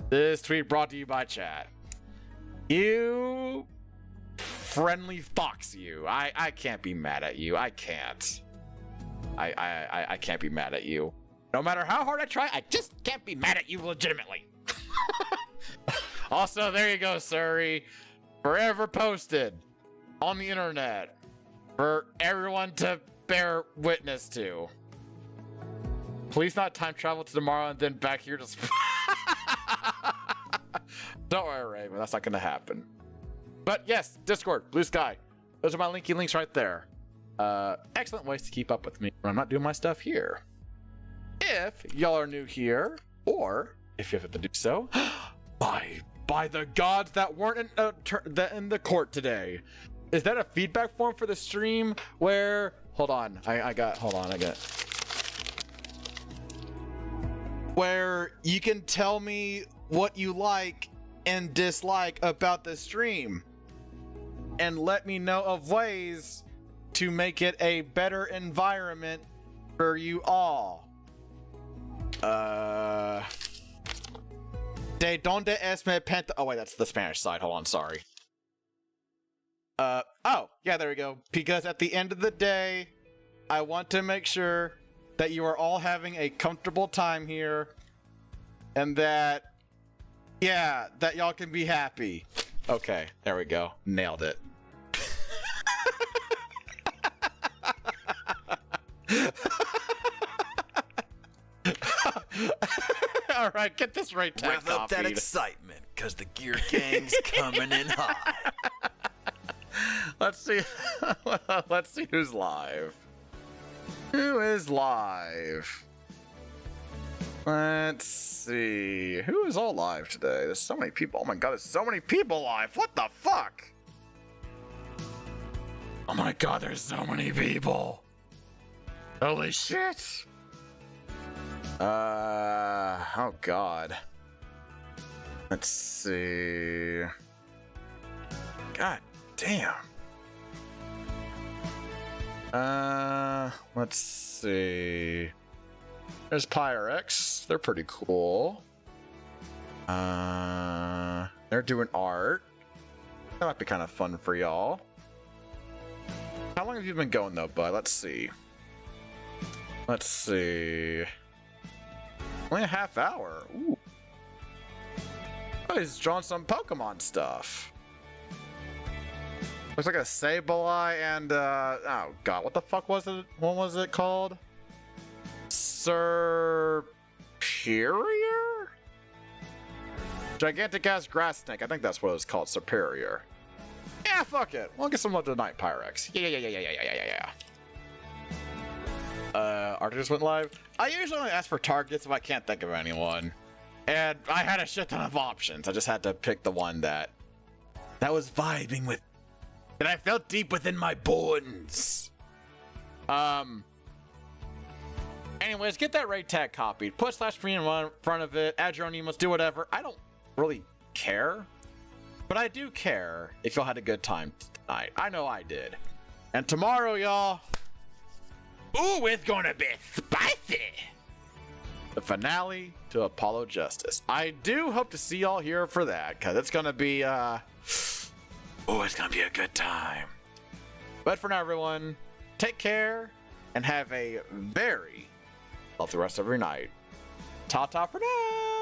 [SPEAKER 3] This tweet brought to you by chat. You friendly fox, you. I can't be mad at you. I can't. I can't be mad at you. No matter how hard I try, I just can't be mad at you legitimately. Also, there you go, Surrey. Forever posted on the internet for everyone to bear witness to. Please not time travel to tomorrow and then back here to... Don't worry, Raven. That's not going to happen. But yes, Discord, Blue Sky. Those are my linky links right there. Excellent ways to keep up with me when I'm not doing my stuff here. If y'all are new here, or if you have to do so, by the gods that weren't in the court today, is that a feedback form for the stream where... Hold on. I got... Where you can tell me what you like and dislike about the stream, and let me know of ways to make it a better environment for you all. De donde es mi penta... Oh wait, that's the Spanish side. Hold on, sorry. Oh, yeah, there we go. Because at the end of the day, I want to make sure that you are all having a comfortable time here, and that, yeah, that y'all can be happy. Okay, there we go. Nailed it. All right, get this right.
[SPEAKER 1] Rev up that excitement, cause the Gear Gang's coming in hot.
[SPEAKER 3] Let's see. Let's see who's live. Who is live? Let's see. Who is all live today? There's so many people. Oh my god, there's so many people live. What the fuck? Oh my god, there's so many people. Holy shit. Oh god. Let's see. God damn. Let's see. There's Pyrex. They're pretty cool. They're doing art. That might be kind of fun for y'all. How long have you been going though, bud? Let's see. Let's see. Only a half hour. Ooh. Oh, he's drawn some Pokemon stuff. Looks like a Sableye and oh god, what the fuck was it? What was it called? Superior? Gigantic ass grass snake. I think that's what it was called. Superior. Yeah, fuck it. We'll get some love to Night Pyrex. Yeah. Arctis went live. I usually only ask for targets if I can't think of anyone. And I had a shit ton of options. I just had to pick the one that was vibing with, that I felt deep within my bones. Anyways, get that raid tag copied. Put /free in front of it. Add your own emotes. Do whatever. I don't really care. But I do care if y'all had a good time tonight. I know I did. And tomorrow, y'all. Ooh, it's gonna be spicy. The finale to Apollo Justice. I do hope to see y'all here for that, because it's gonna be, it's gonna be a good time. But for now, everyone, take care and have a very healthy rest of your night. Ta-ta for now.